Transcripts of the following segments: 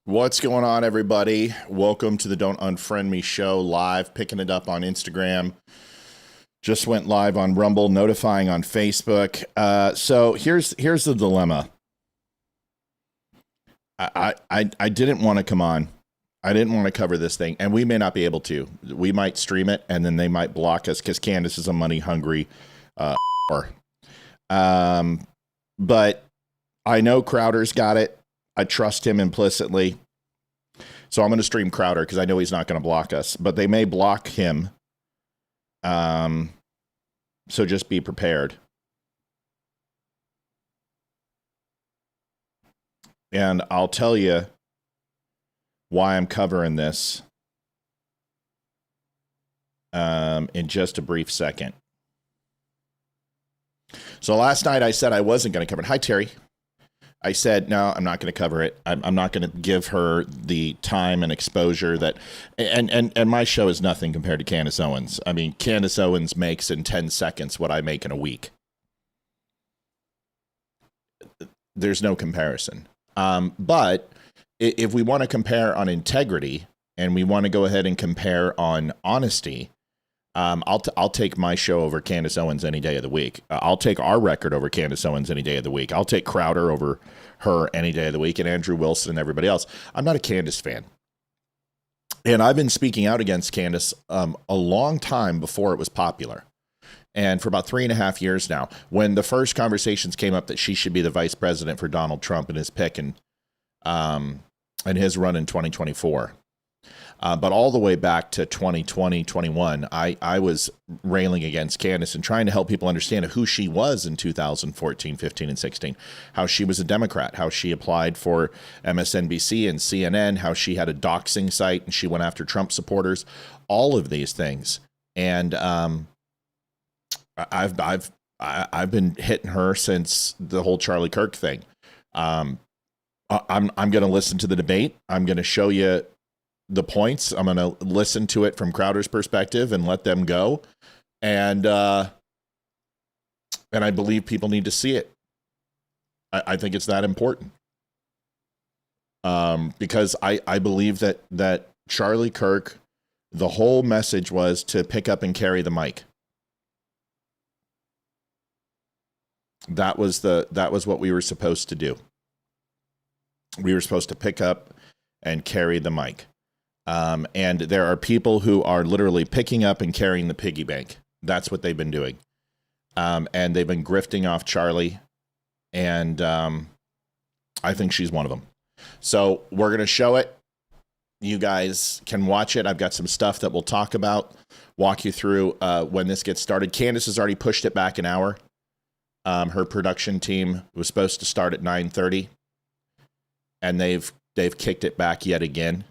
What's going on, everybody? Welcome to the Don't Unfriend Me Show live, picking it up on Instagram. Just went live on Rumble, notifying on Facebook. So here's the dilemma. I didn't want to come on. I didn't want to cover this thing, and we may not be able to. We might stream it, and then they might block us because Candace is a money-hungry but I know Crowder's got it. I trust him implicitly. So I'm going to stream Crowder because I know he's not going to block us, but they may block him. So just be prepared. And I'll tell you why I'm covering this in just a brief second. So last night I said I wasn't going to cover it. Hi, Terry. I said, no, I'm not going to cover it. I'm not going to give her the time and exposure that, and my show is nothing compared to Candace Owens. I mean, Candace Owens makes in 10 seconds what I make in a week. There's no comparison. But if we want to compare on integrity and we want to go ahead and compare on honesty, I'll take my show over Candace Owens any day of the week. I'll take our record over Candace Owens any day of the week. I'll take Crowder over her any day of the week, and Andrew Wilson and everybody else. I'm not a Candace fan. And I've been speaking out against Candace a long time before it was popular. And for about 3.5 years now, when the first conversations came up that she should be the vice president for Donald Trump and his pick and his run in 2024. But all the way back to 2020, 21, I was railing against Candace and trying to help people understand who she was in 2014, 15, and 16, how she was a Democrat, how she applied for MSNBC and CNN, how she had a doxing site and she went after Trump supporters, all of these things. And I've been hitting her since the whole Charlie Kirk thing. I'm going to listen to the debate. I'm going to show you the points. I'm going to listen to it from Crowder's perspective and let them go. And I believe people need to see it. I think it's that important. Because I believe that Charlie Kirk, the whole message was to pick up and carry the mic. That was what we were supposed to do. We were supposed to pick up and carry the mic. And there are people who are literally picking up and carrying the piggy bank. That's what they've been doing. And they've been grifting off Charlie. And I think she's one of them. So we're going to show it. You guys can watch it. I've got some stuff that we'll talk about, walk you through when this gets started. Candace has already pushed it back an hour. Her production team was supposed to start at 9:30. And they've kicked it back yet again.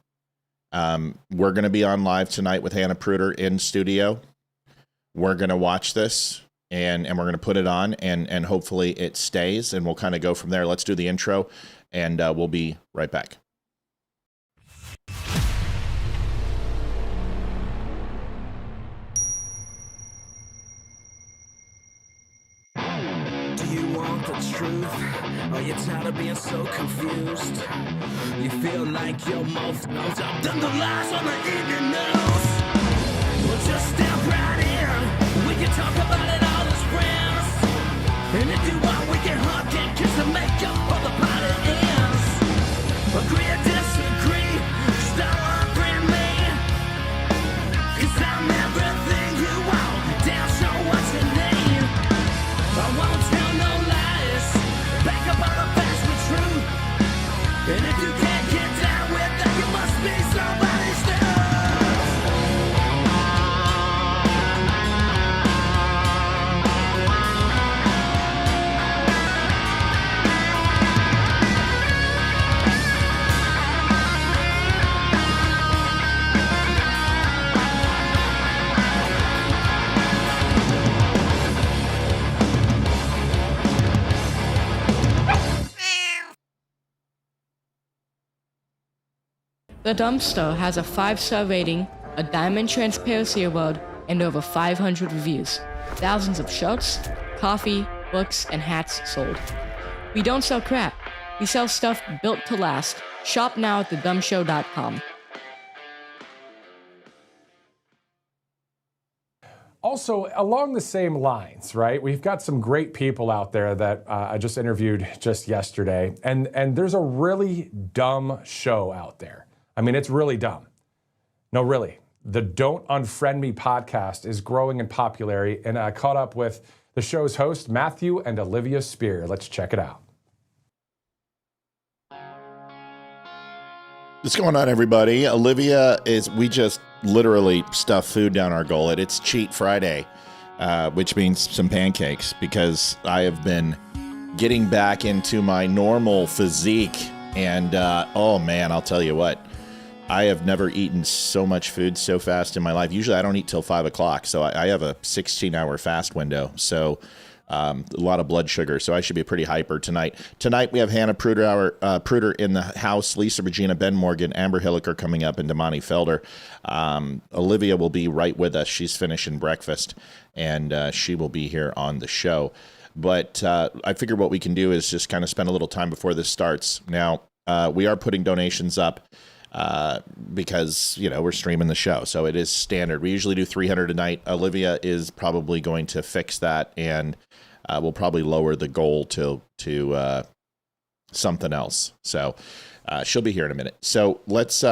We're going to be on live tonight with Hannah Pruder in studio. We're going to watch this and we're going to put it on and hopefully it stays and we'll kind of go from there. Let's do the intro and we'll be right back. Do you want the truth? Are you tired of being so confused? You feel like your mouth knows up than the lies on the evening news. Well, just step right in. We can talk about it all as friends. And if you want, we can hug and kiss and make up for the party ends. Agree or disagree, just don't unfriend me. 'Cause I'm everything you want. Damn sure what you need. I won't tell no lies. Back up all the facts with truth. And if you can't get down with that, you must be somebody's dude. The Dumpster has a 5-star rating, a diamond transparency award, and over 500 reviews. Thousands of shirts, coffee, books, and hats sold. We don't sell crap. We sell stuff built to last, Shop now at thedumshow.com. Also, along the same lines, right? We've got some great people out there that I just interviewed just yesterday, and there's a really dumb show out there. I mean, it's really dumb. No, really. The Don't Unfriend Me podcast is growing in popularity, and I caught up with the show's host, Matthew and Olivia Speer. Let's check it out. What's going on, everybody? We just literally stuffed food down our gullet. It's Cheat Friday, which means some pancakes, because I have been getting back into my normal physique. And, oh man, I'll tell you what, I have never eaten so much food so fast in my life. Usually I don't eat till 5 o'clock. So I have a 16-hour fast window. So a lot of blood sugar, so I should be pretty hyper tonight. Tonight we have Hannah Pruder in the house, Lisa Regina, Ben Morgan, Amber Hilliker coming up, and Damani Felder. Olivia will be right with us. She's finishing breakfast, and she will be here on the show. But I figure what we can do is just kind of spend a little time before this starts. Now, we are putting donations up because, we're streaming the show, so it is standard. We usually do 300 a night. Olivia is probably going to fix that, and we'll probably lower the goal to something else. So she'll be here in a minute. So let's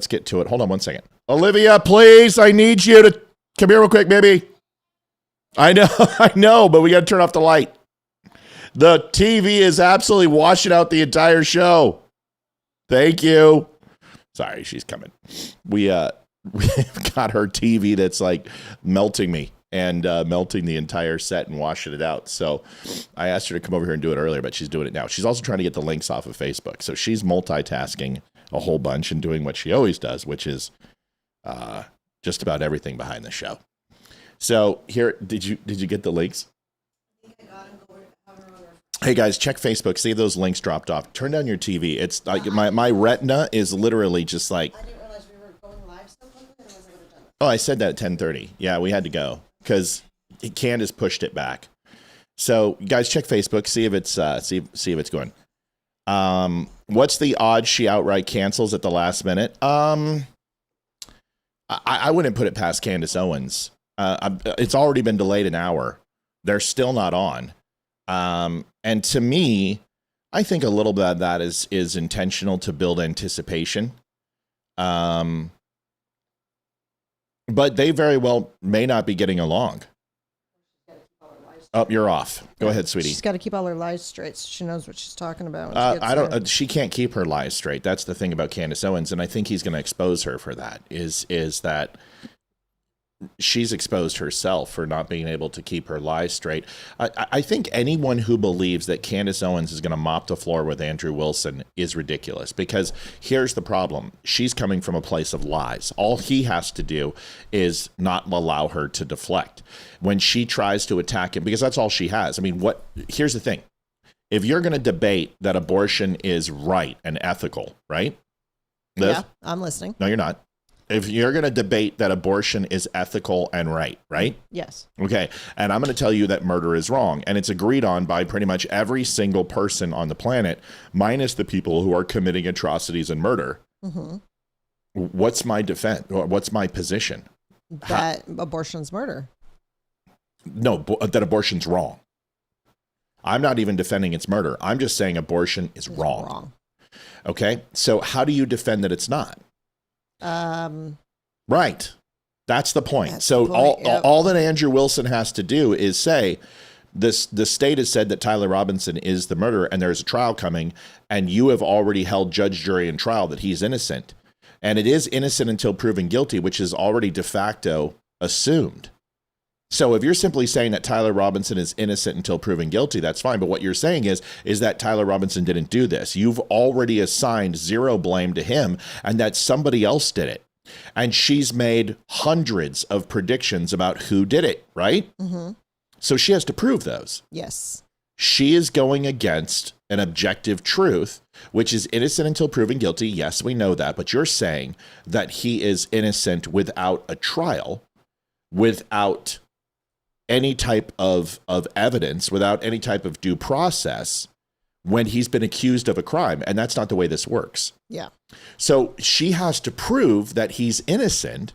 get to it. Hold on one second. Olivia, please, I need you to come here real quick, baby. I know, but we got to turn off the light. The TV is absolutely washing out the entire show. Thank you. Sorry, she's coming. We've got her TV that's like melting me and melting the entire set and washing it out. So I asked her to come over here and do it earlier, but she's doing it now. She's also trying to get the links off of Facebook. So she's multitasking a whole bunch and doing what she always does, which is just about everything behind the show. So here, did you get the links? Hey guys, check Facebook. See if those links dropped off. Turn down your TV. It's like my retina is literally just like. I didn't realize we were going live so quickly. Oh, I said that at 10:30. Yeah, we had to go because Candace pushed it back. So guys, check Facebook. See if it's see if it's going. What's the odds she outright cancels at the last minute? I wouldn't put it past Candace Owens. It's already been delayed an hour. They're still not on. And to me, I think a little bit of that is intentional to build anticipation. But they very well may not be getting along. Oh, you're off. Go ahead, sweetie. She's got to keep all her lies straight so she knows what she's talking about. She can't keep her lies straight. That's the thing about Candace Owens, and I think he's going to expose her for that. Is that she's exposed herself for not being able to keep her lies straight. I think anyone who believes that Candace Owens is going to mop the floor with Andrew Wilson is ridiculous, because here's the problem. She's coming from a place of lies. All he has to do is not allow her to deflect. When she tries to attack him, because that's all she has. I mean, here's the thing. If you're going to debate that abortion is right and ethical, right? Liv? Yeah, I'm listening. No, you're not. If you're going to debate that abortion is ethical and right? Yes. Okay. And I'm going to tell you that murder is wrong. And it's agreed on by pretty much every single person on the planet, minus the people who are committing atrocities and murder. Mm-hmm. What's my defense? Or what's my position? That abortion's murder. No, that abortion's wrong. I'm not even defending its murder. I'm just saying abortion is wrong. Okay. So how do you defend that it's not? Right. That's the point. All that Andrew Wilson has to do is say the state has said that Tyler Robinson is the murderer and there's a trial coming, and you have already held judge, jury, and trial that he's innocent. And it is innocent until proven guilty, which is already de facto assumed. So if you're simply saying that Tyler Robinson is innocent until proven guilty, that's fine. But what you're saying is that Tyler Robinson didn't do this. You've already assigned zero blame to him and that somebody else did it. And she's made hundreds of predictions about who did it, right? Mm-hmm. So she has to prove those. Yes. She is going against an objective truth, which is innocent until proven guilty. Yes, we know that. But you're saying that he is innocent without a trial, without any type of evidence, without any type of due process, when he's been accused of a crime. And that's not the way this works. Yeah. So she has to prove that he's innocent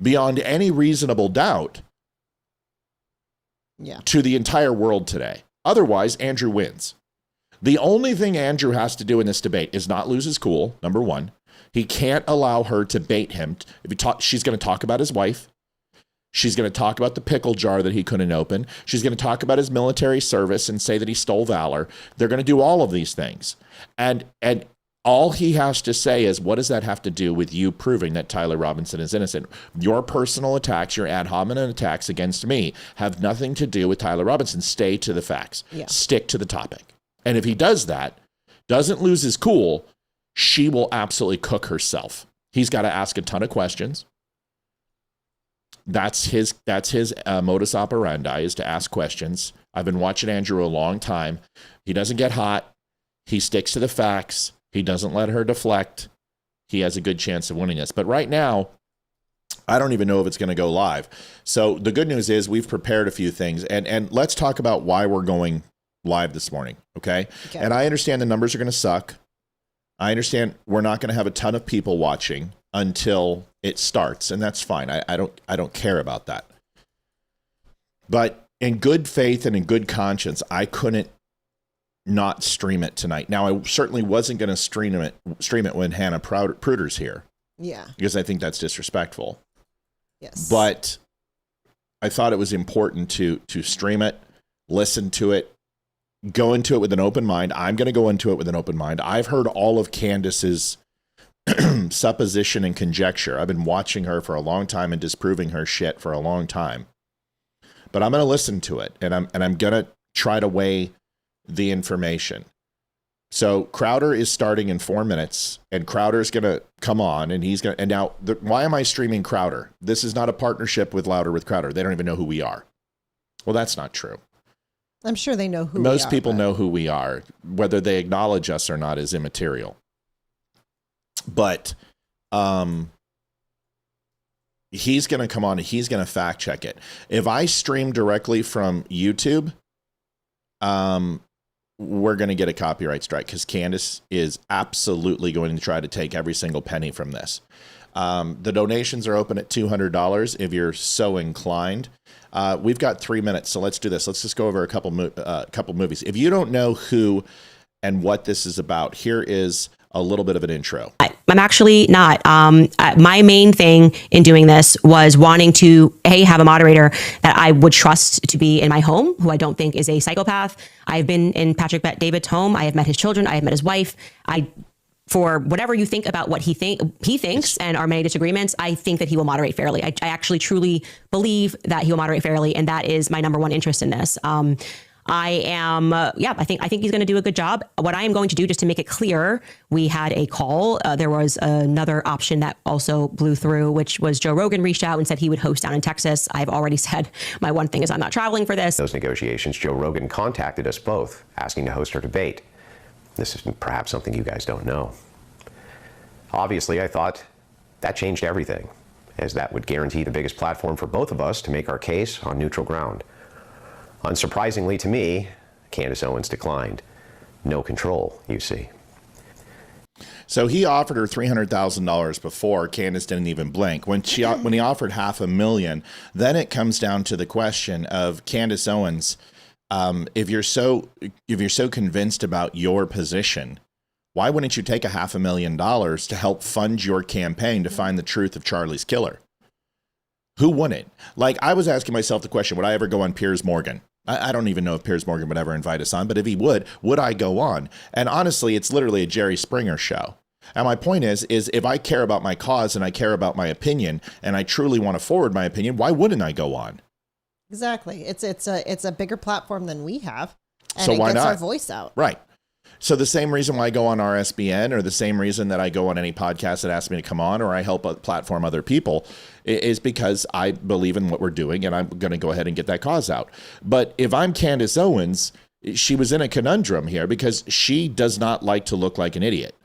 beyond any reasonable doubt to the entire world today. Otherwise, Andrew wins. The only thing Andrew has to do in this debate is not lose his cool, number one. He can't allow her to bait him. She's going to talk about his wife. She's going to talk about the pickle jar that he couldn't open. She's going to talk about his military service and say that he stole valor. They're going to do all of these things. And all he has to say is, what does that have to do with you proving that Tyler Robinson is innocent? Your personal attacks, your ad hominem attacks against me have nothing to do with Tyler Robinson. Stay to the facts. Yeah. Stick to the topic. And if he does that, doesn't lose his cool, she will absolutely cook herself. He's got to ask a ton of questions. That's his modus operandi, is to ask questions. I've been watching Andrew a long time. He doesn't get hot. He sticks to the facts. He doesn't let her deflect. He has a good chance of winning this. But right now, I don't even know if it's going to go live. So the good news is we've prepared a few things. And let's talk about why we're going live this morning, okay? And I understand the numbers are going to suck. I understand we're not going to have a ton of people watching until it starts, and that's fine. I don't care about that. But in good faith and in good conscience, I couldn't not stream it tonight. Now, I certainly wasn't going to stream it when Hannah Pruder's here. Yeah. Because I think that's disrespectful. Yes. But I thought it was important to stream it, listen to it, go into it with an open mind. I'm going to go into it with an open mind. I've heard all of Candace's supposition and conjecture. I've been watching her for a long time and disproving her shit for a long time. But I'm going to listen to it, and I'm going to try to weigh the information. So Crowder is starting in 4 minutes, and Crowder's going to come on, and he's going to. And now, why am I streaming Crowder? This is not a partnership with Louder with Crowder. They don't even know who we are. Well, that's not true. I'm sure they know who we are. Most people know who we are. Whether they acknowledge us or not is immaterial. But he's going to come on and he's going to fact check it. If I stream directly from YouTube, we're going to get a copyright strike because Candace is absolutely going to try to take every single penny from this. The donations are open at $200 if you're so inclined. We've got 3 minutes, so let's do this. Let's just go over a couple movies. If you don't know who and what this is about, here is a little bit of an intro. I'm actually not. My main thing in doing this was wanting to, have a moderator that I would trust to be in my home, who I don't think is a psychopath. I've been in Patrick Bet-David's home. I have met his children. I have met his wife. For whatever you think about what he thinks and our many disagreements, I think that he will moderate fairly. I actually truly believe that he will moderate fairly, and that is my number one interest in this. I think he's going to do a good job. What I am going to do, just to make it clear, we had a call. There was another option that also blew through, which was Joe Rogan reached out and said he would host down in Texas. I've already said my one thing is I'm not traveling for this. Those negotiations, Joe Rogan contacted us both, asking to host our debate. This is perhaps something you guys don't know. Obviously, I thought that changed everything, as that would guarantee the biggest platform for both of us to make our case on neutral ground. Unsurprisingly to me, Candace Owens declined. No control, you see. So he offered her $300,000 before. Candace didn't even blink. When he offered $500,000, then it comes down to the question of Candace Owens. If you're so convinced about your position, why wouldn't you take $500,000 to help fund your campaign to find the truth of Charlie's killer? Who wouldn't? Like, I was asking myself the question, would I ever go on Piers Morgan? I don't even know if Piers Morgan would ever invite us on, but if he would I go on? And honestly, it's literally a Jerry Springer show. And my point is if I care about my cause and I care about my opinion and I truly want to forward my opinion, why wouldn't I go on? Exactly. It's a bigger platform than we have, and so it why gets not? our voice out. Right. So the same reason why I go on RSBN, or the same reason that I go on any podcast that asks me to come on, or I help platform other people, is because I believe in what we're doing and I'm going to go ahead and get that cause out. But if I'm Candace Owens, she was in a conundrum here because she does not like to look like an idiot.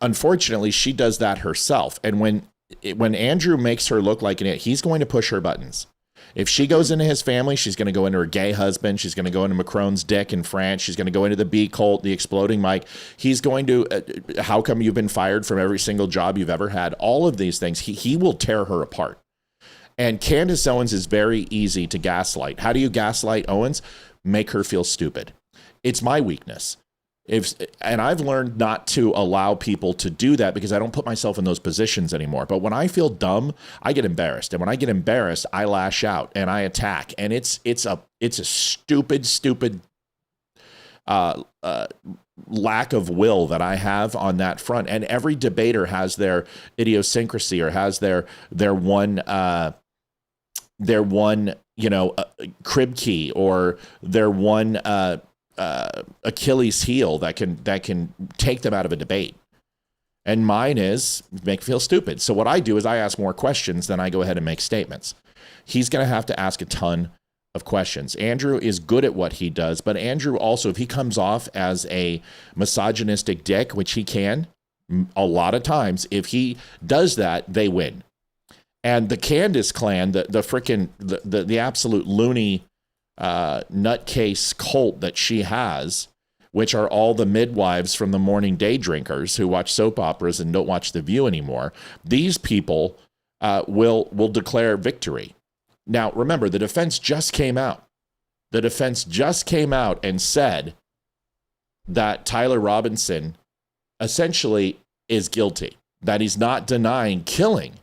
Unfortunately, she does that herself. And when Andrew makes her look like an idiot, he's going to push her buttons. If she goes into his family, she's going to go into her gay husband. She's going to go into Macron's dick in France. She's going to go into the B cult, the exploding mic. He's going to, how come you've been fired from every single job you've ever had? All of these things, he will tear her apart. And Candace Owens is very easy to gaslight. How do you gaslight Owens? Make her feel stupid. It's my weakness. And I've learned not to allow people to do that because I don't put myself in those positions anymore. But when I feel dumb, I get embarrassed. And when I get embarrassed, I lash out and I attack. And it's a stupid lack of will that I have on that front. And every debater has their idiosyncrasy or has their one crib key or their one Achilles heel that can take them out of a debate. And mine is make feel stupid. So what I do is I ask more questions than I go ahead and make statements. He's going to have to ask a ton of questions. Andrew is good at what he does, but Andrew also, if he comes off as a misogynistic dick, which he can a lot of times, if he does that, they win. And the Candace clan, the absolute loony nutcase cult that she has, which are all the midwives from the morning day drinkers who watch soap operas and don't watch The View anymore. These people will declare victory. Now, remember, the defense just came out. The defense just came out and said that Tyler Robinson essentially is guilty, that he's not denying killing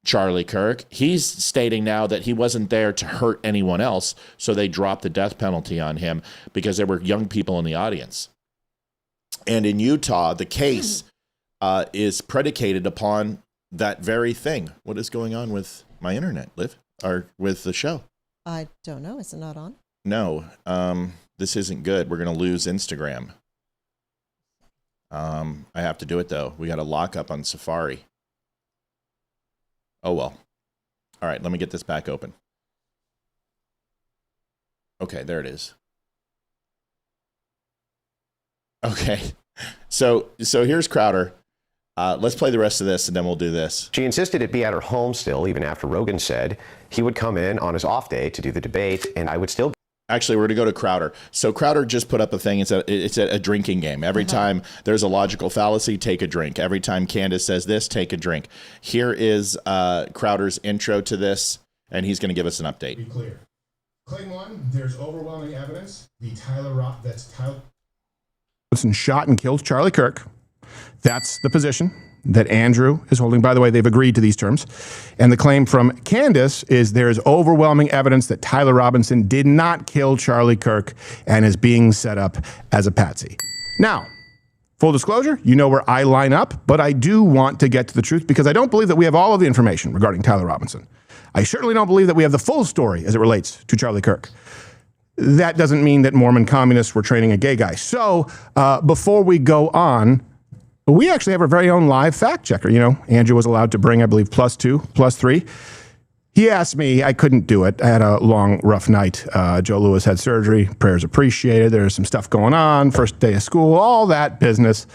Charlie Kirk. He's stating now that he wasn't there to hurt anyone else, so they dropped the death penalty on him because there were young people in the audience. And in Utah, the case is predicated upon that very thing. What is going on with my internet, Liv? Or with the show? I don't know. Is it not on? No. This isn't good. We're going to lose Instagram. I have to do it, though. We got a lockup on Safari. Oh, well. All right, let me get this back open. Okay, there it is. Okay, so here's Crowder. Let's play the rest of this, and then we'll do this. She insisted it be at her home still, even after Rogan said he would come in on his off day to do the debate, and I would still... Actually, we're going to go to Crowder. So Crowder just put up a thing. It's a drinking game. Every time there's a logical fallacy, take a drink. Every time Candace says this, take a drink. Here is Crowder's intro to this, and he's going to give us an update. Be clear. Claim one, there's overwhelming evidence. Tyler Robinson shot and killed Charlie Kirk. That's the position that Andrew is holding. By the way, they've agreed to these terms. And the claim from Candace is there is overwhelming evidence that Tyler Robinson did not kill Charlie Kirk and is being set up as a patsy. Now, full disclosure, you know where I line up, but I do want to get to the truth because I don't believe that we have all of the information regarding Tyler Robinson. I certainly don't believe that we have the full story as it relates to Charlie Kirk. That doesn't mean that Mormon communists were training a gay guy. So before we go on, we actually have our very own live fact checker. You know, Andrew was allowed to bring, I believe, +2, +3. He asked me, I couldn't do it. I had a long, rough night. Joe Lewis had surgery. Prayers appreciated. There's some stuff going on. First day of school, all that business.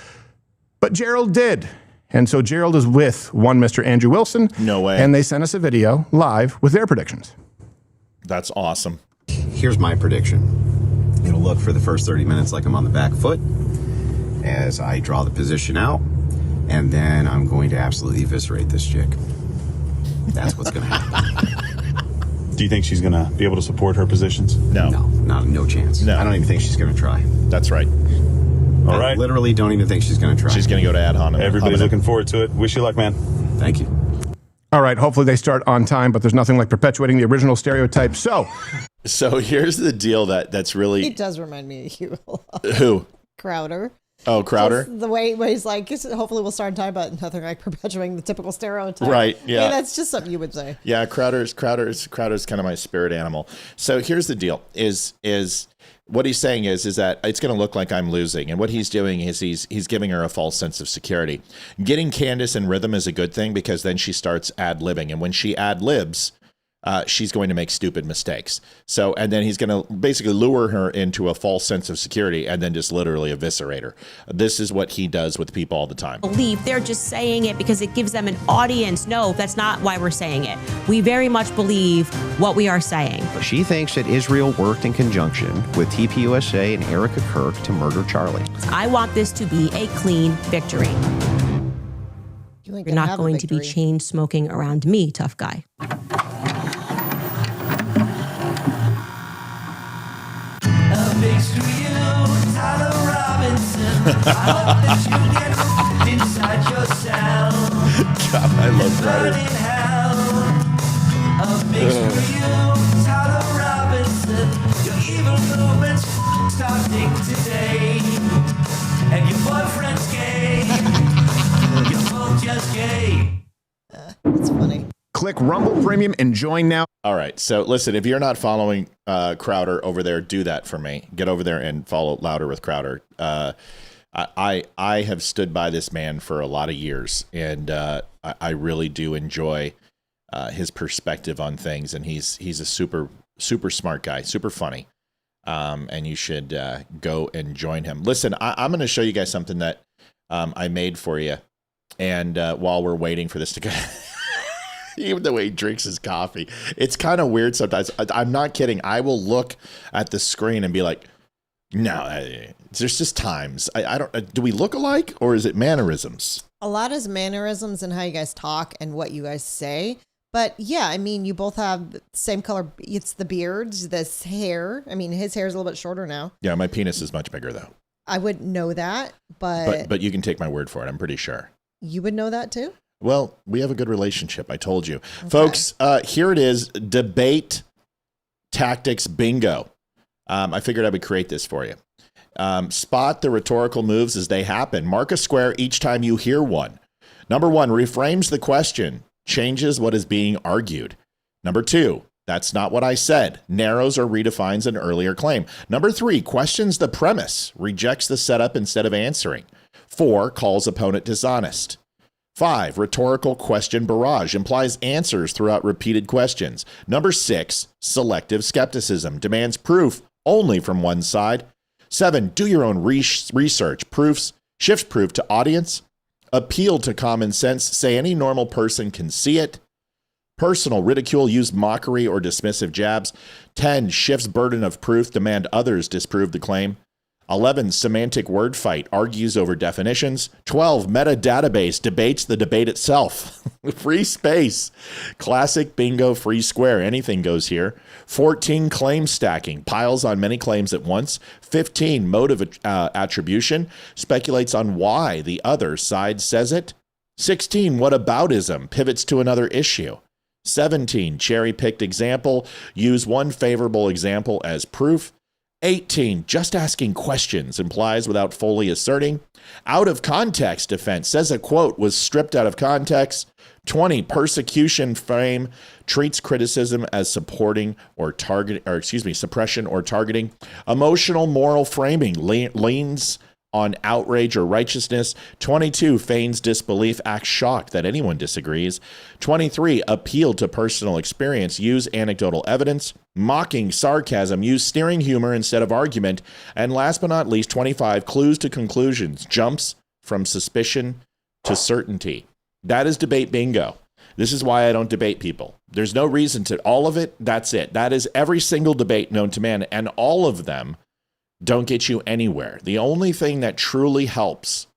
But Gerald did. And so Gerald is with one Mr. Andrew Wilson. No way. And they sent us a video live with their predictions. That's awesome. Here's my prediction. It'll look for the first 30 minutes like I'm on the back foot as I draw the position out, and then I'm going to absolutely eviscerate this chick. That's what's going to happen. Do you think she's going to be able to support her positions? No. No chance. No. I don't even think she's going to try. That's right. All right. I literally don't even think she's going to try. She's going to go to ad hominem. Everybody's looking forward to it. Wish you luck, man. Thank you. All right, hopefully they start on time, but there's nothing like perpetuating the original stereotype. So here's the deal that's really... He does remind me of you a lot. Who? Crowder. Oh, Crowder? Just the way he's like, hopefully we'll start on time, but nothing like perpetuating the typical stereotype. Right, yeah. I mean, that's just something you would say. Yeah, Crowder's kind of my spirit animal. So here's the deal, is what he's saying is that it's going to look like I'm losing. And what he's doing is he's giving her a false sense of security. Getting Candace in rhythm is a good thing because then she starts ad-libbing. And when she ad-libs, she's going to make stupid mistakes. So, and then he's going to basically lure her into a false sense of security and then just literally eviscerate her. This is what he does with people all the time. Believe they're just saying it because it gives them an audience. No, that's not why we're saying it. We very much believe what we are saying. She thinks that Israel worked in conjunction with TPUSA and Erica Kirk to murder Charlie. I want this to be a clean victory. You're not going to be chain smoking around me, tough guy. Thanks to you, Tyler Robinson. I hope that you get inside yourself. God, I love Burning Crowder. hell. Thanks to you, Tyler Robinson. Your evil movements starting today. And your boyfriend's gay. You're both just gay. That's funny. Click Rumble Premium and join now. All right. So listen, if you're not following Crowder over there, do that for me. Get over there and follow Louder with Crowder. I have stood by this man for a lot of years, and I really do enjoy his perspective on things. And he's a super smart guy, super funny. And you should go and join him. Listen, I'm going to show you guys something that I made for you. And while we're waiting for this to go. Even the way he drinks his coffee, it's kind of weird sometimes. I'm not kidding. I will look at the screen and be like, no, there's just times. I don't, do we look alike or is it mannerisms? A lot is mannerisms and how you guys talk and what you guys say. But yeah, I mean, you both have the same color. It's the beards, this hair. I mean, his hair is a little bit shorter now. Yeah, my penis is much bigger though. I wouldn't know that, but you can take my word for it. I'm pretty sure. You would know that too? Well, we have a good relationship. I told you. Okay. Folks, here it is. Debate tactics bingo. I figured I would create this for you. Spot the rhetorical moves as they happen. Mark a square each time you hear one. Number 1, reframes the question, changes what is being argued. Number 2, that's not what I said, narrows or redefines an earlier claim. Number 3, questions the premise, rejects the setup instead of answering. 4, calls opponent dishonest. 5, rhetorical question barrage, implies answers throughout repeated questions. Number 6, selective skepticism, demands proof only from one side. 7, do your own research, proofs, shift proof to audience. Appeal to common sense, say any normal person can see it. Personal ridicule, use mockery or dismissive jabs. 10, shifts burden of proof, demand others disprove the claim. 11, semantic word fight, argues over definitions. 12, metadatabase, debates the debate itself. Free space, classic bingo, free square, anything goes here. 14, claim stacking, piles on many claims at once. 15, motive attribution, speculates on why the other side says it. 16, whataboutism, pivots to another issue. 17, cherry-picked example, use one favorable example as proof. 18, just asking questions, implies without fully asserting. Out of context defense, says a quote was stripped out of context. 20, persecution frame, treats criticism as supporting or suppression or targeting. Emotional moral framing, leans on outrage or righteousness. 22, feigns disbelief, acts shocked that anyone disagrees. 23, appeal to personal experience, use anecdotal evidence. Mocking sarcasm, use sneering humor instead of argument. And last but not least, 25, clues to conclusions, jumps from suspicion to certainty. That is debate bingo. This is why I don't debate people. There's no reason to. All of it, that's it. That is every single debate known to man, and all of them don't get you anywhere. The only thing that truly helps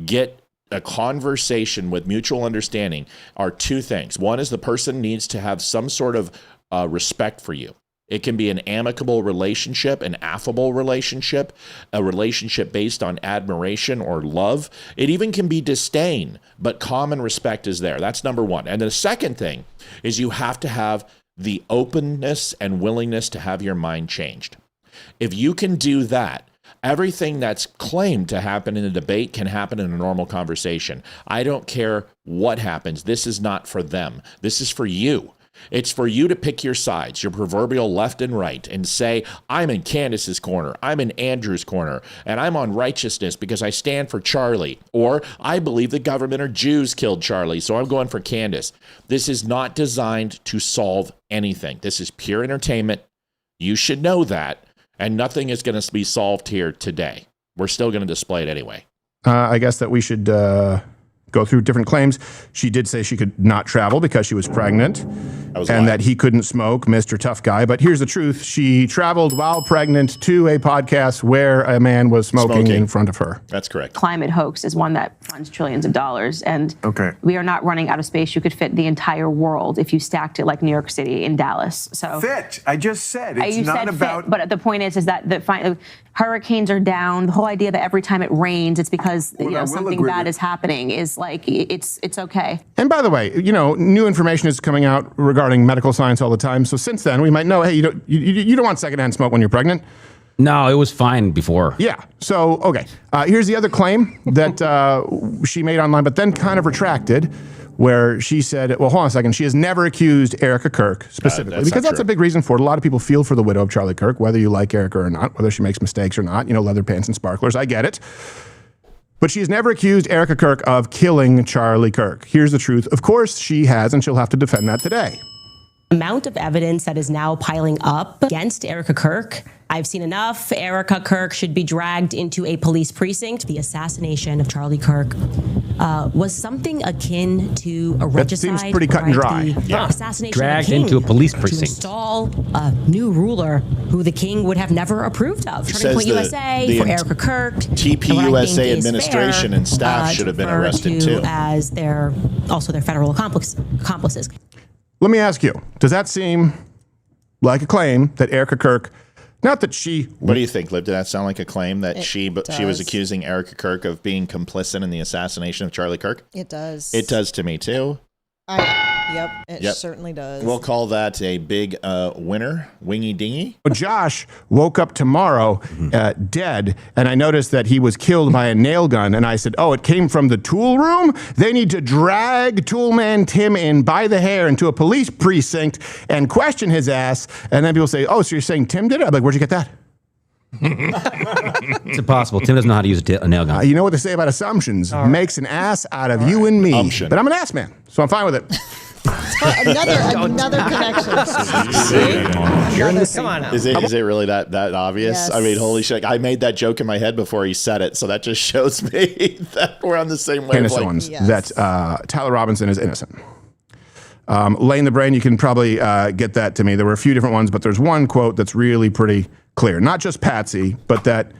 get a conversation with mutual understanding are two things. One is the person needs to have some sort of respect for you. It can be an amicable relationship, an affable relationship, a relationship based on admiration or love. It even can be disdain, but common respect is there. That's number 1. And the second thing is you have to have the openness and willingness to have your mind changed. If you can do that, everything that's claimed to happen in a debate can happen in a normal conversation. I don't care what happens. This is not for them. This is for you. It's for you to pick your sides, your proverbial left and right, and say, I'm in Candace's corner, I'm in Andrew's corner, and I'm on righteousness because I stand for Charlie. Or I believe the government or Jews killed Charlie, so I'm going for Candace. This is not designed to solve anything. This is pure entertainment. You should know that. And nothing is going to be solved here today. We're still going to display it anyway. I guess that we should go through different claims. She did say she could not travel because she was pregnant and that he couldn't smoke, Mr. Tough Guy. But here's the truth. She traveled while pregnant to a podcast where a man was smoking in front of her. That's correct. Climate hoax is one that funds trillions of dollars. And we are not running out of space. You could fit the entire world if you stacked it like New York City in Dallas. So fit. I just said it's not about. Fit, but the point is that the hurricanes are down. The whole idea that every time it rains, it's because something bad is happening is like it's okay. And by the way, new information is coming out regarding medical science all the time. So since then, we might know, hey, you don't want secondhand smoke when you're pregnant. No, it was fine before. Yeah. So, okay. Here's the other claim that she made online, but then kind of retracted, where she said, well, hold on a second. She has never accused Erica Kirk specifically, because that's a big reason for it. A lot of people feel for the widow of Charlie Kirk, whether you like Erica or not, whether she makes mistakes or not, leather pants and sparklers. I get it. But she has never accused Erica Kirk of killing Charlie Kirk. Here's the truth. Of course she has, and she'll have to defend that today. Amount of evidence that is now piling up against Erica Kirk. I've seen enough. Erica Kirk should be dragged into a police precinct. The assassination of Charlie Kirk was something akin to a regicide. That seems pretty cut and dry. Assassination dragged of the king into a police precinct to install a new ruler who the king would have never approved of. Turning Point USA for Erica Kirk. TPUSA administration and staff should have been arrested too, as their federal accomplices. Let me ask you, does that seem like a claim that Erica Kirk, not that she... What do you think, Liv? Did that sound like a claim that she was accusing Erica Kirk of being complicit in the assassination of Charlie Kirk? It does. It does to me, too. It certainly does. We'll call that a big winner, wingy dingy. Josh woke up tomorrow dead, and I noticed that he was killed by a nail gun, and I said, oh, it came from the tool room? They need to drag Toolman Tim in by the hair into a police precinct and question his ass, and then people say, oh, so you're saying Tim did it? I'm like, where'd you get that? It's impossible. Tim doesn't know how to use a nail gun. You know what they say about assumptions? Makes an ass out of you and me. But I'm an ass man, so I'm fine with it. Another connection. Come on now. Is it really that obvious? Yes. I mean, holy shit. I made that joke in my head before he said it, so that just shows me that we're on the same wavelength. Candace Owens, that Tyler Robinson is innocent. Lay in the brain, you can probably get that to me. There were a few different ones, but there's one quote that's really pretty clear. Not just Patsy, but that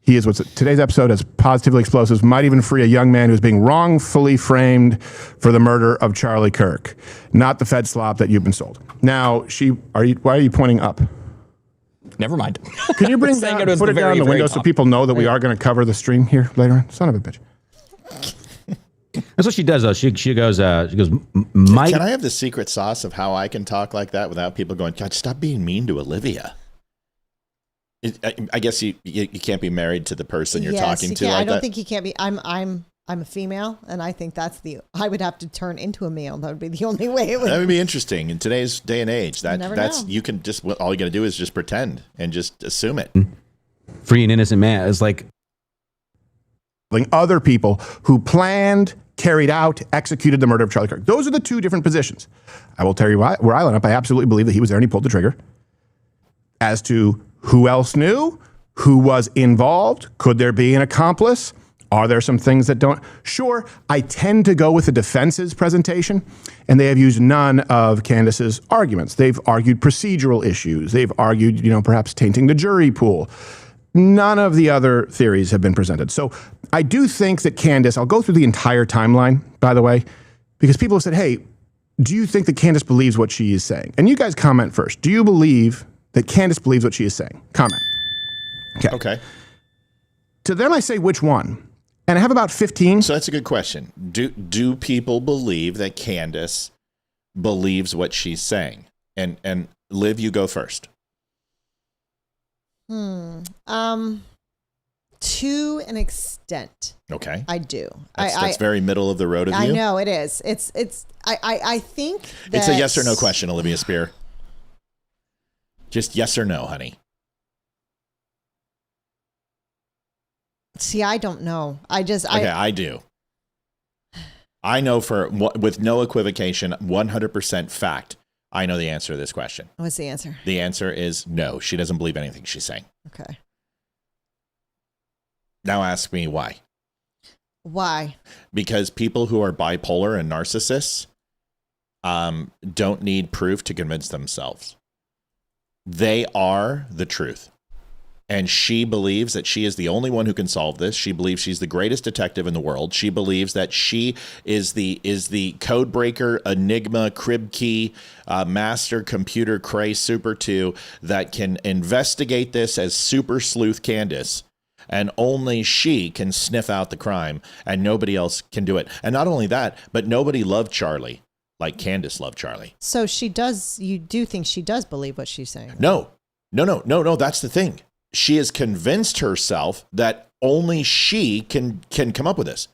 he is today's episode has positively explosives, might even free a young man who's being wrongfully framed for the murder of Charlie Kirk. Not the Fed slop that you've been sold. Now, why are you pointing up? Never mind. Can you put it down in the window so people know that we are going to cover the stream here later on? Son of a bitch. That's what she does, though. She goes, Mike. Can I have the secret sauce of how I can talk like that without people going, God, stop being mean to Olivia? I guess you can't be married to the person you're talking to. I don't think he can't be. I'm a female, and I think I would have to turn into a male. That would be the only way it would. That would be interesting in today's day and age. Know. You can just all you got to do is just pretend and just assume it. Free an innocent man is like other people who planned, carried out, executed the murder of Charlie Kirk. Those are the two different positions. I will tell you where I line up. I absolutely believe that he was there and he pulled the trigger. As to who else knew? Who was involved? Could there be an accomplice? Are there some things that don't? Sure, I tend to go with the defense's presentation, and they have used none of Candace's arguments. They've argued procedural issues. They've argued, perhaps tainting the jury pool. None of the other theories have been presented. So I do think that Candace, I'll go through the entire timeline, by the way, because people have said, hey, do you think that Candace believes what she is saying? And you guys comment first. Do you believe that Candace believes what she is saying? Comment. Okay. To them, I say which one. And I have about 15. So that's a good question. Do people believe that Candace believes what she's saying? And Liv, you go first. I To an extent. Okay. I do. That's very middle of the road of you. I know it is. I think that it's a yes or no question, Olivia Speer. Just yes or no, honey. See, I don't know. I do. I know with no equivocation, 100% fact, I know the answer to this question. What's the answer? The answer is no. She doesn't believe anything she's saying. Okay. Now ask me why. Why? Because people who are bipolar and narcissists don't need proof to convince themselves. They are the truth. And she believes that she is the only one who can solve this. She believes she's the greatest detective in the world. She believes that she is the code breaker, enigma, crib key, master computer cray super 2 that can investigate this as super sleuth Candace. And only she can sniff out the crime and nobody else can do it. And not only that, but nobody loved Charlie like Candace loved Charlie. So you do think she does believe what she's saying? No, that's the thing. She has convinced herself that only she can come up with this.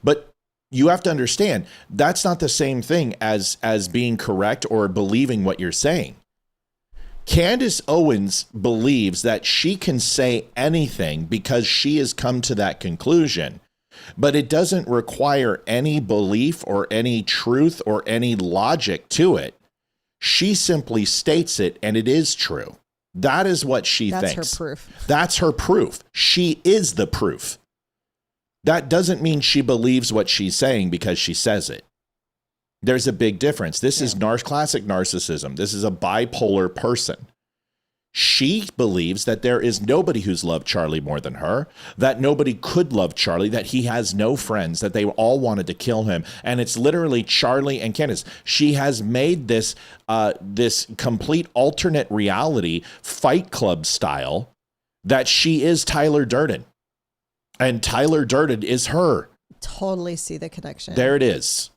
But you have to understand, that's not the same thing as being correct or believing what you're saying. Candace Owens believes that she can say anything because she has come to that conclusion, but it doesn't require any belief or any truth or any logic to it. She simply states it and it is true. That is what she thinks. That's her proof. That's her proof. She is the proof. That doesn't mean she believes what she's saying because she says it. There's a big difference. This is classic narcissism. This is a bipolar person. She believes that there is nobody who's loved Charlie more than her, that nobody could love Charlie, that he has no friends, that they all wanted to kill him. And it's literally Charlie and Candace. She has made this complete alternate reality, Fight Club style, that she is Tyler Durden. And Tyler Durden is her. Totally see the connection. There it is.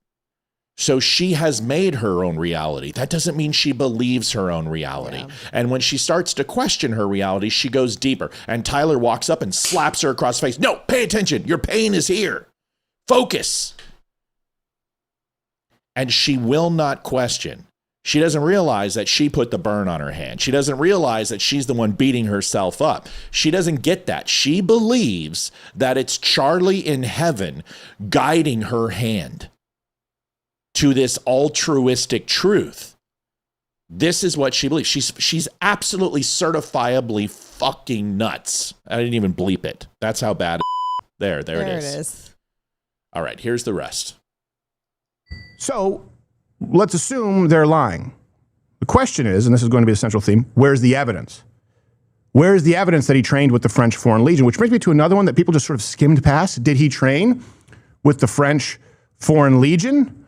So she has made her own reality. That doesn't mean she believes her own reality. Yeah. And when she starts to question her reality, she goes deeper. And Tyler walks up and slaps her across the face. No, pay attention. Your pain is here. Focus. And she will not question. She doesn't realize that she put the burn on her hand. She doesn't realize that she's the one beating herself up. She doesn't get that. She believes that it's Charlie in heaven guiding her hand to this altruistic truth. This is what she believes. She's absolutely certifiably fucking nuts. I didn't even bleep it. That's how bad it is. There it is. All right, here's the rest. So let's assume they're lying. The question is, and this is going to be a central theme, where's the evidence? Where's the evidence that he trained with the French Foreign Legion? Which brings me to another one that people just sort of skimmed past. Did he train with the French Foreign Legion?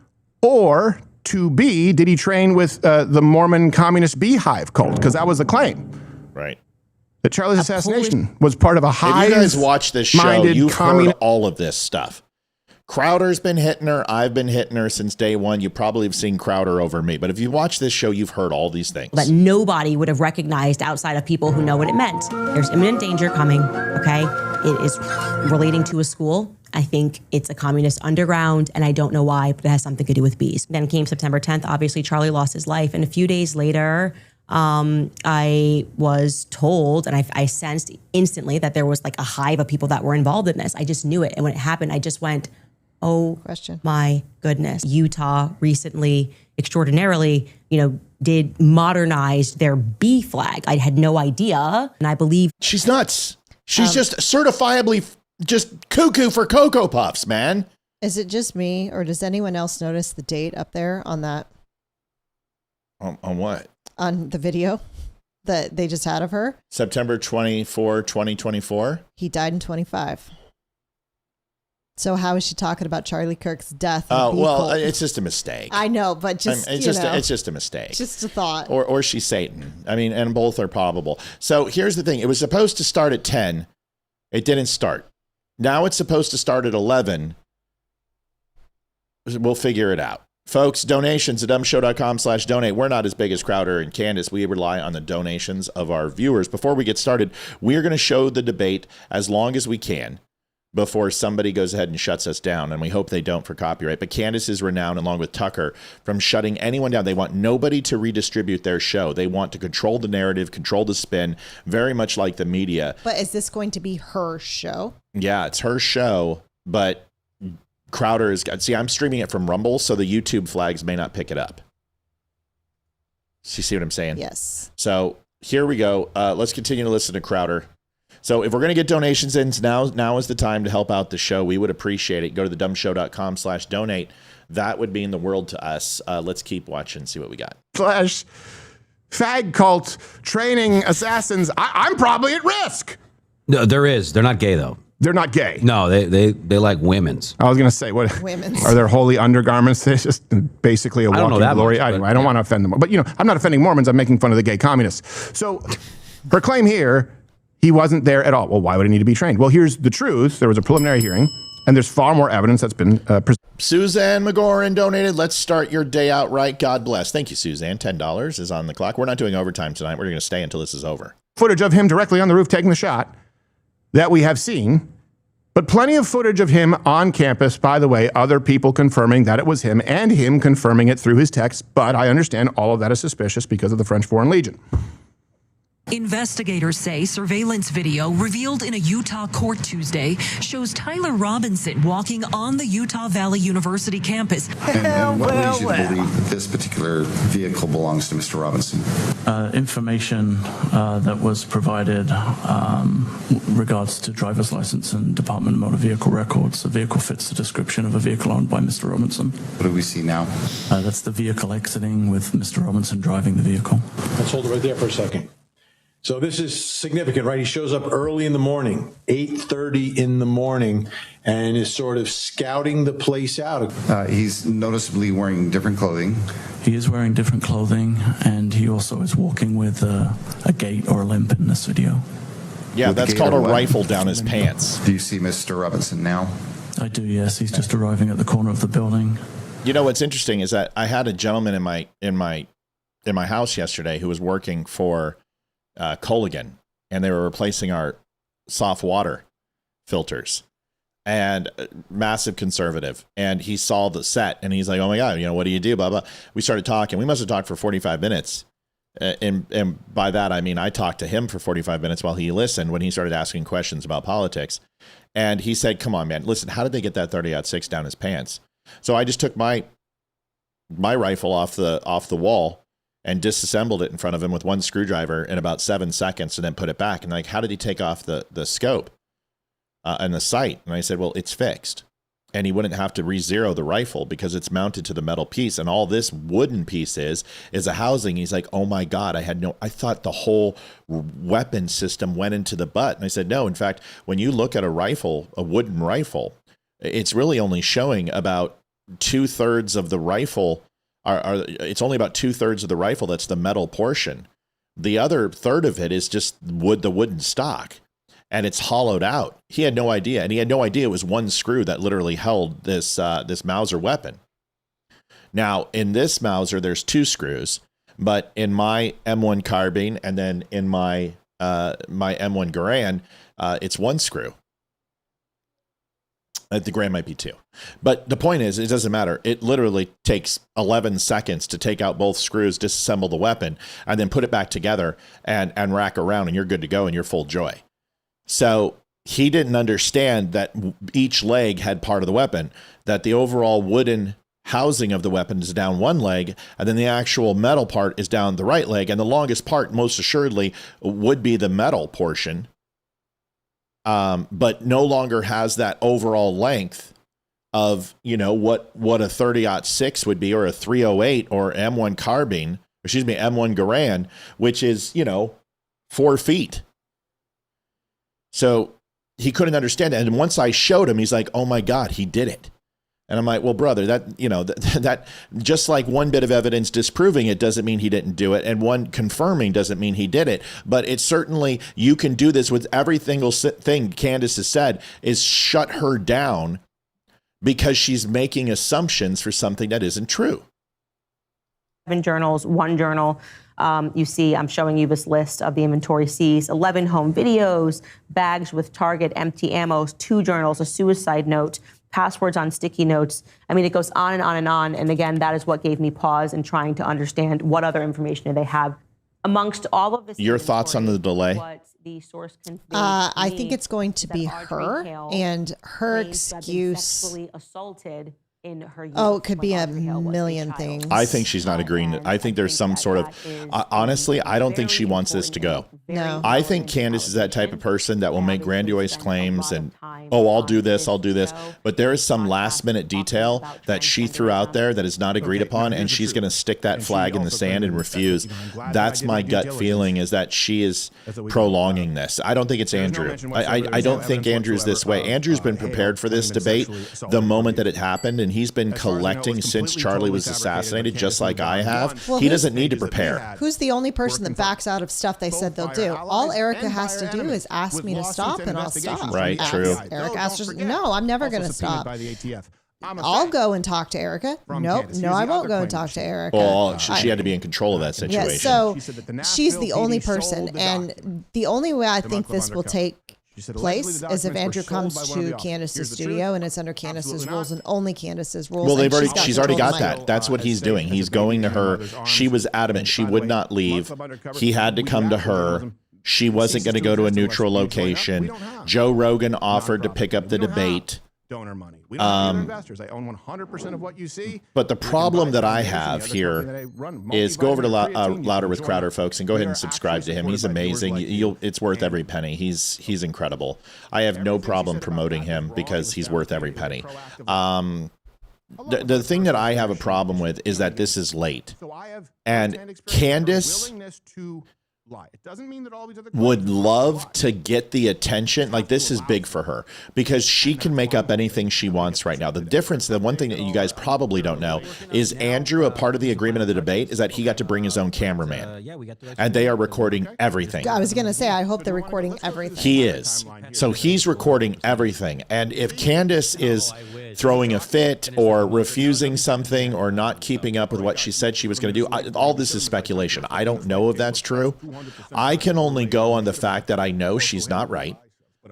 Or, to be, did he train with the Mormon Communist Beehive cult? Because that was the claim. Right. That Charlie's assassination was part of a hive. If you guys watch this show, you've heard all of this stuff. Crowder's been hitting her. I've been hitting her since day one. You probably have seen Crowder over me. But if you watch this show, you've heard all these things. That nobody would have recognized outside of people who know what it meant. There's imminent danger coming, okay? It is relating to a school. I think it's a communist underground, and I don't know why, but it has something to do with bees. Then came September 10th. Obviously, Charlie lost his life. And a few days later, I was told, and I sensed instantly that there was like a hive of people that were involved in this. I just knew it. And when it happened, I just went, oh, my goodness. Utah recently, extraordinarily, did modernize their bee flag. I had no idea. And I believe she's nuts. She's just certifiably just cuckoo for Cocoa Puffs, man. Is it just me, or does anyone else notice the date up there on that? On what? On the video that they just had of her? September 24, 2024. He died in 25. So how is she talking about Charlie Kirk's death? Oh, well, it's just a mistake. I know, but just, it's just a mistake. Just a thought. Or she's Satan. I mean, and both are probable. So here's the thing. It was supposed to start at 10. It didn't start. Now it's supposed to start at 11. We'll figure it out. Folks, donations at dumshow.com/donate. We're not as big as Crowder and Candace. We rely on the donations of our viewers. Before we get started, we're going to show the debate as long as we can before somebody goes ahead and shuts us down, and we hope they don't for copyright. But Candace is renowned, along with Tucker, from shutting anyone down. They want nobody to redistribute their show. They want to control the narrative, control the spin, very much like the media. But is this going to be her show? Yeah, it's her show, but Crowder is... See, I'm streaming it from Rumble, so the YouTube flags may not pick it up. So you see what I'm saying? Yes. So here we go. Let's continue to listen to Crowder. So if we're going to get donations in, now is the time to help out the show. We would appreciate it. Go to thedumshow.com/donate. That would mean the world to us. Let's keep watching, see what we got. Fag cult training assassins. I'm probably at risk. No, there is. They're not gay, though. They're not gay. No, they like women's. I was going to say, what? Women's. Are there holy undergarments? It's just basically a walking glory. Anyway, I don't want to offend them. But, I'm not offending Mormons. I'm making fun of the gay communists. So her claim here, he wasn't there at all. Well, why would he need to be trained? Well, here's the truth. There was a preliminary hearing, and there's far more evidence that's been presented. Suzanne McGoran donated. Let's start your day out right. God bless. Thank you, Suzanne. $10 is on the clock. We're not doing overtime tonight. We're going to stay until this is over. Footage of him directly on the roof taking the shot that we have seen, but plenty of footage of him on campus. By the way, other people confirming that it was him and him confirming it through his texts. But I understand all of that is suspicious because of the French Foreign Legion. Investigators say surveillance video revealed in a Utah court Tuesday shows Tyler Robinson walking on the Utah Valley University campus. And what leads you to believe that this particular vehicle belongs to Mr. Robinson? Information that was provided regards to driver's license and Department of Motor Vehicle records. The vehicle fits the description of a vehicle owned by Mr. Robinson. What do we see now? That's the vehicle exiting with Mr. Robinson driving the vehicle. Let's hold it right there for a second. So this is significant, right? He shows up early in the morning, 8:30 in the morning, and is sort of scouting the place out. He's noticeably wearing different clothing. He is wearing different clothing, and he also is walking with a gait or a limp in this video. Yeah, that's called a rifle down his pants. Do you see Mr. Robinson now? I do, yes. He's just arriving at the corner of the building. You know what's interesting is that I had a gentleman in my house yesterday who was working for Colligan, and they were replacing our soft water filters, and massive conservative. And he saw the set and he's like, oh my God, what do you do? Blah, blah. We started talking. We must have talked for 45 minutes. And by that, I mean, I talked to him for 45 minutes while he listened when he started asking questions about politics. And he said, come on, man, listen, how did they get that 30-06 down his pants? So I just took my rifle off the wall and disassembled it in front of him with one screwdriver in about 7 seconds, and then put it back. And like, how did he take off the scope and the sight? And I said, well, it's fixed. And he wouldn't have to re-zero the rifle because it's mounted to the metal piece. And all this wooden piece is a housing. He's like, oh my God, I thought the whole weapon system went into the butt. And I said, no, in fact, when you look at a wooden rifle, it's really only showing about 2/3 of the rifle. It's only about 2/3 of the rifle that's the metal portion. The other third of it is just the wooden stock, and it's hollowed out. He had no idea, and he had no idea it was one screw that literally held this Mauser weapon. Now, in this Mauser, there's 2 screws, but in my M1 carbine and then in my M1 Garand, it's 1 screw. The Grand might be 2. But the point is, it doesn't matter. It literally takes 11 seconds to take out both screws, disassemble the weapon, and then put it back together and rack around, and you're good to go and you're full joy. So he didn't understand that each leg had part of the weapon, that the overall wooden housing of the weapon is down one leg, and then the actual metal part is down the right leg, and the longest part, most assuredly, would be the metal portion. But no longer has that overall length of, what a 30-06 would be, or a 308 or M1 carbine, M1 Garand, which is, 4 feet. So he couldn't understand it. And once I showed him, he's like, oh my God, he did it. And I'm like, well, brother, that just like one bit of evidence disproving it doesn't mean he didn't do it, and one confirming doesn't mean he did it. But it's certainly, you can do this with every single thing Candace has said, is shut her down because she's making assumptions for something that isn't true. 7 journals, 1 journal. You see, I'm showing you this list of the inventory seized, 11 home videos, bags with target, empty ammo, 2 journals, a suicide note, passwords on sticky notes. I mean, it goes on and on and on. And again, that is what gave me pause in trying to understand what other information do they have amongst all of this. Your thoughts on the delay? What the source I think it's going to be her and her excuse. Sexually assaulted in her it could be a million things. I think she's not agreeing. I think there's some sort of, honestly, I don't think she wants this to go. No. I think Candace is that type of person that will make grandiose claims and, I'll do this, I'll do this. But there is some last minute detail that she threw out there that is not agreed upon, and she's going to stick that flag in the sand and refuse. That's my gut feeling, is that she is prolonging this. I don't think it's Andrew. I don't think Andrew's this way. Andrew's been prepared for this debate the moment that it happened, and he's been collecting since Charlie was assassinated, just like I have. Well, he doesn't need to prepare. Who's the only person that backs out of stuff they said they'll do? All Erica has to do is ask me to stop, and I'll stop. Right, true. Erica asks, no, I'm never going to stop. I'll go and talk to Erica. Nope, no, I won't go and talk to Erica. Well, she had to be in control of that situation. Yeah, so she's the only person, and the only way I think this will take place is if Andrew comes to Candace's studio and it's under Candace's rules and only Candace's rules. Well, she's already got that. That's what he's doing. He's going to her. She was adamant she would not leave. He had to come to her. She wasn't going to go to a neutral location. Joe Rogan offered to pick up the debate. Donor money. We don't have investors. I own 100% of what you see. But the problem that I have here is, go over to Louder with Crowder, folks, and go ahead and subscribe to him. He's amazing. It's worth every penny. He's incredible. I have no problem promoting him because he's worth every penny. The thing that I have a problem with is that this is late, and Candace would love to get the attention. Like, this is big for her because she can make up anything she wants right now. The difference, the one thing that you guys probably don't know, is Andrew, a part of the agreement of the debate, is that he got to bring his own cameraman, and they are recording everything. I was going to say, I hope they're recording everything. He is. So he's recording everything. And if Candace is throwing a fit or refusing something or not keeping up with what she said she was going to do, all this is speculation. I don't know if that's true. I can only go on the fact that I know she's not right.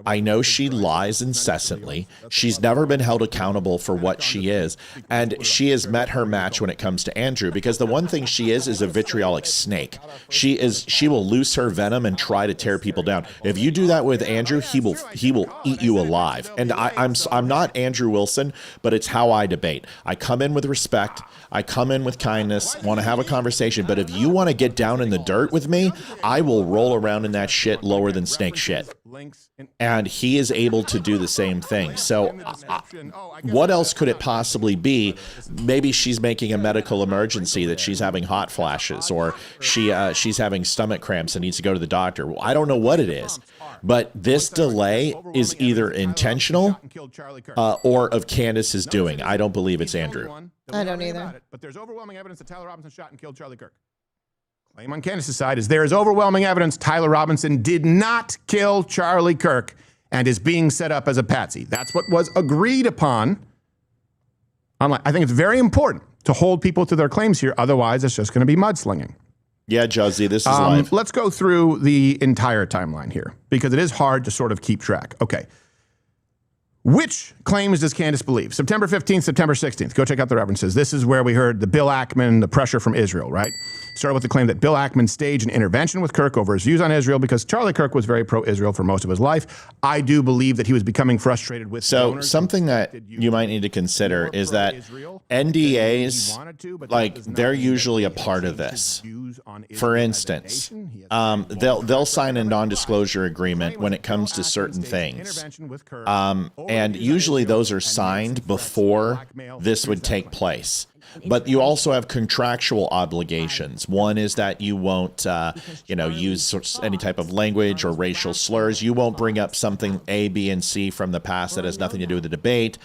I know she lies incessantly. She's never been held accountable for what she is. And she has met her match when it comes to Andrew, because the one thing she is a vitriolic snake. She will loose her venom and try to tear people down. If you do that with Andrew, he will eat you alive. And I'm not Andrew Wilson, but it's how I debate. I come in with respect. I come in with kindness, want to have a conversation. But if you want to get down in the dirt with me, I will roll around in that shit lower than snake shit. And he is able to do the same thing. So what else could it possibly be? Maybe she's making a medical emergency, that she's having hot flashes, or she's having stomach cramps and needs to go to the doctor. Well, I don't know what it is, but this delay is either intentional or of Candace's doing. I don't believe it's Andrew. I don't either. But there's overwhelming evidence that Tyler Robinson shot and killed Charlie Kirk. Claim on Candace's side is there is overwhelming evidence Tyler Robinson did not kill Charlie Kirk and is being set up as a patsy. That's what was agreed upon online. I think it's very important to hold people to their claims here. Otherwise, it's just going to be mudslinging. Yeah, Josie, this is live. Let's go through the entire timeline here, because it is hard to sort of keep track. Okay. Which claims does Candace believe? September 15th, September 16th. Go check out the references. This is where we heard the Bill Ackman, the pressure from Israel, right? Started with the claim that Bill Ackman staged an intervention with Kirk over his views on Israel because Charlie Kirk was very pro-Israel for most of his life. I do believe that he was becoming frustrated with... So something that you might need to consider is that NDAs, like, they're usually a part of this. For instance, they'll sign a non-disclosure agreement when it comes to certain things. And usually those are signed before this would take place. But you also have contractual obligations. One is that you won't, use any type of language or racial slurs. You won't bring up something A, B, and C from the past that has nothing to do with the debate.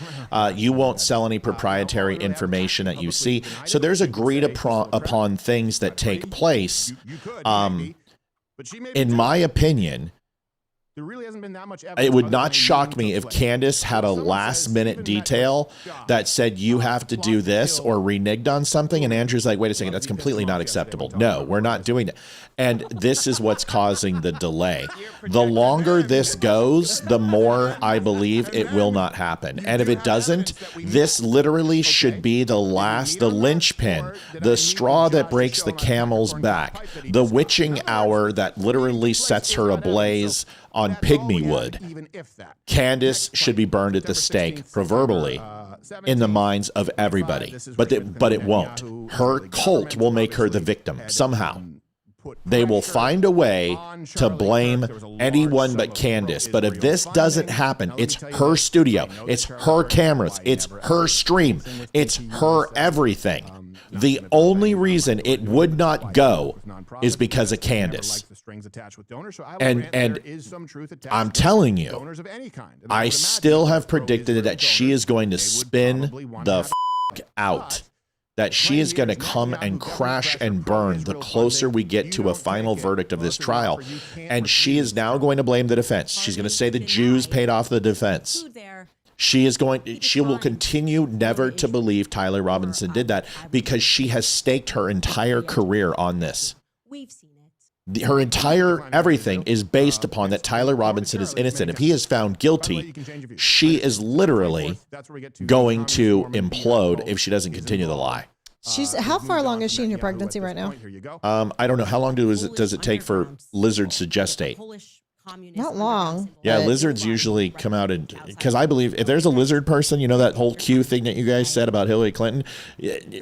You won't sell any proprietary information that you see. So there's agreed upon things that take place. In my opinion, There really hasn't been that much It evidence. would not shock me if Candace had a last-minute detail that said you have to do this or reneged on something, and Andrew's like, wait a second, that's completely not acceptable. No, we're not doing that. And this is what's causing the delay. The longer this goes, the more I believe it will not happen. And if it doesn't, this literally should be the linchpin, the straw that breaks the camel's back, the witching hour that literally sets her ablaze on pygmy wood. Candace should be burned at the stake, proverbially, in the minds of everybody. But it won't. Her cult will make her the victim somehow. They will find a way to blame anyone but Candace. But if this doesn't happen, it's her studio, it's her cameras, it's her stream, it's her everything. The only reason it would not go is because of Candace. And I'm telling you, I still have predicted that she is going to spin the f*** out. That she is going to come and crash and burn the closer we get to a final verdict of this trial. And she is now going to blame the defense. She's going to say the Jews paid off the defense. She will continue never to believe Tyler Robinson did that because she has staked her entire career on this. Her entire everything is based upon that Tyler Robinson is innocent. If he is found guilty, she is literally going to implode if she doesn't continue the lie. How far along is she in her pregnancy right now? I don't know. How long does it take for lizards to gestate? Not long. Yeah, lizards usually come out because I believe if there's a lizard person, you know that whole Q thing that you guys said about Hillary Clinton,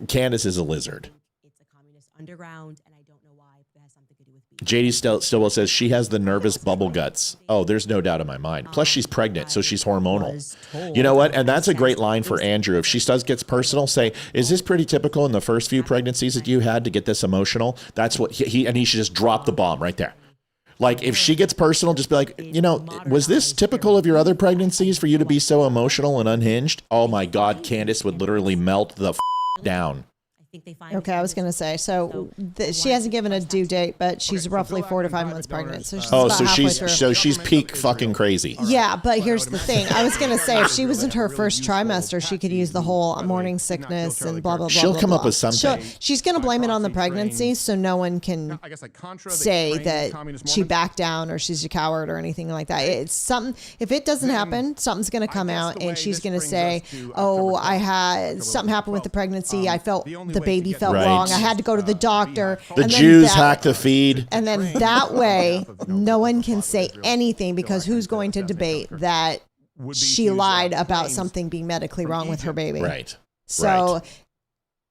Candace is a lizard. It's a communist underground, and I don't know why it has something to do with JD Stillwell says she has the nervous bubble guts. Oh, there's no doubt in my mind. Plus, she's pregnant, so she's hormonal. You know what? And that's a great line for Andrew. If she gets personal, say, "Is this pretty typical in the first few pregnancies that you had to get this emotional?" That's what he should just drop the bomb right there. Like, if she gets personal, just be like, was this typical of your other pregnancies for you to be so emotional and unhinged? Oh my God, Candace would literally melt the down. Okay, I was going to say, so she hasn't given a due date, but she's roughly 4 to 5 months pregnant. So she's peak fucking crazy. Yeah, but here's the thing. I was going to say, if she was in her first trimester, she could use the whole morning sickness and blah, blah, blah. She'll come up with something. She's going to blame it on the pregnancy, so no one can say that she backed down or she's a coward or anything like that. It's something. If it doesn't happen, something's going to come out, and she's going to say, "Oh, I had something happen with the pregnancy. I felt the baby felt wrong. I had to go to the doctor." The Jews hacked the feed. And then that way, no one can say anything because who's going to debate that she lied about something being medically wrong with her baby? Right. So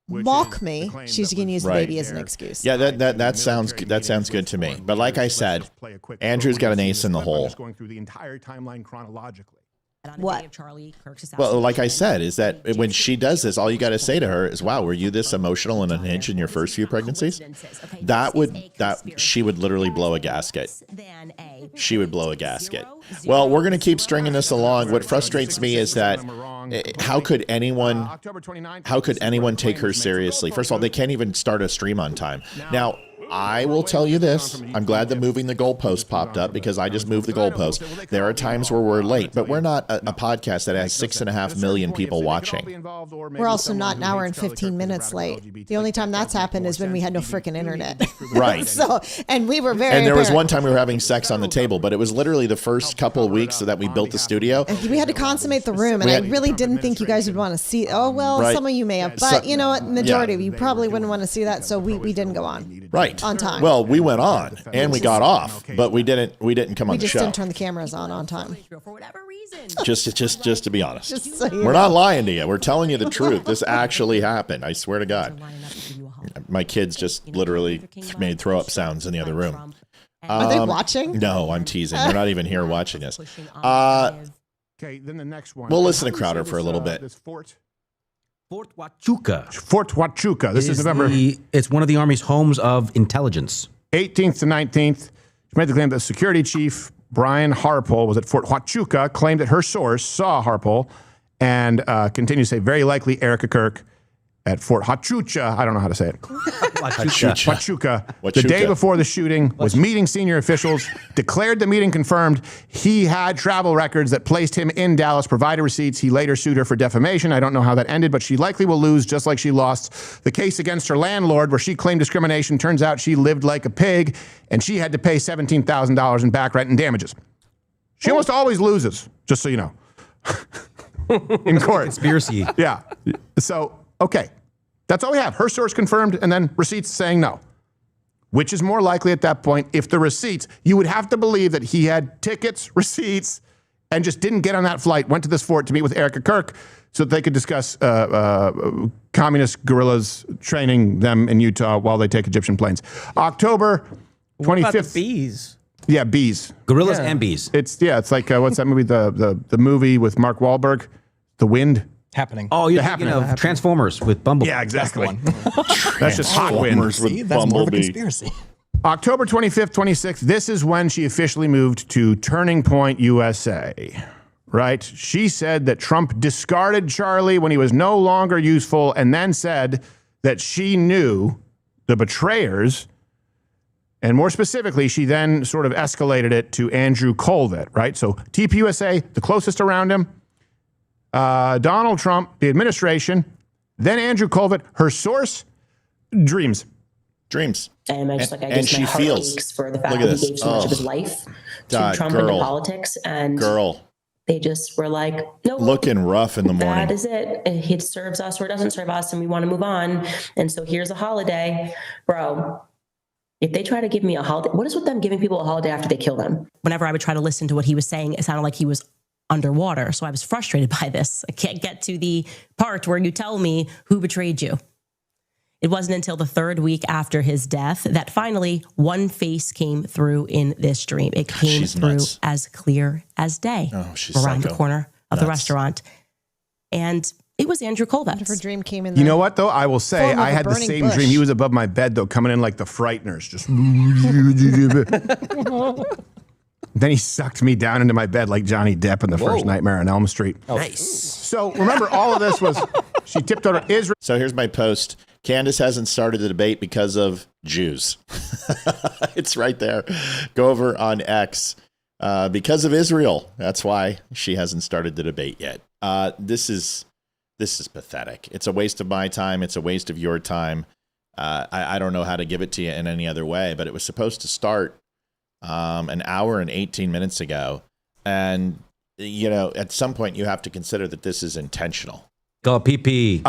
mock me. She's going to use the baby as an excuse. Yeah, that sounds good to me. But like I said, Andrew's got an ace in the hole. Going through the entire timeline chronologically. What? Well, like I said, is that when she does this, all you got to say to her is, "Wow, were you this emotional and unhinged in your first few pregnancies?" She would literally blow a gasket. She would blow a gasket. Well, we're going to keep stringing this along. What frustrates me is that how could anyone take her seriously? First of all, they can't even start a stream on time. Now, I will tell you this. I'm glad that moving the goalpost popped up because I just moved the goalpost. There are times where we're late, but we're not a podcast that has 6.5 million people watching. We're also not an hour and 15 minutes late. The only time that's happened is when we had no freaking internet. Right. And we were very. And there was one time we were having sex on the table, but it was literally the first couple of weeks so that we built the studio. And we had to consummate the room, and I really didn't think you guys would want to see. Oh well, right. Some of you may have, but you know what? Majority of you probably wouldn't want to see that, so we didn't go on. Right. On time. Well, we went on and we got off, but we didn't come on the show. We just didn't turn the cameras on time. Just to be honest. Just so we're not lying to you. We're telling you the truth. This actually happened. I swear to God. My kids just literally made throw up sounds in the other room. Are they watching? No, I'm teasing. They're not even here watching us. Okay, then the next one. We'll listen to Crowder for a little bit. Fort Huachuca. Fort Huachuca. This is November. It's one of the Army's homes of intelligence. 18th to 19th. She made the claim that security chief Brian Harpole was at Fort Huachuca, claimed that her source saw Harpole, and continued to say very likely Erica Kirk at Fort Huachuca. I don't know how to say it. Huachuca. The Huachuca. day before the shooting was meeting senior officials, declared the meeting confirmed. He had travel records that placed him in Dallas, provided receipts. He later sued her for defamation. I don't know how that ended, but she likely will lose, just like she lost the case against her landlord where she claimed discrimination. Turns out she lived like a pig, and she had to pay $17,000 in back rent and damages. She almost always loses, just so you know. In court. Conspiracy. Yeah. So, okay. That's all we have. Her source confirmed and then receipts saying no. Which is more likely at that point? If the receipts, you would have to believe that he had tickets, receipts, and just didn't get on that flight, went to this fort to meet with Erica Kirk so that they could discuss communist guerrillas training them in Utah while they take Egyptian planes. October 25th. What about the bees? Yeah, bees. Gorillas and bees. It's like what's that movie? The movie with Mark Wahlberg, The Wind. Happening. Oh, you're thinking of Transformers with Bumblebee. Yeah, exactly. That's just hot wind. See, that's more of a conspiracy. October 25th, 26th. This is when she officially moved to Turning Point, USA. Right? She said that Trump discarded Charlie when he was no longer useful, and then said that she knew the betrayers. And more specifically, she then sort of escalated it to Andrew Colvett, right? So TPUSA, the closest around him, Donald Trump, the administration, then Andrew Colvett, her source, Dreams. Dreams. And I just and my heart feels. aches for the fact that he gave so much of his life to Trump and to politics. And they just were like, no, looking rough in the morning. That is it. It serves us or it doesn't serve us, and we want to move on. And so here's a holiday, bro. If they try to give me a holiday, what is with them giving people a holiday after they kill them? Whenever I would try to listen to what he was saying, it sounded like he was underwater. So I was frustrated by this. I can't get to the part where you tell me who betrayed you. It wasn't until the third week after his death that finally one face came through in this dream. It came through as clear as day around the corner of the restaurant. And it was Andrew Colvett. Her dream came in. You know what, though? I will say I had the same dream. He was above my bed, though, coming in like the Frighteners. Just. Then he sucked me down into my bed like Johnny Depp in the first Nightmare on Elm Street. Nice. So remember, all of this was, she tipped over Israel. So here's my post. Candace hasn't started the debate because of Jews. It's right there. Go over on X. Because of Israel. That's why she hasn't started the debate yet. This is pathetic. It's a waste of my time. It's a waste of your time. I don't know how to give it to you in any other way, but it was supposed to start an hour and 18 minutes ago. And, you know, at some point you have to consider that this is intentional. Go PP.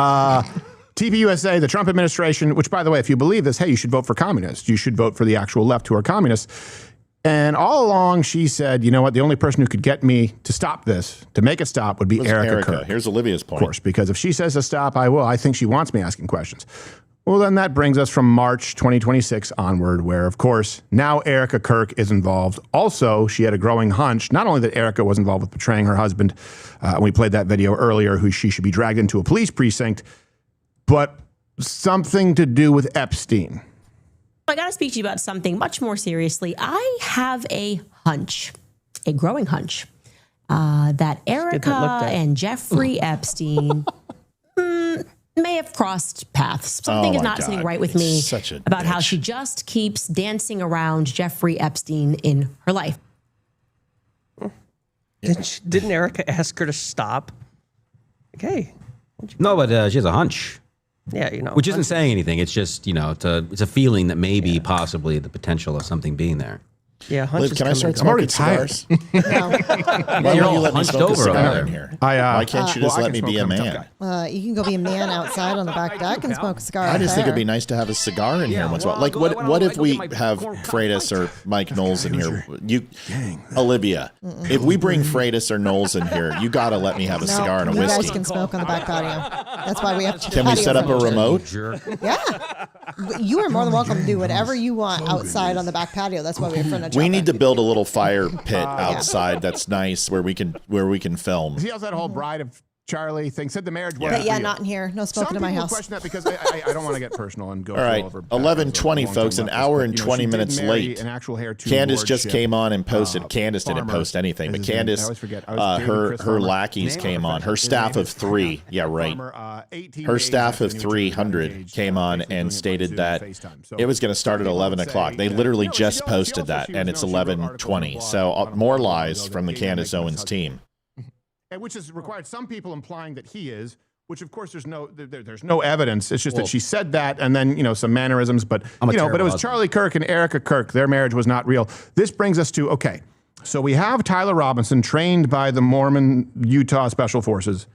TPUSA, the Trump administration, which, by the way, if you believe this, hey, you should vote for communists. You should vote for the actual left who are communists. And all along she said, you know what, the only person who could get me to stop this, to make it stop, would be Erica Kirk. Here's Olivia's point. Of course, because if she says to stop, I will. I think she wants me asking questions. Well, then that brings us from March 2026 onward, where, of course, now Erica Kirk is involved. Also, she had a growing hunch, not only that Erica was involved with betraying her husband, we played that video earlier, who she should be dragged into a police precinct, but something to do with Epstein. I got to speak to you about something much more seriously. I have a hunch, a growing hunch, that Erica and Jeffrey Epstein may have crossed paths. Something is not sitting right with me about how she just keeps dancing around Jeffrey Epstein in her life. Didn't Erica ask her to stop? Okay. No, but she has a hunch. Yeah, you know. Which isn't saying anything. It's just, you know, it's a feeling that maybe possibly the potential of something being there. Yeah, Liv, can I start smoking cigars? Why won't you let me smoke a cigar in here? Why can't you just let me be a man? You can go be a man outside on the back deck and smoke a cigar. I just think it'd be nice to have a cigar in here once in a while. Like, what if we have Freitas or Mike Knowles in here? Olivia, if we bring Freitas or Knowles in here, you got to let me have a cigar and a whiskey. You guys can smoke on the back patio. That's why we have to. Can we set up a remote? Yeah. You are more than welcome to do whatever you want outside on the back patio. That's why we have furniture. We need to build a little fire pit outside that's nice where we can film. He has that whole Bride of Charlie thing, said the marriage wasn't But yeah, real. not in here. No smoking in my house. Question that because I don't want to get personal and go all right, over 11:20, folks, an hour and 20 minutes late. An actual hair Candace just came on and posted. Candace didn't post anything, but Candace, her lackeys came on. Her staff of 3, yeah, right. Her staff of 300 came on and stated that it was going to start at 11 o'clock. They literally just posted that, and it's 11:20. So more lies from the Candace Owens team. And which has required some people implying that he is, which of course there's no evidence. It's just that she said that, and then some mannerisms. But but it was Charlie Kirk and Erica Kirk. Their marriage was not real. This brings us to so we have Tyler Robinson, trained by the Mormon Utah Special Forces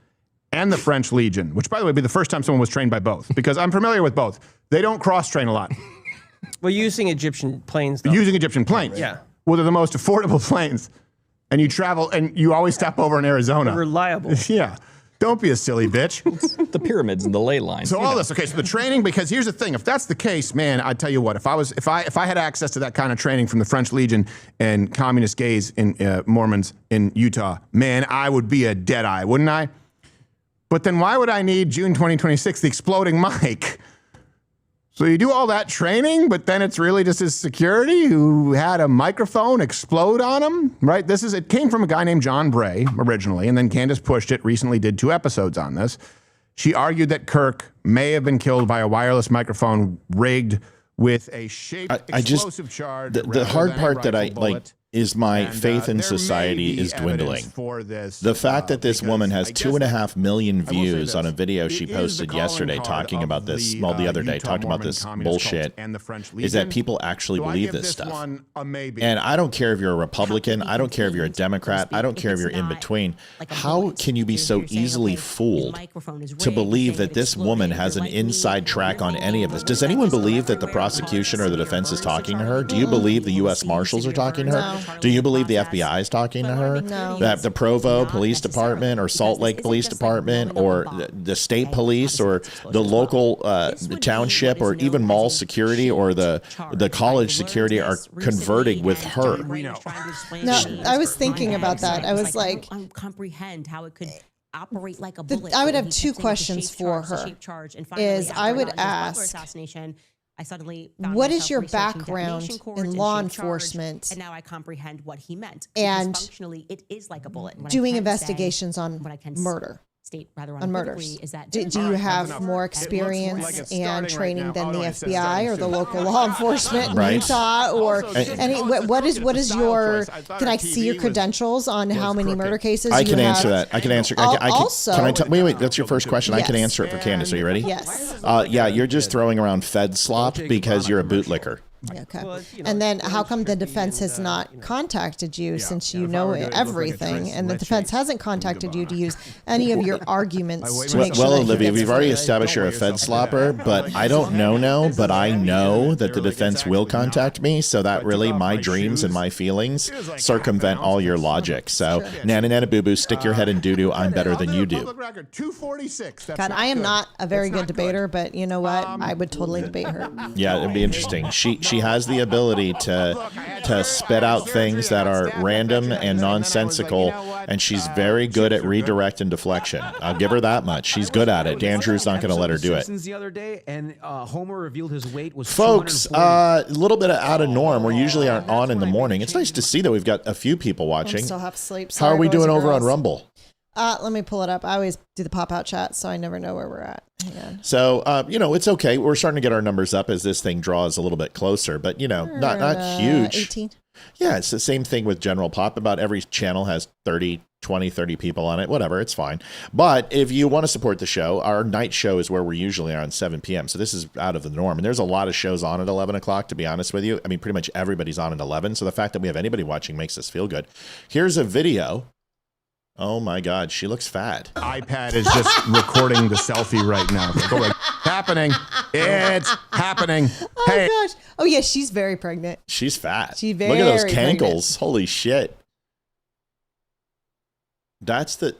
and the French Legion, which by the way would be the first time someone was trained by both, because I'm familiar with both. They don't cross train a lot. Well, using Egyptian planes. Though. Using Egyptian planes. Yeah. Well, they're the most affordable planes. And you travel, and you always stop over in Arizona. They're reliable. Yeah. Don't be a silly bitch. The pyramids and the ley lines. So all this, so the training, because here's the thing. If that's the case, man, I tell you what, if I had access to that kind of training from the French Legion and communist gays in Mormons in Utah, man, I would be a deadeye, wouldn't I? But then why would I need June 2026, the exploding mic? So you do all that training, but then it's really just his security who had a microphone explode on him, right? It came from a guy named John Bray originally, and then Candace pushed it, recently did 2 episodes on this. She argued that Kirk may have been killed by a wireless microphone rigged with a shaped explosive charge. The hard part that I like is my faith in society is dwindling. The fact that this woman has 2.5 million views on a video she posted yesterday talking about this, the other day, talking about this bullshit, is that people actually believe this stuff. And I don't care if you're a Republican, I don't care if you're a Democrat, I don't care if you're in between. How can you be so easily fooled to believe that this woman has an inside track on any of this? Does anyone believe that the prosecution or the defense is talking to her? Do you believe the U.S. Marshals are talking to her? Do you believe the FBI is talking to her? No. That the Provo Police Department or Salt Lake Police Department or the state police or the local township or even mall security or the college security are converting with her? No, I was thinking about that. I was like, comprehend how it could operate like a bullet. I would have 2 questions for her. I would ask, I suddenly found what is myself your researching background defamation courts in and law shaped charge, enforcement? and now I comprehend what he meant. And because functionally, it is like a bullet. What I doing can investigations say, on what I can murder. State rather On murders. unequivocally is that Do you have more experience and training than the FBI or the local law enforcement in Right. Utah or any? What is your? Can I see your credentials on how many murder cases? I you can have? answer that. I can answer. Also, can I wait. That's your first question. I can Yes. answer it for Candace. Are you ready? Yes. Yeah, you're just throwing around Fed slop because you're a bootlicker. Okay. And then how come the defense has not contacted you since you know everything, and the defense hasn't contacted you to use any of your arguments to make sure Well, that he Olivia, gets we've already convicted? established you're a Fed slopper, but I don't know now, but I know that the defense will contact me, so that really my dreams and my feelings circumvent all your logic. So, nana nana boo boo, stick your head in doo doo. I'm better than you do. 246. God, I am not a very good debater, but you know what? I would totally debate her. Yeah, it'd be interesting. She has the ability to spit out things that are random and nonsensical, and she's very good at redirect and deflection. I'll give her that much. She's good at it. Dan Drew's not going to let her do it. The other day, and Homer revealed his weight was Folks, a little bit out of norm. We usually aren't on in the morning. It's nice to see that we've got a few people watching. I still have sleep. How are Sorry, we boys doing and over on girls. Rumble? Let me pull it up. I always do the pop-out chat, so I never know where we're at. Hang on. So, it's okay. We're starting to get our numbers up as this thing draws a little bit closer, but, not huge. 18. Yeah, it's the same thing with General Pop. About every channel has 30 people on it. Whatever, it's fine. But if you want to support the show, our night show is where we're usually on 7 p.m. So this is out of the norm. And there's a lot of shows on at 11 o'clock, to be honest with you. I mean, pretty much everybody's on at 11. So the fact that we have anybody watching makes us feel good. Here's a video. Oh my God, she looks fat. iPad is just recording the selfie right now. Go like, happening. It's happening. Oh, Hey. gosh. Oh, yeah, she's very pregnant. She's fat. She's Look at those very cankles. pregnant. Holy shit. That's the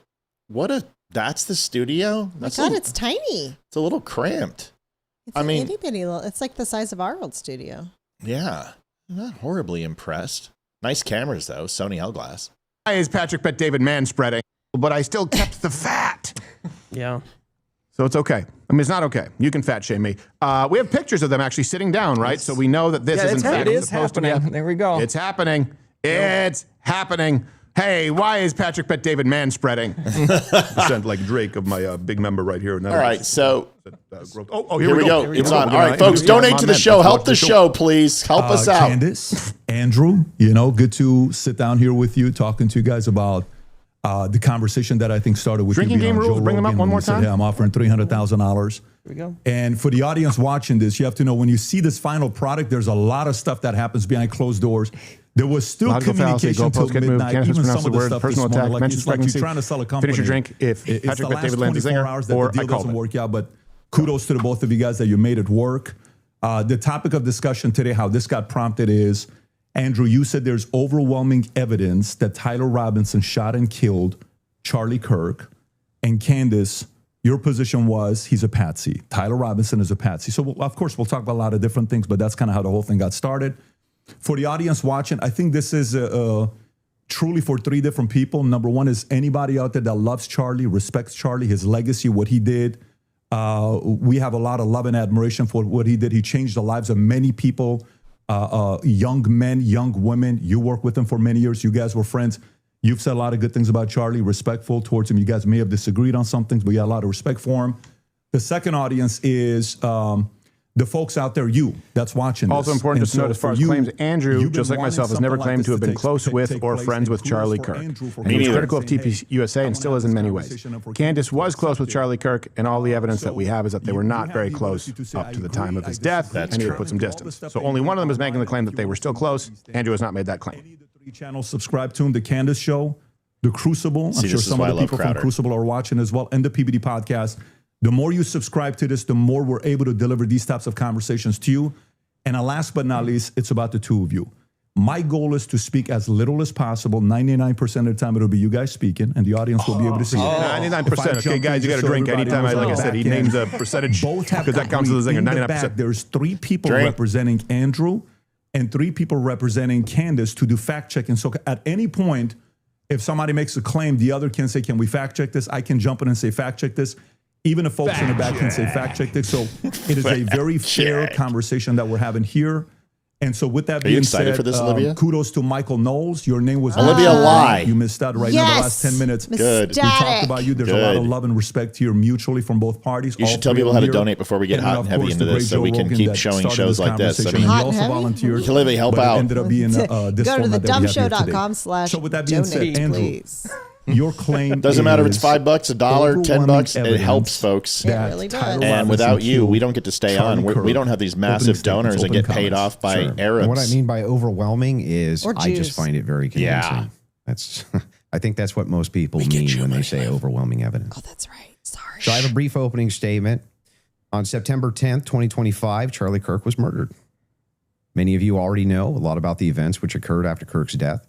studio? Oh my God, it's tiny. It's a little cramped. It's itty bitty little. It's like the size of our old studio. Yeah. I'm not horribly impressed. Nice cameras though, Sony L-Glass. Hi, is Patrick Bet David man spreading, but I still kept the fat. fat. Yeah. So it's okay. I mean, it's not okay. You can fat shame me. We have pictures of them actually sitting down, right? So we know that this is in fact it is supposed to be. happening. There we go. It's happening. It's happening. Hey, why is Patrick Bet David man spreading? Sent like Drake of my big member right here. All right, so here we go. It's on. All right, folks, donate to the show. Help the show, please. Help us out. Candace, Andrew, good to sit down here with you, talking to you guys about the conversation that I think started with Drinking you being game on rules. Joe Bring them up Rogan one when more you said, time. "Hey, I'm offering $300,000. Here we go. And for the audience watching this, you have to know when you see this final product, there's a lot of stuff that happens behind closed doors. There was still Logical fallacy, communication goalpost, till get moved, midnight. Candace Even mispronounced some of the the word, stuff personal this morning, attack, like mentions it's like pregnancy. you're trying to sell a company. Finish your drink. If It's Patrick the Bet David last lands a 24 zinger, hours that or the deal I called doesn't it. work out, but kudos to the both of you guys that you made it work. The topic of discussion today, how this got prompted is, Andrew, you said there's overwhelming evidence that Tyler Robinson shot and killed Charlie Kirk. And Candace, your position was he's a patsy. Tyler Robinson is a patsy. So, of course, we'll talk about a lot of different things, but that's kind of how the whole thing got started. For the audience watching, I think this is truly for three different people. Number one is anybody out there that loves Charlie, respects Charlie, his legacy, what he did. We have a lot of love and admiration for what he did. He changed the lives of many people, young men, young women. You worked with him for many years. You guys were friends. You've said a lot of good things about Charlie, respectful towards him. You guys may have disagreed on some things, but you had a lot of respect for him. The second audience is the folks out there, you, that's watching this. Also important to note as far as claims, Andrew, you've just been like myself, has wanting never something claimed like to have this been close with take or place, friends with and Charlie kudos for Kirk. Andrew for And he was coming critical of out and saying, TP USA and still is in many ways. Candace was close with Charlie Kirk, and all the evidence that we have is that they were not very close up to the time of his death, and he had put some distance. So only one of them is making the claim that they were still close. Andrew has not made that claim. Three channels, subscribe to him, The Candace Show, The Crucible. I'm sure some of the people from Crucible are watching as well, and the PBD podcast. The more you subscribe to this, the more we're able to deliver these types of conversations to you. And last but not least, it's about the two of you. My goal is to speak as little as possible. 99% of the time, it'll be you guys speaking, and the audience will be able to see it. 99%. Okay, guys, you got to drink anytime. Like I said, he names a percentage because that counts as a zinger. 99%. There's three people representing Andrew and three people representing Candace to do fact checking. So at any point, if somebody makes a claim, the other can say, can we fact check this? I can jump in and say, fact check this. Even if folks in the back can say fact check this. So it is a very fair conversation that we're having here. And so with that being said, for this, Olivia? Kudos to Michael Knowles. Your name was Olivia Lie. You missed out right now the last 10 minutes. Good. We talked about you. There's a lot of love and respect here mutually from both parties. You should tell people how to donate before we get hot and heavy into this so we can keep showing shows like this. I mean, he also volunteered. Olivia, help out. Ended up being this Go to the DUMShow.com/donate, So with that being said, Andrew, please. your claim doesn't matter if it's $5, $1, $10. It evidence helps, folks. It really does. And without you, we don't get to stay on. We don't have these massive donors and get paid off by Arabs. And what I mean by overwhelming is Or I Jews. just find it very convincing. Yeah. That's I think that's what most people mean when they say overwhelming evidence. Oh, that's right. Sorry. So I have a brief opening statement. On September 10th, 2025, Charlie Kirk was murdered. Many of you already know a lot about the events which occurred after Kirk's death.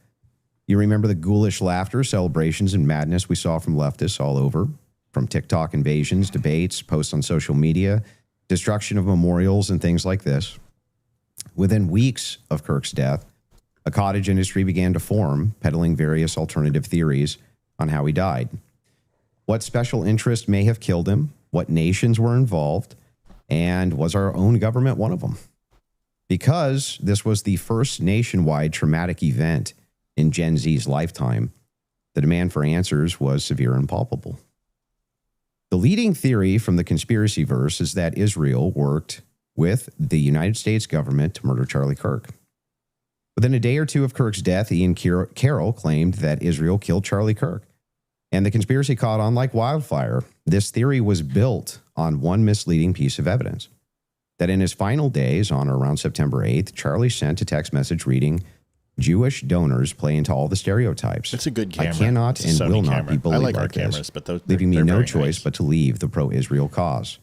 You remember the ghoulish laughter, celebrations, and madness we saw from leftists all over, from TikTok invasions, debates, posts on social media, destruction of memorials, and things like this. Within weeks of Kirk's death, a cottage industry began to form, peddling various alternative theories on how he died. What special interest may have killed him, what nations were involved, and was our own government one of them? Because this was the first nationwide traumatic event in Gen Z's lifetime, the demand for answers was severe and palpable. The leading theory from the conspiracy verse is that Israel worked with the United States government to murder Charlie Kirk. Within a day or two of Kirk's death, Ian Carroll claimed that Israel killed Charlie Kirk, and the conspiracy caught on like wildfire. This theory was built on one misleading piece of evidence, that in his final days, on or around September 8th, Charlie sent a text message reading, Jewish donors play into all the stereotypes. It's a good camera. I cannot It's a and Sony will not camera. be bullied I like our like cameras, this, but those, leaving me they're no very choice nice. but to leave the pro-Israel cause.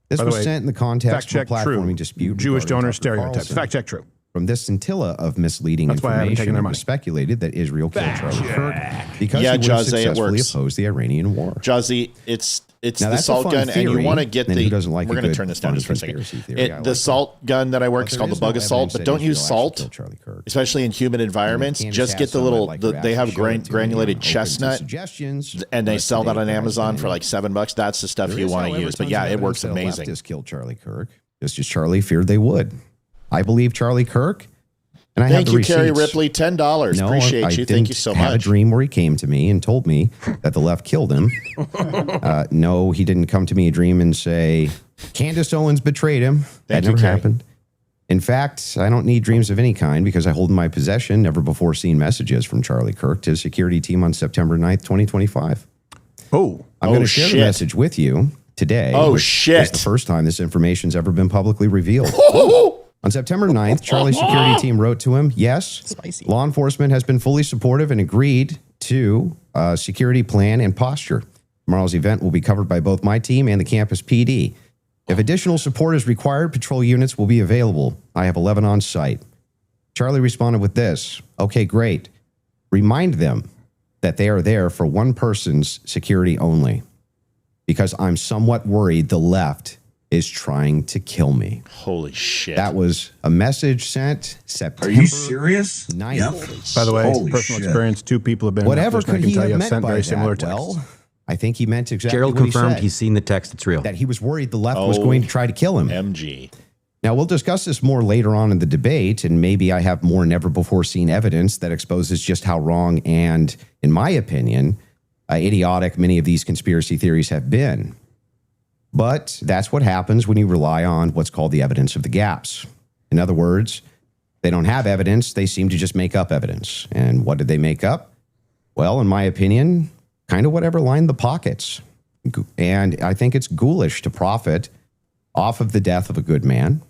This By the was way, sent in the context fact of a check true. platforming dispute. Jewish regarding donor Tucker stereotypes. Carlson, Fact check true. From this scintilla of misleading That's why I haven't taken information, their it money. was speculated that Israel killed Charlie Kirk because Yeah, he would have Jose, it successfully works. opposed the Iranian war. Jazzy, it's Now, the that's a salt fun gun, and you theory, want to get then the. who doesn't like we're a going to good, turn this down fun just for a second. conspiracy theory? I The like salt gun that I work But is there called the is no bug assault, evidence but that don't use Israel actually salt, killed Charlie Kirk. especially in humid environments. Candace Just has get the some, little. I'd like her to They have actually show it to me. granulated I'm open to chestnut, suggestions, and they but sell that today, on guys, Amazon for man, like $7. That's the stuff there you is, want to however, use. But tons yeah, of it works evidence that a amazing. leftist killed Charlie Kirk, just as Charlie feared they would. I believe Charlie Kirk, and I Thank have the you, Carrie receipts. Ripley, $10. No, Appreciate I you. didn't Thank you so have a much. dream where he came to me and told me that the left killed him. No, he didn't come to me a dream and say, Candace Owens betrayed him. That you, never Carrie. happened. In fact, I don't need dreams of any kind because I hold in my possession never before seen messages from Charlie Kirk to his security team on September 9th, 2025. Oh, I'm going to share the message with you today. Oh, which shit. is the first time this information's ever been publicly revealed. On September 9th, Charlie's security team wrote to him, yes, law enforcement has been fully supportive and agreed to security plan and posture. Tomorrow's event will be covered by both my team and the campus PD. If additional support is required, patrol units will be available. I have 11 on site. Charlie responded with this, okay, great. Remind them that they are there for one person's security only because I'm somewhat worried the left is trying to kill me. Holy shit. That was a message sent September. Are you serious? 9th. By the way, Holy personal shit. experience, 2 people have been Whatever in that could person. I he can tell have you, I've meant sent by very that? similar texts. Well, I think he meant exactly Gerald what he confirmed said, he's seen the text. It's real. that he was worried the left was going to try to kill him. MG. Now, we'll discuss this more later on in the debate, and maybe I have more never-before-seen evidence that exposes just how wrong and, in my opinion, idiotic many of these conspiracy theories have been. But that's what happens when you rely on what's called the evidence of the gaps. In other words, they don't have evidence, they seem to just make up evidence. And what did they make up? Well, in my opinion, kind of whatever lined the pockets. And I think it's ghoulish to profit off of the death of a good man.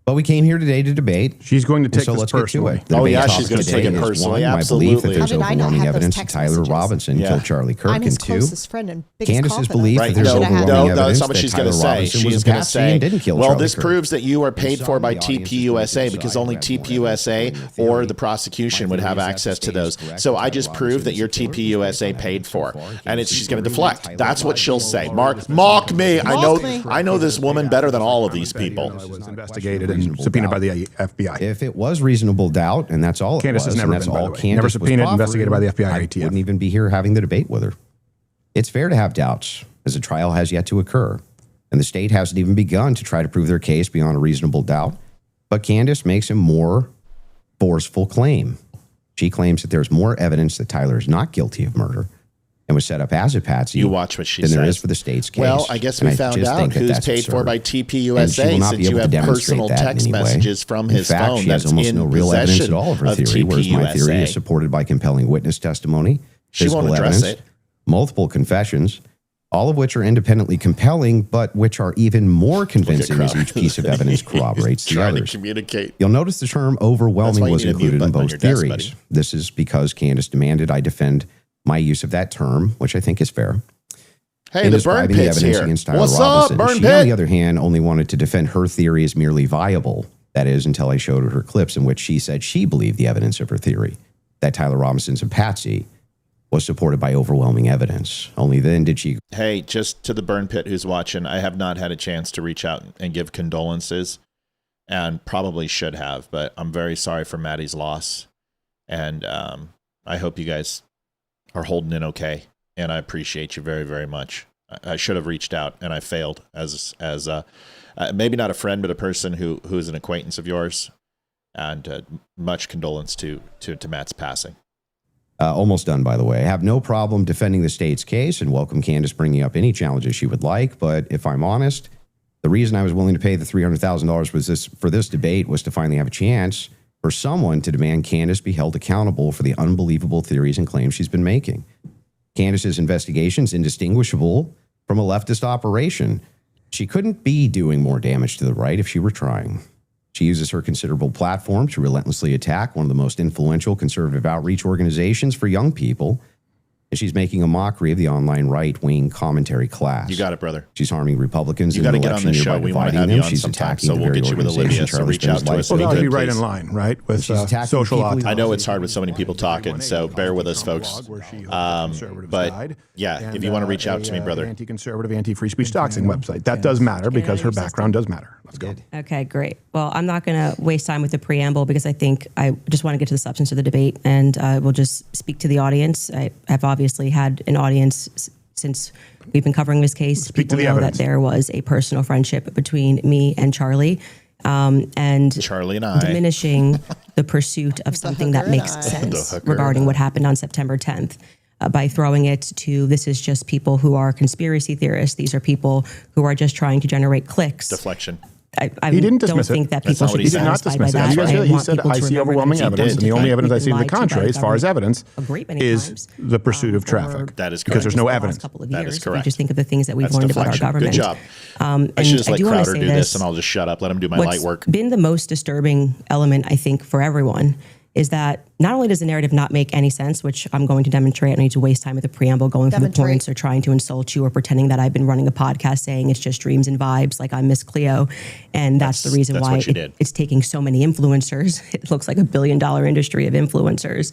But we came here today to debate. She's going to take so this let's get to personally. it. The Oh, debate yeah, topic she's gonna today take it is, personally, one, my belief that absolutely. there's How did I not overwhelming have those evidence that text Tyler messages? Robinson Yeah. killed Charlie Kirk. I'm his And 2, closest friend and biggest Candace's confidant. belief Right. that there's No, overwhelming no, evidence that's what that she's Tyler going to say. Robinson was She's a going to patsy say, and didn't kill well, Charlie this Kirk. proves that you are And paid some for of by the audience is TPUSA going to because decide only who has more TPUSA evidence for your or theory. the prosecution My would have theory is that access the to state is those. correct So that I Tyler just Robinson proved that is your supported TPUSA by paid for, Tyler and it's she's going to Robinson. deflect. That's what she'll say. Tyler Mock me. me. I know this woman better than all of these people. I was investigated and subpoenaed by the FBI. If it was reasonable doubt, and that's all it Candace was, has never and that's been, by all the way. Candace Never was subpoenaed, proffering, investigated by the FBI or I ATF. wouldn't even be here having the debate with her. It's fair to have doubts, as the trial has yet to occur, and the state hasn't even begun to try to prove their case beyond a reasonable doubt. But Candace makes a more forceful claim. She claims that there's more evidence that Tyler is not guilty of murder and was set up as a patsy You watch what she than says. there is for the state's case. Well, I guess And we found just out think that who's that's paid for absurd. by And she will TPUSA not since be able you to have demonstrate personal that in text any way. messages from his In fact, phone she has that's almost in no real evidence possession at all of her of theory, whereas my theory TPUSA. is supported by compelling witness testimony, She physical won't address evidence, it. multiple confessions, all of which are independently compelling, but which are even more convincing as each piece of evidence corroborates the Trying to others. communicate. You'll notice the term That's why overwhelming you was need a mute included in button on both your desk, theories. buddy. This is because Candace demanded I defend my use of that term, which I think is fair. Hey, In the burn describing pit's evidence here. against Tyler What's Robinson, up, burn she, on the pit? other hand, only wanted to defend her theory as merely viable. That is, until I showed her clips in which she said she believed the evidence of her theory, that Tyler Robinson's a patsy, was supported by overwhelming evidence. Only then did she... Hey, just to the burn pit who's watching, I have not had a chance to reach out and give condolences, and probably should have, but I'm very sorry for Maddie's loss, and I hope you guys are holding in okay, and I appreciate you very, very much. I should have reached out, and I failed as maybe not a friend, but a person who is an acquaintance of yours, and much condolence to Matt's passing. Almost done, by the way. I have no problem defending the state's case and welcome Candace bringing up any challenges she would like. But if I'm honest, the reason I was willing to pay the $300,000 for this debate was to finally have a chance for someone to demand Candace be held accountable for the unbelievable theories and claims she's been making. Candace's investigation is indistinguishable from a leftist operation. She couldn't be doing more damage to the right if she were trying. She uses her considerable platform to relentlessly attack one of the most influential conservative outreach organizations for young people. And she's making a mockery of the online right-wing commentary class. You got it, brother. She's harming Republicans. You got to get on the show. We want to have you on sometime, so we'll get you with Olivia. So reach out to us. Well, that would be right in line, right? With social autism. I know it's hard with so many people talking, so bear with us, folks. But yeah, if you want to reach out to me, brother. Anti-conservative, anti-free speech doxing website. That does matter because her background does matter. Let's go. Okay, great. Well, I'm not going to waste time with the preamble because I think I just want to get to the substance of the debate, and we'll just speak to the audience. I have obviously had an audience since we've been covering this case. People know that there was a personal friendship between me and Charlie. And Charlie and I diminishing the pursuit of something that makes sense regarding what happened on September 10th. By throwing it to, this is just people who are conspiracy theorists. These are people who are just trying to generate clicks. Deflection. I he didn't don't think that people should be satisfied by that. He said, I see overwhelming evidence, and the only evidence I see to the contrary, as far as evidence, is the pursuit of traffic. That is correct. Because there's no evidence. That is correct. We just think of the things that we've learned about our government. Good job. I should just let Crowder do this, and I'll just shut up, let him do my light work. What's been the most disturbing element, I think, for everyone is that not only does the narrative not make any sense, which I'm going to demonstrate, I don't need to waste time with the preamble going through the points or trying to insult you or pretending that I've been running a podcast saying it's just dreams and vibes like I'm Miss Cleo. And that's the reason why it's taking so many influencers. It looks like $1 billion industry of influencers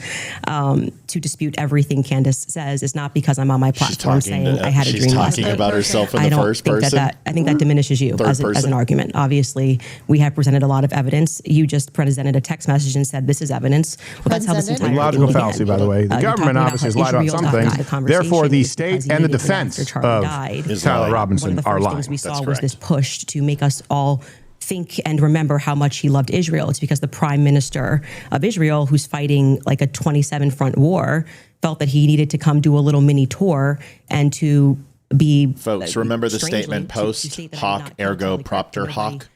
to dispute everything Candace says. It's not because I'm on my platform saying I had a dream last night. She's talking about herself in the first person. I think that diminishes you as an argument. Obviously, we have presented a lot of evidence. You just presented a text message and said this is evidence. Well, that's how this entire logical fallacy, by the way. The government obviously has lied about some things. Therefore, the state and the defense of Tyler Robinson are lying. One of the first things we saw was this push to make us all think and remember how much he loved Israel. It's because the prime minister of Israel, who's fighting like a 27-front war, felt that he needed to come do a little mini tour and to be... Folks, remember the statement, post hoc ergo propter hoc?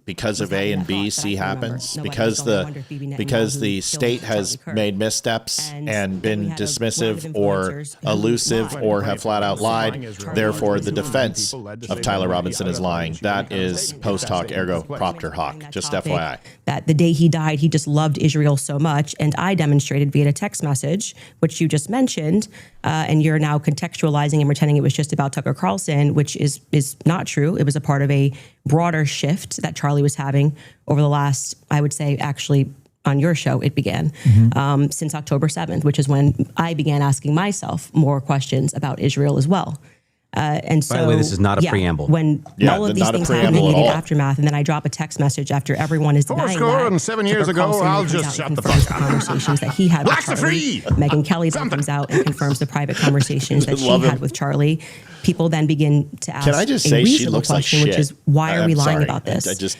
Because of A and B, C happens. Because the state has made missteps and been dismissive or elusive or have flat out lied, therefore the defense of Tyler Robinson is lying. That is post hoc ergo propter hoc. Just FYI. That the day he died, he just loved Israel so much, and I demonstrated via a text message, which you just mentioned, and you're now contextualizing and pretending it was just about Tucker Carlson, which is not true. It was a part of a broader shift that Charlie was having over the last, I would say, actually on your show, it began since October 7th, which is when I began asking myself more questions about Israel as well. And so, by the way, this is not a preamble. When all of these things happen in the aftermath, and then I drop a text message after everyone is denying that. 7 years ago, I'll just shut the fuck up. Conversations that he had with Charlie. Megyn Kelly then comes out and confirms the private conversations that she had with Charlie. People then begin to ask a reasonable question, which is, why are we lying about this?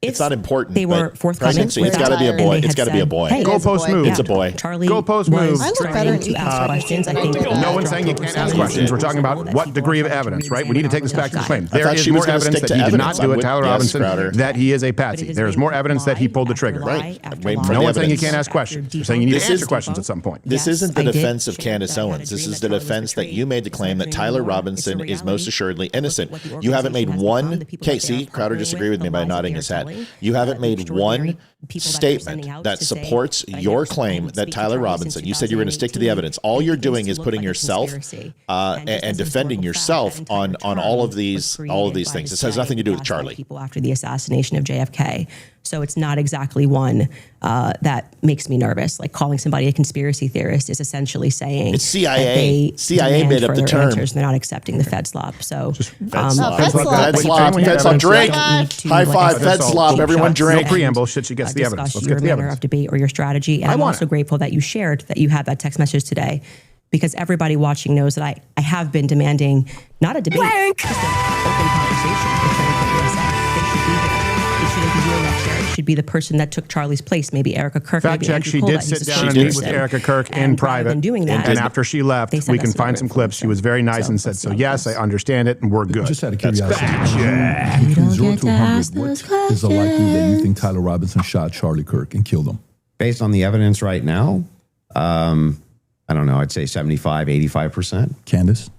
It's not important. They were forthcoming. It's got to be a boy. It's got to be a boy. Hey, goalpost move. It's a boy. Charlie goalpost move. I look better to ask questions. I think no one's saying you can't ask questions. We're talking about what degree of evidence, right? We need to take this back to the claim. There is more evidence that he did not do it, Tyler Robinson, that he is a patsy. There is more evidence that he pulled the trigger. Right. No one's saying you can't ask questions. You're saying you need to answer questions at some point. This isn't the defense of Candace Owens. This is the defense that you made the claim that Tyler Robinson is most assuredly innocent. You haven't made one case. See, Crowder disagreed with me by nodding his head. You haven't made one statement that supports your claim that Tyler Robinson, you said you were going to stick to the evidence. All you're doing is putting yourself and defending yourself on all of these things. This has nothing to do with Charlie. People after the assassination of JFK. So it's not exactly one that makes me nervous. Like calling somebody a conspiracy theorist is essentially saying it's CIA. CIA made up the term. They're not accepting the Fed slop. So Fed slop. Drink. High five. Fed slop. Everyone drink. No preamble. Should she get the evidence? Let's get the evidence. Of debate or your strategy. And I'm also grateful that you shared that you had that text message today, because everybody watching knows that I have been demanding not a debate, just an open conversation. Should be the person that took Charlie's place, maybe Erica Kirk. Fact check, she did sit down and meet with Erica Kirk in private. And after she left, we can find some clips. She was very nice and said, so yes, I understand it, and we're good. Just out of curiosity, between 0 to 100, what is the likelihood that you think Tyler Robinson shot Charlie Kirk and killed him? Based on the evidence right now, I don't know, I'd say 75, 85%. Candace?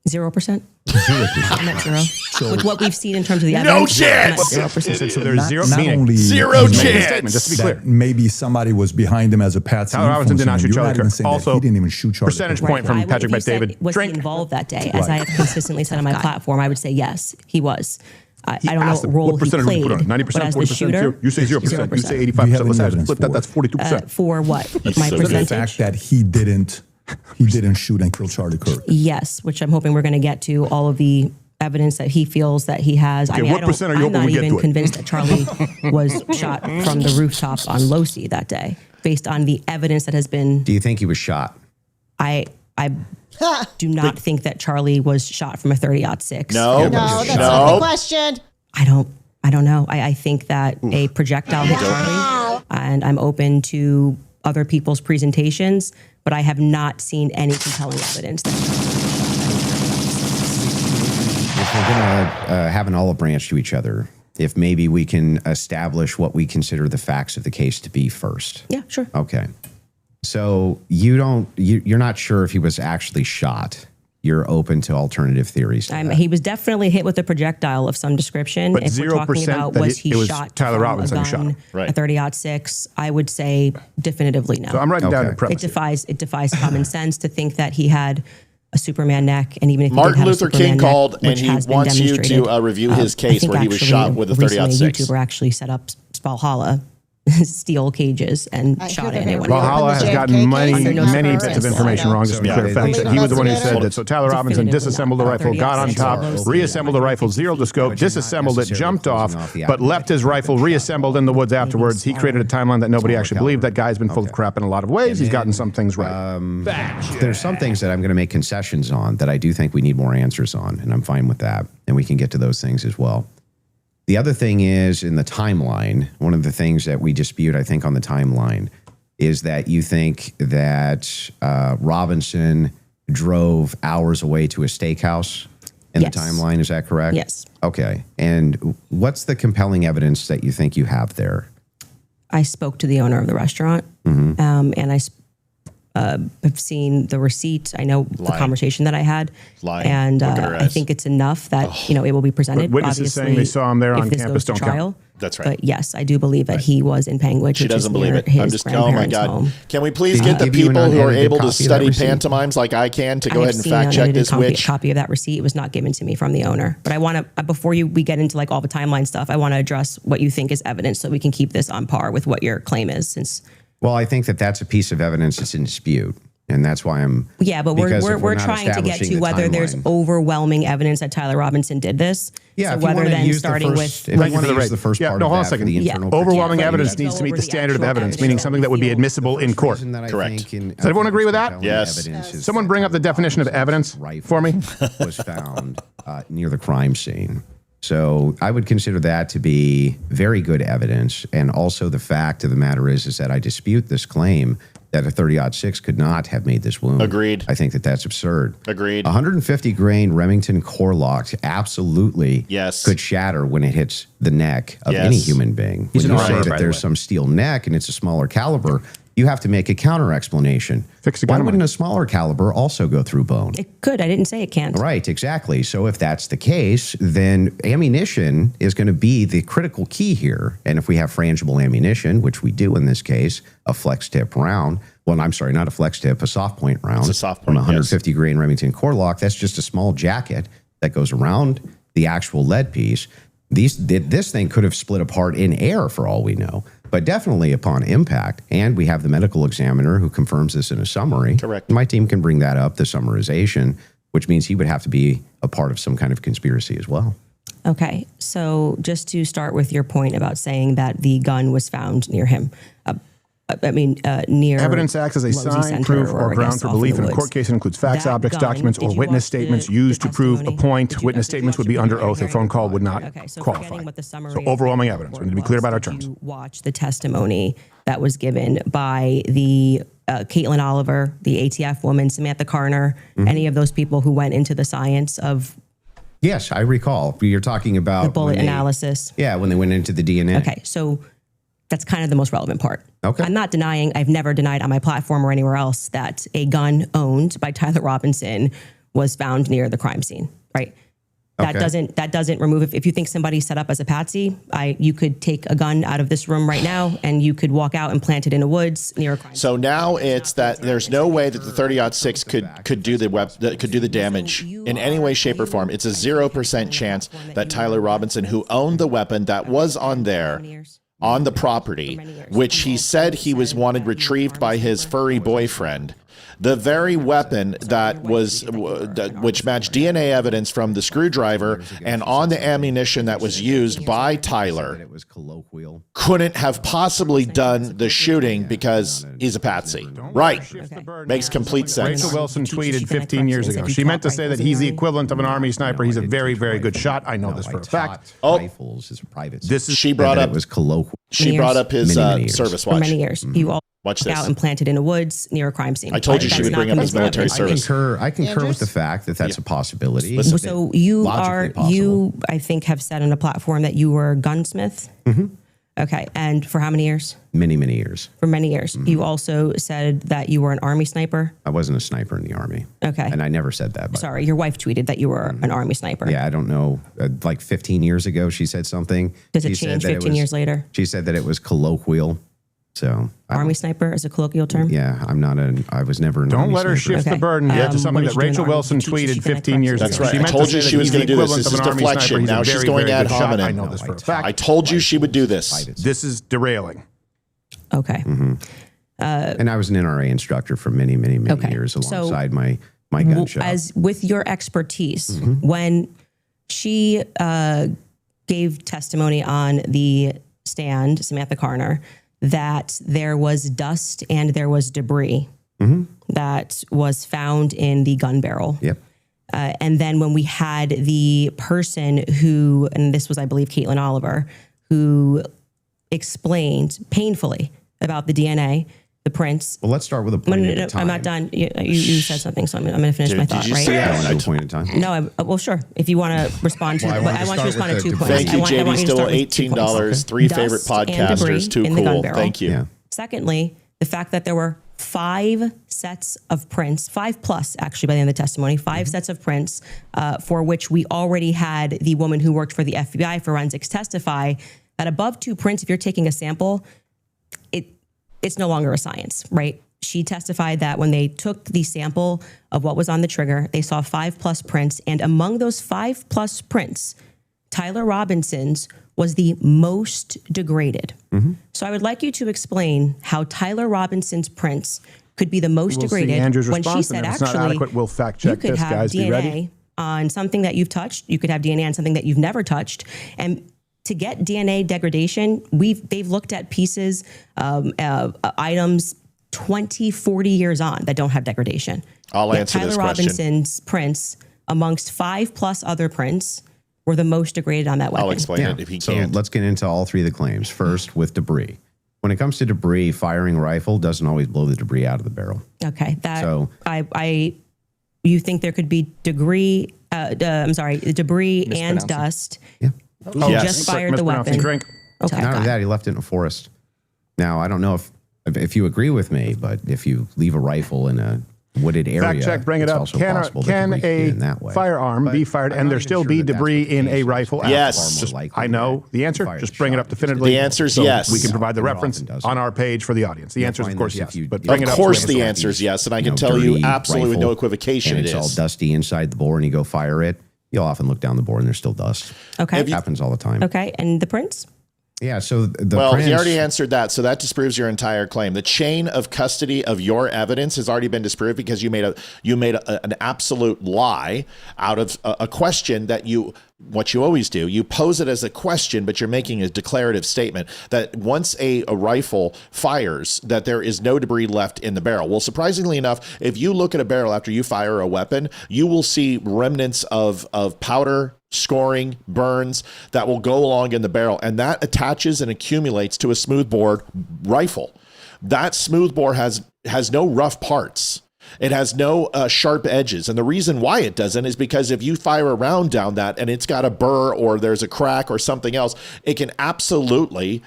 0%. 0%. I'm at 0. with what we've seen in terms of the No evidence. chance! 0% so there's zero not meaning. only Zero he made a chance. statement, Just to be clear. that maybe somebody was behind him as a patsy. Tyler Robinson did not shoot influencing him. Charlie You're not even Kirk. saying that Also, he didn't even shoot Charlie percentage Kirk. point from Right. Patrick If you said, Bet-David. was Drink. he involved that day? As I have consistently said on my platform, I would say yes, he was. I don't know asked what him, role what he percentage played, would you put on it? 90%, but as the 40%, shooter, you say 0%, you say 85%. Do you have Let's any add- evidence split that, for that's 42%. for what? My For the percentage? fact that he didn't shoot and kill Charlie Kirk. Yes, which I'm hoping we're going to get to all of the evidence that he feels that he has. Okay, what percent are you I'm hoping not we get even to it? convinced that Charlie was shot from the rooftop on Losi that day, based on the evidence that has been. Do you think he was shot? I do not think that Charlie was shot from a 30-06. No, that's not the question. I don't know. I think that a projectile hit Charlie, and I'm open to other people's presentations, but I have not seen any compelling evidence that If we're going to have an olive branch to each other, if maybe we can establish what we consider the facts of the case to be first. Yeah, sure. Okay. So you're not sure if he was actually shot. You're open to alternative theories. He was definitely hit with a projectile of some description. But if we're talking 0% about that was he it was shot Tyler from Robinson a who shot gun, him. Right. a 30-06, I would say definitively no. So I'm writing down the premise. It defies common sense to think that he had a Superman neck, and even if he did Martin have a Luther Superman King neck, called, and which he has been wants you demonstrated, to review his I case think where he was actually shot with a recently 30-06. A YouTuber actually set up Valhalla steel cages and I shot heard they're anyone. gonna Valhalla reopen has the gotten JFK many, case. many Under bits of no information wrong. Just to be clear, fact check. He was the one who said that. So Tyler Robinson disassembled the rifle, got on top, reassembled the rifle, zeroed the scope, disassembled it, jumped off, but left his rifle reassembled in the woods afterwards. He created a timeline that nobody actually believed. That guy's been full of crap in a lot of ways. He's gotten some things right. There's some things that I'm going to make concessions on that I do think we need more answers on, and I'm fine with that. And we can get to those things as well. The other thing is in the timeline, one of the things that we dispute, I think, on the timeline is that you think that Robinson drove hours away to a steakhouse in Yes. the timeline. Is that correct? Yes. Okay. And what's the compelling evidence that you think you have there? I spoke to the owner of the restaurant, and I have seen the receipt. I know the conversation that I had, and Look at her I eyes. think it's enough that it will be presented. Witnesses saying Obviously, they saw him there if on this campus goes to don't count. trial. That's right. But yes, I do believe that he was in Panguitch. She which is doesn't believe near it. his I'm just, oh my grandparents' God. home. Can we please Did get he the give you an people who are unedited able copy to of that study receipt? pantomimes like I can to go I ahead have and seen fact an check unedited this witch? copy of that receipt. It was not given to me from the owner. But I want to, before we get into like all the timeline stuff, I want to address what you think is evidence so we can keep this on par with what your claim is. Since Well, I think that that's a piece of evidence that's in dispute. And that's why I'm. yeah, but because if we're not trying to get establishing to the whether there's timeline- overwhelming evidence that Tyler Robinson did this. Yeah, So if you whether wanted to then use the starting first- with if you wanted to use the first yeah, part no, of hold on a that for second. the internal Overwhelming critique. evidence needs to meet the standard of evidence, meaning something that would be admissible in court. Correct. Does everyone agree with that? Yes. Someone bring up the definition of evidence for me. was found near the crime scene. So I would consider that to be very good evidence. And also the fact of the matter is that I dispute this claim that a 30-06 could not have made this wound. Agreed. I think that that's absurd. Agreed. 150 grain Remington core lock absolutely could shatter when it hits the neck of any human being. He's When an you say armor, that by the there's way. some steel neck and it's a smaller caliber, you have to make a counter explanation. Why wouldn't a smaller caliber also go through bone? It could. I didn't say it can't. Right, exactly. So if that's the case, then ammunition is going to be the critical key here. And if we have frangible ammunition, which we do in this case, a flex tip round, well, I'm sorry, not a flex tip, a soft point round. It's a soft from point, 150 grain Remington core lock. That's just a small jacket that goes around the actual lead piece. This thing could have split apart in air for all we know, but definitely upon impact. And we have the medical examiner who confirms this in a summary. Correct. My team can bring that up, the summarization, which means he would have to be a part of some kind of conspiracy as well. Okay, so just to start with your point about saying that the gun was found near him. Near Evidence acts as a Lozy sign, Center, proof, or or I ground guess for off in belief the in a woods. court case. It includes facts, That objects, gun, documents, did or you witness watch statements the used to prove a testimony? point. Did you Witness watch statements the would be under hearing? oath. A phone call would not Okay, so qualify. forgetting what the summary So of overwhelming the evidence. We report need to be clear about our was, did terms. you watch the testimony that was given by the Caitlin Oliver, the ATF woman, Samantha Carner, any of those people who went into the science of Yes, I recall. You're talking about the bullet when they- analysis? Yeah, when they went into the DNA. Okay, so that's kind of the most relevant part. Okay. I'm not denying, I've never denied on my platform or anywhere else that a gun owned by Tyler Robinson was found near the crime scene, right? That doesn't remove if you think somebody's set up as a patsy. You could take a gun out of this room right now and you could walk out and plant it in the woods near a crime. So now it's that there's no way that the 30-06 could do the damage in any way, shape, or form. It's a 0% chance that Tyler Robinson, who owned the weapon that was on the property, which he said he was wanted retrieved by his furry boyfriend. The very weapon that which matched DNA evidence from the screwdriver and on the ammunition that was used by Tyler couldn't have possibly done the shooting because he's a patsy. Right. Makes complete sense. Rachel Wilson tweeted 15 years ago. She meant to say that he's the equivalent of an Army sniper. He's a very, very good shot. I know this for a fact. Rifles is private. She brought up his service watch. For many years. You all Watch walk out and planted in the woods near a crime scene. I told you she would bring up his military service. I concur with the fact that that's a possibility. So you I think, have said on a platform that you were a gunsmith. Mm-hmm. Okay. And for how many years? Many, many years. For many years. Mm-hmm. You also said that you were an Army sniper. I wasn't a sniper in the Army. Okay. And I never said that. Sorry, your wife tweeted that you were an Army sniper. Yeah, I don't know. Like 15 years ago, she said something. Does it change 15 years later? She said that it was colloquial. So Army sniper is a colloquial term? Yeah, I was never an Army Don't let her sniper. shift the burden to something that Rachel Wilson tweeted 15 years ago. That's right. I told you she was going to do this. This is deflection. Now she's going ad hominem. I know this for a fact. I told you she would do this. This is derailing. Okay. Mm-hmm. And I was an NRA instructor for many, many, many years alongside my gun shop. As with your expertise, when she gave testimony on the stand, Samantha Carner, that there was dust and there was debris that was found in the gun barrel. Yep. And then when we had the person who, and this was, I believe, Caitlin Oliver, who explained painfully about the DNA, the prints. Well, let's start with a point at a time. I'm not done. You said something, so I'm going to finish my thought, right? At a point in time. No, well, sure. If you want to respond to it, but I want to respond to 2 points. Thank you, JD. Still $18. 3 favorite podcasters. Too cool. Thank you. Yeah. Secondly, the fact that there were 5 sets of prints, 5+ actually by the end of the testimony, 5 sets of prints for which we already had the woman who worked for the FBI forensics testify that above 2 prints, if you're taking a sample, it's no longer a science, right? She testified that when they took the sample of what was on the trigger, they saw 5+ prints. And among those 5+ prints, Tyler Robinson's was the most degraded. So I would like you to explain how Tyler Robinson's prints could be the most degraded when she said, actually, we'll fact check you could this, have guys. Be ready. DNA on something that you've touched. You could have DNA on something that you've never touched. And to get DNA degradation, they've looked at pieces, items 20, 40 years on that don't have degradation. I'll answer Tyler this question. Robinson's prints, amongst 5+ other prints, were the most degraded on that weapon. I'll explain it if he can. So let's get into all 3 of the claims. First, with debris. When it comes to debris, firing a rifle doesn't always blow the debris out of the barrel. Okay, you think there could be debris and dust. Yeah. Who just fired the weapon. Okay. Not only that, he left it in a forest. Now, I don't know if you agree with me, but if you leave a rifle in a wooded area, fact check, bring it up. Can a firearm be fired and there still be debris in a rifle? Yes. I know the answer. Just bring it up definitively. The answer is yes. We can provide the reference on our page for the audience. The answer is, of course, yes. But of course, the answer is yes, and I can tell you absolutely with no equivocation and it is. It's all dusty inside the bore, and you go fire it. You'll often look down the bore, and there's still dust. Okay, it happens all the time. Okay, and the prints? Yeah, so he already answered that, so that disproves your entire claim. The chain of custody of your evidence has already been disproved because you made an absolute lie out of a question that what you always do. You pose it as a question, but you're making a declarative statement that once a rifle fires, that there is no debris left in the barrel. Well, surprisingly enough, if you look at a barrel after you fire a weapon, you will see remnants of powder, scoring, burns that will go along in the barrel, and that attaches and accumulates to a smoothbore rifle. That smoothbore has no rough parts. It has no sharp edges. And the reason why it doesn't is because if you fire a round down that and it's got a burr or there's a crack or something else, it can absolutely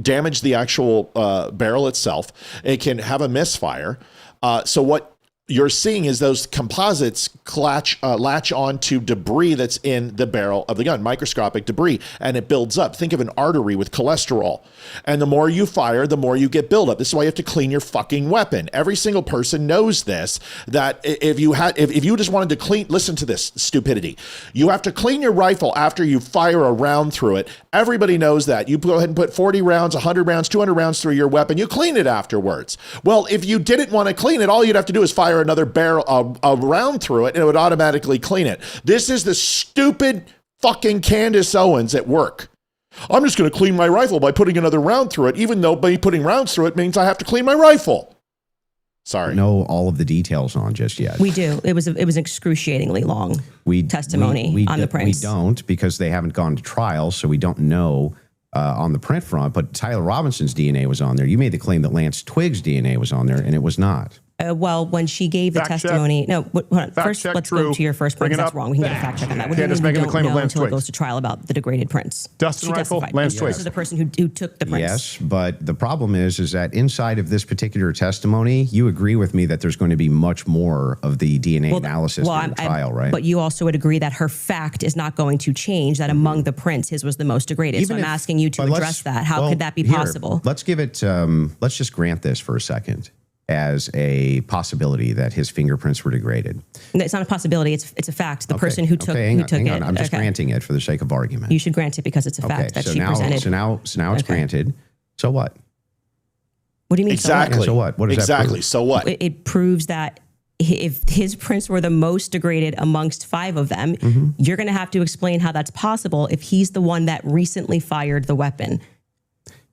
damage the actual barrel itself. It can have a misfire. So what you're seeing is those composites latch onto debris that's in the barrel of the gun, microscopic debris, and it builds up. Think of an artery with cholesterol. And the more you fire, the more you get buildup. This is why you have to clean your fucking weapon. Every single person knows this, that if you just wanted to clean, listen to this stupidity. You have to clean your rifle after you fire a round through it. Everybody knows that. You go ahead and put 40 rounds, 100 rounds, 200 rounds through your weapon. You clean it afterwards. Well, if you didn't want to clean it, all you'd have to do is fire another barrel a round through it and it would automatically clean it. This is the stupid fucking Candace Owens at work. I'm just going to clean my rifle by putting another round through it, even though by putting rounds through it means I have to clean my rifle. Sorry. Know all of the details on just yet. We do. It was excruciatingly long testimony on the prints. We don't, because they haven't gone to trial, so we don't know on the print front. But Tyler Robinson's DNA was on there. You made the claim that Lance Twiggs' DNA was on there, and it was not. Well, when she gave the testimony, hold on. First, let's go to your first point. That's wrong. We can get a fact check on that. Candace making the claim of Lance until Twiggs. It goes to trial about the degraded prints. Dustin Rifle, Lance Twiggs. This is the person who took the prints. Yes, but the problem is that inside of this particular testimony, you agree with me that there's going to be much more of the DNA analysis during the trial, right? But you also would agree that her fact is not going to change, that among the prints, his was the most degraded. So I'm asking you to address that. How could that be possible? Let's give it, let's just grant this for a second as a possibility that his fingerprints were degraded. It's not a possibility. It's a fact. The person who took it. I'm just granting it for the sake of argument. You should grant it because it's a fact that she presented. So now it's granted. So what? What do you mean? Exactly. So what? What does that prove? So what? It proves that if his prints were the most degraded amongst 5 of them, you're going to have to explain how that's possible if he's the one that recently fired the weapon.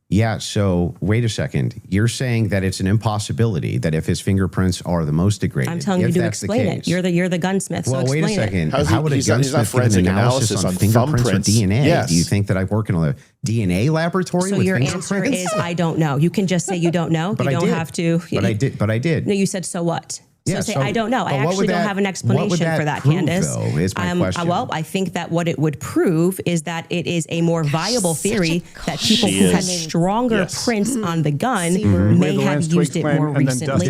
Yeah, so wait a second. You're saying that it's an impossibility that if his fingerprints are the most degraded. I'm telling you to explain it. You're the gunsmith. Well, so wait a explain second. it. How would a gunsmith give an analysis on fingerprints or DNA? Yes. Do you think that I work in a DNA laboratory So with your fingerprints? answer is I don't know. You can just say you don't know. But you don't have to. But I did. No, you said so what? Yeah, so say, I don't know. I actually don't have an what explanation would that for that, prove, Candace. Though, is my question. Well, I think that what it would prove is that it is a more viable theory that people who had stronger prints on the gun may have used it more recently.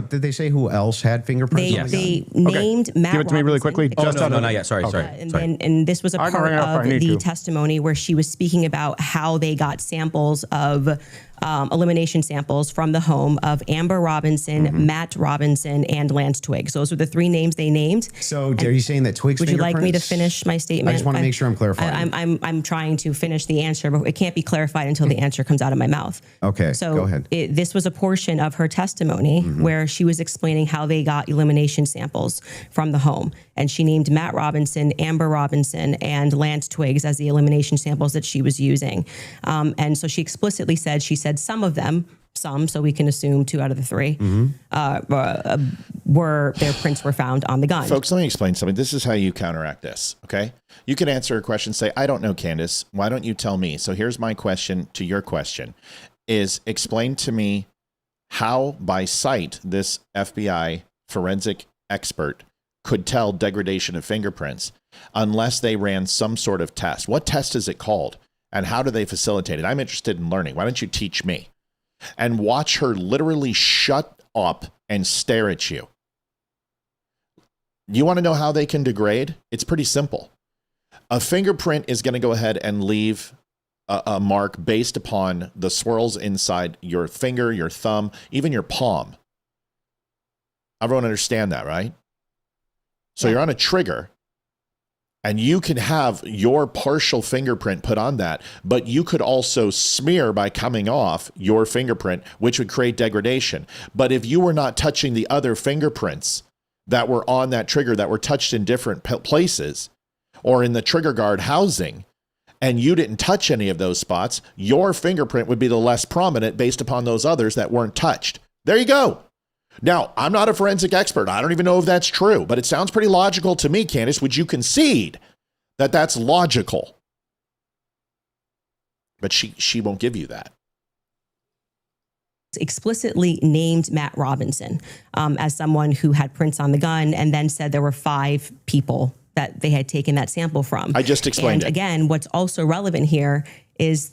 Did they say who else had fingerprints on the gun? They named Matt Give it to me really quickly. No, not yet. Sorry. And this was a part of the testimony where she was speaking about how they got samples of elimination samples from the home of Amber Robinson, Matt Robinson, and Lance Twiggs. Those are the 3 names they named. So are you saying that Twiggs' Would you like me to fingerprints? finish my statement? I just want to make sure I'm clarifying. I'm trying to finish the answer, but it can't be clarified until the answer comes out of my mouth. Okay, so go ahead. This was a portion of her testimony where she was explaining how they got elimination samples from the home. And she named Matt Robinson, Amber Robinson, and Lance Twiggs as the elimination samples that she was using. And so she explicitly said, some of them, so we can assume 2 out of the 3, their prints were found on the gun. Folks, let me explain something. This is how you counteract this, okay? You can answer a question, say, I don't know, Candace. Why don't you tell me? So here's my question to your question, is explain to me how by sight this FBI forensic expert could tell degradation of fingerprints unless they ran some sort of test. What test is it called? And how do they facilitate it? I'm interested in learning. Why don't you teach me? And watch her literally shut up and stare at you. You want to know how they can degrade? It's pretty simple. A fingerprint is going to go ahead and leave a mark based upon the swirls inside your finger, your thumb, even your palm. Everyone understand that, right? So you're on a trigger, and you can have your partial fingerprint put on that, but you could also smear by coming off your fingerprint, which would create degradation. But if you were not touching the other fingerprints that were on that trigger that were touched in different places or in the trigger guard housing, and you didn't touch any of those spots, your fingerprint would be the less prominent based upon those others that weren't touched. There you go. Now, I'm not a forensic expert. I don't even know if that's true, but it sounds pretty logical to me, Candace. Would you concede that that's logical? But she won't give you that. Explicitly named Matt Robinson as someone who had prints on the gun, and then said there were 5 people that they had taken that sample from. I just explained it. And again, what's also relevant here is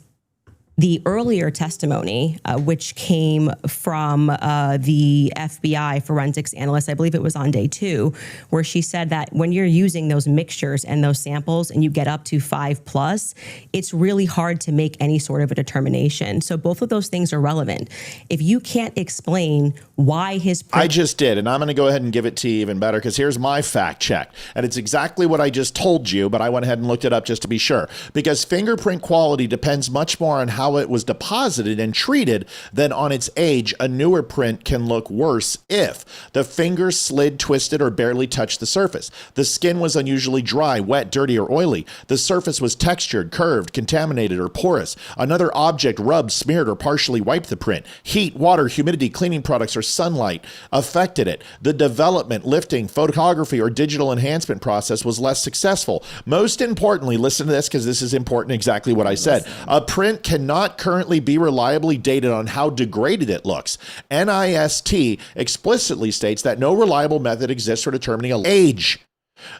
the earlier testimony, which came from the FBI forensics analyst, I believe it was on day 2, where she said that when you're using those mixtures and those samples and you get up to 5+, it's really hard to make any sort of a determination. So both of those things are relevant. If you can't explain why his... I just did, and I'm going to go ahead and give it to you even better, because here's my fact check. And it's exactly what I just told you, but I went ahead and looked it up just to be sure. Because fingerprint quality depends much more on how it was deposited and treated than on its age. A newer print can look worse if the finger slid, twisted, or barely touched the surface. The skin was unusually dry, wet, dirty, or oily. The surface was textured, curved, contaminated, or porous. Another object rubbed, smeared, or partially wiped the print. Heat, water, humidity, cleaning products, or sunlight affected it. The development, lifting, photography, or digital enhancement process was less successful. Most importantly, listen to this because this is important, exactly what I said. A print cannot currently be reliably dated on how degraded it looks. NIST explicitly states that no reliable method exists for determining age.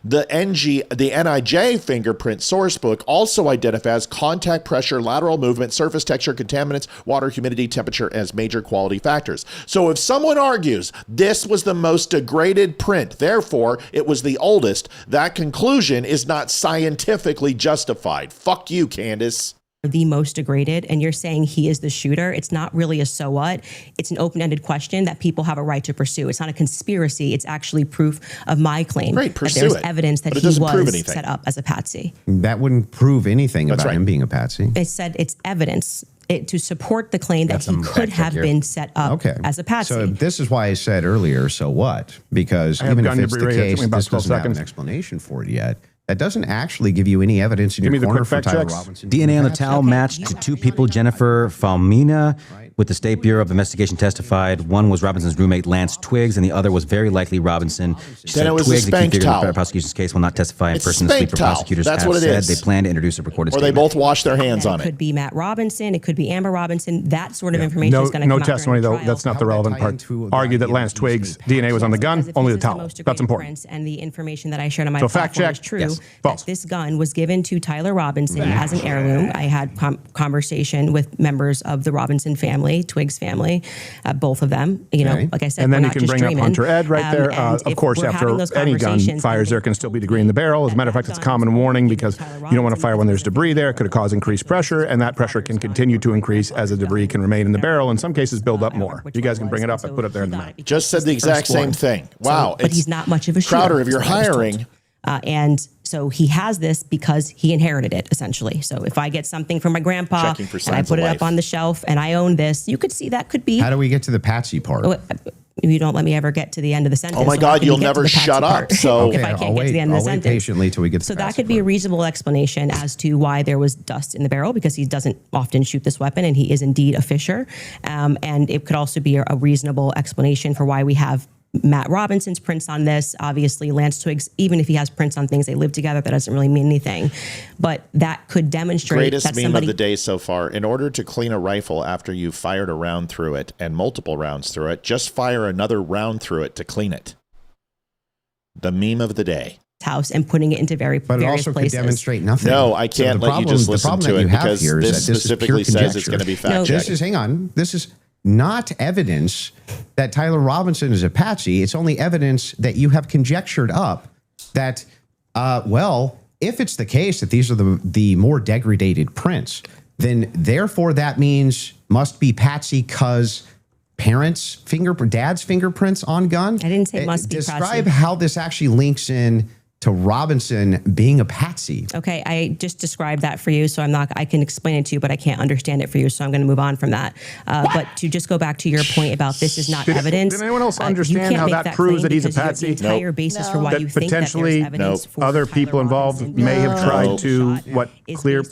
The NIJ fingerprint sourcebook also identifies contact pressure, lateral movement, surface texture, contaminants, water, humidity, temperature as major quality factors. So if someone argues this was the most degraded print, therefore it was the oldest, that conclusion is not scientifically justified. Fuck you, Candace. The most degraded, and you're saying he is the shooter. It's not really a so what. It's an open-ended question that people have a right to pursue. It's not a conspiracy. It's actually proof of my claim that there's evidence that he was set up as a patsy. That wouldn't prove anything about him being a patsy. They said it's evidence to support the claim that he could have been set up as a patsy. So this is why I said earlier, so what? Because even if it's the case, this doesn't have an explanation for it yet. That doesn't actually give you any evidence in your corner for Tyler Robinson. DNA on the towel matched to 2 people. Jennifer Falmina with the State Bureau of Investigation testified. One was Robinson's roommate, Lance Twiggs, and the other was very likely Robinson. She said Twiggs, the key figure in the prosecution's case, will not testify in person this week. For prosecutors have said they plan to introduce a recorded statement. Or they both wash their hands on it. It could be Matt Robinson. It could be Amber Robinson. That sort of information is going to come out. No testimony, though. That's not the relevant part. Argued that Lance Twiggs' DNA was on the gun, only the towel. That's important. And the information that I shared on my platform is true. That this gun was given to Tyler Robinson as an heirloom. I had conversation with members of the Robinson family, Twiggs family, both of them. You know, like I said, and then we're you not can bring dreaming. up Hunter Ed right there. Of course, after any gun fires, there can still be debris in the barrel. As a matter of fact, it's a common warning because you don't want to fire when there's debris there. It could cause increased pressure, and that pressure can continue to increase as the debris can remain in the barrel. In some cases, build up more. You guys can bring it up and put it there in the map. Just said the exact same thing. Wow. But he's not much of a shooter. Crowder, if you're hiring... And so he has this because he inherited it, essentially. So if I get something from my grandpa and I put it up on the shelf and I own this, you could see that could be... How do we get to the patsy part? You don't let me ever get to the end of the sentence. Oh my God, you'll never shut up. So if I can't get to the end of the sentence. I'll wait patiently till we get to So that could be a reasonable explanation as to why there was dust in the barrel, because he doesn't often shoot this weapon and he is indeed a fisher. And it could also be a reasonable explanation for why we have Matt Robinson's prints on this. Obviously, Lance Twiggs, even if he has prints on things, they live together. That doesn't really mean anything. But that could demonstrate greatest that meme of the day so far. In order to clean a rifle after you've fired a round through it and multiple rounds through it, just fire another round through it to clean it. The meme of the day. House and putting it into various places. But it also could demonstrate nothing. No, I can't let you just listen to it because this specifically says it's going to be fact checked. Hang on. This is not evidence that Tyler Robinson is a patsy. It's only evidence that you have conjectured up that, well, if it's the case that these are the more degraded prints, then therefore that means must be patsy because dad's fingerprints on gun. I didn't say must be patsy. Describe how this actually links in to Robinson being a patsy. Okay, I just described that for you, so I can explain it to you, but I can't understand it for you, so I'm going to move on from that. But to just go back to your point about this is not evidence. Did anyone else understand how that proves that he's a patsy? The entire basis for why you think that there's evidence for other people involved may have tried to clear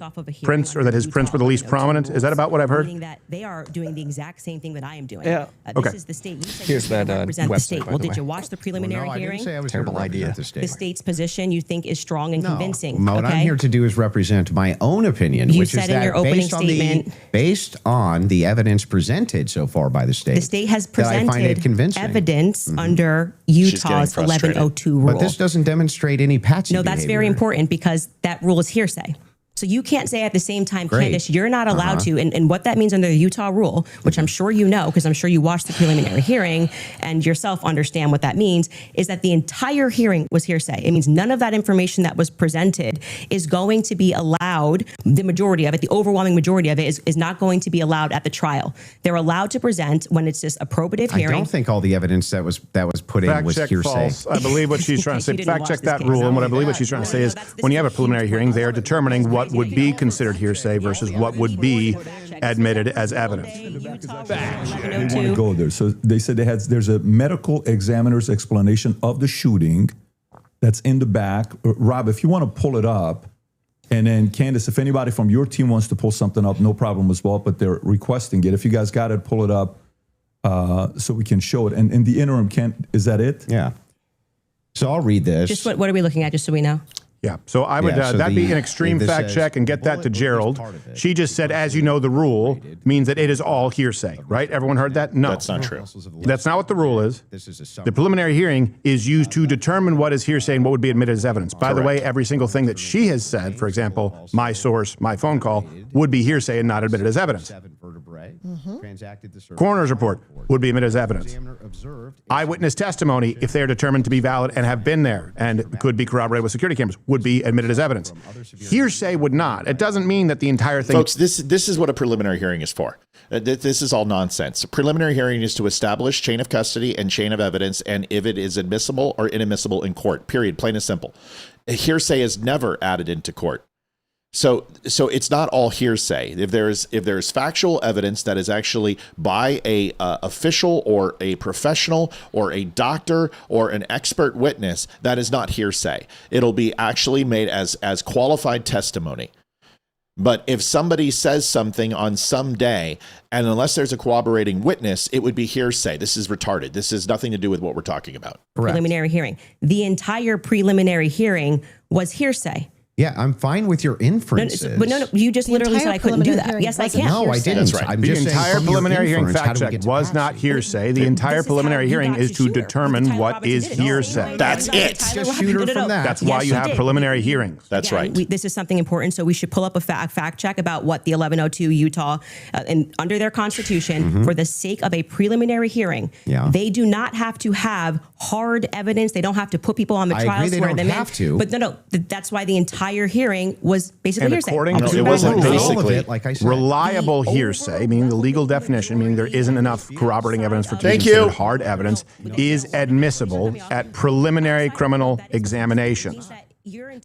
prints, or that his prints were the least prominent. Is that about what I've heard? That they are doing the exact same thing that I am doing. Yeah. This is the state. You said Here's that represent the website, state. by Well, the did way. you watch the preliminary I hearing? didn't say I was Terrible here to idea. represent the state. The state's position you think is strong and convincing. What I'm here to do is represent my own opinion, You which said is in that your opening statement, based on the evidence presented so far by the state. The state has that I find it presented convincing. evidence under Utah's 1102 rule. But this doesn't demonstrate any patsy No, that's very behavior. important because that rule is hearsay. So you can't say at the same time, Candace, you're not allowed to. And what that means under the Utah rule, which I'm sure you know, because I'm sure you watched the preliminary hearing and yourself understand what that means, is that the entire hearing was hearsay. It means none of that information that was presented is going to be allowed. The majority of it, the overwhelming majority of it is not going to be allowed at the trial. They're allowed to present when it's just a probative hearing. I don't think all the evidence that was put in was hearsay. False. I believe what she's trying to say. Fact check that rule. And what I believe what she's trying to say is when you have a preliminary hearing, they are determining what would be considered hearsay versus what would be admitted as evidence. We want to go there. So they said there's a medical examiner's explanation of the shooting that's in the back. Rob, if you want to pull it up, and then Candace, if anybody from your team wants to pull something up, no problem as well, but they're requesting it. If you guys got it, pull it up so we can show it. And in the interim, is that it? Yeah. So I'll read this. Just what are we looking at, just so we know? Yeah, so I would, that'd be an extreme fact check and get that to Gerald. She just said, as you know, the rule means that it is all hearsay, right? Everyone heard that? No. That's not true. That's not what the rule is. The preliminary hearing is used to determine what is hearsay and what would be admitted as evidence. By the way, every single thing that she has said, for example, my source, my phone call, would be hearsay and not admitted as evidence. Coroner's report would be admitted as evidence. Eyewitness testimony, if they are determined to be valid and have been there and could be corroborated with security cameras, would be admitted as evidence. Hearsay would not. It doesn't mean that the entire thing... Folks, this is what a preliminary hearing is for. This is all nonsense. A preliminary hearing is to establish chain of custody and chain of evidence, and if it is admissible or inadmissible in court, period, plain and simple. A hearsay is never added into court. So it's not all hearsay. If there's factual evidence that is actually by a official or a professional or a doctor or an expert witness, that is not hearsay. It'll be actually made as qualified testimony. But if somebody says something on some day, and unless there's a corroborating witness, it would be hearsay. This is retarded. This has nothing to do with what we're talking about. Correct. Preliminary hearing. The entire preliminary hearing was hearsay. Yeah, I'm fine with your inferences. No, you just literally said I couldn't do that. Yes, I can. No, I didn't. That's right. I'm The just entire saying preliminary hearing fact check check was not hearsay. The entire preliminary hearing is to determine what is hearsay. That's it. Just shoot her from that. That's why you have preliminary hearings. That's right. This is something important, so we should pull up a fact check about what the 1102 Utah, and under their constitution, for the sake of a preliminary hearing, they do not have to have hard evidence. They don't have to put people on the trial. They don't have to. But no, that's why the entire hearing was basically hearsay. According to it wasn't basically like I said. reliable hearsay, meaning the legal definition, meaning there isn't enough corroborating evidence for to be considered hard evidence, is admissible at preliminary criminal examinations.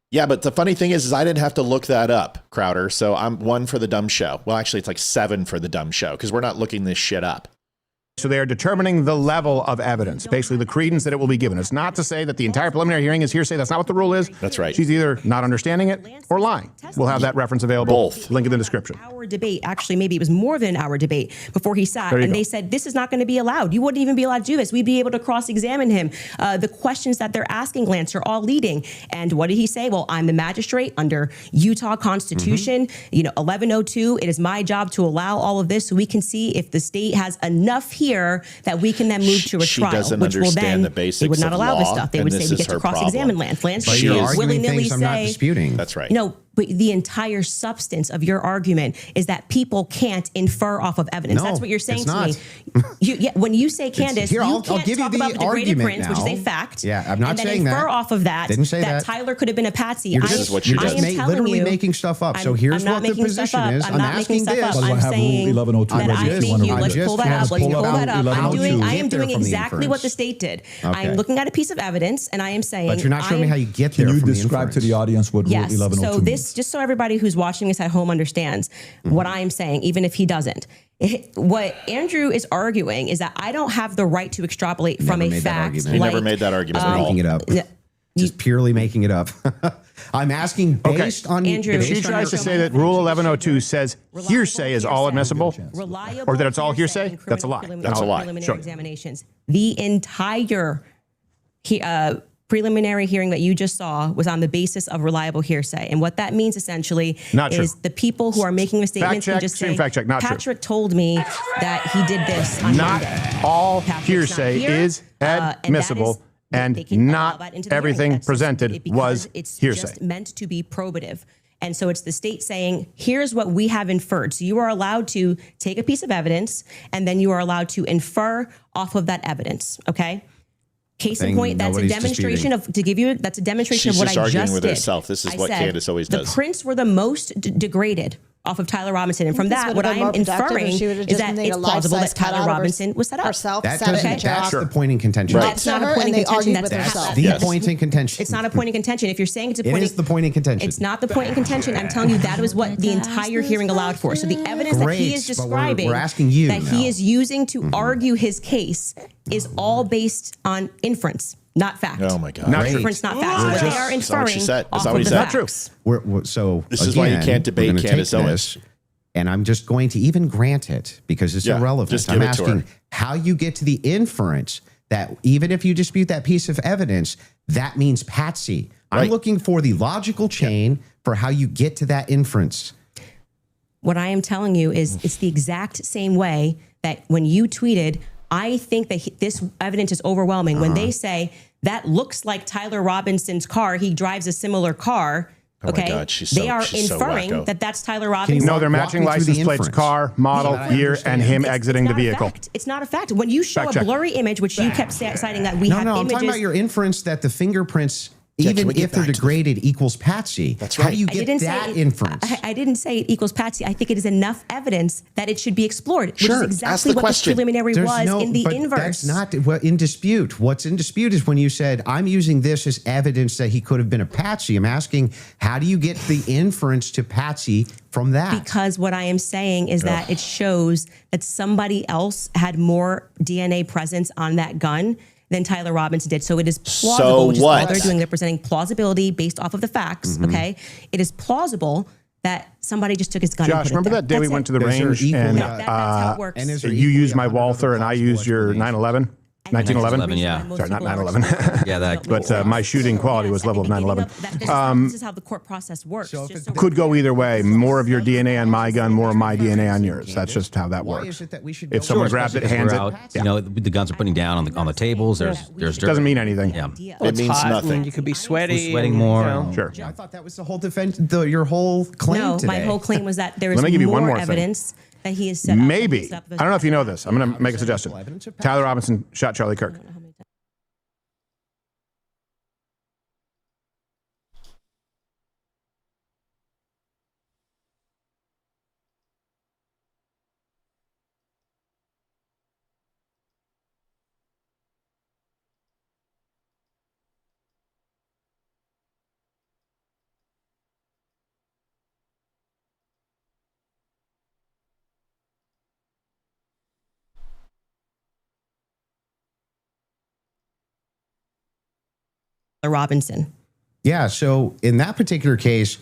Yeah, but the funny thing is I didn't have to look that up, Crowder. So I'm 1 for the DUM Show. Well, actually, it's like 7 for the DUM Show because we're not looking this shit up. So they are determining the level of evidence, basically the credence that it will be given. It's not to say that the entire preliminary hearing is hearsay. That's not what the rule is. That's right. She's either not understanding it or lying. We'll have that reference available. Both. Link in the description. Hour debate. Actually, maybe it was more than an hour debate before he sat, and they said this is not going to be allowed. You wouldn't even be allowed to do this. We'd be able to cross-examine him. The questions that they're asking, Lance, are all leading. And what did he say? Well, I'm the magistrate under Utah Constitution. 1102. It is my job to allow all of this so we can see if the state has enough here that we can then move to a trial, which will then they would not allow this stuff. They would say we get to cross-examine Lance. Lance But should you're arguing willy-nilly things I'm not say, disputing. That's right. no, but the entire substance of your argument is that people can't infer off of evidence. No, That's what you're saying it's to me. When you say, Candace, here, you I'll can't give you talk the about the degraded argument prince, which is a now. fact. Yeah, I'm not and then saying infer that. off of that Didn't say that. Tyler could have been a patsy. You're This is what she I does. am telling literally you, making stuff up. So I'm here's not what the making stuff position up. is. I'm I'm not making asking stuff this. up. Well, I I'm have Rule saying 1102 that I ready. think you. I'm Let's just pull that trying up. to Let's pull pull that up. I'm 1102. doing Get there from the exactly what the inference. state did. Okay. I'm looking at a piece of evidence, and I am saying. But you're not showing me how you get there. Can you from the describe to the inference? audience what Rule Yes. 1102 So means? this, just so everybody who's watching this at home understands what I'm saying, even if he doesn't. What Andrew is arguing is that I don't have the right to extrapolate from a fact. He never made that argument at all. Making it up. Just purely making it up. I'm asking based on Andrew, If she tries to say that Rule 1102 says hearsay is all admissible, or that it's all hearsay, that's a lie. That's a lie. Preliminary examinations. The entire preliminary hearing that you just saw was on the basis of reliable hearsay. And what that means essentially is the people who are making the statements can just say, Patrick told me that he did this on Monday. All hearsay is admissible. And not everything presented was it's hearsay. just meant to be probative. And so it's the state saying, here's what we have inferred. So you are allowed to take a piece of evidence and then you are allowed to infer off of that evidence. Okay. Case in point, that's a demonstration that's a demonstration of what I just did. She's just arguing with herself. This is what Candace always does. The prints were the most degraded off of Tyler Robinson. And from that, what I am inferring is that it's plausible that Tyler Robinson was set up. That's the point in contention. That's not a point in contention. That's the point in contention. It's not a point in contention. If you're saying it's a point, it is the point in contention. It's not the point in contention. I'm telling you that was what the entire hearing allowed for. So the evidence that he is describing, we're asking you that he is using to argue his case, is all based on inference. Not fact. Oh my God! Not inference, not fact. What they are inferring off of the facts. So this is why you can't debate Candace Owens. And I'm just going to even grant it because it's irrelevant. Just I'm asking how you get to the inference that even if you dispute that piece of evidence, that means patsy. I'm looking for the logical chain for how you get to that inference. What I am telling you is it's the exact same way that when you tweeted, I think that this evidence is overwhelming. When they say that looks like Tyler Robinson's car, he drives a similar car. Oh my God, they are inferring that that's Tyler Robinson. No, they're matching license plates, car, model, year, and him exiting the vehicle. It's not a fact. When you show a blurry image, which you kept citing that we have images. I'm talking about your inference that the fingerprints, even if they're degraded, equals patsy. That's right. How do you get that inference? I didn't say it equals patsy. I think it is enough evidence that it should be explored, which is exactly what the preliminary was in the inverse. That's not in dispute. What's in dispute is when you said, I'm using this as evidence that he could have been a patsy. I'm asking, how do you get the inference to patsy from that? Because what I am saying is that it shows that somebody else had more DNA presence on that gun than Tyler Robinson did. So it is plausible, which is all they're doing. They're presenting plausibility based off of the facts, okay? It is plausible that somebody just took his gun and put it remember there. that day we went to the range and that's how it works. you used my Walther and I used your 911? 1911? Yeah. Sorry, not 911. Yeah, but my shooting quality was level of 911. This is how the court process works. Could go either way. More of your DNA on my gun, more of my DNA on yours. That's just how that works. If someone grabs it, hands it. You know, the guns are putting down on the tables. There's dirt. Doesn't mean anything. Yeah. It means nothing. You could be sweaty. Sweating more. You know. Sure. I thought that was the whole defense, your whole claim today. My whole claim was that there is more evidence that he is set up. Maybe. I don't know if you know this. I'm going to make a suggestion. Tyler Robinson shot Charlie Kirk. Robinson. Yeah. So in that particular case,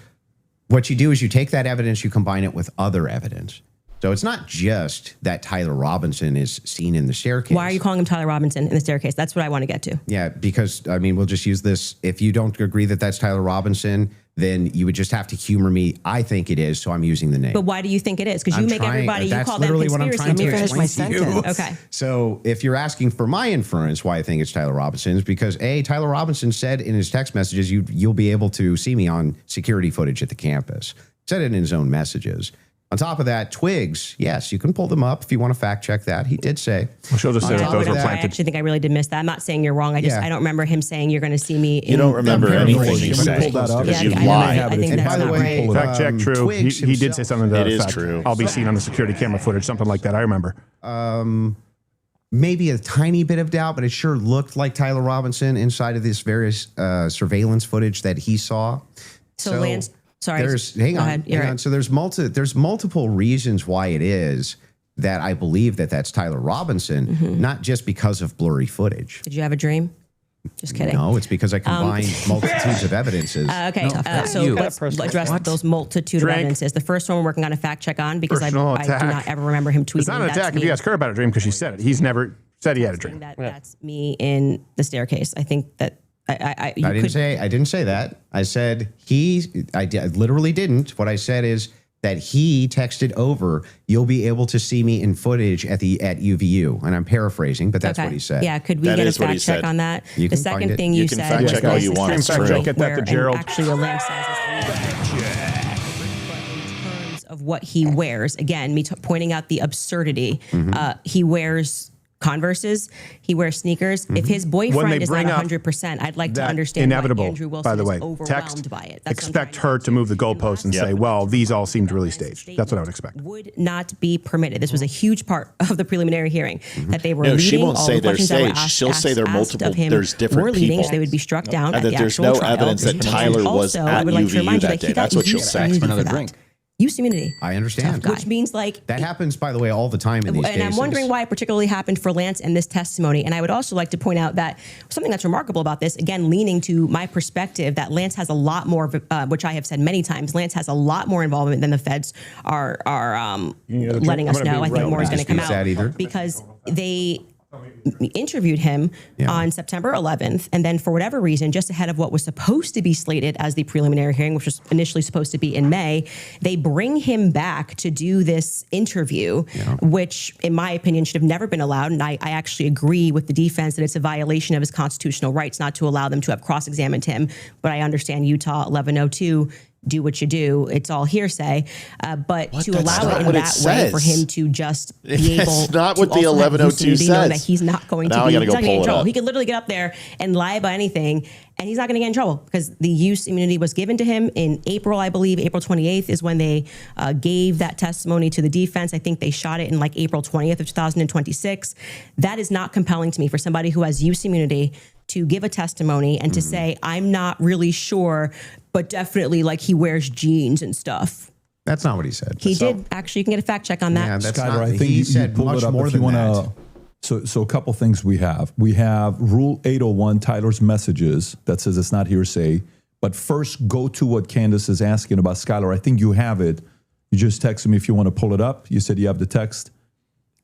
what you do is you take that evidence, you combine it with other evidence. So it's not just that Tyler Robinson is seen in the staircase. Why are you calling him Tyler Robinson in the staircase? That's what I want to get to. Yeah, because, I mean, we'll just use this. If you don't agree that that's Tyler Robinson, then you would just have to humor me. I think it is, so I'm using the name. But why do you think it is? Because you make everybody, you call them conspiracy theories. Let me finish my sentence. Okay. So if you're asking for my inference why I think it's Tyler Robinson, is because Tyler Robinson said in his text messages, you'll be able to see me on security footage at the campus. Said it in his own messages. On top of that, twigs, yes, you can pull them up if you want to fact check that. He did say. Well, she'll just say that those were planted. I actually think I really did miss that. I'm not saying you're wrong. I don't remember him saying you're going to see me. You don't remember anything he said because you lied. I think that's not right. Fact check, true. He did say something to that effect. It is true. I'll be seen on the security camera footage, something like that. I remember. Maybe a tiny bit of doubt, but it sure looked like Tyler Robinson inside of this various surveillance footage that he saw. So Lance... Sorry. Hang on. So there's multiple reasons why it is that I believe that that's Tyler Robinson, not just because of blurry footage. Did you have a dream? Just kidding. No, it's because I combined multitudes of evidences. Okay, so let's address those multitude of evidences. The first one we're working on a fact check on because I do not ever remember him tweeting. It's not an attack if you ask her about a dream because she said it. He's never said he had a dream. That's me in the staircase. I think that I didn't say that. I said I literally didn't. What I said is that he texted over, you'll be able to see me in footage at UVU. And I'm paraphrasing, but that's what he said. Yeah, could we get a fact check on that? The second thing you said was fact check all you want. Get that to Gerald. Actually, a Lance says of what he wears. Again, me pointing out the absurdity. He wears Converses, he wears sneakers. If his boyfriend is not 100%, I'd like to understand inevitable, why Andrew Wilson by the way, is overwhelmed text, by it. That's expect her to move the goalposts and say, well, these all seemed really staged. That's what I would expect. Would not be permitted. This was a huge part of the preliminary hearing that they were No, leading. she won't all say the they're questions that were staged. She'll say they're multiple. of him There's different were leading, people. so they would be struck down And at that the there's actual no trial. evidence that Tyler was Also, at I would like to UVU remind you that that day. That's what she'll say. Another drink. Use immunity. I understand. Which means like that happens, by the way, all the time in these cases. And I'm wondering why it particularly happened for Lance and this testimony. And I would also like to point out that something that's remarkable about this, again, leaning to my perspective, that Lance has a lot more, which I have said many times, Lance has a lot more involvement than the feds are letting us know. I think more is going to come out because they interviewed him on September 11th, and then for whatever reason, just ahead of what was supposed to be slated as the preliminary hearing, which was initially supposed to be in May, they bring him back to do this interview, which in my opinion should have never been allowed. And I actually agree with the defense that it's a violation of his constitutional rights not to allow them to have cross-examined him. But I understand Utah 1102, do what you do. It's all hearsay. But to allow it in that way for him to just be able It's not to what the also have 1102 lucidity, knowing says. that he's not going to Now I be, gotta he's go not gonna get pull in it trouble. up. He could literally get up there and lie about anything, and he's not going to get in trouble because the use immunity was given to him in April, I believe. April 28th is when they gave that testimony to the defense. I think they shot it in like April 20th of 2026. That is not compelling to me for somebody who has use immunity to give a testimony and to say, I'm not really sure, but definitely like he wears jeans and stuff. That's not what he said. He did. Actually, you can get a fact check on that. Yeah, that's Skyler, not, I think he you said pull much it up more if you than want that. to. So a couple things we have. We have Rule 801, Tyler's messages, that says it's not hearsay. But first, go to what Candace is asking about. Skyler, I think you have it. You just texted me if you want to pull it up. You said you have the text.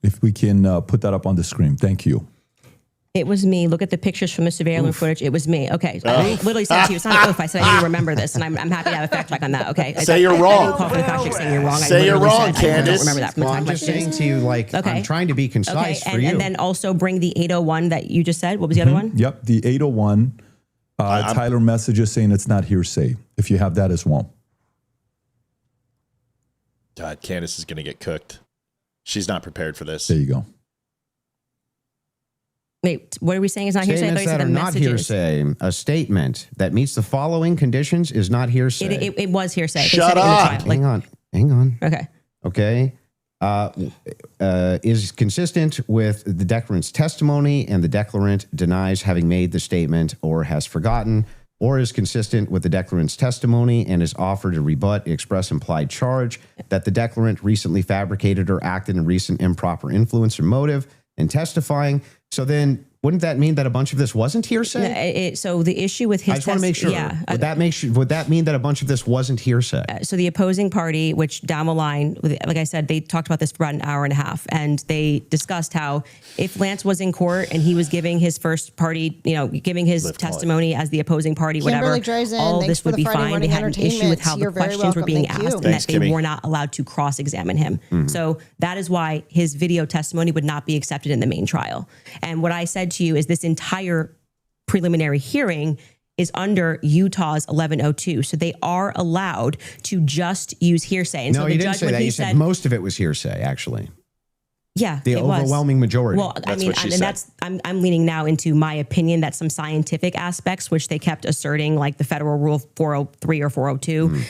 If we can put that up on the screen. Thank you. It was me. Look at the pictures from the surveillance footage. It was me. Okay. I literally said to you, it's not an oof. I said, I need to remember this. And I'm happy to have a fact check on that. Okay. Say you're wrong. I didn't call for the fact check saying you're wrong. Say you're wrong, Candace. I don't remember that from Well, the time I'm just saying to you, like, Okay. I'm trying to be concise for you. And then also bring the 801 that you just said. What was the other one? Yep, the 801. Tyler messages saying it's not hearsay. If you have that as well. God, Candace is going to get cooked. She's not prepared for this. There you go. Wait, what are we saying is not hearsay? I thought Statements you said that the are not messages. hearsay. A statement that meets the following conditions is not hearsay. It was hearsay. They Shut said it in the up. trial. Like, Hang on. okay. Okay. Is consistent with the declarant's testimony and the declarant denies having made the statement or has forgotten, or is consistent with the declarant's testimony and is offered to rebut express implied charge that the declarant recently fabricated or acted in recent improper influence or motive in testifying. So then wouldn't that mean that a bunch of this wasn't hearsay? So the issue with his I just want to make sure. Yeah. Would that mean that a bunch of this wasn't hearsay? So the opposing party, which down the line, like I said, they talked about this for about an hour and a half, and they discussed how if Lance was in court and he was giving his first party, giving his testimony as the opposing party, Kimberly whatever, Dreisen, all of thanks this for would the be Friday fine. They morning had an issue with how the You're very questions were being welcome. asked, Thank and you. that they were not allowed to cross-examine him. So that is why his video testimony would not be accepted in the main trial. And what I said to you is this entire preliminary hearing is under Utah's 1102. So they are allowed to just use hearsay. And No, so the you didn't judge, say when that. he You said most of it was hearsay, actually. Yeah, The it was. overwhelming majority. Well, That's what she and said. that's I'm leaning now into my opinion that some scientific aspects, which they kept asserting, like the federal rule 403 or 402.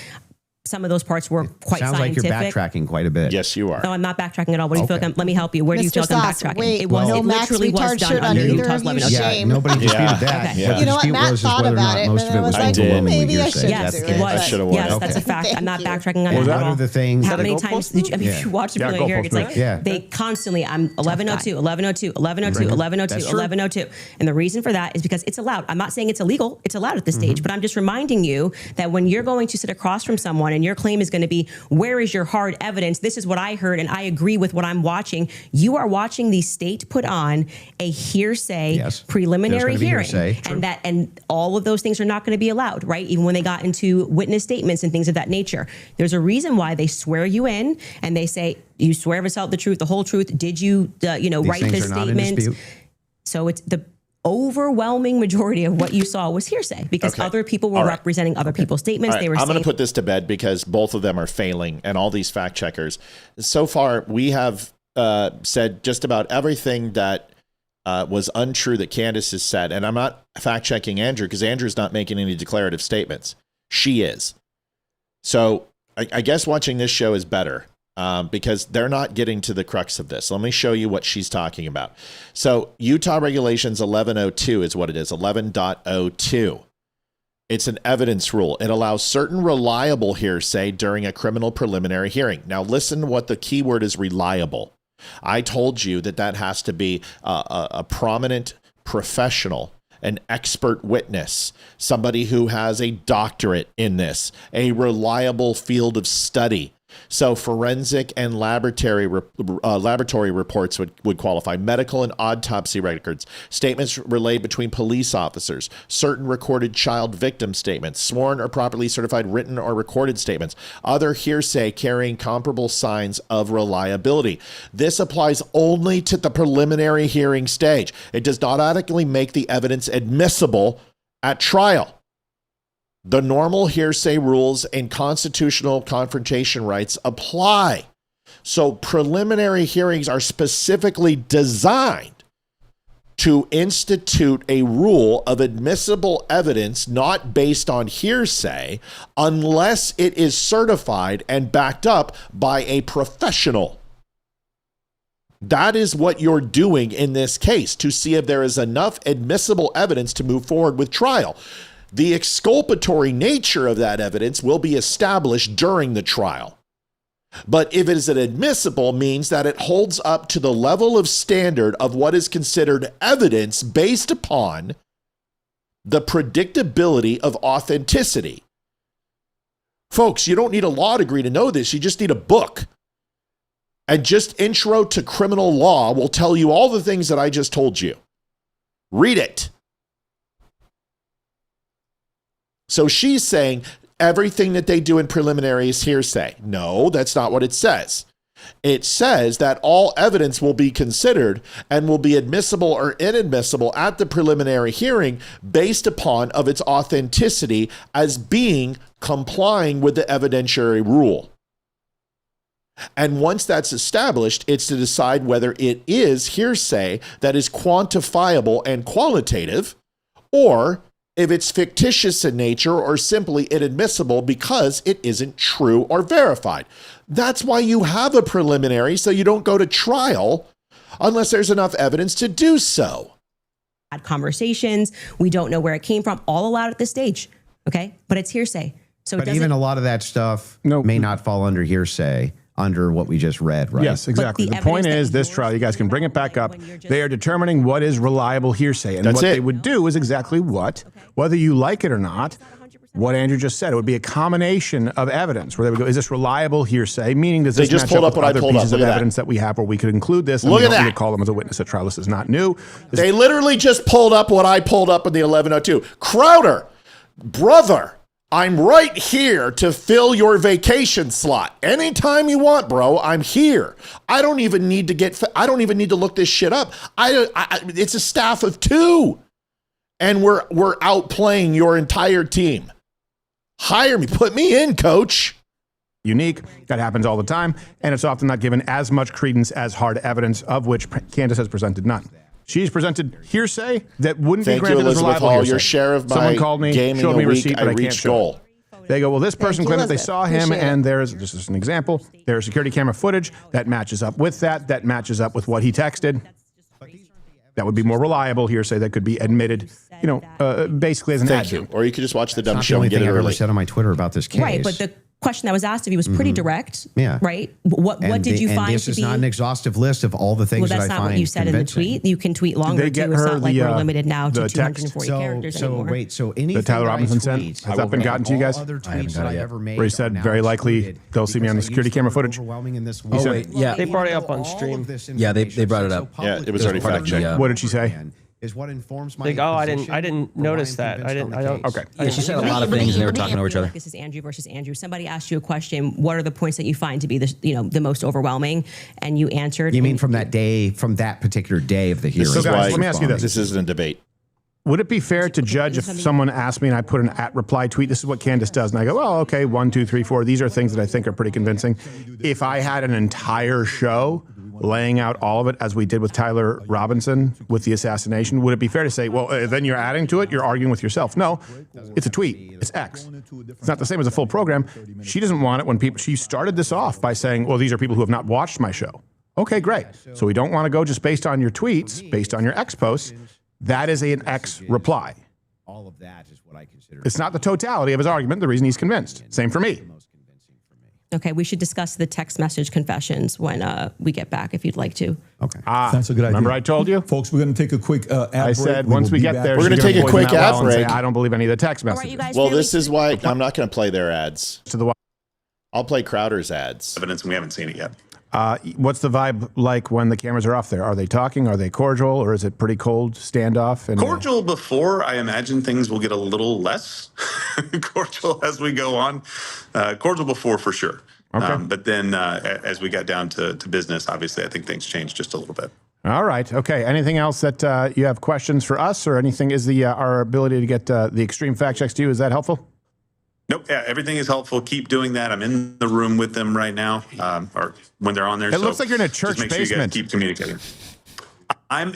Some of those parts were quite Sounds scientific. like you're backtracking quite a bit. Yes, you are. No, I'm not backtracking at all. What do you feel like? Let me help you. Where do you Mr. feel like I'm Sauce, backtracking? wait, It was. no It Max literally was retard done shirt on under either Utah's of you. 1102. Shame. Nobody disputed Yeah. that. Okay. Yeah. What the You know what? dispute Matt was is thought whether or about not it, most but of it I was was like, overwhelmingly maybe I hearsay. should Yes, do it it. was. I should've won. Yes, Okay. that's a fact. I'm not backtracking on Well, that one at all. of the things- How Is that a many goalpost? times did you, if you watch the Yeah, video here, goalpost, it's like right? Yeah. they constantly, I'm 1102, 1102, 1102, 1102, That's true. 1102. And the reason for that is because it's allowed. I'm not saying it's illegal. It's allowed at this stage, but I'm just reminding you that when you're going to sit across from someone and your claim is going to be, where is your hard evidence? This is what I heard and I agree with what I'm watching. You are watching the state put on a hearsay Yes. preliminary There's gonna be hearing. hearsay. True. And all of those things are not going to be allowed, right? Even when they got into witness statements and things of that nature. There's a reason why they swear you in and they say, you swear to tell the truth, the whole truth. Did you, write things this are not in statement? dispute. So it's the overwhelming majority of what you saw was hearsay because other people were representing other people's statements. Right. They were I'm going saying, to put this to bed because both of them are failing, and all these fact checkers. So far, we have said just about everything that was untrue that Candace has said. And I'm not fact checking Andrew because Andrew's not making any declarative statements. She is. So I guess watching this show is better. Because they're not getting to the crux of this. Let me show you what she's talking about. So Utah Regulations 1102 is what it is, 11.02. It's an evidence rule. It allows certain reliable hearsay during a criminal preliminary hearing. Now listen what the key word is: reliable. I told you that has to be a prominent professional, an expert witness, somebody who has a doctorate in this, a reliable field of study. So forensic and laboratory reports would qualify. Medical and autopsy records, statements relayed between police officers, certain recorded child victim statements, sworn or properly certified written or recorded statements, other hearsay carrying comparable signs of reliability. This applies only to the preliminary hearing stage. It does not automatically make the evidence admissible at trial. The normal hearsay rules and constitutional confrontation rights apply. So preliminary hearings are specifically designed to institute a rule of admissible evidence not based on hearsay unless it is certified and backed up by a professional. That is what you're doing in this case to see if there is enough admissible evidence to move forward with trial. The exculpatory nature of that evidence will be established during the trial. But if it is admissible, means that it holds up to the level of standard of what is considered evidence based upon the predictability of authenticity. Folks, you don't need a law degree to know this. You just need a book. And just Intro to Criminal Law will tell you all the things that I just told you. Read it. So she's saying everything that they do in preliminary is hearsay. No, that's not what it says. It says that all evidence will be considered and will be admissible or inadmissible at the preliminary hearing based upon of its authenticity as being complying with the evidentiary rule. And once that's established, it's to decide whether it is hearsay that is quantifiable and qualitative, or if it's fictitious in nature or simply inadmissible because it isn't true or verified. That's why you have a preliminary, so you don't go to trial unless there's enough evidence to do so. Had conversations, we don't know where it came from, all allowed at this stage, okay? But it's hearsay. So but even a lot of that stuff may not fall under hearsay, under what we just read, right? Yes, exactly. The point is this trial, you guys can bring it back up. They are determining what is reliable hearsay. And what they would do is exactly what, whether you like it or not, what Andrew just said. It would be a combination of evidence where they would go, is this reliable hearsay? Meaning, does this match up with other pieces of evidence that we have where we could include this? And we don't need to call them as a witness at trial. This is not new. They literally just pulled up what I pulled up in the 1102. Crowder, brother, I'm right here to fill your vacation slot. Anytime you want, bro, I'm here. I don't even need to look this shit up. It's a staff of 2. And we're outplaying your entire team. Hire me, put me in, coach. Unique. That happens all the time. And it's often not given as much credence as hard evidence, of which Candace has presented none. She's presented hearsay that wouldn't be granted as reliable hearsay. Your share of Someone called me, showed me receipt, but I can't show it. They go, well, this person claimed that they saw him, and there's, this is an example, there's security camera footage that matches up with that matches up with what he texted. That would be more reliable hearsay that could be admitted, basically as an adjunct. Or you could just watch the dumb It's show not the only and get thing it I've early. ever said on my Twitter about this case. Right, but the question that was asked of you was pretty direct. Yeah. Right? What did you find this to is be? not an exhaustive list of all the things that I find Well, that's not what you said convincing. in the tweet. You can tweet longer too. It's not like we're limited now to 240 characters anymore. So anything that Tyler that I Robinson sent, tweet, has that been gotten to you guys? other tweets that I've ever made Where he said are now very likely excluded they'll see me on the because I security used the camera word footage. overwhelming in this He way. said, Yeah, they brought it up on stream. Yeah, they brought it up. Yeah, it was already fact checked. What did she say? Is what informs my Like, oh, I didn't position notice for why that. I'm I convinced don't. on the case. Okay. Yeah, she said a lot of things, and they were talking over each other. This is Andrew versus Andrew. Somebody asked you a question. What are the points that you find to be the most overwhelming? And you answered. You mean from that day, from that particular day of the hearing? This is guys, why let me ask you this. This isn't a debate. Would it be fair to judge if someone asked me and I put an @reply tweet? This is what Candace does. And I go, well, okay, 1, 2, 3, 4. These are things that I think are pretty convincing. If I had an entire show laying out all of it as we did with Tyler Robinson with the assassination, would it be fair to say, well, then you're adding to it, you're arguing with yourself? No, it's a tweet. It's X. It's not the same as a full program. She doesn't want it when people, she started this off by saying, well, these are people who have not watched my show. Okay, great. So we don't want to go just based on your tweets, based on your X posts. That is an X reply. All of that is what I consider. It's not the totality of his argument, the reason he's convinced. Same for me. Okay, we should discuss the text message confessions when we get back, if you'd like to. Okay. That's a good idea. Remember I told you? Folks, we're going to take a quick ad break. I said once we get there, we're going to take a quick ad break. I don't believe any of the text messages. Well, this is why I'm not going to play their ads. I'll play Crowder's ads. Evidence, and we haven't seen it yet. What's the vibe like when the cameras are off there? Are they talking? Are they cordial? Or is it pretty cold standoff? And cordial before, I imagine things will get a little less cordial as we go on. Cordial before, for sure. Okay. But then as we got down to business, obviously, I think things changed just a little bit. All right. Okay. Anything else that you have questions for us or anything? Is our ability to get the extreme fact checks to you, is that helpful? Nope. Yeah, everything is helpful. Keep doing that. I'm in the room with them right now, or when they're on there. It looks like you're in a church just make basement. Sure you guys keep communicating. I'm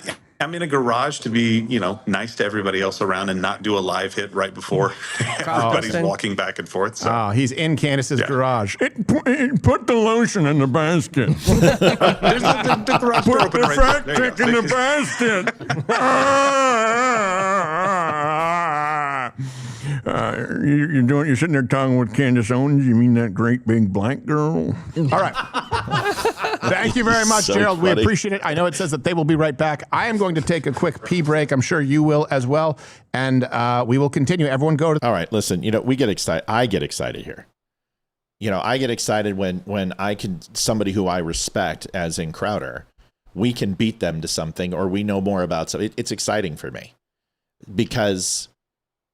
in a garage to be, nice to everybody else around and not do a live hit right before everybody's walking back and forth. So. He's in Candace's garage. Put the lotion in the basket. There's the garage door open right fact there. check in the basket. You're sitting there talking with Candace Owens. You mean that great big black girl? All right. Thank you very much, So Gerald. funny. We appreciate it. I know it says that they will be right back. I am going to take a quick pee break. I'm sure you will as well. And we will continue. Everyone go to... All right, listen, we get excited. I get excited here. I get excited when I can, somebody who I respect, as in Crowder, we can beat them to something or we know more about something. It's exciting for me because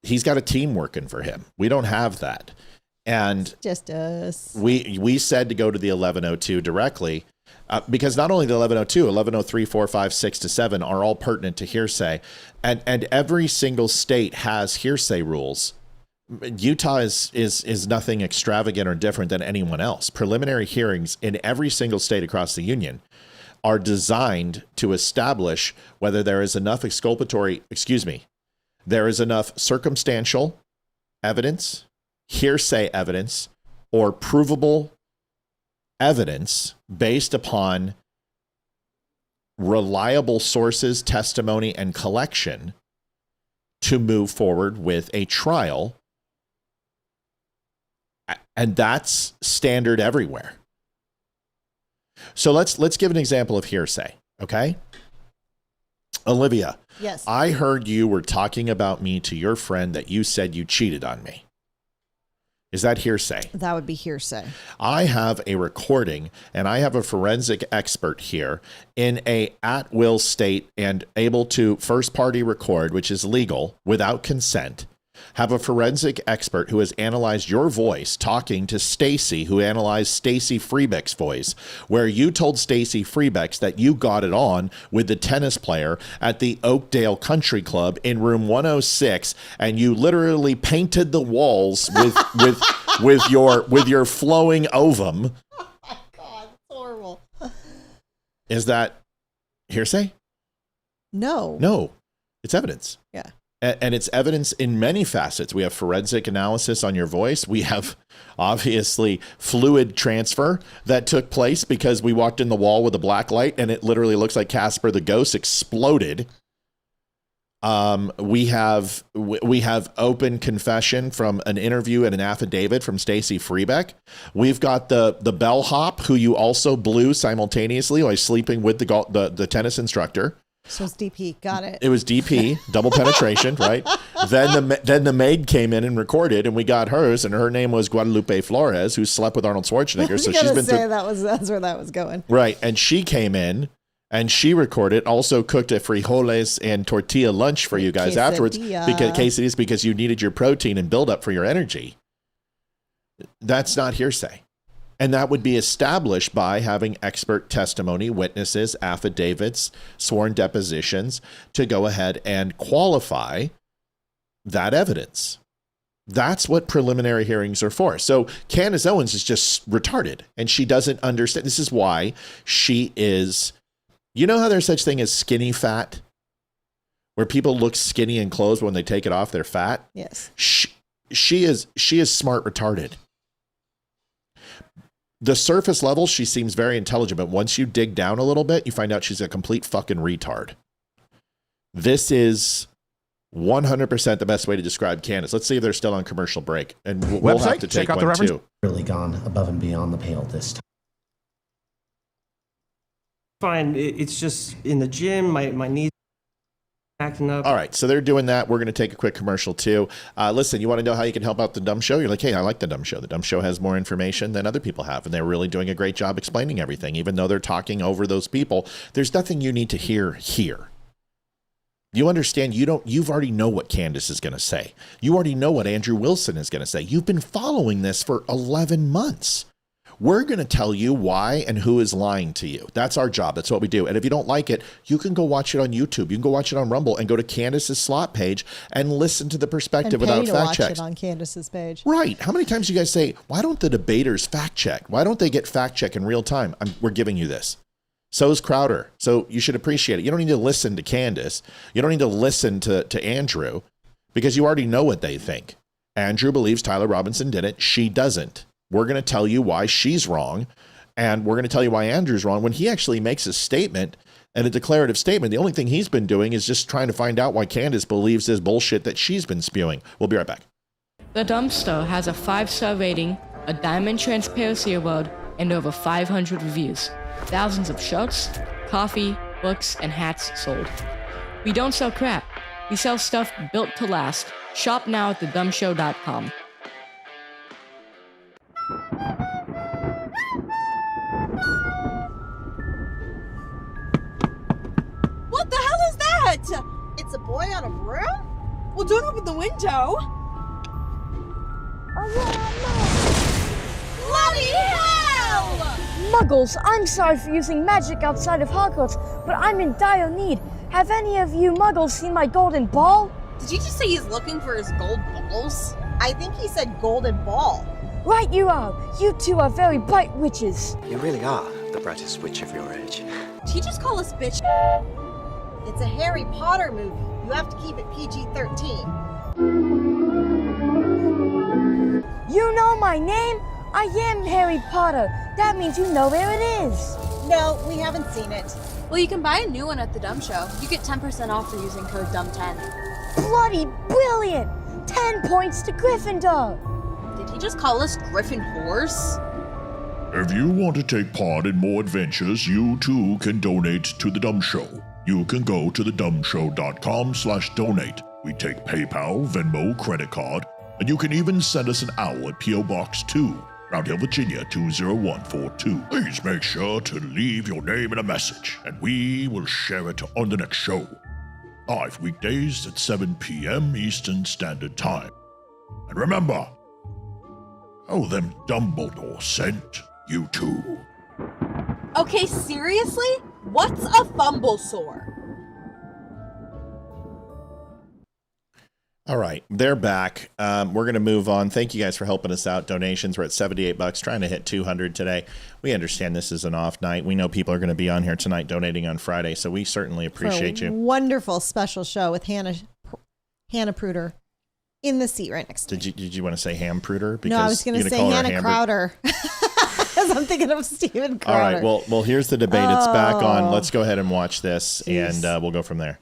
he's got a team working for him. We don't have that. And just us. We said to go to the 1102 directly because not only the 1102, 1103, 4, 5, 6 to 7 are all pertinent to hearsay. And every single state has hearsay rules. Utah is nothing extravagant or different than anyone else. Preliminary hearings in every single state across the union are designed to establish whether there is enough there is enough circumstantial evidence, hearsay evidence, or provable evidence based upon reliable sources, testimony, and collection to move forward with a trial. And that's standard everywhere. So let's give an example of hearsay, okay? Olivia. Yes. I heard you were talking about me to your friend that you said you cheated on me. Is that hearsay? That would be hearsay. I have a recording and I have a forensic expert here in a at-will state and able to first party record, which is legal without consent. Have a forensic expert who has analyzed your voice talking to Stacy, who analyzed Stacy Freebeck's voice, where you told Stacy Freebeck that you got it on with the tennis player at the Oakdale Country Club in room 106, and you literally painted the walls with your flowing ovum. Oh my God, it's horrible. Is that hearsay? No. No, it's evidence. Yeah. And it's evidence in many facets. We have forensic analysis on your voice. We have obviously fluid transfer that took place because we walked in the wall with a black light and it literally looks like Casper the Ghost exploded. We have open confession from an interview and an affidavit from Stacy Freebeck. We've got the bellhop who you also blew simultaneously while sleeping with the tennis instructor. So it's DP. Got it. It was DP, double penetration, right? Then the maid came in and recorded, and we got hers, and her name was Guadalupe Flores, who slept with Arnold Schwarzenegger. So she's been through. That's where that was going. Right, and she came in and she recorded. Also cooked a frijoles and tortilla lunch for you guys afterwards because you needed your protein and build up for your energy. That's not hearsay. And that would be established by having expert testimony, witnesses, affidavits, sworn depositions to go ahead and qualify that evidence. That's what preliminary hearings are for. So Candace Owens is just retarded and she doesn't understand. This is why she is, you know how there's such thing as skinny fat? Where people look skinny in clothes, but when they take it off, they're fat? Yes. She is smart retarded. The surface level, she seems very intelligent, but once you dig down a little bit, you find out she's a complete fucking retard. This is 100% the best way to describe Candace. Let's see if they're still on commercial break. And we'll have to take one too. Really gone above and beyond the pale this time. Fine. It's just in the gym, my knees acting up. All right, so they're doing that. We're going to take a quick commercial too. Listen, you want to know how you can help out the DUM Show? You're like, hey, I like the DUM Show. The DUM Show has more information than other people have, and they're really doing a great job explaining everything. Even though they're talking over those people, there's nothing you need to hear here. You understand? You've already know what Candace is going to say. You already know what Andrew Wilson is going to say. You've been following this for 11 months. We're going to tell you why and who is lying to you. That's our job. That's what we do. And if you don't like it, you can go watch it on YouTube. You can go watch it on Rumble and go to Candace's slot page and listen to the perspective without fact checks. Watch it on Candace's page. Right. How many times do you guys say, why don't the debaters fact check? Why don't they get fact check in real time? We're giving you this. So is Crowder. So you should appreciate it. You don't need to listen to Candace. You don't need to listen to Andrew because you already know what they think. Andrew believes Tyler Robinson did it. She doesn't. We're going to tell you why she's wrong, and we're going to tell you why Andrew's wrong when he actually makes a statement and a declarative statement. The only thing he's been doing is just trying to find out why Candace believes this bullshit that she's been spewing. We'll be right back. The DUM Show has a 5-star rating, a Diamond Transparency Award, and over 500 reviews. Thousands of shirts, coffee, books, and hats sold. We don't sell crap. We sell stuff built to last. Shop now at thedumshow.com. What the hell is that? It's a boy on a broom? Well, don't open the window. Bloody hell! Muggles, I'm sorry for using magic outside of Hogwarts, but I'm in dire need. Have any of you Muggles seen my golden ball? Did you just say he's looking for his gold balls? I think he said golden ball. Right you are. You two are very bright witches. You really are the brightest witch of your age. Did he just call us bitch? It's a Harry Potter movie. You have to keep it PG-13. You know my name? I am Harry Potter. That means you know where it is. No, we haven't seen it. Well, you can buy a new one at the DUM Show. You get 10% off for using code DUM10. Bloody brilliant! 10 points to Gryffindor. Did he just call us Griffin whores? If you want to take part in more adventures, you too can donate to the DUM Show. You can go to thedumshow.com/donate. We take PayPal, Venmo, credit card, and you can even send us an owl at P.O. Box 2, Round Hill, Virginia 20142. Please make sure to leave your name and a message, and we will share it on the next show. Live weekdays at 7 p.m. Eastern Standard Time. And remember, them Dumbledore sent you too. Okay, seriously? What's a fumblesaur? All right, they're back. We're going to move on. Thank you guys for helping us out. Donations, we're at $78, trying to hit 200 today. We understand this is an off night. We know people are going to be on here tonight donating on Friday, so we certainly appreciate you. Wonderful special show with Hannah Pruder in the seat right next to me. Did you want to say Ham Pruder? No, I was going to say Hannah Crowder. Because I'm thinking of Steven Crowder. All right, well, here's the debate. It's back on. Let's go ahead and watch this, and we'll go from there.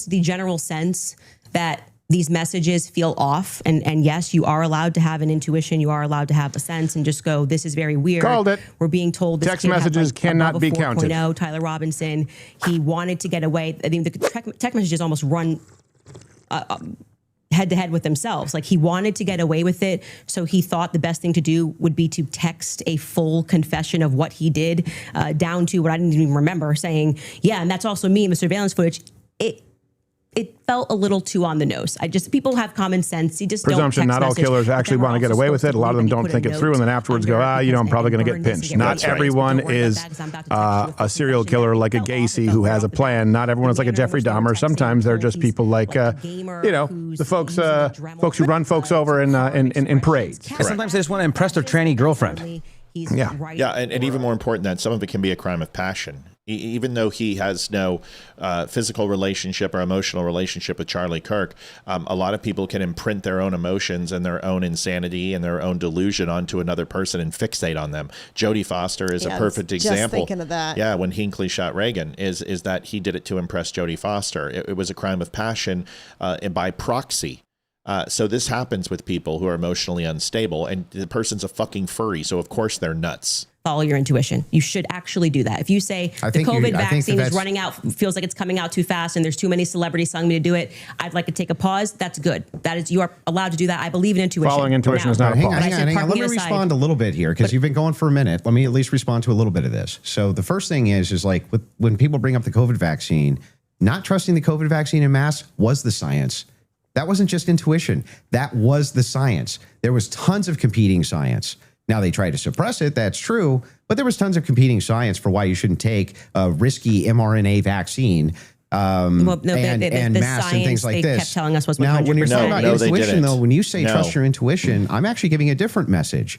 The general sense that these messages feel off, and yes, you are allowed to have an intuition, you are allowed to have a sense, and just go, this is very weird. Called it. We're being told this text messages cannot be counted. Tyler Robinson, he wanted to get away. I mean, the text messages almost run head to head with themselves. Like, he wanted to get away with it, so he thought the best thing to do would be to text a full confession of what he did, down to what I didn't even remember, saying, yeah, and that's also me in the surveillance footage. it felt a little too on the nose. People have common sense. You just presumption. Don't not all killers actually want to get away with it. A lot of them don't think it through, and then afterwards go, I'm probably going to get pinched. Not everyone is a serial killer like a Gacy who has a plan. Not everyone is like a Jeffrey Dahmer. Sometimes they're just people like the folks who run folks over in parades. Sometimes they just want to impress their tranny girlfriend. And even more important than that, some of it can be a crime of passion. Even though he has no physical relationship or emotional relationship with Charlie Kirk, a lot of people can imprint their own emotions and their own insanity and their own delusion onto another person and fixate on them. Jodie Foster is a perfect example. Just thinking of that. Yeah, when Hinckley shot Reagan, is that he did it to impress Jodie Foster. It was a crime of passion by proxy. So this happens with people who are emotionally unstable, and the person's a fucking furry, so of course they're nuts. Follow your intuition. You should actually do that. If you say the COVID vaccine is running out, feels like it's coming out too fast, and there's too many celebrities telling me to do it, I'd like to take a pause. That's good. You are allowed to do that. I believe in intuition. Following intuition is not a pause. Hang on. Let me respond a little bit here, because you've been going for a minute. Let me at least respond to a little bit of this. So the first thing is like when people bring up the COVID vaccine, not trusting the COVID vaccine en masse was the science. That wasn't just intuition. That was the science. There was tons of competing science. Now, they try to suppress it, that's true, but there was tons of competing science for why you shouldn't take a risky mRNA vaccine and mass and things like this. Kept telling us was 100%. Now, when you're talking about intuition, though, when you say trust your intuition, I'm actually giving a different message.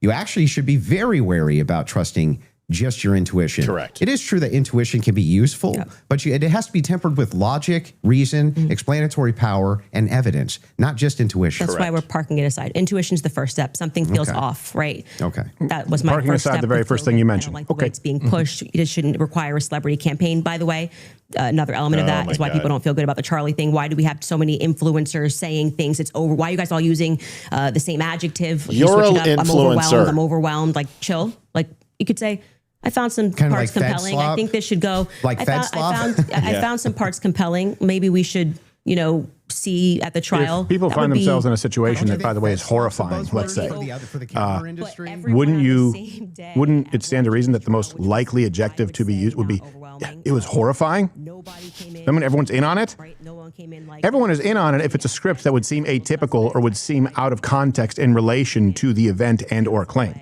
You actually should be very wary about trusting just your intuition. Correct. It is true that intuition can be useful, but it has to be tempered with logic, reason, explanatory power, and evidence, not just intuition. That's why we're parking it aside. Intuition's the first step. Something feels off, right? Okay. That was my parking first aside step. The very first thing you mentioned. I don't like the way it's being pushed. It shouldn't require a celebrity campaign, by the way. Another element of that is why people don't feel good about the Charlie thing. Why do we have so many influencers saying things? It's over. Why are you guys all using the same adjective? You're an influencer. I'm overwhelmed. Like, chill. Like, you could say, I found some parts compelling. I think this should go. Like I found some parts compelling. Maybe we should, see at the trial. If people find themselves in a situation that, by the way, is horrifying, let's say, wouldn't it stand to reason that the most likely adjective to be used would be, it was horrifying? I mean, everyone's in on it? Everyone is in on it if it's a script that would seem atypical or would seem out of context in relation to the event and or claim.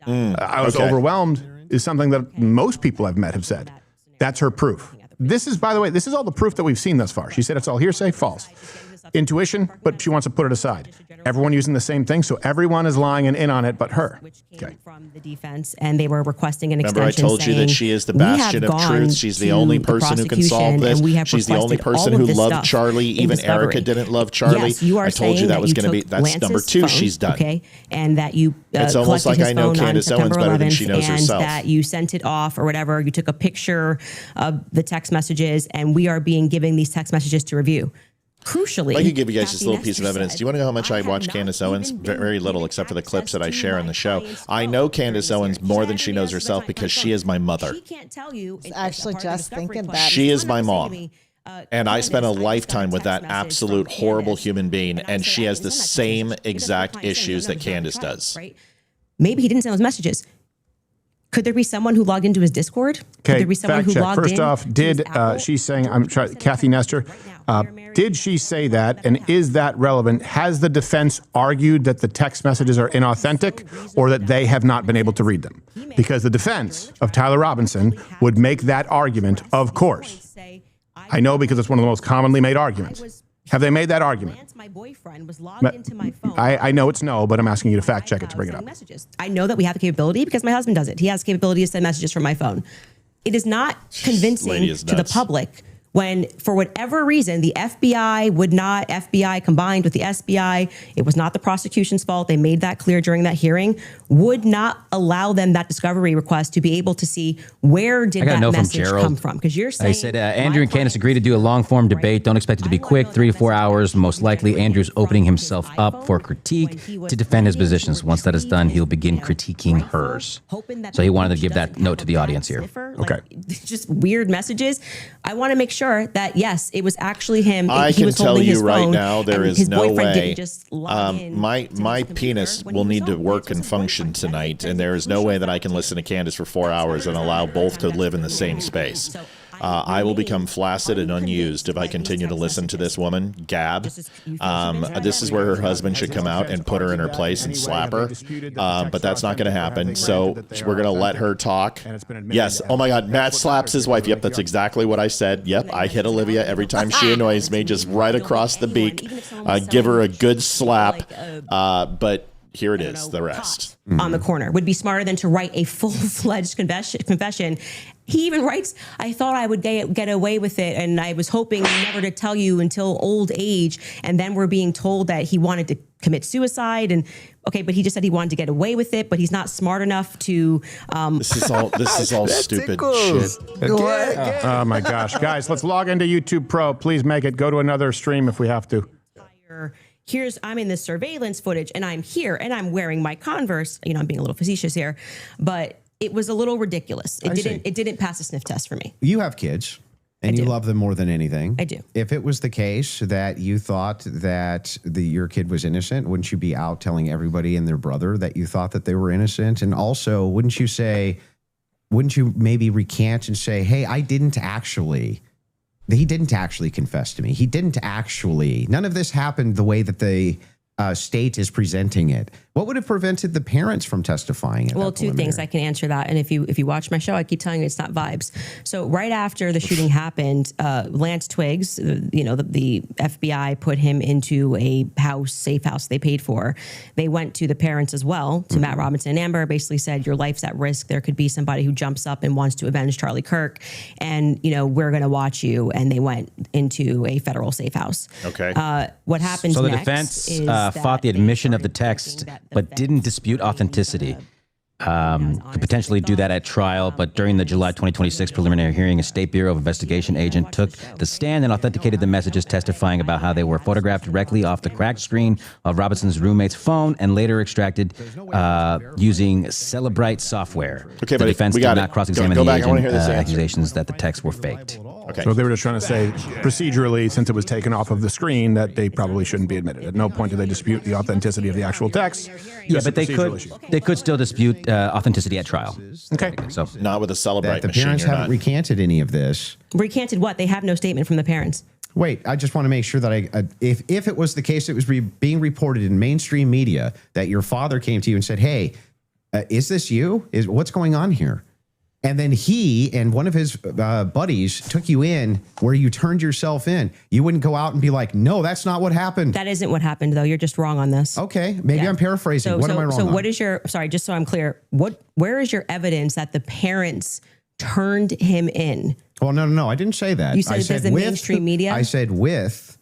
I was overwhelmed is something that most people I've met have said. That's her proof. This is, by the way, this is all the proof that we've seen thus far. She said it's all hearsay, false. Intuition, but she wants to put it aside. Everyone using the same thing, so everyone is lying and in on it but her. Okay. From the defense, and they were requesting an extension. Remember I told you that she is the bastion of truth. She's the only person who can solve this. She's the only person who loved Charlie. Even Erica didn't love Charlie. Yes, you are I told you that was going to be, that's Lance's number 2 phone, she's done. Okay, and that you it's almost like I know Candace Owens better than she knows herself. And that you sent it off or whatever. You took a picture of the text messages, and we are being given these text messages to review. Crucially, I could give you guys just a little piece of evidence. Do you want to know how much I watch Candace Owens? Very little, except for the clips that I share on the show. I know Candace Owens more than she knows herself because she is my mother. She can't tell you. Actually, just thinking that. She is my mom. And I spent a lifetime with that absolute horrible human being, and she has the same exact issues that Candace does. Maybe he didn't send those messages. Could there be someone who logged into his Discord? Could there be someone who logged in? First off, she's saying, Kathy Nestor, did she say that, and is that relevant? Has the defense argued that the text messages are inauthentic or that they have not been able to read them? Because the defense of Tyler Robinson would make that argument, of course. I know because it's one of the most commonly made arguments. Have they made that argument? My boyfriend was logged into my phone. I know it's no, but I'm asking you to fact check it to bring it up. I know that we have the capability because my husband does it. He has the capability to send messages from my phone. It is not convincing to the public when, for whatever reason, the FBI combined with the SBI, it was not the prosecution's fault. They made that clear during that hearing, would not allow them that discovery request to be able to see where did that message come from. Because you're saying... I said, Andrew and Candace agreed to do a long-form debate. Don't expect it to be quick, 3 to 4 hours. Most likely, Andrew's opening himself up for critique to defend his positions. Once that is done, he'll begin critiquing hers. So he wanted to give that note to the audience here. Okay. Just weird messages. I want to make sure that, yes, it was actually him. I can tell you right now, there is no way. My penis will need to work and function tonight, and there is no way that I can listen to Candace for 4 hours and allow both to live in the same space. I will become flaccid and unused if I continue to listen to this woman gab. This is where her husband should come out and put her in her place and slap her. But that's not going to happen. So we're going to let her talk. Yes. Oh my God. Matt slaps his wife. Yep. That's exactly what I said. Yep. I hit Olivia every time she annoys me, just right across the beak. Give her a good slap. But here it is, the rest. On the corner would be smarter than to write a full-fledged confession. He even writes, I thought I would get away with it, and I was hoping never to tell you until old age. And then we're being told that he wanted to commit suicide. And okay, but he just said he wanted to get away with it, but he's not smart enough to. This is all stupid shit. Oh my gosh, guys, let's log into YouTube Pro. Please make it. Go to another stream if we have to. I'm in this surveillance footage and I'm here and I'm wearing my Converse. I'm being a little facetious here, but it was a little ridiculous. It didn't pass a sniff test for me. You have kids and you love them more than anything. I do. If it was the case that you thought that your kid was innocent, wouldn't you be out telling everybody and their brother that you thought that they were innocent? And also, wouldn't you maybe recant and say, hey, he didn't actually confess to me. He didn't actually. None of this happened the way that the state is presenting it. What would have prevented the parents from testifying? Well, two things I can answer that. And if you watch my show, I keep telling you it's not vibes. So right after the shooting happened, Lance Twiggs, the FBI put him into a safe house they paid for. They went to the parents as well, to Matt Robinson and Amber, basically said, your life's at risk. There could be somebody who jumps up and wants to avenge Charlie Kirk. And, we're going to watch you. And they went into a federal safe house. Okay. What happens So the next defense is fought the admission of the text, but didn't dispute authenticity. Could potentially do that at trial, but during the July 2026 preliminary hearing, a State Bureau of Investigation agent took the stand and authenticated the messages, testifying about how they were photographed directly off the cracked screen of Robinson's roommate's phone and later extracted using Celebrite software. Okay, the defense did not cross-examine the agent, accusations that the texts were faked. Okay. So they were just trying to say procedurally, since it was taken off of the screen, that they probably shouldn't be admitted. At no point did they dispute the authenticity of the actual text. Yeah, but they could still dispute authenticity at trial. Okay. So not with a Celebrite the machine. parents haven't recanted any of this. Recanted what? They have no statement from the parents. Wait, I just want to make sure that if it was the case, it was being reported in mainstream media that your father came to you and said, hey, is this you? What's going on here? And then he and one of his buddies took you in where you turned yourself in. You wouldn't go out and be like, no, that's not what happened. That isn't what happened, though. You're just wrong on this. Okay. Maybe I'm paraphrasing. What am I wrong on? So what is sorry, just so I'm clear, where is your evidence that the parents turned him in? Well, no. I didn't say that. You said there's the mainstream media? I said with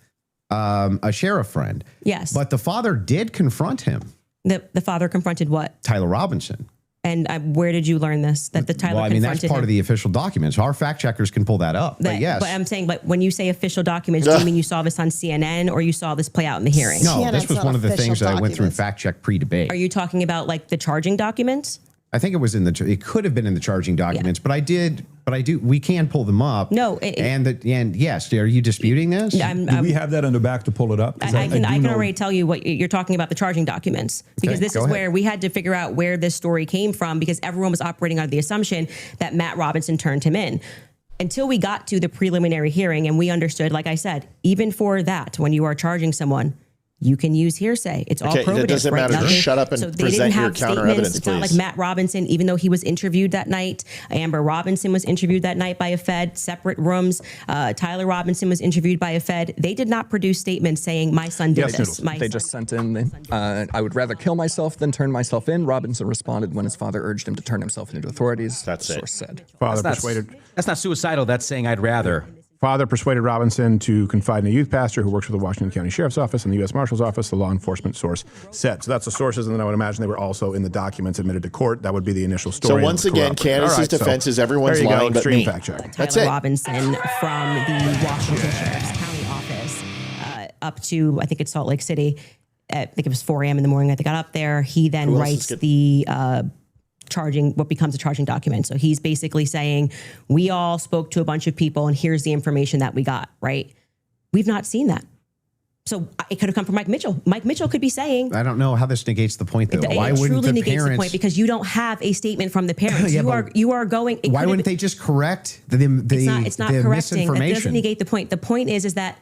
a sheriff friend. Yes. But the father did confront him. The father confronted what? Tyler Robinson. And where did you learn this? That the Tyler confronted him? That's part of the official documents. Our fact checkers can pull that up. But yes. But I'm saying, when you say official documents, do you mean you saw this on CNN or you saw this play out in the hearing? No, this was one of the things that I went through in fact check pre-debate. Are you talking about the charging documents? I think it was it could have been in the charging documents, but we can pull them up. No. And yes, are you disputing this? Do we have that on the back to pull it up? I can already tell you what you're talking about, the charging documents, because this is where we had to figure out where this story came from, because everyone was operating under the assumption that Matt Robinson turned him in. Until we got to the preliminary hearing and we understood, like I said, even for that, when you are charging someone, you can use hearsay. It's all probative. It doesn't matter. Just shut up and present your counter evidence, It's not like Matt Robinson, even though he was interviewed that night. Amber Robinson was interviewed that night by a Fed, separate rooms. Tyler Robinson was interviewed by a Fed. They did not produce statements saying, my son did this. They just sent in, I would rather kill myself than turn myself in. Robinson responded when his father urged him to turn himself into authorities. That's it. Source said. That's not suicidal. That's saying I'd rather. Father persuaded Robinson to confide in a youth pastor who works for the Washington County Sheriff's Office and the U.S. Marshal's Office, the law enforcement source said. So that's the sources, and then I would imagine they were also in the documents admitted to court. That would be the initial story. So once again, Candace's defense is everyone's lying but me. Fact check. That's it. Robinson from the Washington Sheriff's County Office up to, I think it's Salt Lake City. I think it was 4 a.m. in the morning that they got up there. He then writes what becomes a charging document. So he's basically saying, we all spoke to a bunch of people and here's the information that we got, right? We've not seen that. So it could have come from Mike Mitchell. Mike Mitchell could be saying, I don't know how this negates the point, though. Why it wouldn't truly the negates parents? the point because you don't have a statement from the parents. Yeah, you are going. Why wouldn't they just correct the it's not correcting. That doesn't negate the point. The point is that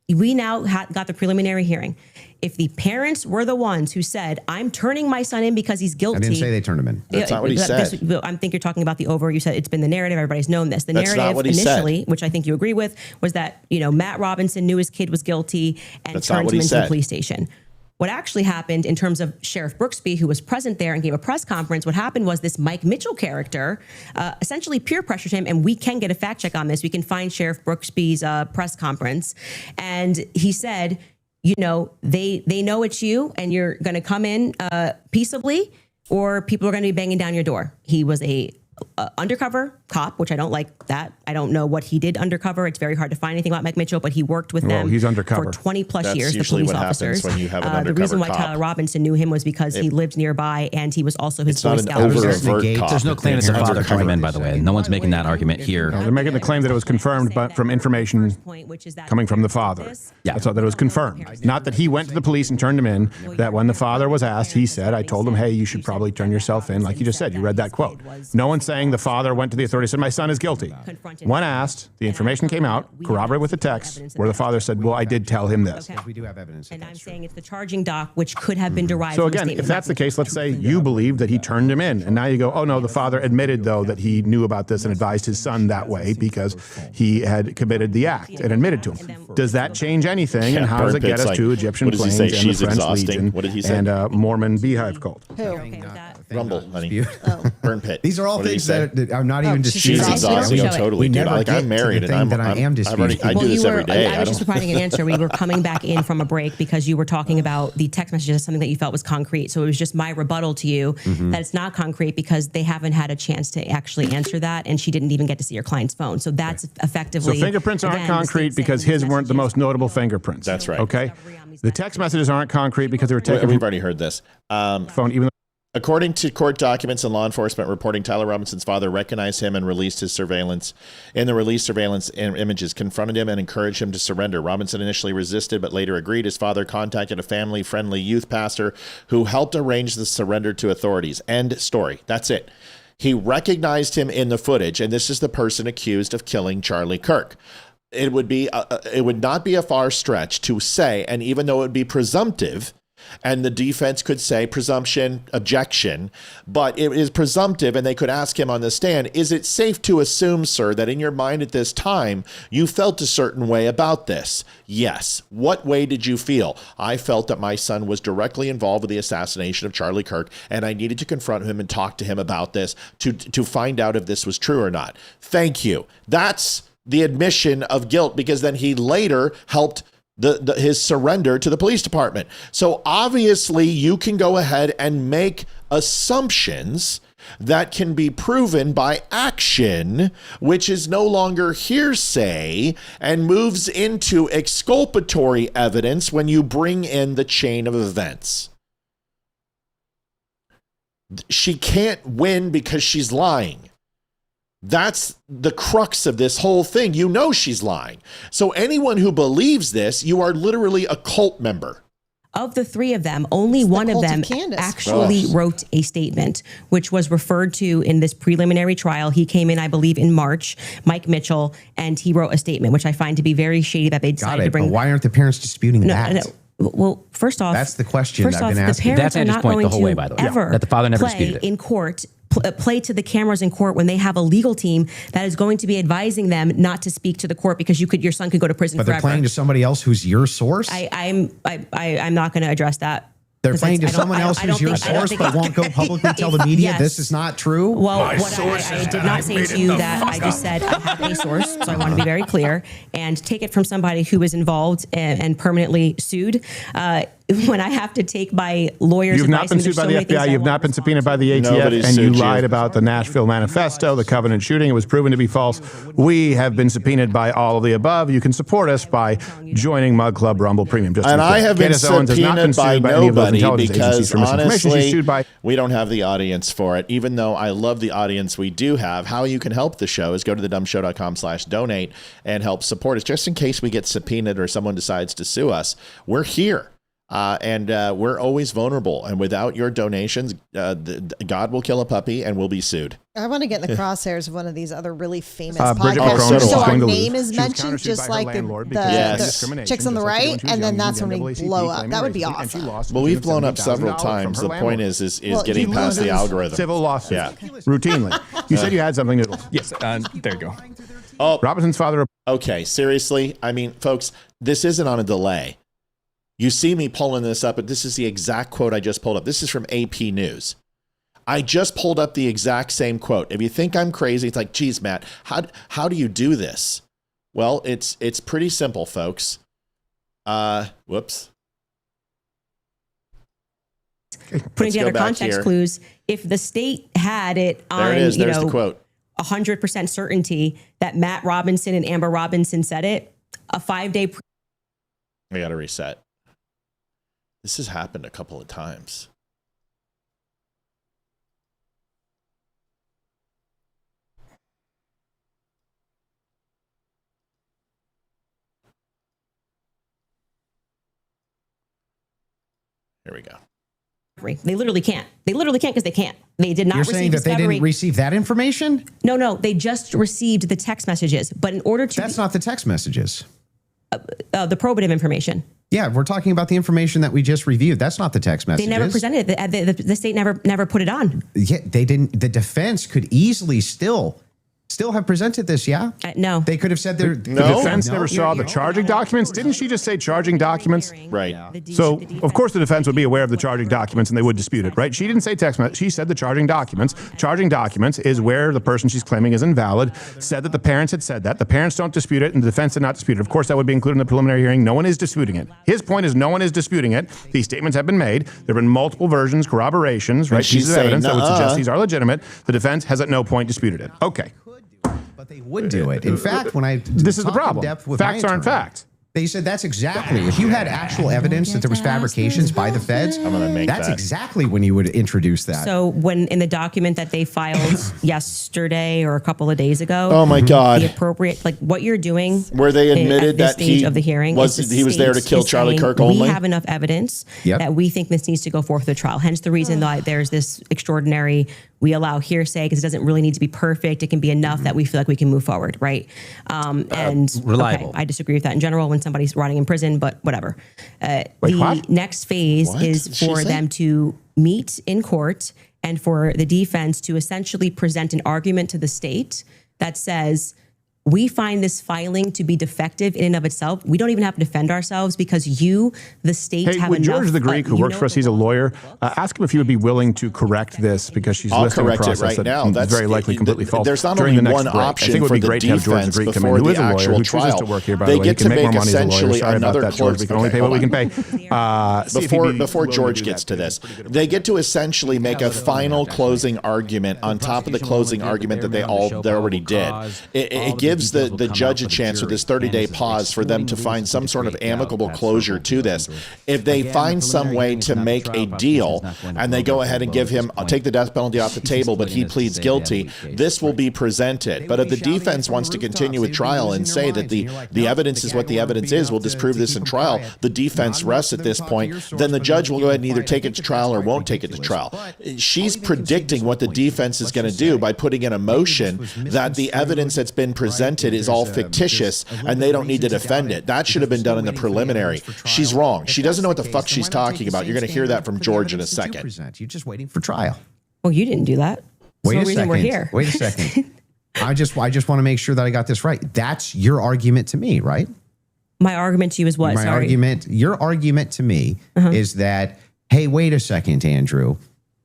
we now got the preliminary hearing. If the parents were the ones who said, I'm turning my son in because he's guilty. I didn't say they turned him in. That's not what he said. I think you're talking about the over. You said it's been the narrative. Everybody's known this. The That's not narrative what he initially, said. which I think you agree with, was that, Matt Robinson knew his kid was guilty and That's not turned what him he into the said. police station. What actually happened in terms of Sheriff Brooksby, who was present there and gave a press conference, what happened was this Mike Mitchell character essentially peer pressured him, and we can get a fact check on this. We can find Sheriff Brooksby's press conference. And he said, they know it's you and you're going to come in peaceably or people are going to be banging down your door. He was a undercover cop, which I don't like that. I don't know what he did undercover. It's very hard to find anything about Mike Mitchell, but he worked with them he's undercover. for 20 plus That's years, the usually police what happens officers. when you have an undercover the reason why cop. Tyler Robinson knew him was because he lived nearby and he was also his It's Boy not an Scout. overt cop. There's no claim that the father turned him in, by the way. No one's making that argument here. No, they're making the claim that it was confirmed, but from information coming from the father. Yeah. That's all, that it was confirmed. Not that he went to the police and turned him in. That when the father was asked, he said, I told him, hey, you should probably turn yourself in. Like you just said, you read that quote. No one's saying the father went to the authorities and said, my son is guilty. When asked, the information came out, corroborated with the text, where the father said, well, I did tell him this. We do have evidence. And I'm saying it's the charging doc, which could have been derived So from a again, statement if that's from the case, let's say you believe that he turned him in, and now you go, oh no, the father admitted though that he knew about this and advised his son that way because he had committed the act and admitted to him. Does that change anything, and how does it get us to Egyptian Plains and the French Legion and Mormon Beehive cult? Rumble, honey. Burn pit. These are all things that are not even She's disputed. exhausting. Oh, totally, dude. Like I'm married and I am disputing. I do this every day. I was just providing an answer. We were coming back in from a break because you were talking about the text messages as something that you felt was concrete. So it was just my rebuttal to you that it's not concrete because they haven't had a chance to actually answer that, and she didn't even get to see your client's phone. So that's effectively. So fingerprints aren't concrete because his weren't the most notable fingerprints. That's right. Okay. The text messages aren't concrete because they were taken. We've already heard this. Phone, even. According to court documents and law enforcement reporting, Tyler Robinson's father recognized him and released his surveillance. In the released surveillance images, confronted him and encouraged him to surrender. Robinson initially resisted, but later agreed. His father contacted a family-friendly youth pastor who helped arrange the surrender to authorities. End story. That's it. He recognized him in the footage, and this is the person accused of killing Charlie Kirk. It would not be a far stretch to say, and even though it would be presumptive, and the defense could say presumption, objection, but it is presumptive, and they could ask him on the stand, is it safe to assume, sir, that in your mind at this time, you felt a certain way about this? Yes. What way did you feel? I felt that my son was directly involved with the assassination of Charlie Kirk, and I needed to confront him and talk to him about this to find out if this was true or not. Thank you. That's the admission of guilt, because then he later helped his surrender to the police department. So obviously you can go ahead and make assumptions that can be proven by action, which is no longer hearsay and moves into exculpatory evidence when you bring in the chain of events. She can't win because she's lying. That's the crux of this whole thing. You know she's lying. So anyone who believes this, you are literally a cult member. Of the three of them, only one of them actually wrote a statement, which was referred to in this preliminary trial. He came in, I believe, in March, Mike Mitchell, and he wrote a statement, which I find to be very shady that they decided to bring. But why aren't the parents disputing that? No. Well, first off, that's the question I've been asking. The parents That's are Andrew's not point going the whole way, to by the way. ever That the father never play disputed it. in court. Play to the cameras in court when they have a legal team that is going to be advising them not to speak to the court because your son could go to prison forever. But they're playing to somebody else who's your source? I'm not going to address that. They're playing to someone else who's your source, but won't go publicly tell the media this is not true? Well, I did not say to you that. I just said I have a source, so I want to be very clear and take it from somebody who was involved and permanently sued. when I have to take my lawyer's You've not advice, been sued by the FBI. You've not been subpoenaed by the ATF, and you lied about the Nashville Manifesto, the Covenant shooting. It was proven to be false. We have been subpoenaed by all of the above. You can support us by joining Mug Club Rumble Premium. And I have been subpoenaed by nobody because honestly, we don't have the audience for it. Even though I love the audience we do have, how you can help the show is go to thedumshow.com/donate and help support us. Just in case we get subpoenaed or someone decides to sue us, we're here. And we're always vulnerable. And without your donations, God will kill a puppy and we'll be sued. I want to get in the crosshairs of one of these other really famous Bridget podcasts. so our name is mentioned, just like the chicks on the right, and then that's when we blow up. That would be awesome. Well, we've blown up several times. The point is getting past the algorithm. Civil lawsuit. Yeah. Routinely. You said you had something, Noodle. Yes, there you go. Oh, Robinson's father. Okay, seriously. I mean, folks, this isn't on a delay. You see me pulling this up, but this is the exact quote I just pulled up. This is from AP News. I just pulled up the exact same quote. If you think I'm crazy, it's like, geez, Matt, how do you do this? Well, it's pretty simple, folks. Whoops. Putting together context clues. If the state had it on, there it is. There's the quote. 100% certainty that Matt Robinson and Amber Robinson said it, a 5-day. I got to reset. This has happened a couple of times. Here we go. They literally can't. They literally can't because they can't. They did not You're receive saying that discovery. they didn't receive that information? No. They just received the text messages. But in order to... That's not the text messages. The probative information. Yeah, we're talking about the information that we just reviewed. That's not the text messages. They never presented it. The state never put it on. Yeah, they didn't. The defense could easily still have presented this, yeah? No. They could have said the defense never saw the charging documents. Didn't she just say charging documents? Right. So, of course, the defense would be aware of the charging documents and they would dispute it, right? She didn't say text message. She said the charging documents. Charging documents is where the person she's claiming is invalid said that the parents had said that. The parents don't dispute it and the defense did not dispute it. Of course, that would be included in the preliminary hearing. No one is disputing it. His point is no one is disputing it. These statements have been made. There have been multiple versions, corroborations, right? Pieces of evidence that would suggest these are legitimate. The defense has at no point disputed it. Okay. But they would do it. In fact, when I this is the problem. Facts aren't facts. They said that's exactly if you had actual evidence that there was fabrications by the feds. That's exactly when you would introduce that. So when in the document that they filed yesterday or a couple of days ago, oh my God, the appropriate what you're doing, where they admitted at this that stage of the hearing was there to kill Charlie Kirk only. We have enough evidence that we think this needs to go forth to trial. Hence the reason that there's this extraordinary. We allow hearsay because it doesn't really need to be perfect. It can be enough that we feel like we can move forward, right? And reliable. Okay, I disagree with that in general when somebody's rotting in prison, but whatever. The next phase is for them to meet in court and for the defense to essentially present an argument to the state that says, we find this filing to be defective in and of itself. We don't even have to defend ourselves because you, the state, have with enough. George the Greek, who works for us, he's a lawyer. Ask him if he would be willing to correct this because she's listing a process that's very likely completely false. There's not during only the next one break. option I think it would for be the great to have George the defense Greek come in, before who is the a lawyer, actual who chooses trial. to work here, by They the way. He get can to make more make money as a lawyer. essentially Sorry about another that, George. We can only pay what we can pay. Before George gets to this, they get to essentially make a final closing argument on top of the closing argument that they already did. It gives the judge a chance with this 30-day pause for them to find some sort of amicable closure to this. If they find some way to make a deal and they go ahead and give him, I'll take the death penalty off the table, but he pleads guilty, this will be presented. But if the defense wants to continue with trial and say that the evidence is what the evidence is, we'll disprove this in trial, the defense rests at this point, then the judge will go ahead and either take it to trial or won't take it to trial. She's predicting what the defense is going to do by putting in a motion that the evidence that's been presented is all fictitious and they don't need to defend it. That should have been done in the preliminary. She's wrong. She doesn't know what the fuck she's talking about. You're going to hear that from George in a second. You're just waiting for trial. Well, you didn't do that. Wait a second. We're here. Wait a second. I just want to make sure that I got this right. That's your argument to me, right? My argument to you is what? Your argument to me is that, hey, wait a second, Andrew.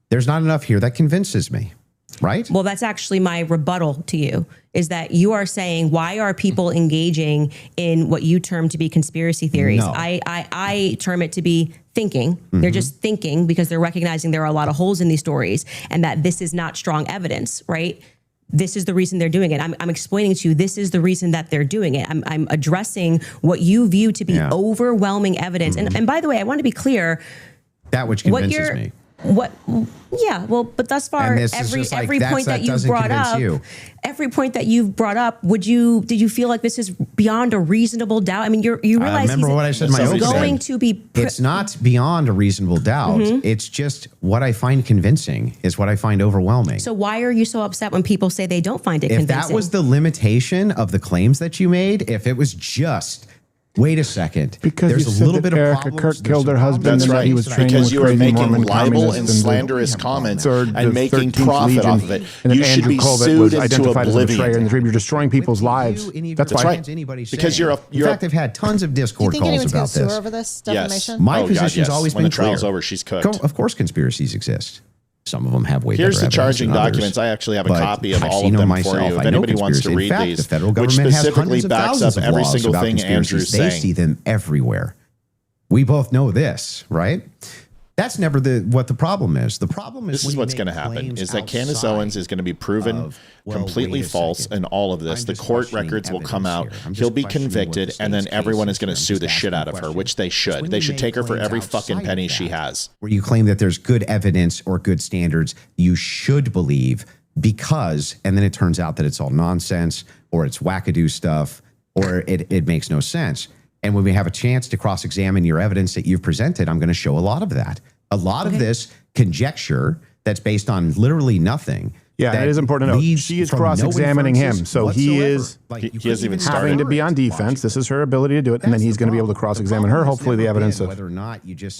There's not enough here that convinces me. right? Well, that's actually my rebuttal to you, is that you are saying, why are people engaging in what you term to be conspiracy theories? No. I term it to be thinking. They're just thinking because they're recognizing there are a lot of holes in these stories and that this is not strong evidence, right? This is the reason they're doing it. I'm explaining to you, this is the reason that they're doing it. I'm addressing what you view to be overwhelming evidence. And by the way, I want to be clear. That which convinces me. But thus far, every point that you've brought up, did you feel like this is beyond a reasonable doubt? I mean, you realize remember what I said in my opening. Going to be. It's not beyond a reasonable doubt. It's just what I find convincing is what I find overwhelming. So why are you so upset when people say they don't find it convincing? If that was the limitation of the claims that you made, if it was just. Wait a second. Because there's a little bit of Erica Kirk killed her husband. That's right. He was because you are making libel and slanderous comments and making profit off of it. You should be sued into oblivion. And you're destroying people's lives. That's right. Because you're in fact, I've had tons of Discord calls about this. Do you think anyone's going to sue her over this defamation? Yes. My position's always been clear. When the trial's over, she's cooked. Of course, conspiracies exist. Some of them have way better Here's the evidence charging than others, documents. I actually have a copy of I've all seen of them myself. for you. If I know anybody wants to conspiracy. read In fact, these, the federal which government has specifically hundreds of backs thousands up of every laws single about thing Andrew's conspiracies. They saying. see them everywhere. We both know this, right? That's never what the problem is. The problem is this is what's going to happen is that Candace Owens is going to be proven completely false in all of this. The court records will come out. He'll be convicted, and then everyone is going to sue the shit out of her, which they should. They should take her for every fucking penny she has. Where you claim that there's good evidence or good standards, you should believe because, and then it turns out that it's all nonsense or it's wackadoo stuff or it makes no sense. And when we have a chance to cross-examine your evidence that you've presented, I'm going to show a lot of that. A lot of this conjecture that's based on literally nothing. Yeah, that is important to note. She is cross-examining him, so he is he hasn't even having to be on defense. This is her ability to do it, and then he's going to be able to cross-examine her. Hopefully, the evidence of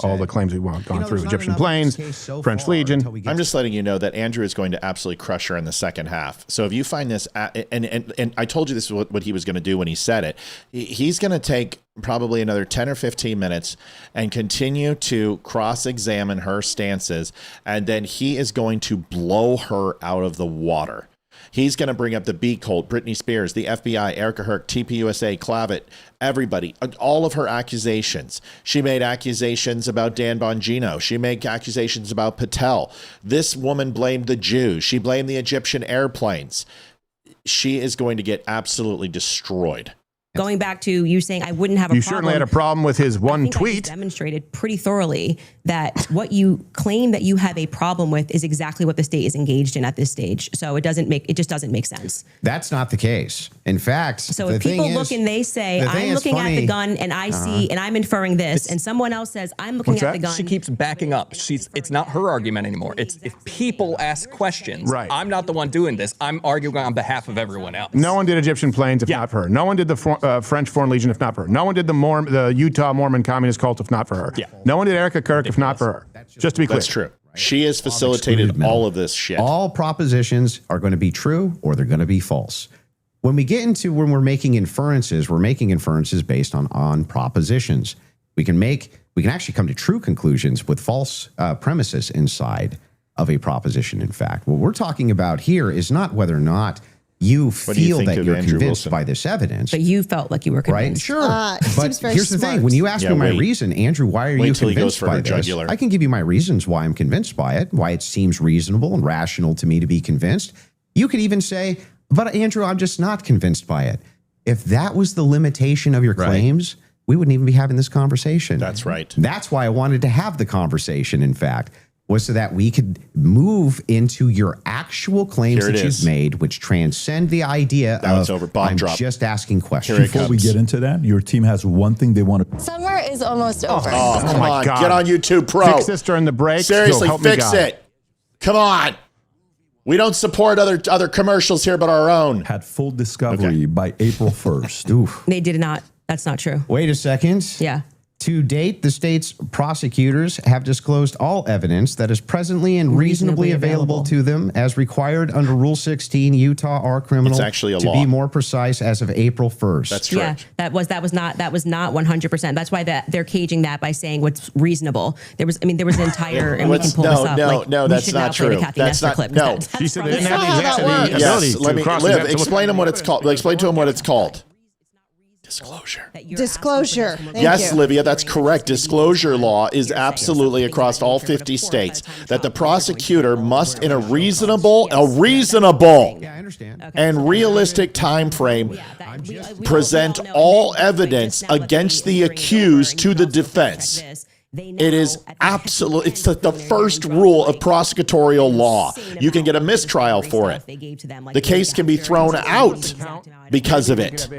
all the claims we've gone through: Egyptian planes, French Legion. I'm just letting you know that Andrew is going to absolutely crush her in the second half. So if you find this, and I told you this is what he was going to do when he said it. He's going to take probably another 10 or 15 minutes and continue to cross-examine her stances, and then he is going to blow her out of the water. He's going to bring up the B Cult, Britney Spears, the FBI, Erica Herc, TPUSA, Clavet, everybody, all of her accusations. She made accusations about Dan Bongino. She made accusations about Patel. This woman blamed the Jews. She blamed the Egyptian airplanes. She is going to get absolutely destroyed. Going back to you saying I wouldn't have a problem. You certainly had a problem with his one tweet. I demonstrated pretty thoroughly that what you claim that you have a problem with is exactly what the state is engaged in at this stage. So it just doesn't make sense. That's not the case. In fact, so if people look and they say I'm looking at the gun and I see and I'm inferring this, and someone else says I'm looking at the gun. She keeps backing up. It's not her argument anymore. It's if people ask questions. Right. I'm not the one doing this. I'm arguing on behalf of everyone else. No one did Egyptian planes if not for her. No one did the French Foreign Legion if not for her. No one did the Utah Mormon Communist Cult if not for her. Yeah. No one did Erica Kirk if not for her. Just to be clear. That's true. She has facilitated all of this shit. All propositions are going to be true or they're going to be false. When we get into when we're making inferences based on propositions. We can actually come to true conclusions with false premises inside of a proposition. In fact, what we're talking about here is not whether or not you feel that you're convinced by this evidence. But you felt like you were convinced. Right? Sure. But here's the thing. When you ask me my reason, Andrew, why are you convinced by this? I can give you my reasons why I'm convinced by it, why it seems reasonable and rational to me to be convinced. You could even say, but Andrew, I'm just not convinced by it. If that was the limitation of your claims, we wouldn't even be having this conversation. That's right. That's why I wanted to have the conversation, in fact, was so that we could move into your actual claims that you've made, which transcend the idea of I'm just asking questions. Before we get into that, your team has one thing they want to... Summer is almost over. Oh, come on. God. Get on YouTube Pro. Fix this during the break. Seriously, fix it. Come on. We don't support other commercials here but our own. Had full discovery by April 1st. Oof. They did not. That's not true. Wait a second. Yeah. To date, the state's prosecutors have disclosed all evidence that is presently and reasonably available to them as required under Rule 16 Utah R Criminal. It's actually a to law. be more precise, as of April 1st. That's true. Yeah, that was not 100%. That's why they're caging that by saying what's reasonable. There was an entire, and we can pull this up. No, that's not true. That's not clip. No, she said they didn't have the ability. Yes, let me Liv, explain them what it's called. Explain to him what it's called. Disclosure. Yes, Livia, that's correct. Disclosure law is absolutely across all 50 states that the prosecutor must, in a reasonable and realistic time frame, present all evidence against the accused to the defense. It is absolute. It's the first rule of prosecutorial law. You can get a mistrial for it. The case can be thrown out because of it.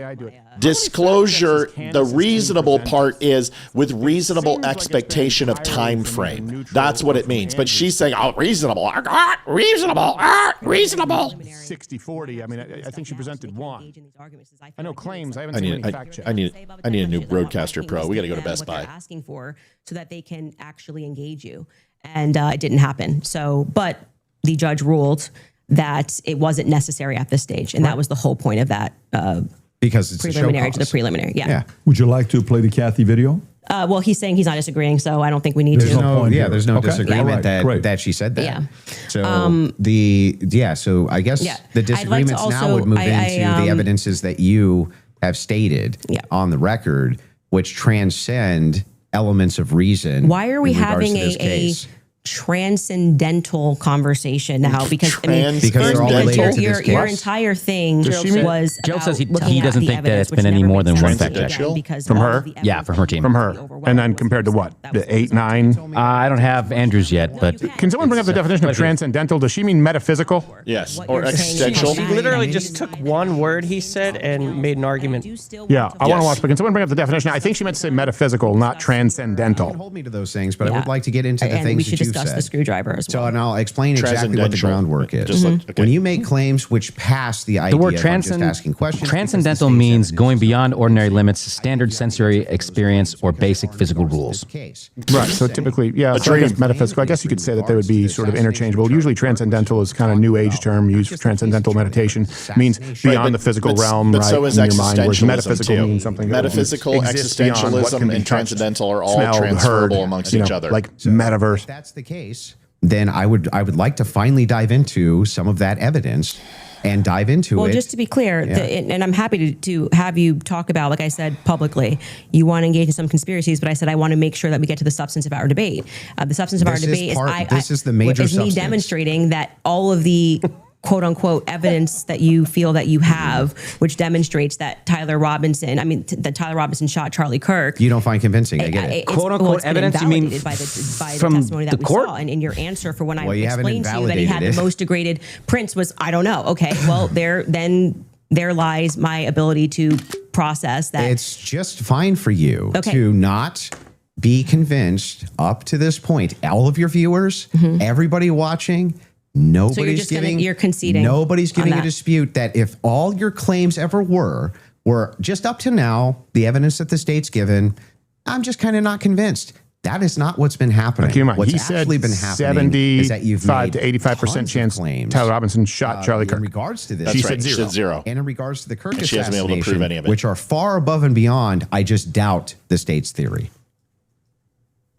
Disclosure, the reasonable part is with reasonable expectation of time frame. That's what it means. But she's saying, oh, reasonable. 60-40. I mean, I think she presented one. I know claims. I haven't seen any fact check. I need a new Broadcaster Pro. We got to go to Best Buy. Asking for so that they can actually engage you, and it didn't happen. So, but the judge ruled that it wasn't necessary at this stage, and that was the whole point of that. Because it's preliminary to the preliminary. Yeah. Would you like to play the Kathy video? Well, he's saying he's not disagreeing, so I don't think we need there's to. There's no disagreement that she said that. Yeah. So so I guess the disagreements now would move into the evidences that you have stated on the record, which transcend elements of reason. Why are we having a transcendental conversation now? Because your entire thing was Joe says he doesn't think that it's been any more than one fact check from her. Yeah, from her team. From her, and then compared to what, the 8, 9. I don't have Andrew's yet, but can someone bring up the definition of transcendental? Does she mean metaphysical? Yes, or existential. She literally just took one word he said and made an argument. Yeah, I want to watch. But can someone bring up the definition? I think she meant to say metaphysical, not transcendental. Hold me to those things, but I would like to get into the things that you said. We should discuss the screwdriver. So, and I'll explain exactly what the groundwork is. When you make claims which pass the idea of just asking questions, transcendental means going beyond ordinary limits, standard sensory experience, or basic physical rules. Right. So typically, so I guess metaphysical. I guess you could say that they would be sort of interchangeable. Usually, transcendental is kind of new age term used for transcendental meditation. Means beyond the physical realm, right? So is in your mind. Whereas existentialism metaphysical too. means something. Metaphysical, existentialism, and transcendental are all transferable amongst each other. Like metaverse. If that's the case, then I would like to finally dive into some of that evidence and dive into it. Well, just to be clear, and I'm happy to have you talk about, like I said publicly, you want to engage in some conspiracies, but I said I want to make sure that we get to the substance of our debate. The substance of our debate is the major is me demonstrating that all of the quote unquote evidence that you feel that you have, which demonstrates that Tyler Robinson shot Charlie Kirk. You don't find convincing. I get it. Quote unquote evidence. You mean by the testimony that we saw, and in your answer for when I explained to you that he had the most degraded prints was, I don't know. Okay, well there lies my ability to process that. It's just fine for you to not be convinced up to this point. All of your viewers, everybody watching. Nobody's conceding. Nobody's giving a dispute that if all your claims ever were just up to now, the evidence that the state's given, I'm just kind of not convinced. That is not what's been happening. What's actually been happening is that you've made 85% chance Tyler Robinson shot Charlie Kirk. In regards to this, she said zero. And in regards to the Kirk she hasn't been able to prove any of it, which are far above and beyond, I just doubt the state's theory.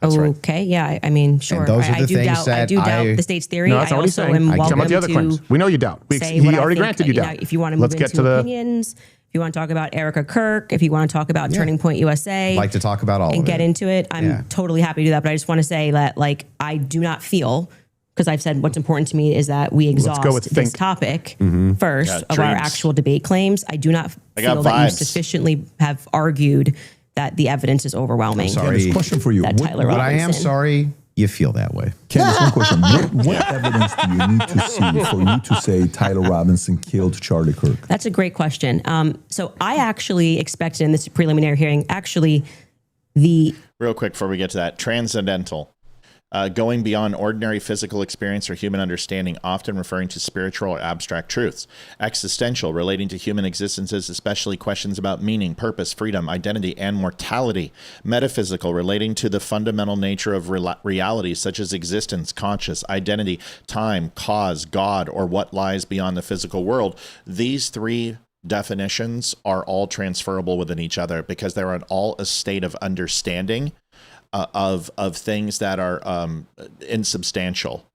Okay, yeah, I mean, sure. And those are the things I do doubt the state's theory. No, that's not what he's saying. Some of the other claims. We know you doubt. He already granted you doubt. If you want to move into opinions, if you want to talk about Erica Kirk, if you want to talk about Turning Point USA. I'd like to talk about all of it. And get into it. I'm totally happy to do that. But I just want to say that, I do not feel, because I've said what's important to me is that we exhaust this topic first of our actual debate claims. I do not feel that you sufficiently have argued that the evidence is overwhelming. Sorry. Question for you. But I am sorry you feel that way. Candace, one question. What evidence do you need to see for you to say Tyler Robinson killed Charlie Kirk? That's a great question. So I actually expected in this preliminary hearing, real quick before we get to that, transcendental. going beyond ordinary physical experience or human understanding, often referring to spiritual or abstract truths. Existential, relating to human existences, especially questions about meaning, purpose, freedom, identity, and mortality. Metaphysical, relating to the fundamental nature of reality, such as existence, conscious, identity, time, cause, God, or what lies beyond the physical world. These three definitions are all transferable within each other because they're all a state of understanding of things that are insubstantial.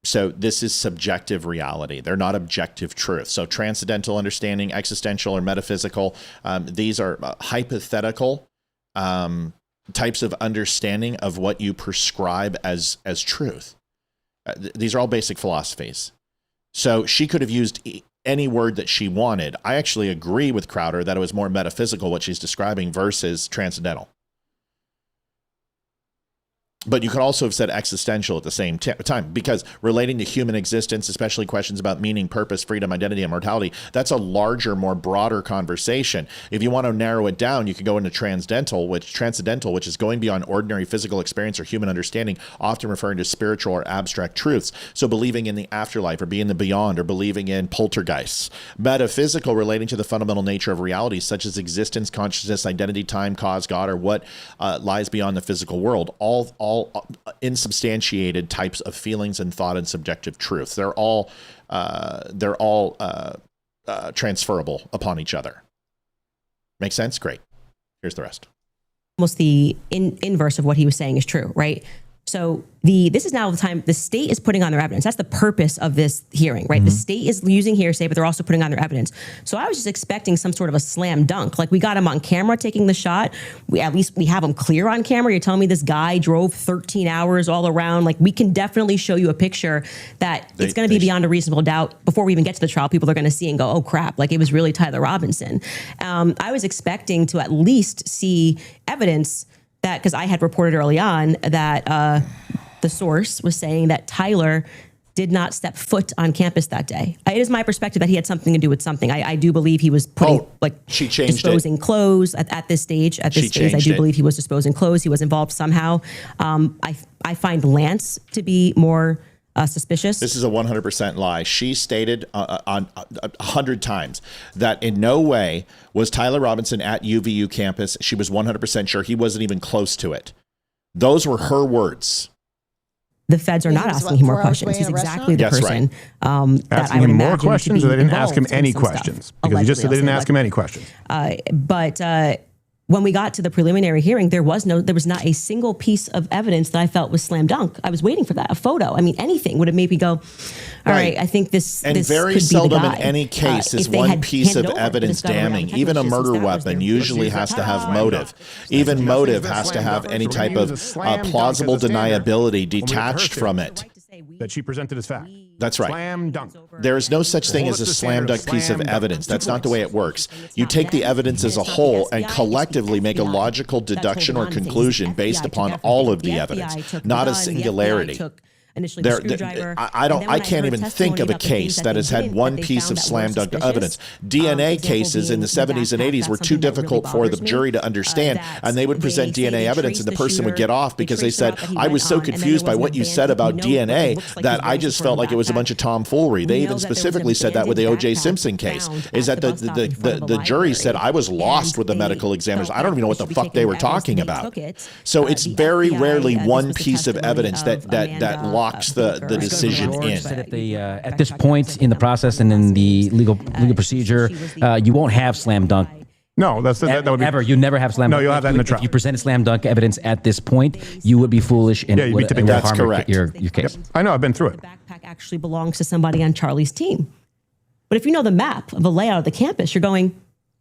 So this is subjective reality. They're not objective truth. So transcendental understanding, existential or metaphysical, these are hypothetical types of understanding of what you prescribe as truth. These are all basic philosophies. So she could have used any word that she wanted. I actually agree with Crowder that it was more metaphysical what she's describing versus transcendental. But you could also have said existential at the same time, because relating to human existence, especially questions about meaning, purpose, freedom, identity, and mortality, that's a larger, more broader conversation. If you want to narrow it down, you could go into transcendental, which is going beyond ordinary physical experience or human understanding, often referring to spiritual or abstract truths. So believing in the afterlife or being the beyond or believing in poltergeists. Metaphysical, relating to the fundamental nature of reality, such as existence, consciousness, identity, time, cause, God, or what lies beyond the physical world. All insubstantiated types of feelings and thought and subjective truths. They're all transferable upon each other. Make sense? Great. Here's the rest. Almost the inverse of what he was saying is true, right? So this is now the time the state is putting on their evidence. That's the purpose of this hearing, right? Mm-hmm. The state is using hearsay, but they're also putting on their evidence. So I was just expecting some sort of a slam dunk. Like, we got him on camera taking the shot. We have him clear on camera. You're telling me this guy drove 13 hours all around. Like, we can definitely show you a picture that it's going to be beyond a reasonable doubt. Before we even get to the trial, people are going to see and go, oh crap, like it was really Tyler Robinson. I was expecting to at least see evidence that, because I had reported early on that the source was saying that Tyler did not step foot on campus that day. It is my perspective that he had something to do with something. I do believe he was putting disposing clothes at this stage. At this stage, I do believe he was disposing clothes. He was involved somehow. I find Lance to be more suspicious. This is a 100% lie. She stated on 100 times that in no way was Tyler Robinson at UVU campus. She was 100% sure he wasn't even close to it. Those were her words. The feds are not asking him more questions. He's exactly the person that asking him more questions, or they didn't ask him any questions? Because he just said they didn't ask him any questions. But when we got to the preliminary hearing, there was not a single piece of evidence that I felt was slam dunk. I was waiting for that, a photo. I mean, anything would have made me go, all right, I think this and this very could seldom be the guy. in any case is one piece of evidence damning. Even a murder weapon usually has to have motive. Even motive has to have any type of plausible deniability detached from it. That she presented as fact. That's right. Slam dunk. There is no such thing as a slam dunk piece of evidence. That's not the way it works. You take the evidence as a whole and collectively make a logical deduction or conclusion based upon all of the evidence, not a singularity. I can't even think of a case that has had one piece of slam dunk evidence. DNA cases in the 70s and 80s were too difficult for the jury to understand, and they would present DNA evidence and the person would get off because they said, I was so confused by what you said about DNA that I just felt like it was a bunch of tomfoolery. They even specifically said that with the O.J. Simpson case, is that the jury said, I was lost with the medical examiners. I don't even know what the fuck they were talking about. So it's very rarely one piece of evidence that locks the decision in. At this point in the process and in the legal procedure, you won't have slam dunk. No, that would be ever. You never have slam dunk. No, you'll have that in the trial. If you presented slam dunk evidence at this point, you would be foolish and it would harm your case. Yep. I know. I've been through it. The backpack actually belongs to somebody on Charlie's team. But if you know the map of the layout of the campus, you're going,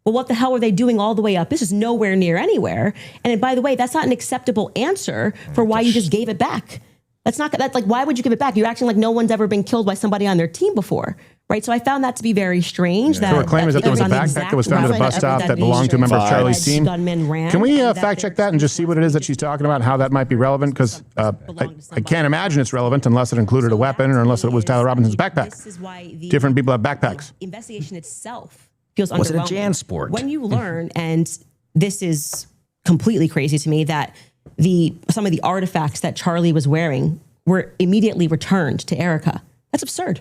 well, what the hell are they doing all the way up? This is nowhere near anywhere. And by the way, that's not an acceptable answer for why you just gave it back. That's like, why would you give it back? You're acting like no one's ever been killed by somebody on their team before, right? So I found that to be very strange. So her claim is that there was a backpack that was found at a bus stop that belonged to a member of Charlie's team. Can we fact check that and just see what it is that she's talking about and how that might be relevant? Because I can't imagine it's relevant unless it included a weapon or unless it was Tyler Robinson's backpack. Different people have backpacks. Investigation itself feels underwhelming. Was it a JanSport? When you learn, and this is completely crazy to me, that some of the artifacts that Charlie was wearing were immediately returned to Erica. That's absurd.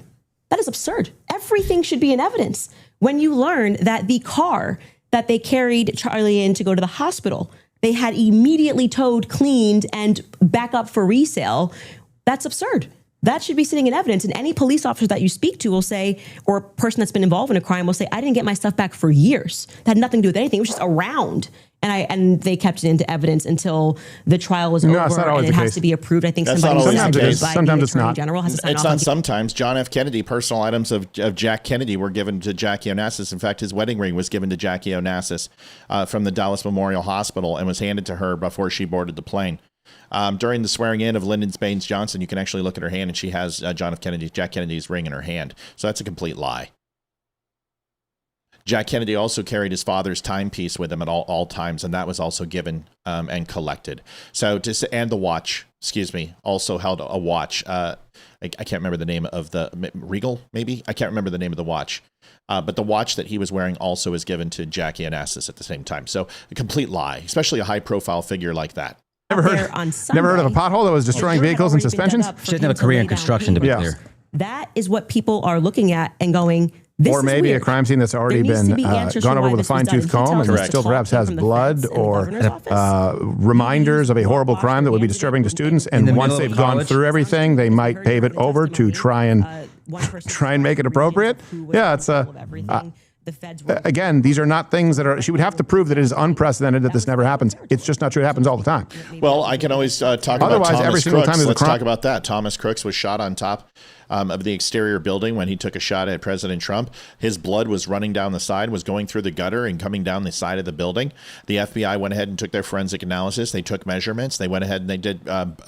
That is absurd. Everything should be in evidence. When you learn that the car that they carried Charlie in to go to the hospital, they had immediately towed, cleaned, and back up for resale, that's absurd. That should be sitting in evidence. And any police officer that you speak to will say, or a person that's been involved in a crime will say, I didn't get my stuff back for years. That had nothing to do with anything. It was just around. And they kept it into evidence until the trial was over, and it has to be approved. I think sometimes it's not. General has to sign it's off not on sometimes. John F. Kennedy, personal items of Jack Kennedy were given to Jackie Onassis. In fact, his wedding ring was given to Jackie Onassis from the Dallas Memorial Hospital and was handed to her before she boarded the plane. During the swearing in of Lyndon Baines Johnson, you can actually look at her hand, and she has Jack Kennedy's ring in her hand. So that's a complete lie. Jack Kennedy also carried his father's timepiece with him at all times, and that was also given and collected. So, and the watch, also held a watch. I can't remember the name of the Regal, maybe? I can't remember the name of the watch. But the watch that he was wearing also is given to Jackie Onassis at the same time. So a complete lie, especially a high-profile figure like that. Never heard of a pothole that was destroying vehicles and suspensions? She didn't have a career in construction, to be clear. That is what people are looking at and going, this or maybe a crime scene that's already been gone over with a fine-tooth comb and still perhaps has blood or reminders of a horrible crime that would be disturbing to students. And once they've gone through everything, they might pave it over to try and make it appropriate. Yeah, it's again, these are not things that are, she would have to prove that it is unprecedented that this never happens. It's just not true. It happens all the time. Well, I can always talk about Thomas Crooks. Let's talk about that. Thomas Crooks was shot on top of the exterior building when he took a shot at President Trump. His blood was running down the side, was going through the gutter and coming down the side of the building. The FBI went ahead and took their forensic analysis. They took measurements. They went ahead and they did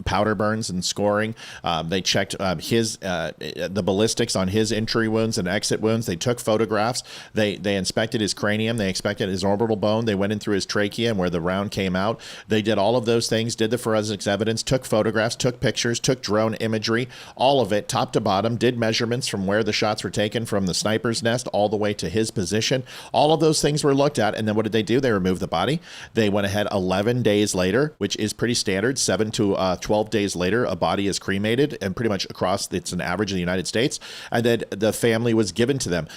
powder burns and scoring. They checked the ballistics on his entry wounds and exit wounds. They took photographs. They inspected his cranium. They inspected his orbital bone. They went in through his trachea and where the round came out. They did all of those things, did the forensics evidence, took photographs, took pictures, took drone imagery, all of it, top to bottom, did measurements from where the shots were taken from the sniper's nest all the way to his position. All of those things were looked at. And then what did they do? They removed the body. They went ahead 11 days later, which is pretty standard. 7 to 12 days later, a body is cremated, and pretty much across, it's an average in the United States. And then the family was given to them.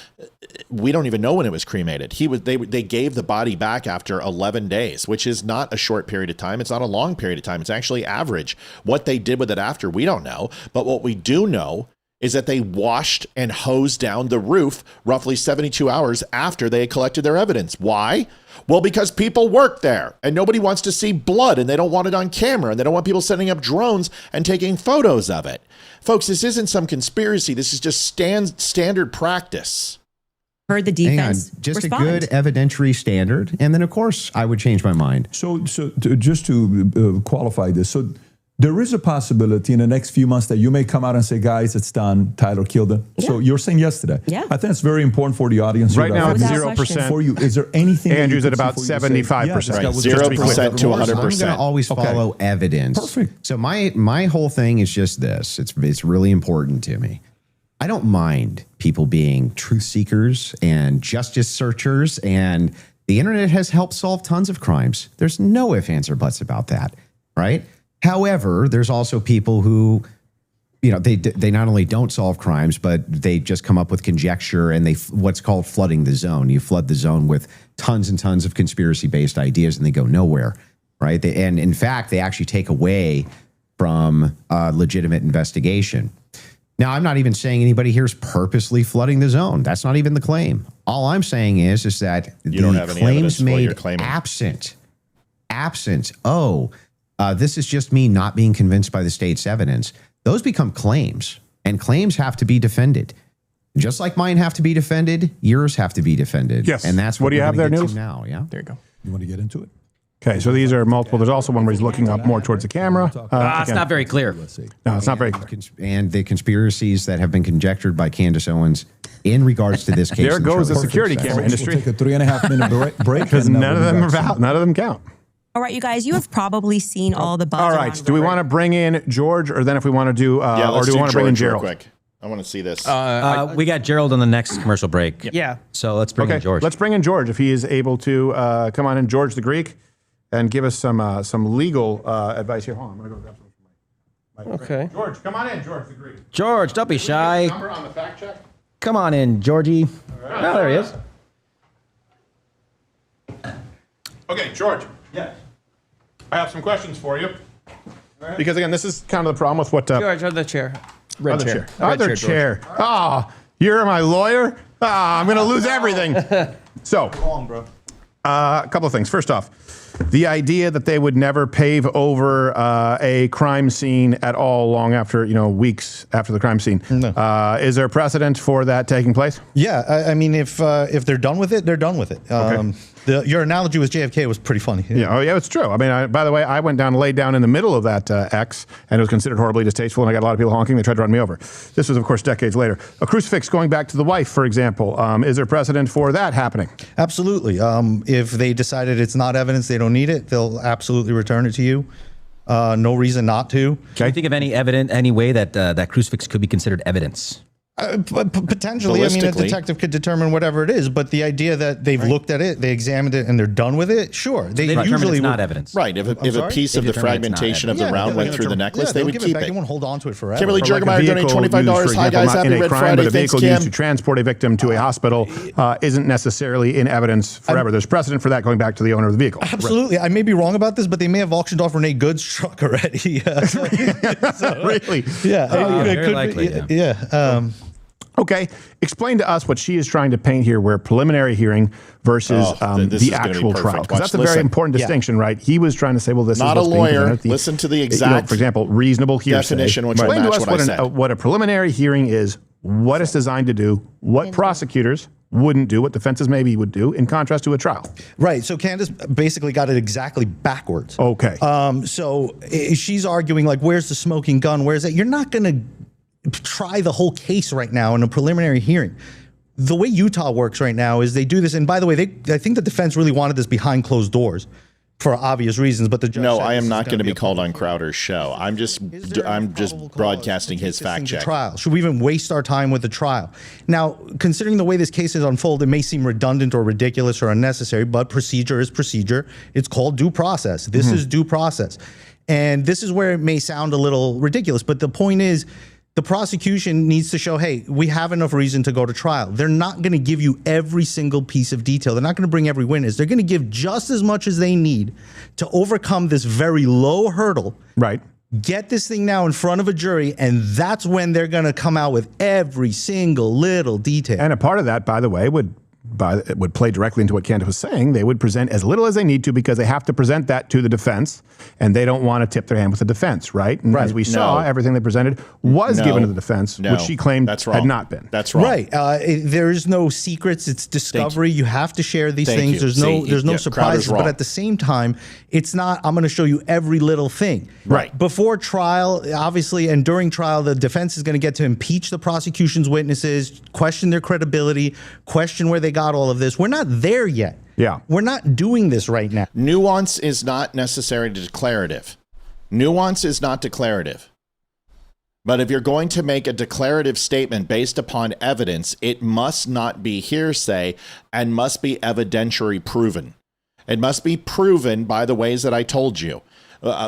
We don't even know when it was cremated. They gave the body back after 11 days, which is not a short period of time. It's not a long period of time. It's actually average. What they did with it after, we don't know. But what we do know is that they washed and hosed down the roof roughly 72 hours after they had collected their evidence. Why? Well, because people work there and nobody wants to see blood and they don't want it on camera and they don't want people setting up drones and taking photos of it. Folks, this isn't some conspiracy. This is just standard practice. Heard the defense just respond. A good evidentiary standard. And then, of course, I would change my mind. So just to qualify this, so there is a possibility in the next few months that you may come out and say, guys, it's done. Tyler killed him. Yeah. So you're saying yesterday. Yeah. I think it's very important for the audience. Right now, it's 0%. For you, is there anything? Andrew's at about 75%. Right. 0% to 100%. I'm going to always follow evidence. Perfect. So my whole thing is just this. It's really important to me. I don't mind people being truth seekers and justice searchers, and the internet has helped solve tons of crimes. There's no ifs, ands, or buts about that, right? However, there's also people who, they not only don't solve crimes, but they just come up with conjecture and what's called flooding the zone. You flood the zone with tons and tons of conspiracy-based ideas and they go nowhere, right? And in fact, they actually take away from legitimate investigation. Now, I'm not even saying anybody here is purposely flooding the zone. That's not even the claim. All I'm saying is that the claims made absent, this is just me not being convinced by the state's evidence. Those become claims, and claims have to be defended. Just like mine have to be defended, yours have to be defended. Yes. And that's what do you have there, News? Now, yeah. There you go. You want to get into it? Okay, so these are multiple. There's also one where he's looking up more towards the camera. It's not very clear. No, it's not very clear. And the conspiracies that have been conjectured by Candace Owens in regards to this case. There goes the security camera industry. We'll take a 3.5 minute break. Because none of them are valid. None of them count. All right, you guys, you have probably seen all the buzz. All right, do we want to bring in George, or then if we want to do, or do we want to bring in Gerald? Quick. I want to see this. We got Gerald on the next commercial break. Yeah. So let's bring in George. Let's bring in George if he is able to come on in. George the Greek. and give us some legal advice here. Hold on, I'm going to go grab some. Okay. George, come on in. George, agree. George, don't be shy. Number on the fact check. Come on in, Georgie. Right. Oh, there he is. Okay, George. Yes. I have some questions for you. Because again, this is kind of the problem with what. George, other chair. Red chair. Other chair. Oh, you're my lawyer? I'm going to lose everything. So, a couple of things. First off, the idea that they would never pave over a crime scene at all long after, weeks after the crime scene. No. Is there precedent for that taking place? Yeah, I mean, if they're done with it, they're done with it. Okay. Your analogy with JFK was pretty funny. Yeah, it's true. I mean, by the way, I went down, laid down in the middle of that X, and it was considered horribly distasteful, and I got a lot of people honking. They tried to run me over. This was, of course, decades later. A crucifix going back to the wife, for example. Is there precedent for that happening? Absolutely. If they decided it's not evidence, they don't need it, they'll absolutely return it to you. No reason not to. Can you think of any way that that crucifix could be considered evidence? Potentially, I mean, a detective could determine whatever it is, but the idea that they've looked at it, they examined it, and they're done with it, sure. They usually it's not evidence. Right. If a piece of the fragmentation of the round went through the necklace, they would keep it. They won't hold on to it forever. Kimberly Jergemeyer donating $25. Hi, guys. Happy Red Friday. But a vehicle used to transport a victim to a hospital isn't necessarily in evidence forever. There's precedent for that going back to the owner of the vehicle. Absolutely. I may be wrong about this, but they may have auctioned off Renee Good's truck already. Really? Yeah. Very likely. Yeah. Okay, explain to us what she is trying to paint here, where preliminary hearing versus the actual trial. Because that's a very important distinction, right? He was trying to say, well, this not is a lawyer. Listen to the exact, for example, reasonable hearsay. Definition. Explain to us what a preliminary hearing is, what it's designed to do, what prosecutors wouldn't do, what defenses maybe would do, in contrast to a trial. Right. So Candace basically got it exactly backwards. Okay. So she's arguing, like, where's the smoking gun? Where's that? You're not going to try the whole case right now in a preliminary hearing. The way Utah works right now is they do this, and by the way, I think the defense really wanted this behind closed doors for obvious reasons, but the judge No, I am not going to be called on Crowder's show. I'm just broadcasting his fact check. Trial. Should we even waste our time with the trial? Now, considering the way this case is unfolded, it may seem redundant or ridiculous or unnecessary, but procedure is procedure. It's called due process. This is due process. And this is where it may sound a little ridiculous, but the point is, the prosecution needs to show, hey, we have enough reason to go to trial. They're not going to give you every single piece of detail. They're not going to bring every witness. They're going to give just as much as they need to overcome this very low hurdle. Right. Get this thing now in front of a jury, and that's when they're going to come out with every single little detail. And a part of that, by the way, would play directly into what Candace was saying. They would present as little as they need to because they have to present that to the defense, and they don't want to tip their hand with the defense, right? And as we saw, everything they presented was given to the defense, which she claimed had not been. That's wrong. Right. There is no secrets. It's discovery. You have to share these things. There's no surprises. But at the same time, it's not, I'm going to show you every little thing. Right. Before trial, obviously, and during trial, the defense is going to get to impeach the prosecution's witnesses, question their credibility, question where they got all of this. We're not there yet. Yeah. We're not doing this right now. Nuance is not necessarily declarative. Nuance is not declarative. But if you're going to make a declarative statement based upon evidence, it must not be hearsay and must be evidentiary proven. It must be proven by the ways that I told you.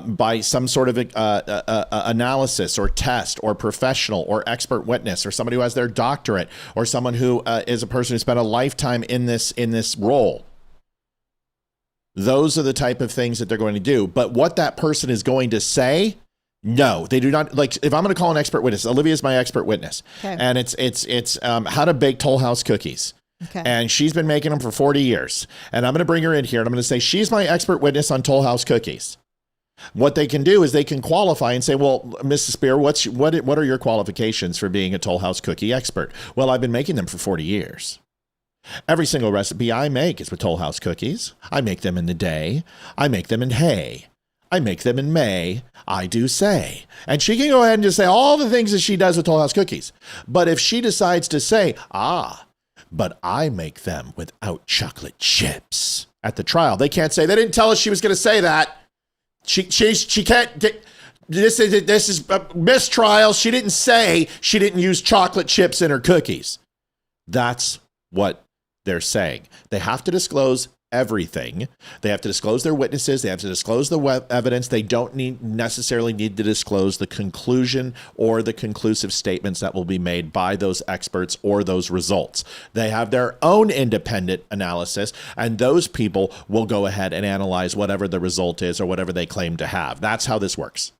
By some sort of analysis or test or professional or expert witness or somebody who has their doctorate or someone who is a person who spent a lifetime in this role. Those are the type of things that they're going to do. But what that person is going to say, no, they do not. Like, if I'm going to call an expert witness, Olivia is my expert witness, and it's how to bake Toll House cookies. Okay. And she's been making them for 40 years. And I'm going to bring her in here and I'm going to say, she's my expert witness on Toll House cookies. What they can do is they can qualify and say, well, Mrs. Speer, what are your qualifications for being a Toll House cookie expert? Well, I've been making them for 40 years. Every single recipe I make is with Toll House cookies. I make them in the day. I make them in hay. I make them in May. I do say. And she can go ahead and just say all the things that she does with Toll House cookies. But if she decides to say, but I make them without chocolate chips at the trial, they can't say, they didn't tell us she was going to say that. She can't. This is a mistrial. She didn't say she didn't use chocolate chips in her cookies. That's what they're saying. They have to disclose everything. They have to disclose their witnesses. They have to disclose the evidence. They don't necessarily need to disclose the conclusion or the conclusive statements that will be made by those experts or those results. They have their own independent analysis, and those people will go ahead and analyze whatever the result is or whatever they claim to have. That's how this works.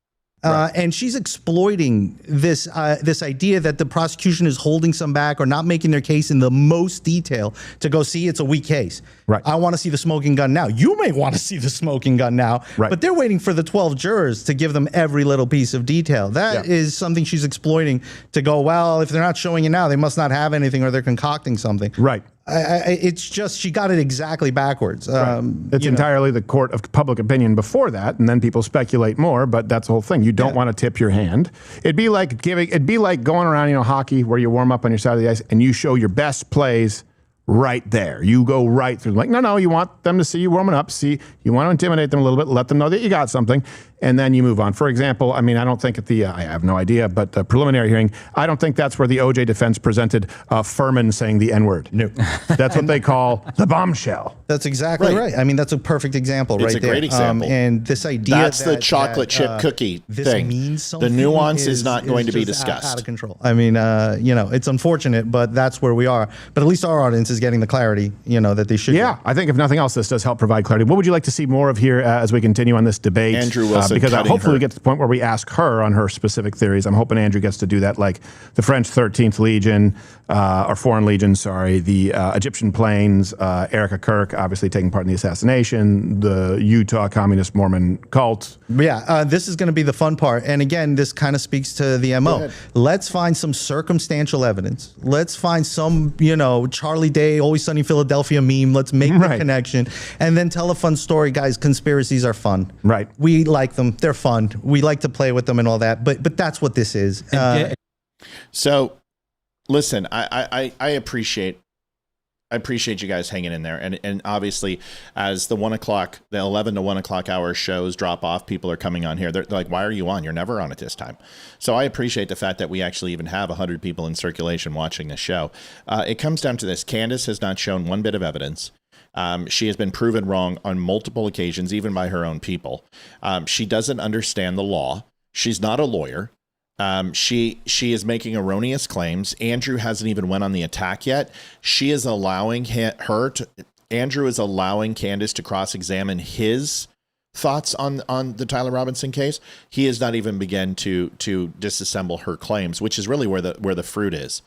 And she's exploiting this this idea that the prosecution is holding some back or not making their case in the most detail to go, see, it's a weak case. Right. I want to see the smoking gun now. You may want to see the smoking gun now, but they're waiting for the 12 jurors to give them every little piece of detail. That is something she's exploiting to go, well, if they're not showing it now, they must not have anything or they're concocting something. Right. It's just, she got it exactly backwards. It's entirely the court of public opinion before that, and then people speculate more. But that's the whole thing. You don't want to tip your hand. It'd be like going around, hockey, where you warm up on your side of the ice and you show your best plays right there. You go right through. Like, no, you want them to see you warming up. See, you want to intimidate them a little bit, let them know that you got something, and then you move on. For example, I don't think at the, I have no idea, but the preliminary hearing, I don't think that's where the OJ defense presented Furman saying the N-word. No. That's what they call the bombshell. That's exactly right. That's a perfect example right there. It's a great example. And this idea that's the chocolate chip cookie thing. The nuance is not going to be discussed. Out of control. It's unfortunate, but that's where we are. But at least our audience is getting the clarity, that they should. Yeah, I think if nothing else, this does help provide clarity. What would you like to see more of here as we continue on this debate? Andrew Wilson, because hopefully we get to the point where we ask her on her specific theories. I'm hoping Andrew gets to do that, like the French 13th Legion, or Foreign Legion, sorry, the Egyptian planes, Erica Kirk, obviously taking part in the assassination, the Utah Communist Mormon cult. Yeah, this is going to be the fun part. And again, this kind of speaks to the MO. Let's find some circumstantial evidence. Let's find some, Charlie Day, Always Sunny Philadelphia meme. Let's make the connection and then tell a fun story. Guys, conspiracies are fun. Right. We like them. They're fun. We like to play with them and all that. But that's what this is. So, listen, I appreciate you guys hanging in there. And obviously, as the 11 to 1 o'clock hour shows drop off, people are coming on here. They're like, why are you on? You're never on at this time. So I appreciate the fact that we actually even have 100 people in circulation watching this show. It comes down to this. Candace has not shown one bit of evidence. She has been proven wrong on multiple occasions, even by her own people. She doesn't understand the law. She's not a lawyer. She is making erroneous claims. Andrew hasn't even went on the attack yet. She is allowing Andrew is allowing Candace to cross-examine his thoughts on the Tyler Robinson case. He has not even begun to disassemble her claims, which is really where the fruit is.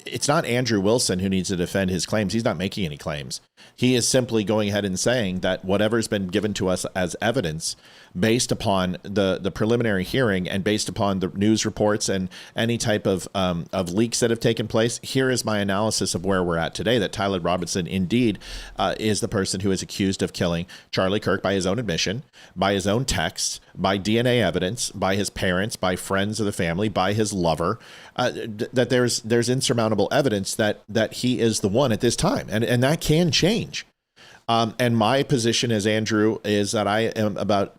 It's not Andrew Wilson who needs to defend his claims. He's not making any claims. He is simply going ahead and saying that whatever's been given to us as evidence based upon the preliminary hearing and based upon the news reports and any type of leaks that have taken place, here is my analysis of where we're at today, that Tyler Robinson indeed is the person who is accused of killing Charlie Kirk by his own admission, by his own texts, by DNA evidence, by his parents, by friends of the family, by his lover, that there's insurmountable evidence that he is the one at this time. And that can change. And my position as Andrew is that I am about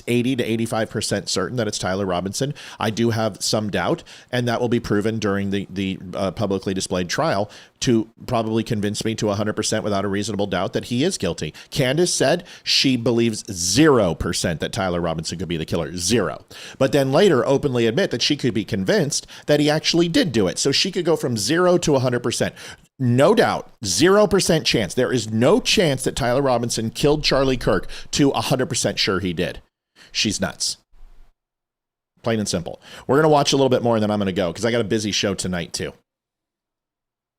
80 to 85% certain that it's Tyler Robinson. I do have some doubt, and that will be proven during the publicly displayed trial to probably convince me to 100% without a reasonable doubt that he is guilty. Candace said she believes 0% that Tyler Robinson could be the killer. 0. But then later openly admit that she could be convinced that he actually did do it. So she could go from 0 to 100%. No doubt, 0% chance. There is no chance that Tyler Robinson killed Charlie Kirk to 100% sure he did. She's nuts. Plain and simple. We're going to watch a little bit more and then I'm going to go because I got a busy show tonight too.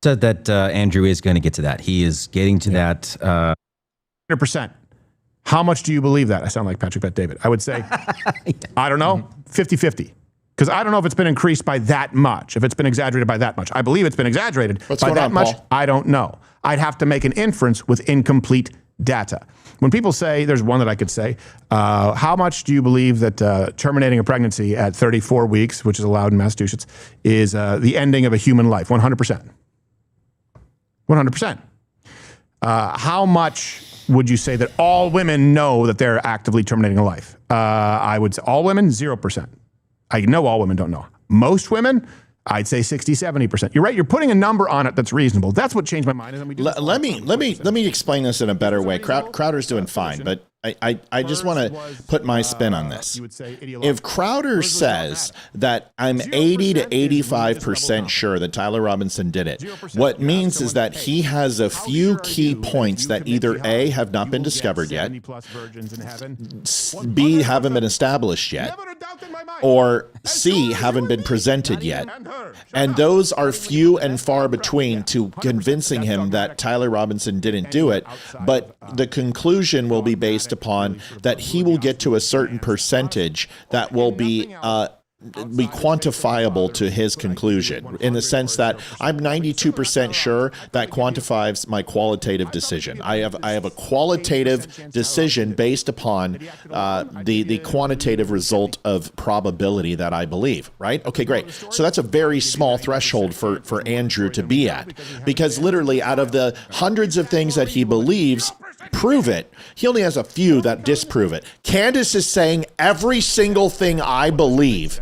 Said that Andrew is going to get to that. He is getting to that. 100%. How much do you believe that? I sound like Patrick Bet David. I would say, I don't know, 50-50. Because I don't know if it's been increased by that much, if it's been exaggerated by that much. I believe it's been exaggerated by that much. Paul? I don't know. I'd have to make an inference with incomplete data. When people say, there's one that I could say, how much do you believe that terminating a pregnancy at 34 weeks, which is allowed in Massachusetts, is the ending of a human life? 100%. 100%. How much would you say that all women know that they're actively terminating a life? I would say all women, 0%. I know all women don't know. Most women, I'd say 60, 70%. You're right. You're putting a number on it that's reasonable. That's what changed my mind. Let me explain this in a better way. Crowder's doing fine, but I just want to put my spin on this. If Crowder says that I'm 80 to 85% sure that Tyler Robinson did it, what means is that he has a few key points that either A, have not been discovered yet, B, haven't been established yet, or C, haven't been presented yet. And those are few and far between to convincing him that Tyler Robinson didn't do it. But the conclusion will be based upon that he will get to a certain percentage that will be quantifiable to his conclusion, in the sense that I'm 92% sure that quantifies my qualitative decision. I have a qualitative decision based upon the quantitative result of probability that I believe, right? Okay, great. So that's a very small threshold for Andrew to be at, because literally out of the hundreds of things that he believes prove it, he only has a few that disprove it. Candace is saying every single thing I believe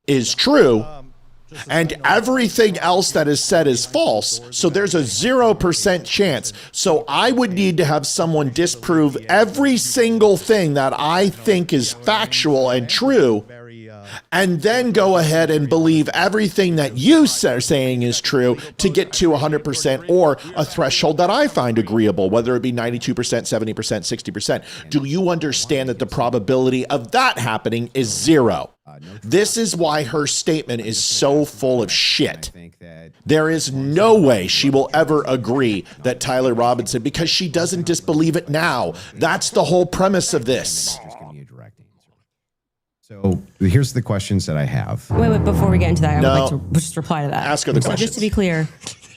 is true, and everything else that is said is false. So there's a 0% chance. So I would need to have someone disprove every single thing that I think is factual and true, and then go ahead and believe everything that you are saying is true to get to 100% or a threshold that I find agreeable, whether it be 92%, 70%, 60%. Do you understand that the probability of that happening is 0? This is why her statement is so full of shit. There is no way she will ever agree that Tyler Robinson, because she doesn't disbelieve it now. That's the whole premise of this. So here's the questions that I have. Wait, before we get into that, I would like to just reply to that. Ask her the So questions. just to be clear,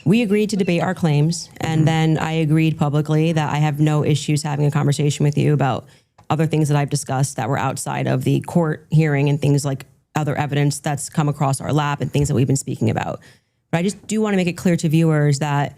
we agreed to debate our claims, and then I agreed publicly that I have no issues having a conversation with you about other things that I've discussed that were outside of the court hearing and things like other evidence that's come across our lap and things that we've been speaking about. But I just do want to make it clear to viewers that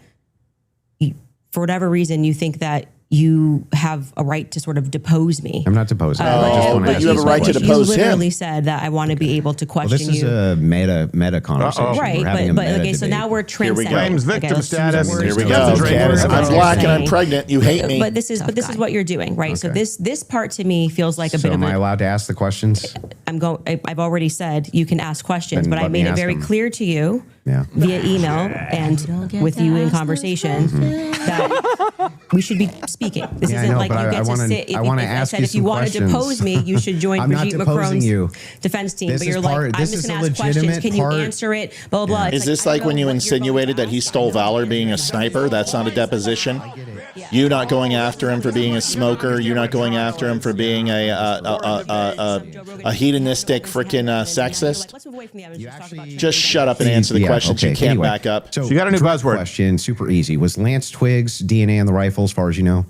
for whatever reason you think that you have a right to sort of depose me. I'm not deposing. I just want to ask you have a right to depose You literally him. said that I want to be able to question Well, this is you. a meta conversation. Right, We're having but a meta okay, so debate. now we're transcending. Claims victim let's use status. words Here we to go. represent Candace, what I'm we're black and I'm saying. pregnant. You hate me. But this is what you're doing, right? So this part to me feels like a So bit of am I a. allowed to ask the questions? I've already said you can ask questions, Then but I let me made it ask very them. clear to you Yeah. via email and with you in conversation that we should be speaking. This Yeah, I isn't know, like but you I get to wanna- sit. I wanna I ask said you if you some want to questions. depose me, you should join I'm not Brigitte deposing Macron's you. defense team. This But is you're part- like, I'm this just is going a to ask questions. legitimate Can you part- answer it? Blah, blah, blah. Is this like when you insinuated that he stole valor being a sniper? That's not a deposition. You not going after him for being a smoker. You not going after him for being a hedonistic freaking sexist. Let's move away from the evidence. Just talk about Just shut up and answer the questions. You can't back up. So you got a new direct buzzword. question, super easy. Was Lance Twiggs DNA on the rifle, as far as you know?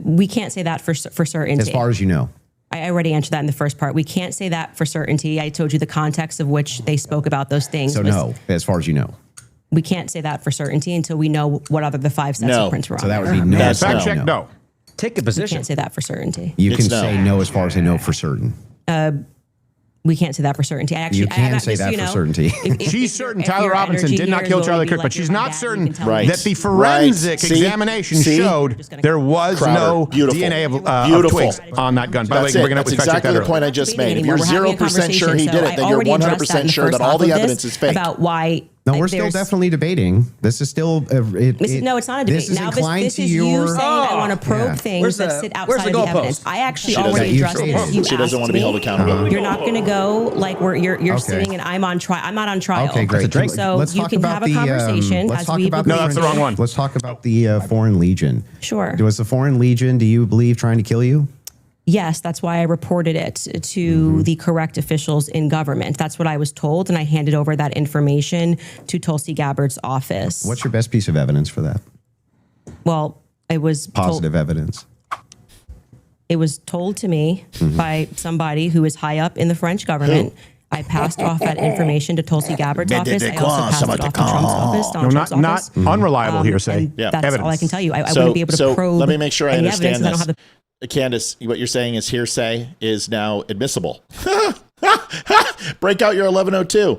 we can't say that for certainty. As far as you know. I already answered that in the first part. We can't say that for certainty. I told you the context of which they spoke about those things. So no, as far as you know. We can't say that for certainty until we know what other the 5 sets of prints were on. So that would there. be no. That's Fact check, no. Take a We position. can't say that for certainty. You can It's no. say no as far as I know for certain. We can't say that for certainty. I actually, You can I, say just, that you for know, certainty. She's certain Tyler Robinson did not kill Charlie Kirk, but she's not certain Right. that the forensic See? examination See? showed there was Crowder. no Beautiful. DNA of Beautiful. Twigs on that gun. By the way, That's we're it. going to That's exactly the point I just made. If you're We're having a 0% sure he conversation, did so it, then I you're already addressed that in 100% sure first that all half the of evidence this is fake. About why. No, we're still there's- definitely debating. This is still. No, it's not a debate. This is Now inclined this to is your. you saying I want to probe Yeah. things that sit outside of the evidence. I actually She doesn't- already you addressed say this. it. You She doesn't asked want to be me. held accountable. You're not going to go like where you're Okay. sitting and I'm on trial. I'm not on trial. Okay, great. So Let's you talk can about have a the, conversation let's as talk we've about agreed No, that's the to. wrong one. Let's talk about the Foreign Legion. Sure. Was the Foreign Legion, do you believe, trying to kill you? Yes, that's why I reported it to the correct officials in government. That's what I was told, and I handed over that information to Tulsi Gabbard's office. What's your best piece of evidence for that? Well, it was Positive evidence. It was told to me by somebody who is high up in the French government. I passed off that information to Tulsi Gabbard's office. I also passed it off to Trump's office, No, Donald Trump's not office. unreliable hearsay. And that's Evidence. all I can tell you. I So- wouldn't be able to so probe let me make sure I any understand evidence 'cause I this. don't have the Candace, what you're saying is hearsay is now admissible. Break out your 1102.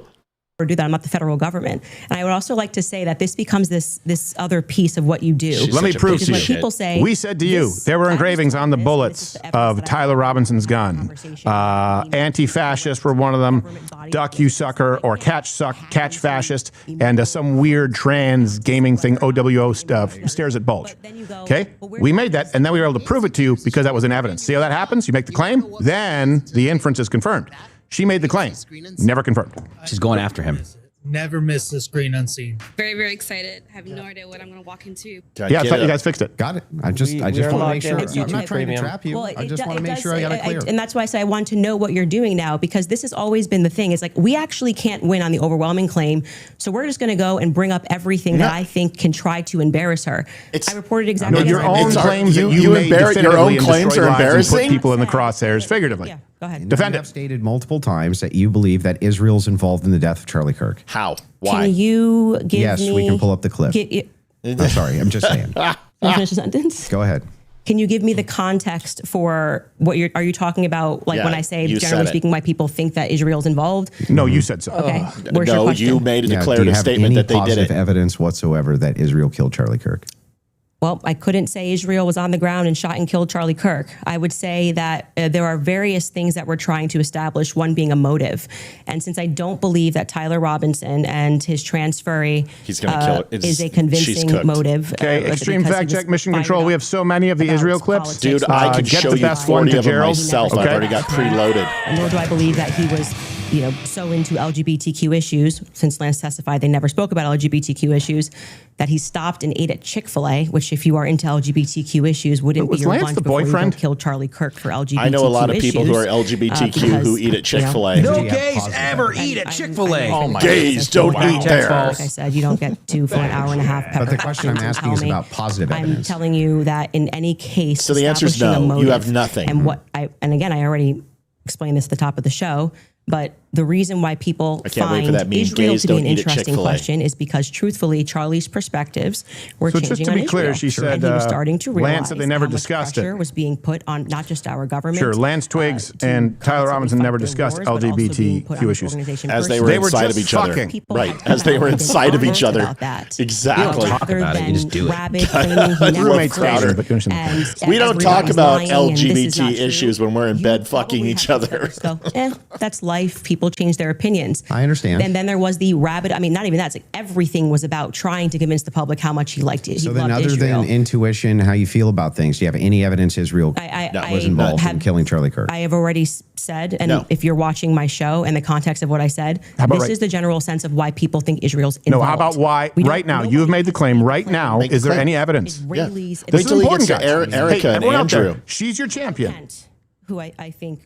do that. I'm not the federal government. And I would also like to say that this becomes this other piece of what you do. Let me prove to you. People say, we said to you, there were engravings on the bullets of Tyler Robinson's gun. Anti-fascist were one of them, duck you sucker, or catch fascist, and some weird trans gaming thing, OWO stuff, stares at bulge. Okay? We made that, and then we were able to prove it to you because that was in evidence. See how that happens? You make the claim, then the inference is confirmed. She made the claim, never confirmed. She's going after him. Never miss the screen unseen. Very, very excited. I have no idea what I'm going to walk into. Yeah, I thought you guys fixed it. Got it. I just want to make sure. I'm not trying to trap you. I just want to make sure I got it clear. And that's why I say I want to know what you're doing now, because this has always been the thing. It's like, we actually can't win on the overwhelming claim. So we're just going to go and bring up everything that I think can try to embarrass her. I reported exactly. No, your own claims that you made your own claims are embarrassing. Put people in the crosshairs figuratively. Yeah, go ahead. Defend You it. have stated multiple times that you believe that Israel's involved in the death of Charlie Kirk. How? Why? Can you give me... Yes, we can pull up the clip. I'm sorry, I'm just saying. Can I finish the sentence? Go ahead. Can you give me the context for what are you talking about? Like when I say, generally speaking, why people think that Israel's involved? No, you said so. Okay. Where's your question? You made a declarative statement that they did it. Do you have any positive evidence whatsoever that Israel killed Charlie Kirk? Well, I couldn't say Israel was on the ground and shot and killed Charlie Kirk. I would say that there are various things that we're trying to establish, one being a motive. And since I don't believe that Tyler Robinson and his transferee is a convincing motive. Okay, extreme fact check, mission control. We have so many of the Israel clips. Dude, I can show you 40 of them myself. I've already got preloaded. And nor do I believe that he was so into LGBTQ issues, since Lance testified they never spoke about LGBTQ issues, that he stopped and ate at Chick-fil-A, which if you are into LGBTQ issues, wouldn't be your lunch before you don't kill Charlie Kirk for LGBTQ issues. I know a lot of people who are LGBTQ who eat at Chick-fil-A. No gays ever eat at Chick-fil-A. Oh my gays don't eat there. Like I said, you don't get to for an hour and a half. But the question I'm asking is about positive evidence. I'm telling you that in any case, so the answer is no. You have nothing. And again, I already explained this at the top of the show. But the reason why people find Israel to be an interesting question is because, truthfully, Charlie's perspectives were changing just to be clear, she said, and he was starting to realize Lance said they never discussed pressure was being put on not just our government. Sure, Lance Twiggs and Tyler Robinson never discussed LGBTQ issues. As they were inside of each other. Right, as they were inside of each other. Exactly. You don't talk about it, you just do it. We don't talk about LGBT issues when we're in bed fucking each other. That's life. People change their opinions. I understand. And then there was the rabid, I mean, not even that, it's like everything was about trying to convince the public how much he liked it. So then other than intuition, how you feel about things, do you have any evidence Israel was involved in killing Charlie Kirk? I have already said, and if you're watching my show and the context of what I said, this is the general sense of why people think Israel's involved. No, how about why, right now, you have made the claim right now, is there any evidence? Israelis, This is important, guys. Erica and Andrew. She's your champion. Who I think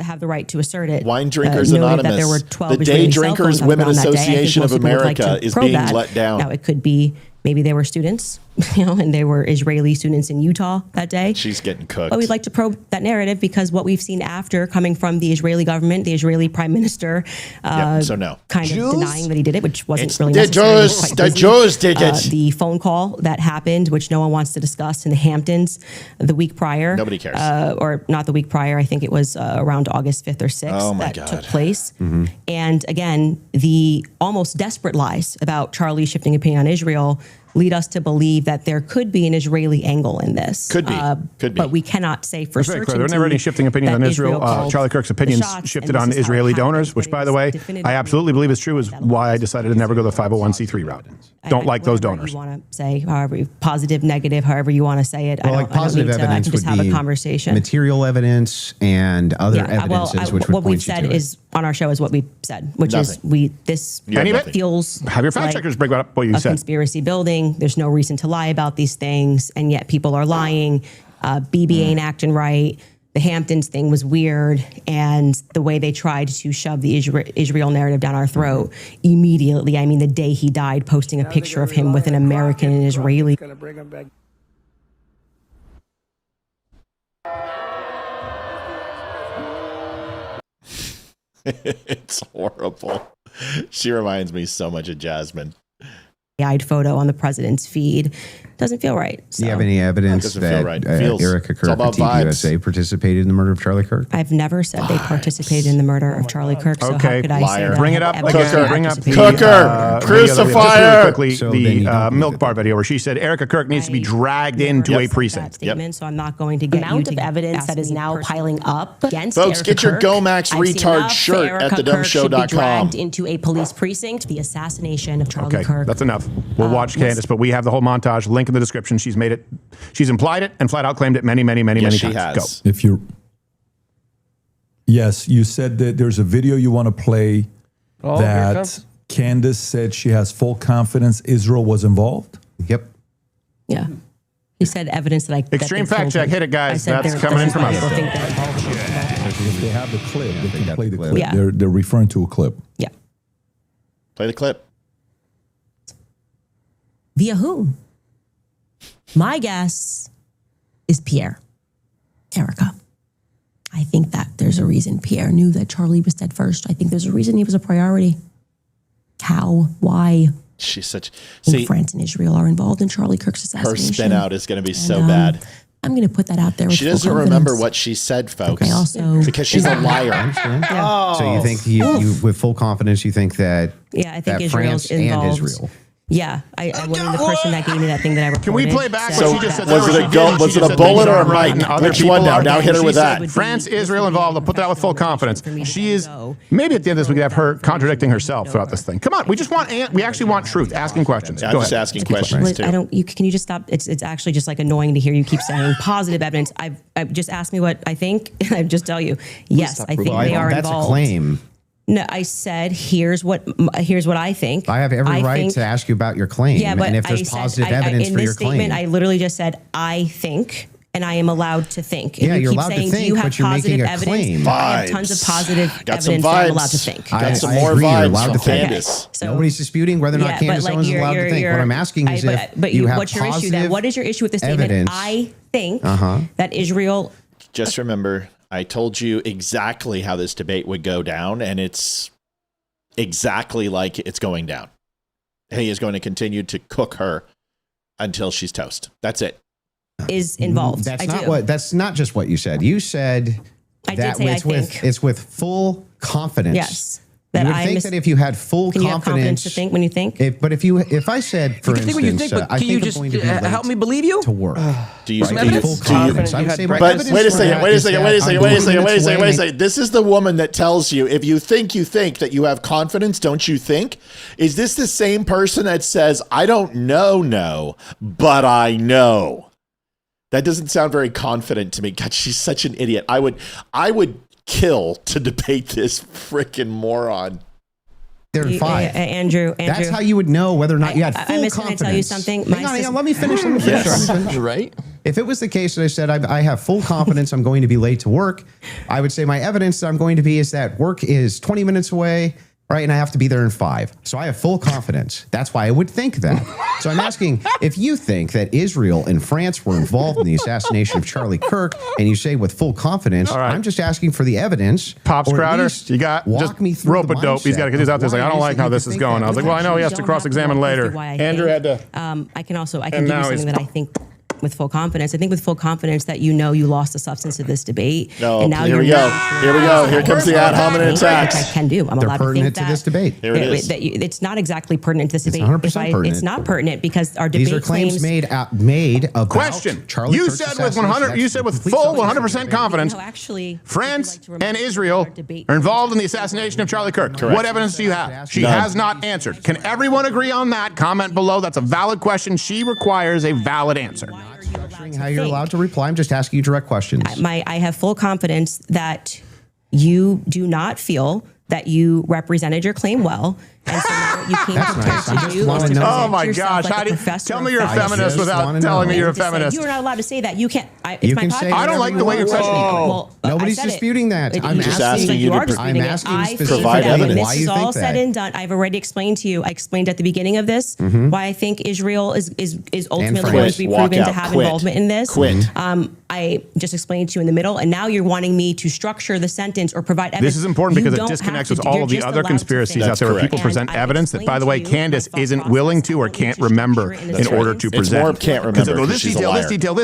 have the right to assert it. Wine Drinkers Anonymous. That there were 12 the Day Drinkers Women Association of America is being let down. Now, it could be maybe they were students, and they were Israeli students in Utah that day. She's getting cooked. But we'd like to probe that narrative because what we've seen after coming from the Israeli government, the Israeli prime minister, so no. kind Jews? of denying that he did it, which wasn't really the necessary. The Jews did it. The phone call that happened, which no one wants to discuss in the Hamptons the week prior. Nobody cares. Or not the week prior. I think it was around August 5th or 6th took place. Mm-hmm. And again, the almost desperate lies about Charlie's shifting opinion on Israel lead us to believe that there could be an Israeli angle in this. Could be. But we cannot say for certain. There were never any shifting opinions on Israel. Charlie Kirk's opinions shifted on Israeli donors, which, by the way, I absolutely believe is true, is why I decided to never go the 501c3 route. Don't like those donors. You want to say, however, positive, negative, however you want to say it. Well, like positive evidence would just have a conversation. Material evidence and other evidences, which would what we've said is on our show is what we've said, which is this feels have your fact checkers break up what you said. Conspiracy building. There's no reason to lie about these things, and yet people are lying. BB ain't acting right. The Hamptons thing was weird, and the way they tried to shove the Israel narrative down our throat immediately. I mean, the day he died, posting a picture of him with an American and Israeli. It's horrible. She reminds me so much of Jasmine. Photo on the president's feed. Doesn't feel right. Do you have any evidence that Erica Kirk of Team USA participated in the murder of Charlie Kirk? I've never said they participated in the murder of Charlie Kirk. So how could I say that? Bring it up. Bring up Cooker. Crucifier. Quickly, the Milk Bar video where she said Erica Kirk needs to be dragged into a precinct. Statement, so I'm not going to get amount of evidence that is now piling up against folks. Erica Get your Kirk. Gomax retard shirt at thedumshow.com. Dragged into a police precinct. The assassination of Charlie Kirk. That's enough. We'll watch Candace, but we have the whole montage. Link in the description. She's made it. She's implied it and flat out claimed it many times. Go. If you're, yes, you said that there's a video you want to play that Candace said she has full confidence Israel was involed. Yep. Yeah. He said evidence that Extreme fact check. Hit it, guys. That's coming in from us. If they have the clip, they can play the clip. Yeah. They're referring to a clip. Yeah. Play the clip. Via whom? My guess is Pierre. Erica. I think that there's a reason Pierre knew that Charlie was dead first. I think there's a reason he was a priority. How? Why? She's such. France and Israel are involved in Charlie Kirk's assassination. Her spin out is going to be so bad. I'm going to put that out there. She doesn't remember what she said, folks. Because she's a liar. So you think you, with full confidence, you think that I think Israel's France involved. and Israel. Yeah, I wasn't the person that gave me that thing that I reported. Can we play back so what she just said? Was it a bullet or a mic? Which one now? Now hit her with that. France, Israel involved. I'll put that out with full confidence. She is, maybe at the end of this, we could have her contradicting herself throughout this thing. Come on, we actually want truth, asking questions. I'm just asking questions too. Can you just stop? It's actually just like annoying to hear you keep saying positive evidence. I've just asked me what I think, and I just tell you, yes, I think they are involved. That's a claim. No, I said, here's what I think. I have every right to ask you about your claim. Yeah, but and if there's positive evidence for your claim. In this statement, I literally just said, I think, and I am allowed to think. And yeah, you're allowed to think, but you're making a claim. I have tons of positive evidence that I'm allowed to think. Got some more vibes from Candace. So, nobody's disputing whether or not Candace Owens is allowed to think. What I'm asking is if you have what's your issue then? What is your issue with the statement? I think that Israel... Just remember... I told you exactly how this debate would go down, and it's exactly like it's going down. He is going to continue to cook her until she's toast. That's it. Is involved. That's not just what you said. You said that it's with full confidence. Yes. You would think that if you had full confidence, you have confidence to think when you think. If I said, for instance, I think I'm going to be late help me believe you to work. Do you have full confidence? I would say, but wait a second. This is the woman that tells you if you think that you have confidence, don't you think? Is this the same person that says, I don't know, but I know? That doesn't sound very confident to me. God, she's such an idiot. I would kill to debate this freaking moron. There are 5. Andrew. That's how you would know whether or not you had full confidence. I'm going to tell you something. Hang on, let me finish. Right? If it was the case that I said I have full confidence I'm going to be late to work, I would say my evidence that I'm going to be is that work is 20 minutes away, right? And I have to be there in 5. So I have full confidence. That's why I would think that. So I'm asking if you think that Israel and France were involved in the assassination of Charlie Kirk, and you say with full confidence, I'm just asking for the evidence. Pops Crowder, you got walk me through rope a dope. He's got to get these out there. Like, I don't like how this is going. I was like, well, I know he has to cross-examine later. Andrew had to. I can give you something that I think with full confidence. I think with full confidence that you lost the substance of this debate. No, and now here we go. Here comes the ad hominem attacks. I can do. I'm allowed to think that. To this debate. Here it is. It's not exactly pertinent to this debate. 100% pertinent. It's not pertinent because our debate These are claims made about question. Charlie You Kirk's said with 100. You said with full 100% confidence. France and Israel are involved in the assassination of Charlie Kirk. Correct. What evidence do you have? She has not answered. Can everyone agree on that? Comment below. That's a valid question. She requires a valid answer. How you're allowed to reply. I'm just asking you direct questions. I have full confidence that you do not feel that you represented your claim well. And so now what you came prepared to do is to oh my gosh. Tell me you're a feminist without telling me you're a feminist. You're not allowed to say that. You can't. You can say I don't like the way you're questioning me. Well, nobody's disputing that. I'm just asking you to provide evidence. This is all said and done. I've already explained to you. I explained at the beginning of this why I think Israel is ultimately going to be proven to have involvement in this. I just explained to you in the middle, and now you're wanting me to structure the sentence or provide evidence. This is important because it disconnects with all of the other conspiracies out there where people present evidence that, by the way, Candace isn't willing to or can't remember in order to present. It's more can't remember. Go, this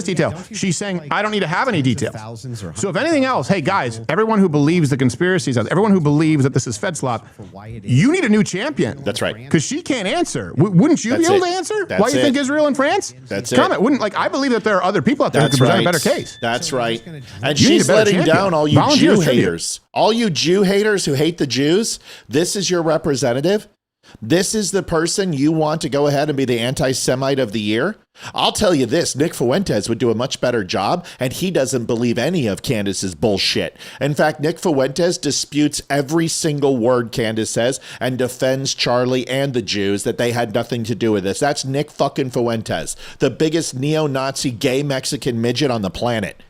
detail. She's saying, I don't need to have any details. So if anything else, hey guys, everyone who believes the conspiracies, everyone who believes that this is Fed slop, you need a new champion. That's right. Because she can't answer. Wouldn't you be able to answer? Why you think Israel and France? That's it. Comment. I believe that there are other people out there who can present a better case. That's right. And she's letting down all you Jew haters. All you Jew haters who hate the Jews. This is your representative. This is the person you want to go ahead and be the anti-Semite of the year. I'll tell you this, Nick Fuentes would do a much better job, and he doesn't believe any of Candace's bullshit. In fact, Nick Fuentes disputes every single word Candace says and defends Charlie and the Jews that they had nothing to do with this. That's Nick fucking Fuentes, the biggest neo-Nazi gay Mexican midget on the planet.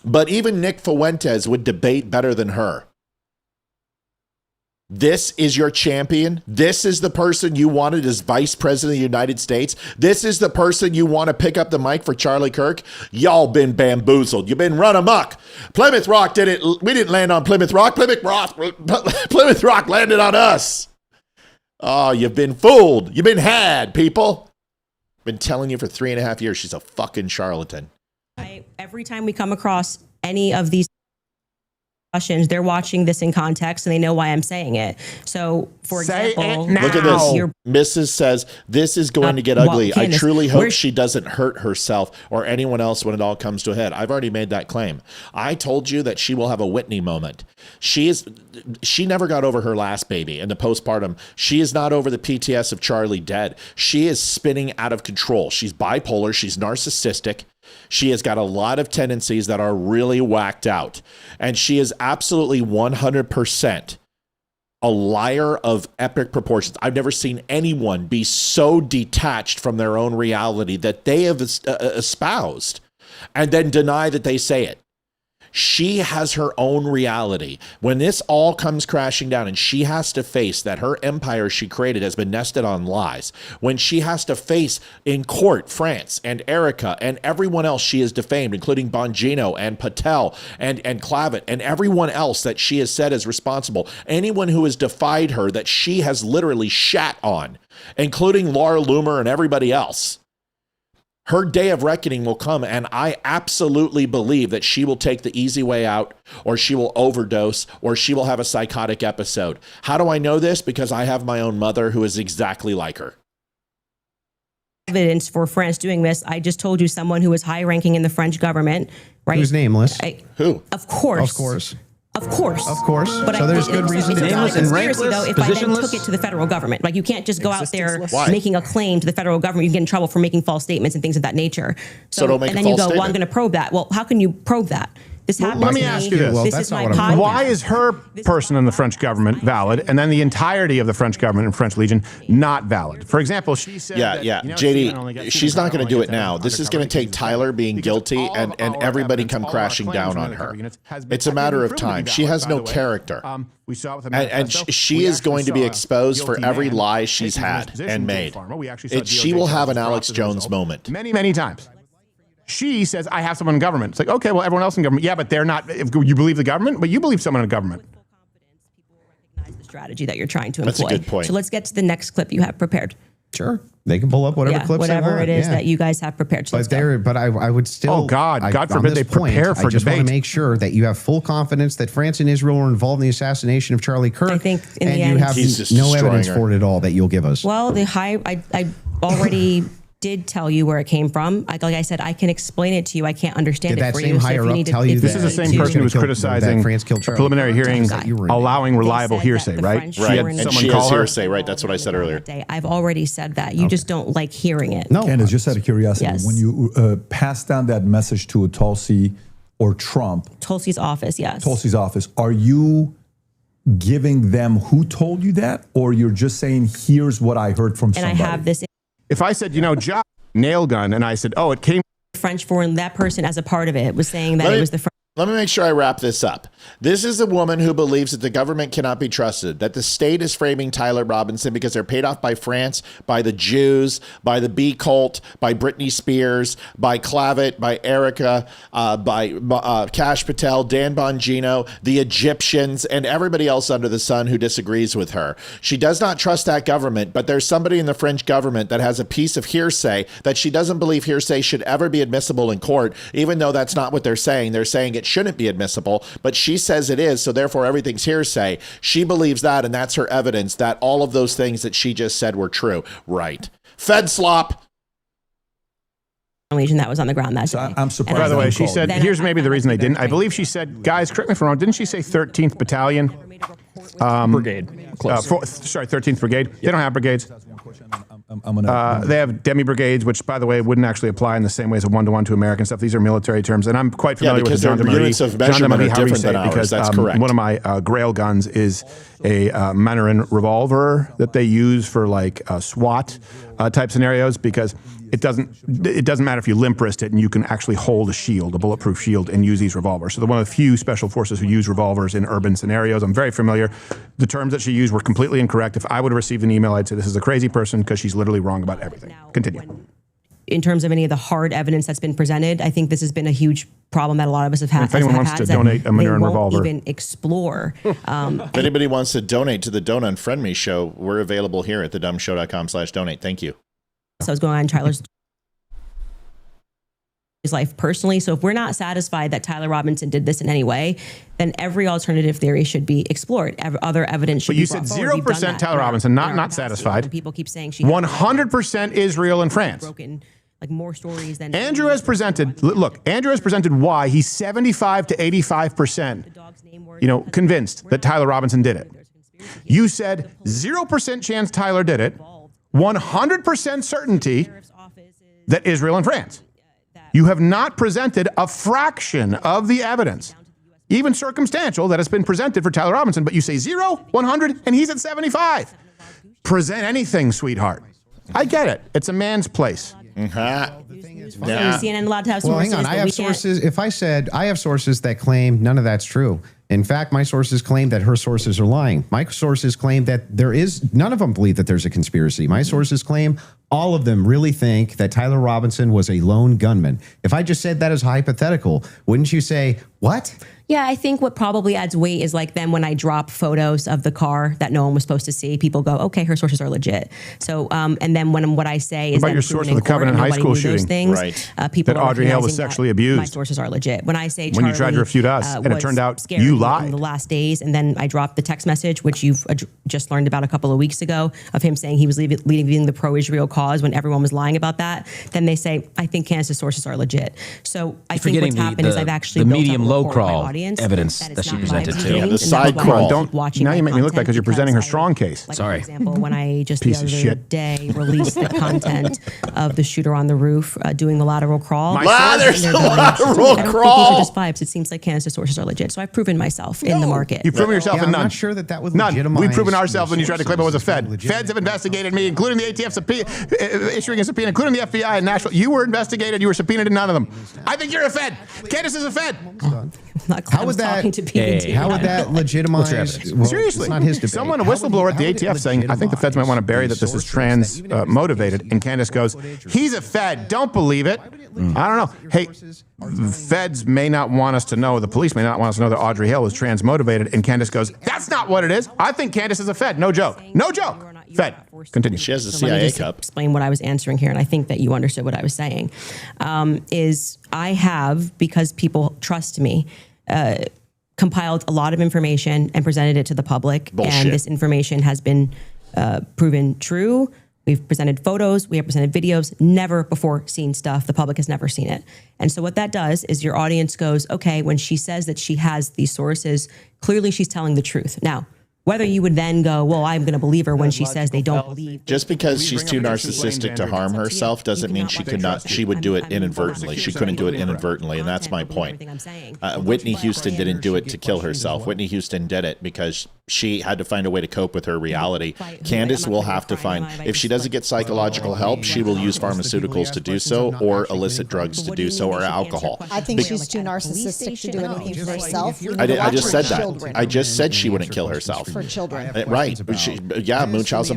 But even Nick Fuentes would debate better than her. This is your champion. This is the person you wanted as vice president of the United States. This is the person you want to pick up the mic for Charlie Kirk. Y'all been bamboozled. You've been run amok. Plymouth Rock we didn't land on Plymouth Rock. Plymouth Rock landed on us. Oh, you've been fooled. You've been had, people. Been telling you for 3.5 years she's a fucking charlatan. Every time we come across any of these discussions, they're watching this in context and they know why I'm saying it. So, for example, look at this. Mrs. says, this is going to get ugly. Candace, I truly hope she doesn't hurt herself or anyone else when it all comes to a head. I've already made that claim. I told you that she will have a Whitney moment. She never got over her last baby and the postpartum. She is not over the PTS of Charlie dead. She is spinning out of control. She's bipolar. She's narcissistic. She has got a lot of tendencies that are really whacked out. And she is absolutely 100% a liar of epic proportions. I've never seen anyone be so detached from their own reality that they have espoused and then deny that they say it. She has her own reality. When this all comes crashing down and she has to face that her empire she created has been nested on lies, when she has to face in court France and Erica and everyone else she has defamed, including Bongino and Patel and Clavitt and everyone else that she has said is responsible, anyone who has defied her that she has literally shat on, including Laura Loomer and everybody else. Her day of reckoning will come, and I absolutely believe that she will take the easy way out, or she will overdose, or she will have a psychotic episode. How do I know this? Because I have my own mother who is exactly like her. Evidence for France doing this. I just told you someone who is high ranking in the French government, right? Who's nameless? Who? Of course. Of course. Of course. Of course. But so there's good reason to nameless and rankless, though, if I then took it to the federal government. Like, you can't just go out there making a claim to the federal government. You get in trouble for making false statements and things of that nature. So don't make and a then you false go, well, I'm statement. going to probe that. Well, how can you probe that? This happens Let me to ask you this. Well, this that's is not my what I'm podcast. Why is her person in the French government valid, and then the entirety of the French government and French Legion not valid? For example, she said JD, she's not going to do it now. This is going to take Tyler being guilty and everybody come crashing down on her. It's a matter of time. She has no character. And she is going to be exposed for every lie she's had and made. She will have an Alex Jones moment. Many, many times. She says, I have someone in government. It's like, okay, well, everyone else in government. Yeah, but they're not. If you believe the government, but you believe someone in government. The strategy that you're trying to employ. That's a good point. So let's get to the next clip you have prepared. Sure. They can pull up whatever clips whatever they want. it is that you guys have prepared. So But I would still. Oh, God forbid they prepare for I just want debate. to make sure that you have full confidence that France and Israel were involved in the assassination of Charlie Kirk. I think in and the you end, have no evidence for it at all that you'll give us. Well, I already did tell you where it came from. Like I said, I can explain it to you. I can't understand it for you. Did that same higher up tell you This is the same person who was criticizing a preliminary hearing allowing reliable hearsay, right? Right. And she has hearsay, right? That's what I said earlier. I've already said that. You just don't like hearing it. No. Candace, just out of curiosity, Yes. when you pass down that message to Tulsi or Trump, Tulsi's office, yes. Tulsi's office, are you giving them who told you that, or you're just saying, here's what I heard from somebody? And I have this. If I said, nail gun, and I said, oh, it came French foreign, that person as a part of it was saying that it was the French. Let me make sure I wrap this up. This is a woman who believes that the government cannot be trusted, that the state is framing Tyler Robinson because they're paid off by France, by the Jews, by the B cult, by Britney Spears, by Clavet, by Erica, by Kash Patel, Dan Bongino, the Egyptians, and everybody else under the sun who disagrees with her. She does not trust that government, but there's somebody in the French government that has a piece of hearsay that she doesn't believe hearsay should ever be admissible in court, even though that's not what they're saying. They're saying it shouldn't be admissible, but she says it is, so therefore everything's hearsay. She believes that, and that's her evidence that all of those things that she just said were true. Right. Fed slop. Legion that was on the ground that day. I'm surprised. By the way, she said, here's maybe the reason they didn't. I believe she said, guys, correct me if I'm wrong, didn't she say 13th Battalion? Brigade. Close. 13th Brigade. They don't have brigades. They have demi-brigades, which, by the way, wouldn't actually apply in the same way as a one-to-one to American stuff. These are military terms, and I'm quite familiar with the Jean de Marie, how we say it, because that's correct. One of my Grail guns is a Mandarin revolver that they use for like SWAT type scenarios, because it doesn't matter if you limp wrist it, and you can actually hold a shield, a bulletproof shield, and use these revolvers. So they're one of the few special forces who use revolvers in urban scenarios. I'm very familiar. The terms that she used were completely incorrect. If I would have received an email, I'd say this is a crazy person because she's literally wrong about everything. Continue. In terms of any of the hard evidence that's been presented, I think this has been a huge problem that a lot of us have had. If anyone wants to donate a Mandarin revolver, even explore. If anybody wants to donate to the Don't Unfriend Me show, we're available here at thedumshow.com/donate. Thank you. So I was going on Tyler's life personally. So if we're not satisfied that Tyler Robinson did this in any way, then every alternative theory should be explored. Other evidence should be brought forward. But you said 0% Tyler Robinson, not satisfied. People keep saying she 100% Israel and France. Broken, like more stories than Andrew has presented. Look, Andrew has presented why he's 75 to 85%, convinced that Tyler Robinson did it. You said 0% chance Tyler did it, 100% certainty that Israel and France. You have not presented a fraction of the evidence, even circumstantial, that has been presented for Tyler Robinson, but you say 0, 100, and he's at 75. Present anything, sweetheart. I get it. It's a man's place. CNN allowed to have well, sources. hang on. I have sources. If I said I have sources that claim none of that's true. In fact, my sources claim that her sources are lying. My sources claim that none of them believe that there's a conspiracy. My sources claim all of them really think that Tyler Robinson was a lone gunman. If I just said that as hypothetical, wouldn't you say, what? Yeah, I think what probably adds weight is like then when I drop photos of the car that no one was supposed to see, people go, okay, her sources are legit. So, and then what I say is about your source of the Covenant High School shooting, things, right? People that Audrey Hale was sexually abused. My sources are legit. When I say when you tried to refute us, and it turned out you lied. In the last days, and then I dropped the text message, which you've just learned about a couple of weeks ago, of him saying he was leading the pro-Israel cause when everyone was lying about that. Then they say, I think Candace's sources are legit. So I think what's happened is I've actually the built medium up a low rapport with my crawl audience evidence that she presented too. Yeah, the side crawl. Now you make me look like because you're presenting her strong case. Like, Sorry. For example, when I just the other day released the content of the shooter on the roof doing the lateral crawl. There's a lateral I don't crawl. think these are just vibes. It seems like Candace's sources are legit. So I've proven myself in the market. You've proven yourself in none. I'm not sure that would none. legitimize. We've proven ourselves when you tried to claim I was a Fed. Legitimate. Feds have investigated me, including the ATF issuing a subpoena, including the FBI in Nashville. You were investigated. You were subpoenaed in none of them. I think you're a Fed. Candace is a Fed. How would that? How would that legitimize? Well, seriously, it's not his debate. someone, a whistleblower at the ATF, saying, "I think the Feds might want to bury that this is trans motivated," and Candace goes, "He's a Fed. Don't believe it." I don't know. Hey, Feds may not want us to know. The police may not want us to know that Audrey Hale was trans motivated, and Candace goes, "That's not what it is. I think Candace is a Fed. No joke. No joke." Fed. Continue. She has a So let me CIA just cup. explain what I was answering here, and I think that you understood what I was saying. Is I have, because people trust me, compiled a lot of information and presented it to the public. Bullshit. And this information has been proven true. We've presented photos, we have presented videos, never before seen stuff. The public has never seen it. And so what that does is your audience goes, okay, when she says that she has these sources, clearly she's telling the truth. Now, whether you would then go, well, I'm going to believe her when she says they don't believe. Just because she's too narcissistic to harm herself doesn't mean she could not. She would do it inadvertently. She couldn't do it inadvertently, and that's my point. Whitney Houston didn't do it to kill herself. Whitney Houston did it because she had to find a way to cope with her reality. Candace will have to find, if she doesn't get psychological help, she will use pharmaceuticals to do so, or illicit drugs to do so, or alcohol. I think she's too narcissistic to do anything for herself. I just said that. I just said she wouldn't kill herself. For children. Right. Munchausen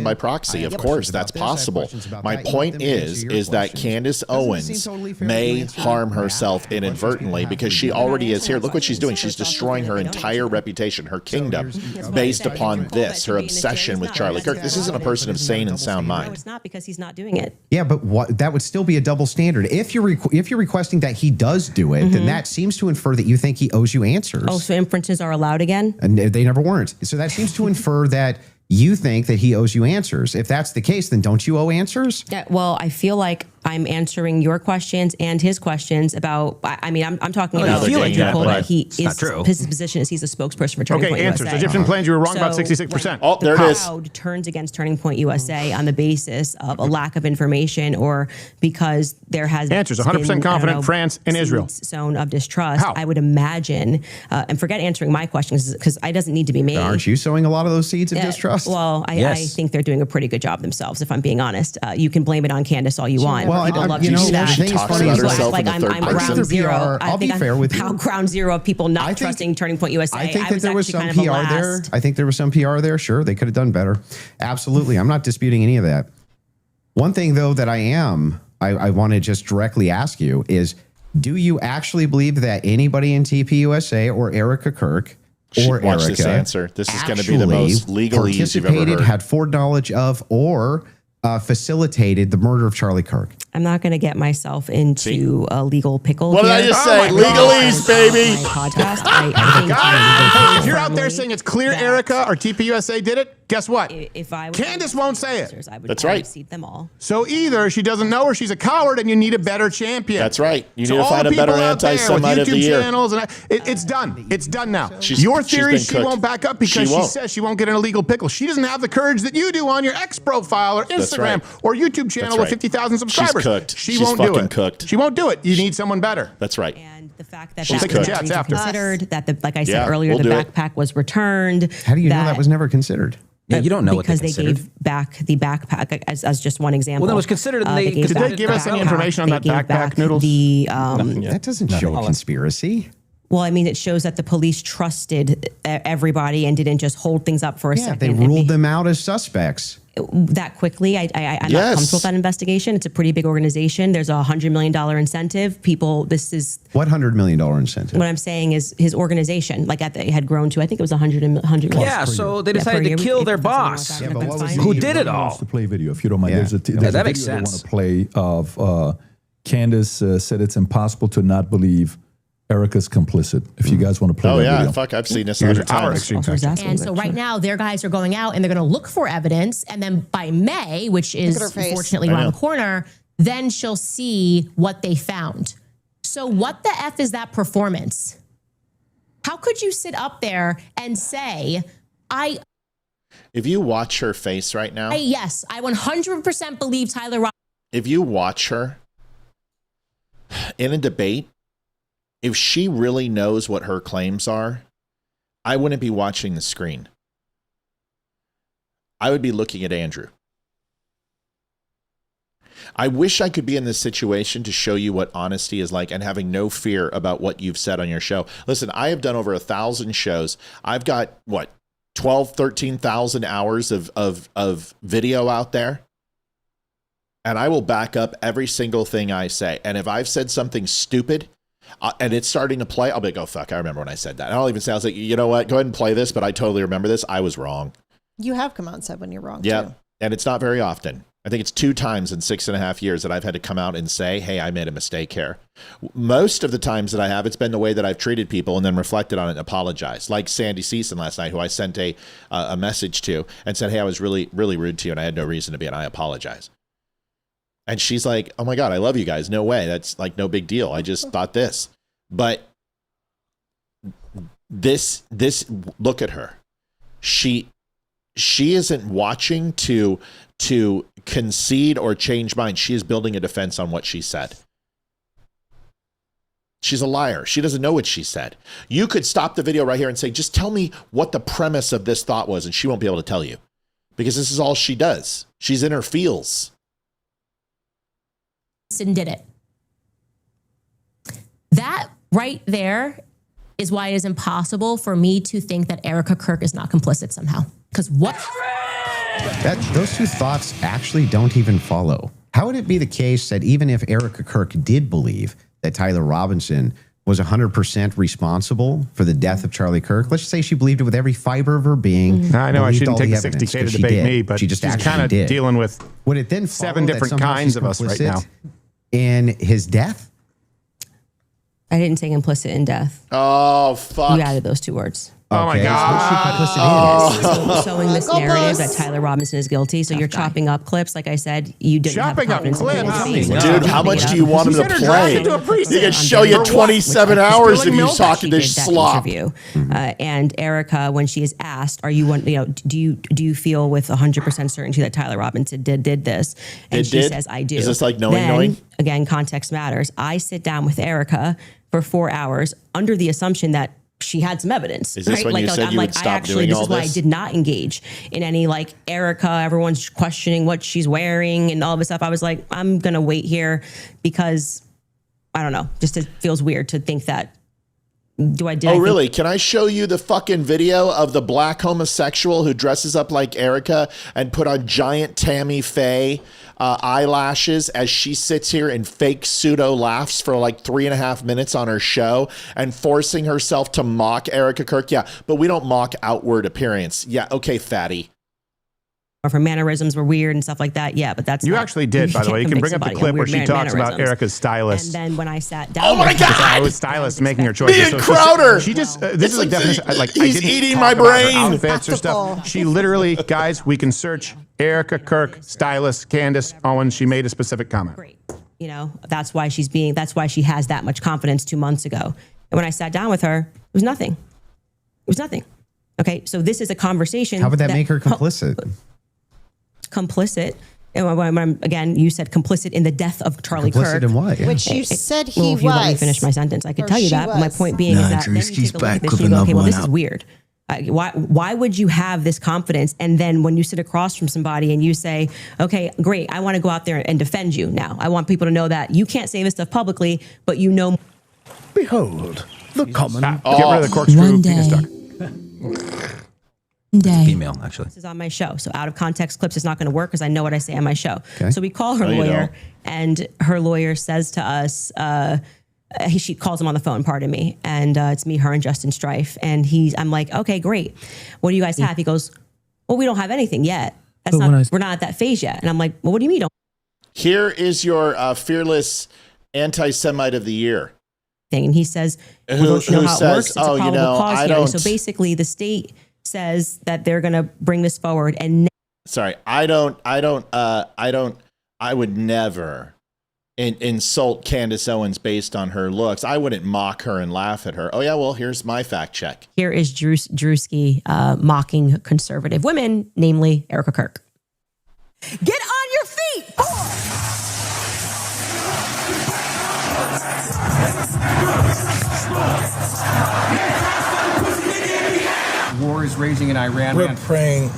by proxy. Of course, that's possible. My point is that Candace Owens may harm herself inadvertently because she already is here. Look what she's doing. She's destroying her entire reputation, her kingdom, based upon this, her obsession with Charlie Kirk. This isn't a person of sane and sound mind. No, it's not, because he's not doing it. Yeah, but that would still be a double standard. If you're requesting that he does do it, then that seems to infer that you think he owes you answers. Oh, so inferences are allowed again? And they never weren't. So that seems to infer that you think that he owes you answers. If that's the case, then don't you owe answers? Yeah, well, I feel like I'm answering your questions and his questions about, I mean, I'm talking about that his position is he's a spokesperson for Turning Point answers. USA. Egyptian plans, you were wrong about 66%. Oh, there it is. The crowd turns against Turning Point USA on the basis of a lack of information, or because there has answers 100% confident France and Israel zone of distrust. I would imagine, and forget answering my questions because I doesn't need to be me. Aren't you sowing a lot of those seeds of distrust? Well, I think they're doing a pretty good job themselves, if I'm being honest. You can blame it on Candace all you want. Well, People love to do that. She talks about herself like in the I'm third person. ground zero. I'll be fair with you. Ground zero of people not trusting Turning Point USA. I think that there was some PR there. I think there was some PR there. Sure, they could have done better. Absolutely. I'm not disputing any of that. One thing, though, that I want to just directly ask you is, do you actually believe that anybody in TPUSA or Erica Kirk or Watch Erica this answer. This is going to be the most legalese you've ever heard. Had foreknowledge of or facilitated the murder of Charlie Kirk? I'm not going to get myself into a legal pickle. What did I just say? Legalese, baby. Podcast. Hey, if you're out there saying it's clear Erica or TPUSA did it, guess what? If I Candace won't say it. That's right. Seat them all. So either she doesn't know or she's a coward, and you need a better champion. That's right. You need to find a better anti-Semite of the year. Channels and it's done. It's done now. Your theory she won't back up because she says she won't get an illegal pickle. She doesn't have the courage that you do on your X profile or Instagram or YouTube channel with 50,000 subscribers. She's cooked. She won't do it. Cooked. She won't do it. You need someone better. That's right. And the fact that considered that like I said earlier, the backpack was returned. How do you know that was never considered? Yeah, you don't know because what they gave back the backpack as just one example. Well, that was considered. Did they give us any information on that backpack, Noodles? That doesn't show a conspiracy. Well, I mean, it shows that the police trusted everybody and didn't just hold things up for a second. They ruled them out as suspects. That quickly. I'm not comfortable with that investigation. It's a pretty big organization. There's a $100 million incentive. This is... What $100 million incentive? What I'm saying is his organization, like it had grown to, I think it was 100 million. Yeah, so they decided to kill their boss. Yeah, but what was who did it all? To play video, if you don't mind. There's a that video makes they want sense. to play of Candace said it's impossible to not believe Erica's complicit. If you guys want to play that video. Fuck, I've seen this 100 times. And so right now, their guys are going out and they're going to look for evidence. And then by May, which is unfortunately around the corner, then she'll see what they found. So what the F is that performance? How could you sit up there and say, if you watch her face right now, yes, I 100% believe Tyler Robinson. If you watch her in a debate, if she really knows what her claims are, I wouldn't be watching the screen. I would be looking at Andrew. I wish I could be in this situation to show you what honesty is like and having no fear about what you've said on your show. Listen, I have done over 1,000 shows. I've got, 13,000 hours of video out there. And I will back up every single thing I say. And if I've said something stupid, and it's starting to play, I'll be like, oh, fuck, I remember when I said that. And I'll even say, I was like, you know what? Go ahead and play this, but I totally remember this. I was wrong. You have come out and said when you're wrong, too. And it's not very often. I think it's 2 times in 6.5 years that I've had to come out and say, hey, I made a mistake here. Most of the times that I have, it's been the way that I've treated people and then reflected on it and apologized. Like Sandy Season last night, who I sent a message to and said, hey, I was really, really rude to you and I had no reason to be, and I apologize. And she's like, oh my God, I love you guys. No way. That's like no big deal. I just thought this. But this, look at her. She isn't watching to concede or change minds. She is building a defense on what she said. She's a liar. She doesn't know what she said. You could stop the video right here and say, just tell me what the premise of this thought was, and she won't be able to tell you because this is all she does. She's in her feels. And did it. That right there is why it is impossible for me to think that Erica Kirk is not complicit somehow. Because what? Those two thoughts actually don't even follow. How would it be the case that even if Erica Kirk did believe that Tyler Robinson was 100% responsible for the death of Charlie Kirk, let's just say she believed it with every fiber of her being. I know I shouldn't take the 60K to debate me, but she just she's kind of dealing with would it then 7 different kinds of us right now. In his death? I didn't say implicit in death. Oh, fuck. You added those 2 words. Oh my God. Sowing this narrative that Tyler Robinson is guilty. So you're chopping up clips. Like I said, you didn't Chopping have confidence up in clips? the Dude, how much do you want him to play? He can show you 27 hours of you talking to slop. And Erica, when she is asked, "Are you do you feel with 100% certainty that Tyler Robinson did this?" And she says, "I do." Is this like knowing? Again, context matters. I sit down with Erica for 4 hours under the assumption that she had some evidence. Is this when you said you would stop doing all this? This is why I did not engage in any Erica, everyone's questioning what she's wearing and all this stuff. I was like, I'm going to wait here because I don't know. Just it feels weird to think that. Really? Can I show you the fucking video of the black homosexual who dresses up like Erica and put on giant Tammy Faye eyelashes as she sits here and fake pseudo laughs for 3.5 minutes on her show and forcing herself to mock Erica Kirk? Yeah, but we don't mock outward appearance. Yeah, okay, fatty. Or her mannerisms were weird and stuff like that. Yeah, but that's you actually did, by the way. You can bring up the clip where she talks about Erica's stylist. And then when I sat down, oh my God, I was stylist making her choices. Me and Crowder. She just this is a definition. He's eating my brain. Outfits or stuff. She literally, guys, we can search Erica Kirk stylist Candace Owens. She made a specific comment. Great. That's why she has that much confidence 2 months ago. And when I sat down with her, it was nothing. It was nothing. Okay, so this is a conversation. How would that make her complicit? Complicit. And again, you said complicit in the death of Charlie Kirk. Complicit in what? Yeah. Which you said he if you let me finish my sentence, I could tell you that. But my point being is that then you take a look at this and you go, okay, well, this is weird. Why would you have this confidence? And then when you sit across from somebody and you say, okay, great, I want to go out there and defend you now. I want people to know that you can't say this stuff publicly, but you know. Behold, the common. Get rid of the corkscrew penis talk. Day. Female, actually. This is on my show. So out of context clips is not going to work because I know what I say on my show. Okay. So we call her lawyer and her lawyer says to us, she calls him on the phone, pardon me. And it's me, her, and Justin Strife. And I'm like, okay, great. What do you guys have? He goes, well, we don't have anything yet. We're not at that phase yet. And I'm like, well, what do you mean? Here is your fearless anti-Semite of the year. And he says, well, don't you know how it works? It's a probable cause hearing. So basically the state says that they're going to bring this forward and I would never insult Candace Owens based on her looks. I wouldn't mock her and laugh at her. Oh yeah, well, here's my fact check. Here is Drewski mocking conservative women, namely Erica Kirk. Get on your feet! War is raging in Iran. We're praying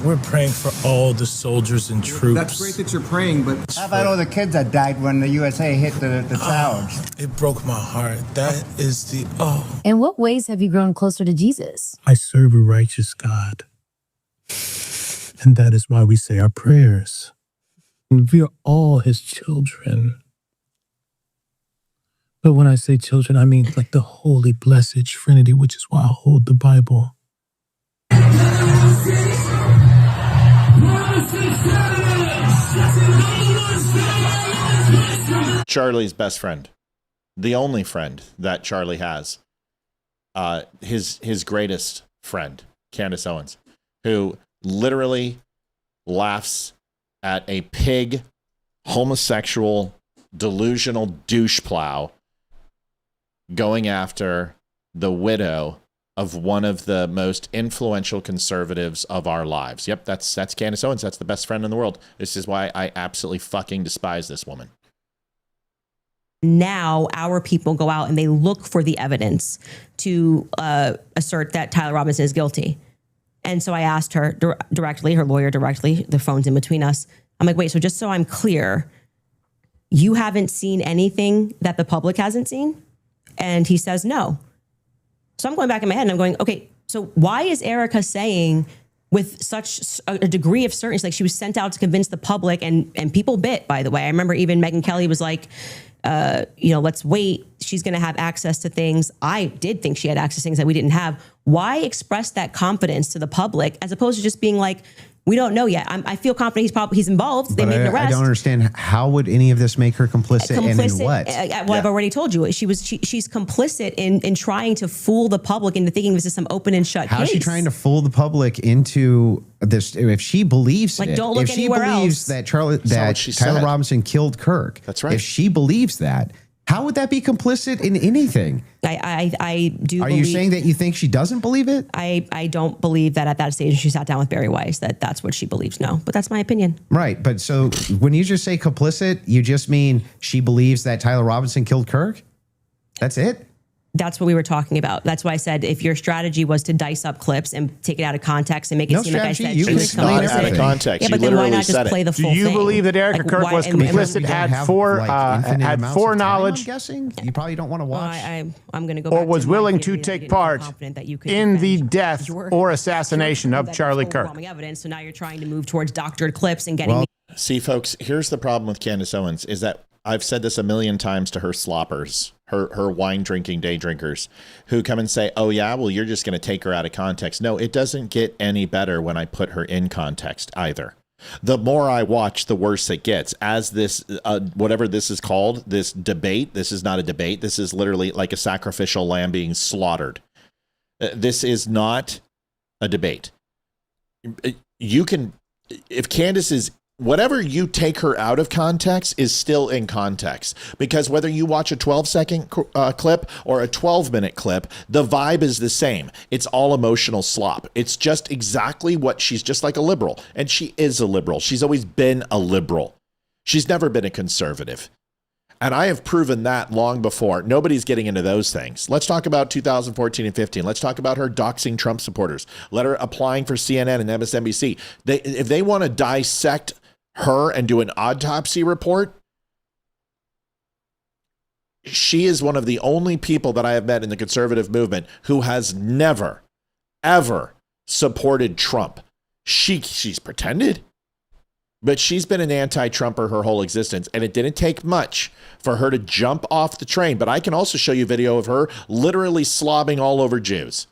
for all the soldiers and troops. That's great that you're praying, but how about all the kids that died when the USA hit the towers? It broke my heart. That is In what ways have you grown closer to Jesus? I serve a righteous God. And that is why we say our prayers. And we are all his children. But when I say children, I mean like the holy, blessed Trinity, which is why I hold the Bible. Charlie's best friend, the only friend that Charlie has, his greatest friend, Candace Owens, who literally laughs at a pig, homosexual, delusional douche plow going after the widow of one of the most influential conservatives of our lives. Yep, that's Candace Owens. That's the best friend in the world. This is why I absolutely fucking despise this woman. Now our people go out and they look for the evidence to assert that Tyler Robinson is guilty. And so I asked her directly, her lawyer directly, the phone's in between us. I'm like, wait, so just so I'm clear, you haven't seen anything that the public hasn't seen? And he says no. So I'm going back in my head and I'm going, okay, so why is Erica saying with such a degree of certainty, like she was sent out to convince the public and people bit, by the way. I remember even Megyn Kelly was like, let's wait. She's going to have access to things. I did think she had access to things that we didn't have. Why express that confidence to the public as opposed to just being like, we don't know yet. I feel confident he's involved. They made an arrest. I don't understand. How would any of this make her complicit and in what? Well, I've already told you. She's complicit in trying to fool the public into thinking this is some open and shut case. How is she trying to fool the public into this? If she believes like, don't look anywhere else. That Tyler Robinson killed Kirk. That's right. If she believes that, how would that be complicit in anything? I do. Are you saying that you think she doesn't believe it? I don't believe that at that stage she sat down with Barry Weiss that's what she believes. No, but that's my opinion. Right, but so when you just say complicit, you just mean she believes that Tyler Robinson killed Kirk? That's it? That's what we were talking about. That's why I said if your strategy was to dice up clips and take it out of context and make it seem like I said you it's not out of context. Yeah, but then why not just play the full thing? Do you believe that Erica Kirk was complicit, had foreknowledge? I'm guessing you probably don't want to watch. I'm going to go. Or was willing to take part in the death or assassination of Charlie Kirk. Evidence. So now you're trying to move towards doctored clips and getting. See, folks, here's the problem with Candace Owens is that I've said this a million times to her sloppers, her wine drinking day drinkers who come and say, oh yeah, well, you're just going to take her out of context. No, it doesn't get any better when I put her in context either. The more I watch, the worse it gets. As this, whatever this is called, this debate, this is not a debate. This is literally like a sacrificial lamb being slaughtered. This is not a debate. You can, if Candace is, whatever you take her out of context is still in context, because whether you watch a 12-second clip or a 12-minute clip, the vibe is the same. It's all emotional slop. It's just exactly what she's just like a liberal, and she is a liberal. She's always been a liberal. She's never been a conservative. And I have proven that long before. Nobody's getting into those things. Let's talk about 2014 and 15. Let's talk about her doxing Trump supporters. Let her applying for CNN and MSNBC. If they want to dissect her and do an autopsy report, she is one of the only people that I have met in the conservative movement who has never, ever supported Trump. She's pretended, but she's been an anti-Trumper her whole existence, and it didn't take much for her to jump off the train. But I can also show you video of her literally slobbing all over Jews,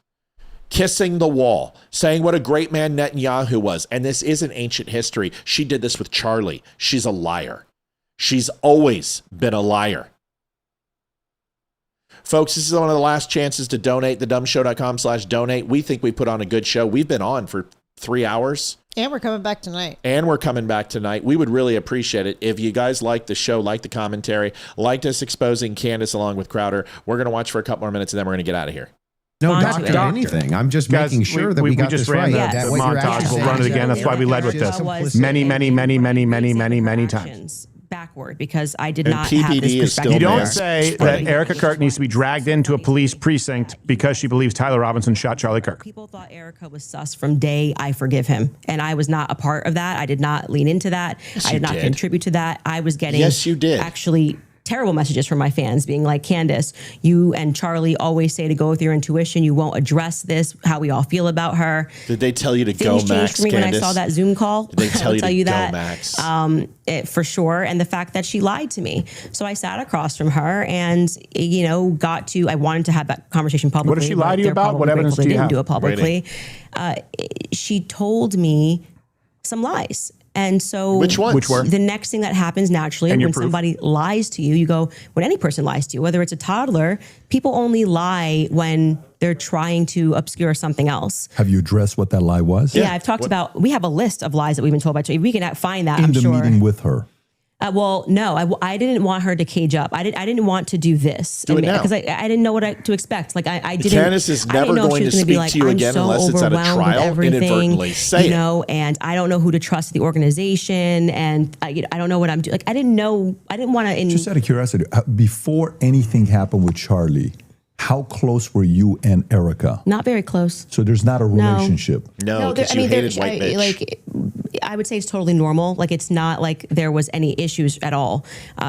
kissing the wall, saying what a great man Netanyahu was. And this isn't ancient history. She did this with Charlie. She's a liar. She's always been a liar. Folks, this is one of the last chances to donate. thedumshow.com/donate. We think we put on a good show. We've been on for 3 hours. And we're coming back tonight. We would really appreciate it if you guys like the show, like the commentary, liked us exposing Candace along with Crowder. We're going to watch for a couple more minutes and then we're going to get out of here. No doctor anything. I'm just making sure that we got just this ran right. The montage. We'll run it again. That's why we led with this. Many times. Backward, because I did not have PPD this is still perspective. You don't there. say that Erica Kirk needs to be dragged into a police precinct because she believes Tyler Robinson shot Charlie Kirk. People thought Erica was sus from day I forgive him. And I was not a part of that. I did not lean into that. Yes, I did not contribute to that. I was getting actually terrible messages from my fans being like, Candace, you and Charlie always say to go with your intuition. You won't address this, how we all feel about her. Did they tell you to Things go max, changed for me Candace? when I saw that Zoom call. Did they tell you to that, go max? For sure. And the fact that she lied to me. So I sat across from her and, I wanted to have that conversation publicly. What did she lie to you about? What evidence do you have? Didn't do it publicly. She told me some lies. And so which were? The next thing that happens naturally when somebody lies to you, you go, when any person lies to you, whether it's a toddler, people only lie when they're trying to obscure something else. Have you addressed what that lie was? Yeah, I've talked about, we have a list of lies that we've been told by Charlie. We can find that, I'm sure. In the meeting with her. Well, no, I didn't want her to cage up. I didn't want to do this because I didn't know what to expect. Like I didn't. Candace is never going to speak to you again unless it's at a trial. Inadvertently, say it. And I don't know who to trust in the organization, and I don't know what I'm doing. Like I didn't know. I didn't want to. Just out of curiosity, before anything happened with Charlie, how close were you and Erica? Not very close. So there's not a relationship. No, because you hated white bitch. Like, I would say it's totally normal. Like it's not like there was any issues at all.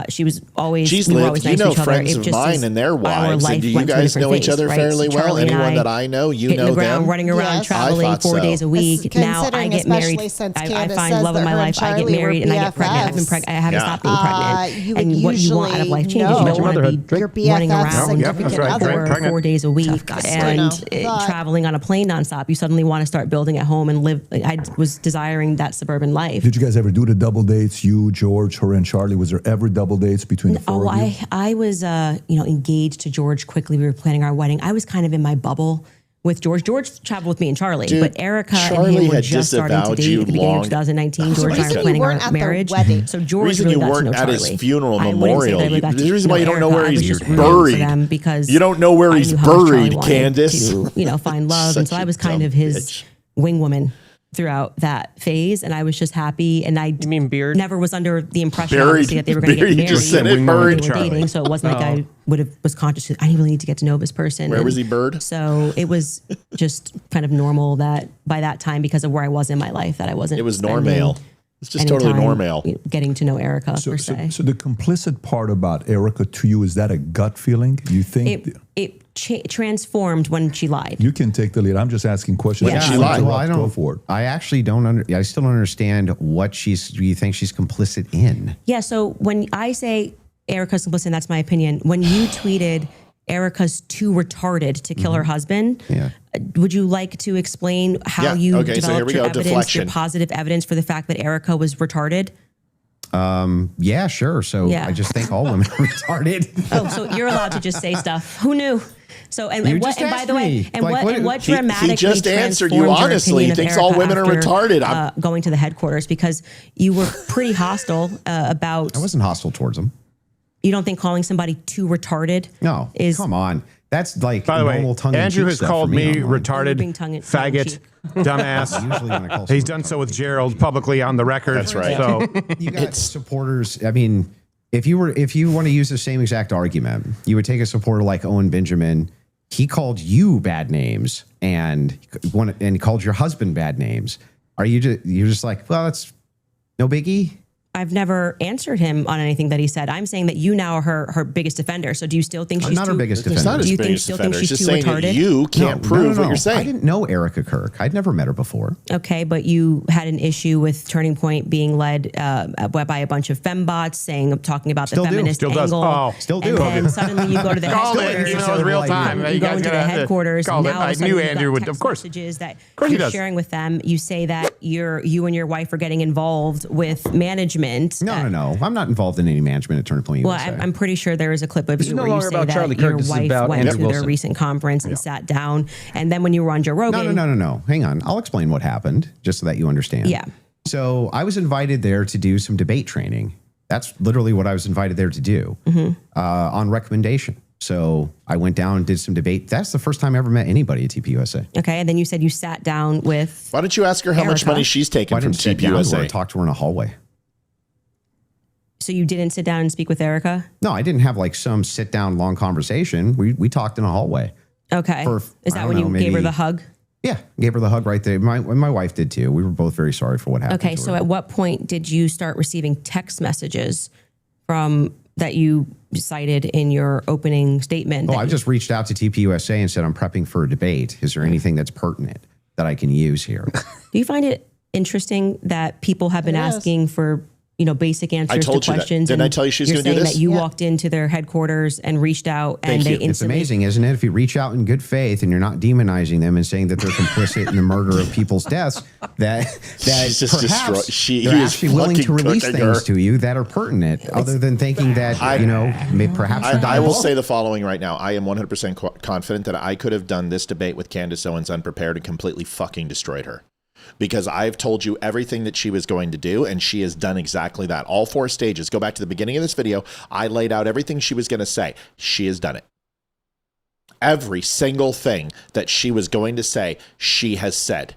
She was always. She's we were lived. always You nice know to each other. friends of mine and their wives. And do you guys know each other fairly well? Charlie Anyone that I know, you know the ground, them. running around, traveling 4 days a week. Now I get married. I find love in my life. I get married and I get pregnant. I've been pregnant. I haven't stopped being pregnant. And what you want out of life changes. You don't want to be running around for 4 days a week and traveling on a plane nonstop. You suddenly want to start building at home and live. I was desiring that suburban life. Did you guys ever do the double dates? You, George, her, and Charlie. Was there ever double dates between the four of you? I was, engaged to George quickly. We were planning our wedding. I was kind of in my bubble with George. George traveled with me and Charlie, but Erica and him were just starting to date at the beginning of 2019. George and I were planning our marriage. So George really got to know Charlie. At his funeral memorial. The reason why you don't know where he's buried. Because you don't know where he's buried, Candace. To, find love. And so I was kind of his wing woman throughout that phase, and I was just happy. And I never was under the impression obviously that they were going to get married. You just said it, buried, they were dating, so it wasn't like I was conscious. I really need to get to know this person. Where was he buried? So it was just kind of normal that by that time, because of where I was in my life, that I wasn't. It was normal. It's just totally normal. Getting to know Erica per se. So the complicit part about Erica to you, is that a gut feeling? You think it transformed when she lied? You can take the lead. I'm just asking questions. Yeah, she lied. Well, I don't. Go for it. I actually don't. I still don't understand what you think she's complicit in. Yeah. So when I say Erica's complicit, that's my opinion. When you tweeted Erica's too retarded to kill her husband. Yeah. Would you like to explain how you developed your evidence, your positive evidence for the fact that Erica was retarded? Yeah, sure. So I just think all women are retarded. Oh, so you're allowed to just say stuff. Who knew? So and by the way, what dramatically he just answered you honestly. He thinks all women are retarded. Going to the headquarters because you were pretty hostile about. I wasn't hostile towards him. You don't think calling somebody too retarded? No, come on. That's like by the way, Andrew has called me retarded, faggot, dumbass. He's done so with Gerald publicly on the record. That's right. So you got supporters. I mean, if you want to use the same exact argument, you would take a supporter like Owen Benjamin. He called you bad names and called your husband bad names. You're just like, well, that's no biggie. I've never answered him on anything that he said. I'm saying that you now are her biggest defender. So do you still think she's not her biggest defender? Do you still think she's too retarded? You can't prove what you're saying. I didn't know Erica Kirk. I'd never met her before. Okay, but you had an issue with Turning Point being led by a bunch of fembots talking about the feminist angle. Still do. And then suddenly you go to the headquarters. Even though it was real time. You go into the headquarters. And now I knew Andrew would, of course. Messages that you're sharing with them. You say that you and your wife are getting involved with management. No. I'm not involved in any management at Turning Point. Well, I'm pretty sure there is a clip of you where you say that your wife went to their recent conference and sat down. And then when you were on Joe Rogan. No. Hang on. I'll explain what happened just so that you understand. Yeah. So I was invited there to do some debate training. That's literally what I was invited there to do on recommendation. So I went down and did some debate. That's the first time I ever met anybody at TPUSA. Okay. And then you said you sat down with. Why don't you ask her how much money she's taken from TPUSA? I talked to her in a hallway. So you didn't sit down and speak with Erica? No, I didn't have like some sit down long conversation. We talked in a hallway. Okay. Is that when you gave her the hug? Yeah, gave her the hug right there. My wife did too. We were both very sorry for what happened. Okay, so at what point did you start receiving text messages from that you cited in your opening statement? I just reached out to TPUSA and said, I'm prepping for a debate. Is there anything that's pertinent that I can use here? Do you find it interesting that people have been asking for basic answers to questions? Didn't I tell you she's going to do this? That you walked into their headquarters and reached out and they instantly... It's amazing, isn't it? If you reach out in good faith and you're not demonizing them and saying that they're complicit in the murder of people's deaths, that perhaps they're actually willing to release things to you that are pertinent, other than thinking that, perhaps... I will say the following right now. I am 100% confident that I could have done this debate with Candace Owens unprepared and completely fucking destroyed her. because I've told you everything that she was going to do, and she has done exactly that. All 4 stages. Go back to the beginning of this video. I laid out everything she was going to say. She has done it. Every single thing that she was going to say, she has said.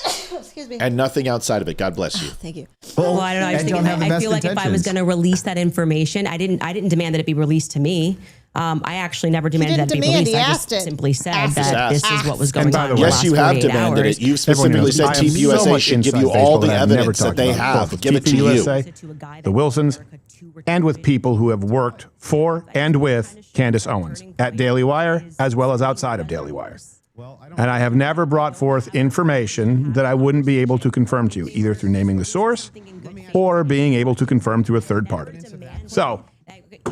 Excuse me. And nothing outside of it. God bless you. Thank you. Well, I don't know. I feel like if I was going to release that information, I didn't demand that it be released to me. I actually never demanded that it be released. I just simply said that this is what was going on. Yes, you have demanded it. You've specifically said TPUSA should give you all the evidence that they have. Give it to you. The Wilsons, and with people who have worked for and with Candace Owens at Daily Wire, as well as outside of Daily Wire. And I have never brought forth information that I wouldn't be able to confirm to you, either through naming the source or being able to confirm through a third party. So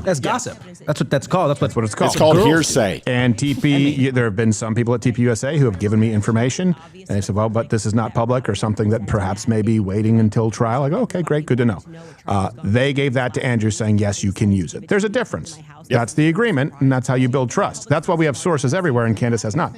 that's gossip. That's what that's called. That's what it's called. It's called hearsay. And there have been some people at TPUSA who have given me information, and they said, well, but this is not public, or something that perhaps may be waiting until trial. I go, okay, great, good to know. They gave that to Andrew saying, yes, you can use it. There's a difference. That's the agreement, and that's how you build trust. That's why we have sources everywhere, and Candace has not.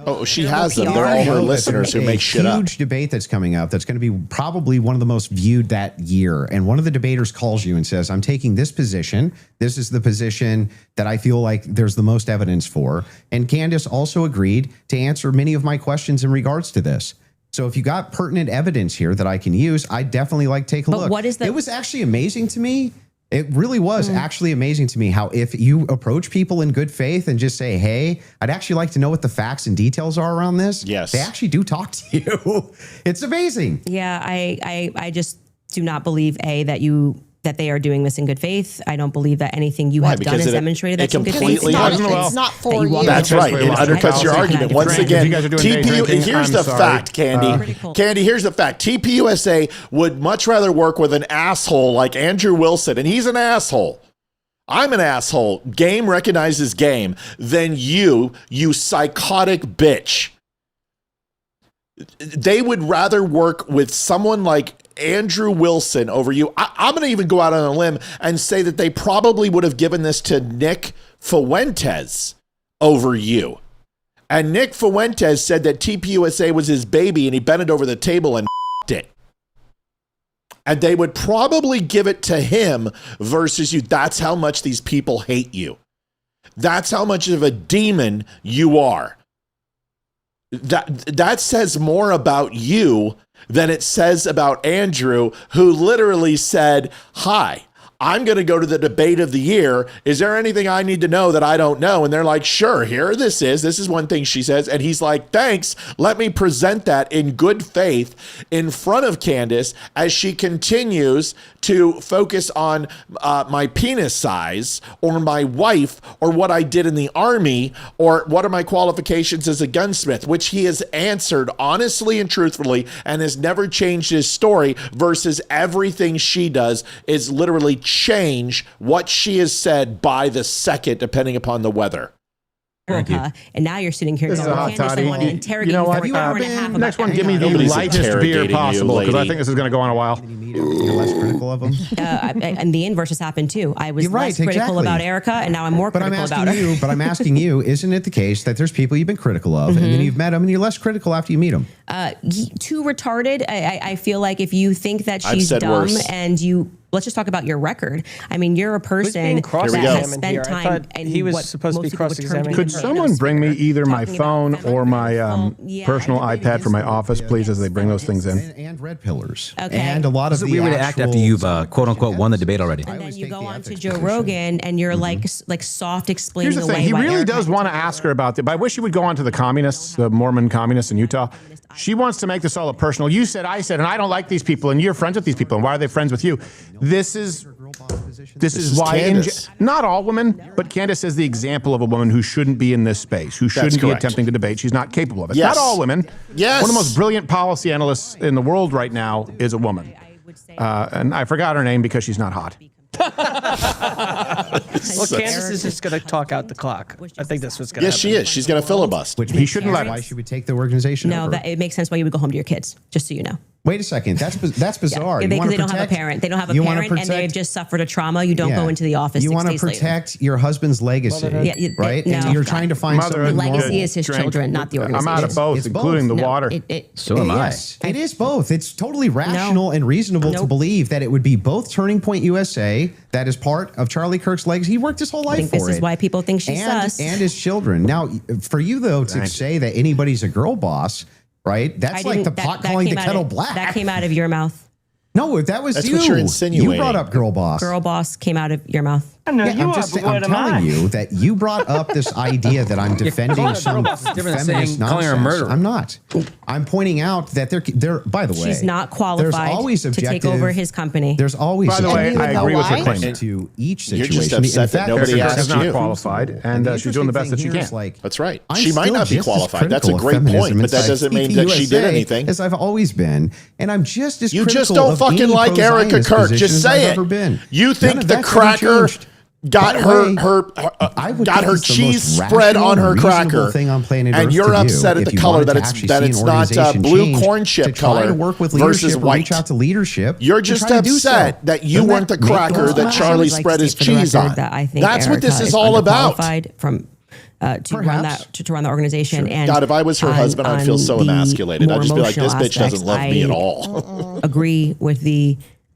Oh, she has them. They're all her listeners who make shit up. Huge debate that's coming up that's going to be probably one of the most viewed that year. And one of the debaters calls you and says, I'm taking this position. This is the position that I feel like there's the most evidence for. And Candace also agreed to answer many of my questions in regards to this. So if you got pertinent evidence here that I can use, I'd definitely like take a look. What is It was actually amazing to me. It really was actually amazing to me how if you approach people in good faith and just say, hey, I'd actually like to know what the facts and details are around this. Yes. They actually do talk to you. It's amazing. Yeah, I just do not believe, that they are doing this in good faith. I don't believe that anything you have done has demonstrated that's in good faith. It's not for you. That's right. It undercuts your argument. Once again, here's the fact, Candy. Candy, here's the fact. TPUSA would much rather work with an asshole like Andrew Wilson, and he's an asshole. I'm an asshole. Game recognizes game. Than you psychotic bitch. They would rather work with someone like Andrew Wilson over you. I'm going to even go out on a limb and say that they probably would have given this to Nick Fuentes over you. And Nick Fuentes said that TPUSA was his baby, and he bent it over the table and it. And they would probably give it to him versus you. That's how much these people hate you. That's how much of a demon you are. That says more about you than it says about Andrew, who literally said, hi, I'm going to go to the debate of the year. Is there anything I need to know that I don't know? And they're like, sure, here this is. This is one thing she says. And he's like, thanks. Let me present that in good faith in front of Candace as she continues to focus on my penis size or my wife or what I did in the army or what are my qualifications as a gunsmith, which he has answered honestly and truthfully and has never changed his story, versus everything she does is literally change what she has said by the second, depending upon the weather. And now you're sitting here this going, is a hot toddy. You know what? Next one, give me the lightest beer possible, because I think this is going to go on a while. You're less critical of them. And the inverse has happened too. I was less critical about Erica, and now I'm more critical about her. But I'm asking you, isn't it the case that there's people you've been critical of, and then you've met them, and you're less critical after you meet them? Too retarded. I feel like if you think that she's dumb and you... Let's just talk about your record. I mean, you're a person that has spent time. And he was supposed to be cross-examined. Could someone bring me either my phone or my personal iPad for my office, please, as they bring those things in? And red pillars. Okay. And a lot of the we would act after you've quote-unquote won the debate already. And then you go on to Joe Rogan and you're like soft explaining away. Here's the thing. He really does want to ask her about it, but I wish he would go on to the communists, the Mormon communists in Utah. She wants to make this all a personal. You said, I said, and I don't like these people, and you're friends with these people, and why are they friends with you? This is why, not all women, but Candace is the example of a woman who shouldn't be in this space, who shouldn't be attempting to debate. She's not capable of it. Yes. Not all women. Yes. One of the most brilliant policy analysts in the world right now is a woman. And I forgot her name because she's not hot. Well, Candace is just going to talk out the clock. I think that's what's going to happen. Yes, she is. She's going to filibuster. Which he shouldn't let. Why she would take the organization over. No, it makes sense why you would go home to your kids, just so you know. Wait a second. That's bizarre. Yeah, because they don't have a parent. They don't have a parent, and they've just suffered a trauma. You don't go into the office. You want to protect your husband's legacy, right? No. And you're trying to find the legacy is his children, not the organization. I'm out of both, including the water. So am I. It is both. It's totally rational and reasonable to believe that it would be both Turning Point USA, that is part of Charlie Kirk's legacy. He worked his whole life for it. I think this is why people think she's sus. And his children. Now, for you, though, to say that anybody's a girl boss, right? That's like the pot calling the kettle black. That came out of your mouth. No, that was That's you. what you're insinuating. You brought up girl boss. Girl boss came out of your mouth. I'm telling you that you brought up this idea that I'm defending some feminist nonsense. I'm not. I'm pointing out that they're. By the way, she's not qualified to take over his company. There's always. By the way, I agree with her claim. To each You're situation. just upset that nobody asked she's not you. qualified, and she's doing the best that she can. That's right. She might not be qualified. That's a great point, but that doesn't mean that she did anything. As I've always been, and I'm just as you critical just don't of fucking any like Erica pro-Zionist Kirk. Just positions say I've ever been. You think None of the that's cracker ever changed. got her cheese spread on her cracker, and you're upset at the color that it's not blue corn chip color versus white. Reach out to leadership. You're just upset that you weren't the cracker that Charlie spread his cheese on. That's what this is all about. To run the organization. Sure. And God, if I was her husband, I'd feel so emasculated. I'd just be like, this bitch doesn't love me at all. Agree with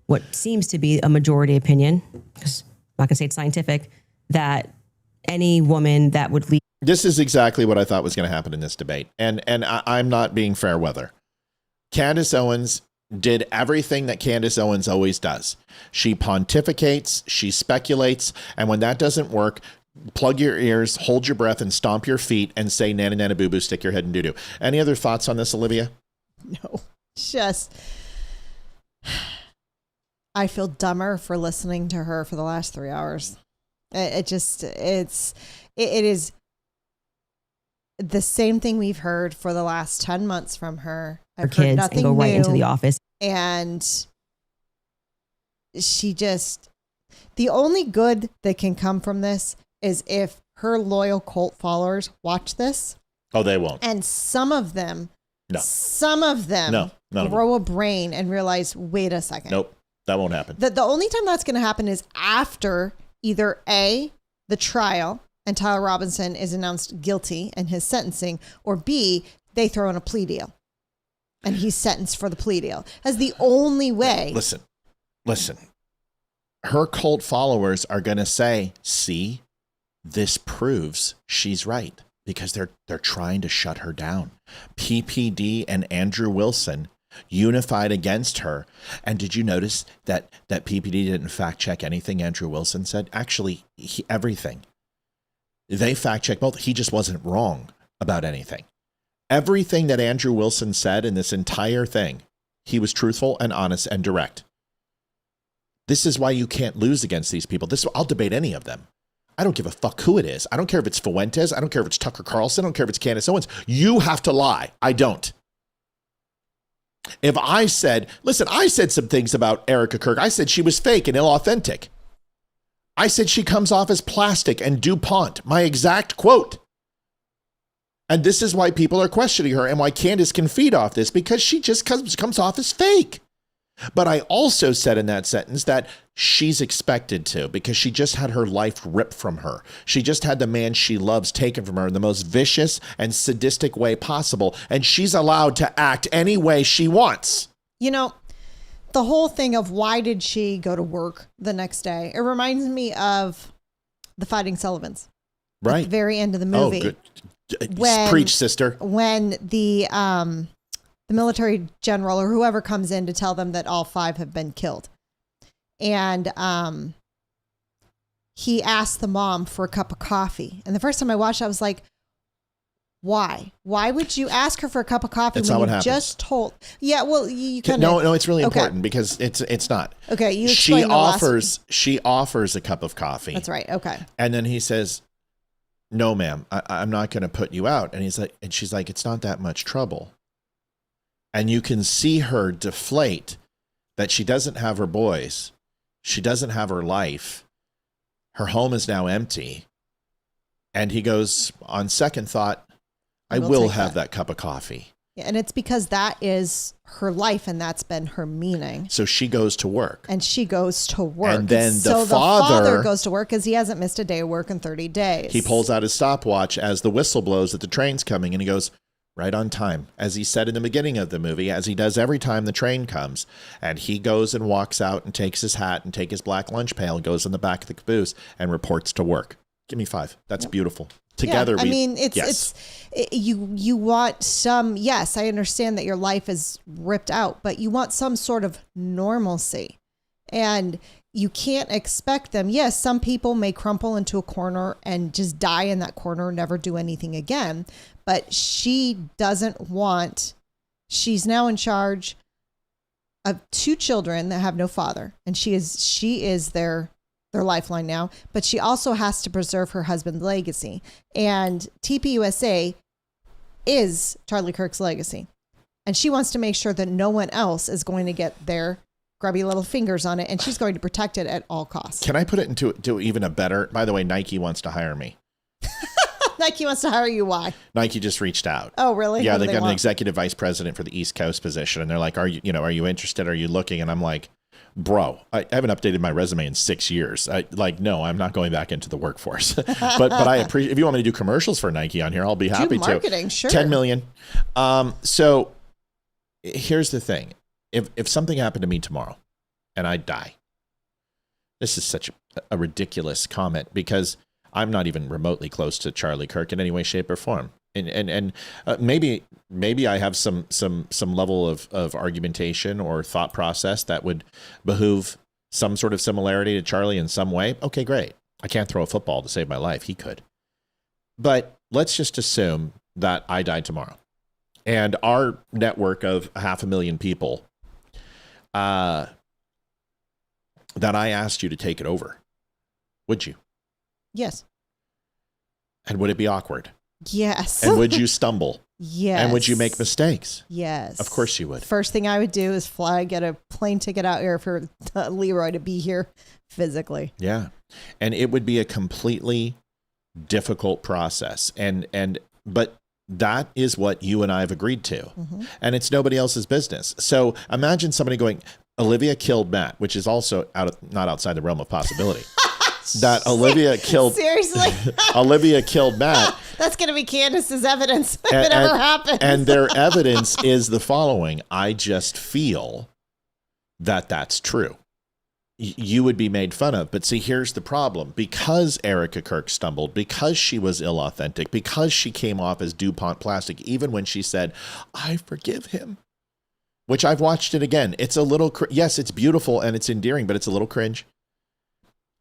what seems to be a majority opinion, because I'm not gonna say it's scientific, that any woman that would leave. This is exactly what I thought was going to happen in this debate. And I'm not being fair weather. Candace Owens did everything that Candace Owens always does. She pontificates, she speculates, and when that doesn't work, plug your ears, hold your breath, and stomp your feet and say, nana, nana, boo, boo, stick your head in doo doo. Any other thoughts on this, Olivia? No, just, I feel dumber for listening to her for the last 3 hours. It is the same thing we've heard for the last 10 months from her. I've heard nothing and go right into the office. And she just, the only good that can come from this is if her loyal cult followers watch this. Oh, they won't. And some of them grow a brain and realize, wait a second. Nope, that won't happen. The only time that's going to happen is after either A, the trial, and Tyler Robinson is announced guilty and his sentencing, or B, they throw in a plea deal and he's sentenced for the plea deal. That's the only way. Listen. Her cult followers are going to say, see, this proves she's right, because they're trying to shut her down. PPD and Andrew Wilson unified against her. And did you notice that PPD didn't fact check anything Andrew Wilson said? Actually, everything. They fact checked both. He just wasn't wrong about anything. Everything that Andrew Wilson said in this entire thing, he was truthful and honest and direct. This is why you can't lose against these people. I'll debate any of them. I don't give a fuck who it is. I don't care if it's Fuentes. I don't care if it's Tucker Carlson. I don't care if it's Candace Owens. You have to lie. I don't. If I said some things about Erica Kirk. I said she was fake and inauthentic. I said she comes off as plastic and DuPont. My exact quote. And this is why people are questioning her and why Candace can feed off this, because she just comes off as fake. But I also said in that sentence that she's expected to, because she just had her life ripped from her. She just had the man she loves taken from her in the most vicious and sadistic way possible. And she's allowed to act any way she wants. You know, the whole thing of why did she go to work the next day? It reminds me of the Fighting Sullivans. Right. At the very end of the movie. Oh, good. Preach, sister. When the military general or whoever comes in to tell them that all 5 have been killed. And he asked the mom for a cup of coffee. And the first time I watched it, I was like, why? Why would you ask her for a cup of coffee That's when not what you happens. Just told? Yeah, well, you kind of... No, it's really important because it's not. Okay, you explain She offers a cup of coffee. That's right, okay. And then he says, no, ma'am, I'm not going to put you out. And she's like, it's not that much trouble. And you can see her deflate that she doesn't have her boys. She doesn't have her life. Her home is now empty. And he goes, on second thought, I will have that cup of coffee. Yeah, and it's because that is her life and that's been her meaning. So she goes to work. And she goes to work. And then the father goes to work because he hasn't missed a day of work in 30 days. He pulls out his stopwatch as the whistle blows that the train's coming, and he goes, right on time. As he said in the beginning of the movie, as he does every time the train comes. And he goes and walks out and takes his hat and takes his black lunch pail and goes in the back of the caboose and reports to work. Give me 5. That's beautiful. Together, you want some, yes, I understand that your life is ripped out, but you want some sort of normalcy. And you can't expect them. Yes, some people may crumple into a corner and just die in that corner and never do anything again. But she doesn't want, she's now in charge of 2 children that have no father. And she is their lifeline now, but she also has to preserve her husband's legacy. And TPUSA is Charlie Kirk's legacy. And she wants to make sure that no one else is going to get their grubby little fingers on it. And she's going to protect it at all costs. Can I put it into even a better, by the way, Nike wants to hire me. Nike wants to hire you. Why? Nike just reached out. Oh, really? Yeah, they got an executive vice president for the East Coast position. And they're like, are you interested? Are you looking? And I'm like, bro, I haven't updated my resume in 6 years. No, I'm not going back into the workforce. but I appreciate, if you want me to do commercials for Nike on here, I'll be happy to. Marketing, sure. 10 million. So here's the thing. If something happened to me tomorrow and I die, this is such a ridiculous comment because I'm not even remotely close to Charlie Kirk in any way, shape, or form. And maybe I have some level of argumentation or thought process that would behoove some sort of similarity to Charlie in some way. Okay, great. I can't throw a football to save my life. He could. But let's just assume that I die tomorrow. And our network of 500,000 people, that I asked you to take it over. Would you? Yes. And would it be awkward? Yes. And would you stumble? Yes. And would you make mistakes? Yes. Of course you would. First thing I would do is get a plane ticket out here for Leroy to be here physically. Yeah. And it would be a completely difficult process. But that is what you and I have agreed to. Mm-hmm. And it's nobody else's business. So imagine somebody going, Olivia killed Matt, which is also not outside the realm of possibility. That Olivia killed. Seriously? Olivia killed Matt. That's going to be Candace's evidence if it ever happens. And their evidence is the following. I just feel that that's true. You would be made fun of. But see, here's the problem. Because Erica Kirk stumbled, because she was inauthentic, because she came off as DuPont plastic, even when she said, I forgive him, which I've watched it again. It's a little, yes, it's beautiful and it's endearing, but it's a little cringe.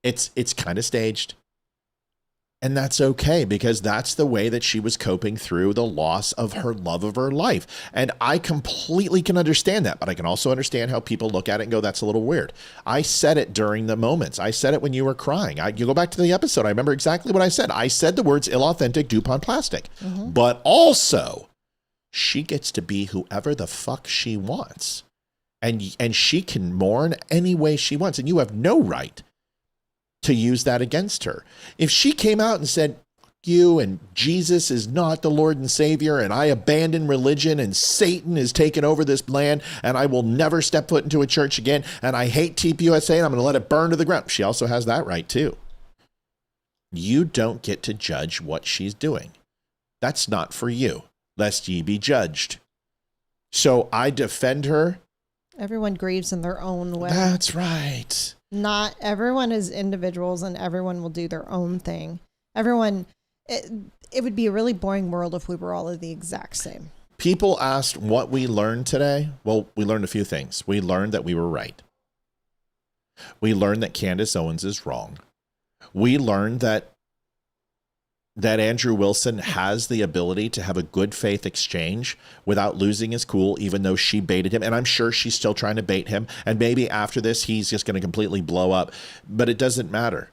It's kind of staged. And that's okay, because that's the way that she was coping through the loss of her love of her life. And I completely can understand that, but I can also understand how people look at it and go, that's a little weird. I said it during the moments. I said it when you were crying. You go back to the episode. I remember exactly what I said. I said the words inauthentic DuPont plastic, but also she gets to be whoever the fuck she wants. And she can mourn any way she wants. And you have no right to use that against her. If she came out and said, you and Jesus is not the Lord and Savior, and I abandon religion, and Satan has taken over this land, and I will never step foot into a church again, and I hate TPUSA, and I'm going to let it burn to the ground. She also has that right too. You don't get to judge what she's doing. That's not for you, lest ye be judged. So I defend her. Everyone grieves in their own way. That's right. Not everyone is individuals, and everyone will do their own thing. Everyone, it would be a really boring world if we were all the exact same. People asked what we learned today. Well, we learned a few things. We learned that we were right. We learned that Candace Owens is wrong. We learned that Andrew Wilson has the ability to have a good faith exchange without losing his cool, even though she baited him. And I'm sure she's still trying to bait him. And maybe after this, he's just going to completely blow up. But it doesn't matter.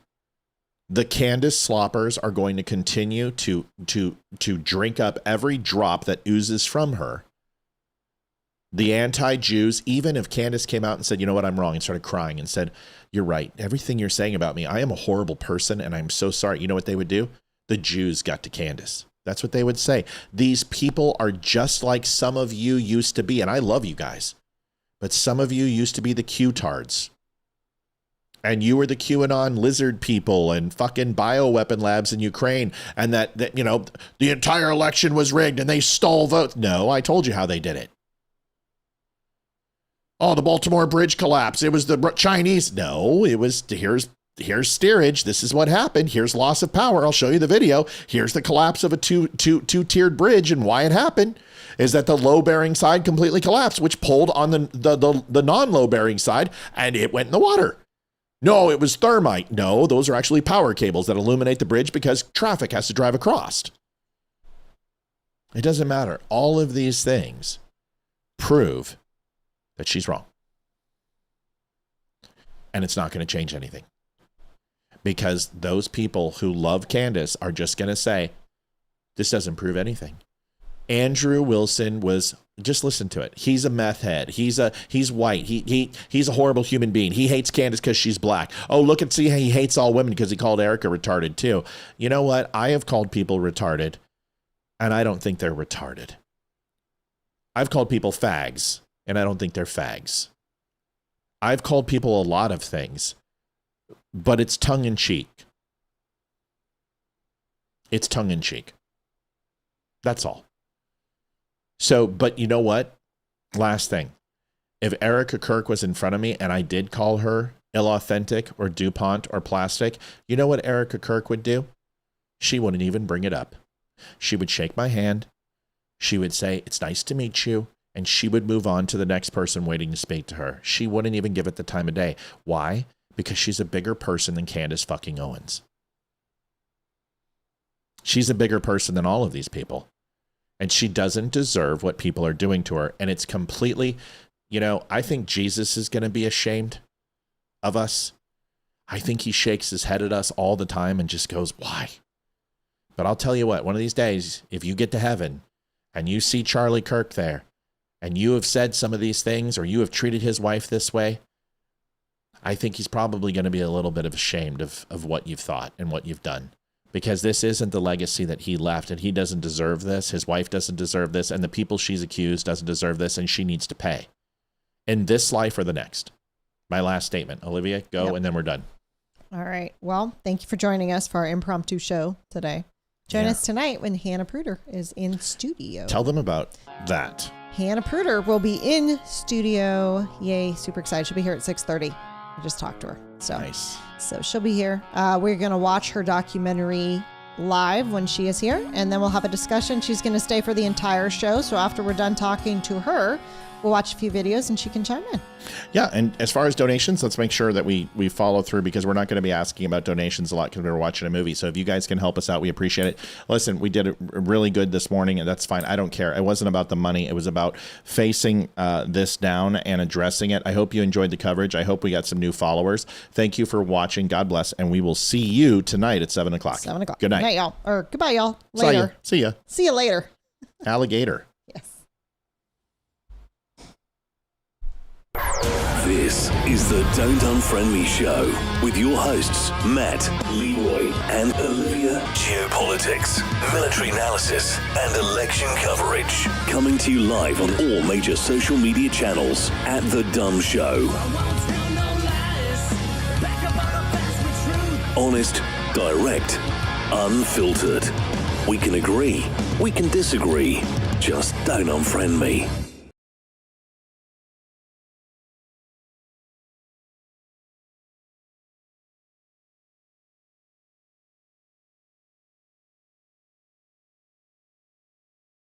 The Candace sloppers are going to continue to drink up every drop that oozes from her. The anti-Jews, even if Candace came out and said, you know what, I'm wrong, and started crying and said, you're right. Everything you're saying about me, I am a horrible person, and I'm so sorry. You know what they would do? The Jews got to Candace. That's what they would say. These people are just like some of you used to be. And I love you guys. But some of you used to be the Q-tards. And you were the QAnon lizard people and fucking bioweapon labs in Ukraine. And that the entire election was rigged and they stole votes. No, I told you how they did it. Oh, the Baltimore Bridge collapse. It was the Chinese. No, it was, here's steerage. This is what happened. Here's loss of power. I'll show you the video. Here's the collapse of a two-tiered bridge, and why it happened is that the low-bearing side completely collapsed, which pulled on the non-low-bearing side, and it went in the water. No, it was thermite. No, those are actually power cables that illuminate the bridge because traffic has to drive across. It doesn't matter. All of these things prove that she's wrong. And it's not going to change anything. Because those people who love Candace are just going to say, this doesn't prove anything. Andrew Wilson was, just listen to it. He's a meth head. He's white. He's a horrible human being. He hates Candace because she's black. Oh, look and see how he hates all women because he called Erica retarded too. You know what? I have called people retarded, and I don't think they're retarded. I've called people fags, and I don't think they're fags. I've called people a lot of things, but it's tongue-in-cheek. It's tongue-in-cheek. That's all. So, but you know what? Last thing. If Erica Kirk was in front of me and I did call her inauthentic or DuPont or plastic, you know what Erica Kirk would do? She wouldn't even bring it up. She would shake my hand. She would say, it's nice to meet you. And she would move on to the next person waiting to speak to her. She wouldn't even give it the time of day. Why? Because she's a bigger person than Candace fucking Owens. She's a bigger person than all of these people. And she doesn't deserve what people are doing to her. And it's completely, I think Jesus is going to be ashamed of us. I think he shakes his head at us all the time and just goes, why? But I'll tell you what, one of these days, if you get to heaven and you see Charlie Kirk there, and you have said some of these things, or you have treated his wife this way, I think he's probably going to be a little bit ashamed of what you've thought and what you've done. Because this isn't the legacy that he left, and he doesn't deserve this. His wife doesn't deserve this, and the people she's accused doesn't deserve this, and she needs to pay. In this life or the next. My last statement. Olivia, go, Yep. And then we're done. All right. Well, thank you for joining us for our impromptu show today. Join us tonight when Hannah Pruder is in studio. Tell them about that. Hannah Pruder will be in studio. Yay, super excited. She'll be here at 6:30. I just talked to her. So nice. So she'll be here. We're going to watch her documentary live when she is here, and then we'll have a discussion. She's going to stay for the entire show. So after we're done talking to her, we'll watch a few videos and she can chime in. Yeah, and as far as donations, let's make sure that we follow through, because we're not going to be asking about donations a lot because we're watching a movie. So if you guys can help us out, we appreciate it. Listen, we did it really good this morning, and that's fine. I don't care. It wasn't about the money. It was about facing this down and addressing it. I hope you enjoyed the coverage. I hope we got some new followers. Thank you for watching. God bless, and we will see you tonight at 7 o'clock. 7 o'clock. Good night. Good night, y'all. Or goodbye, y'all. Later. See ya. See you later. Alligator. This is the Don't Unfriend Me Show with your hosts, Matt, Leroy, and Olivia. Geopolitics, military analysis, and election coverage. Coming to you live on all major social media channels at the DUM Show. Honest, direct, unfiltered. We can agree, we can disagree. Just don't unfriend me.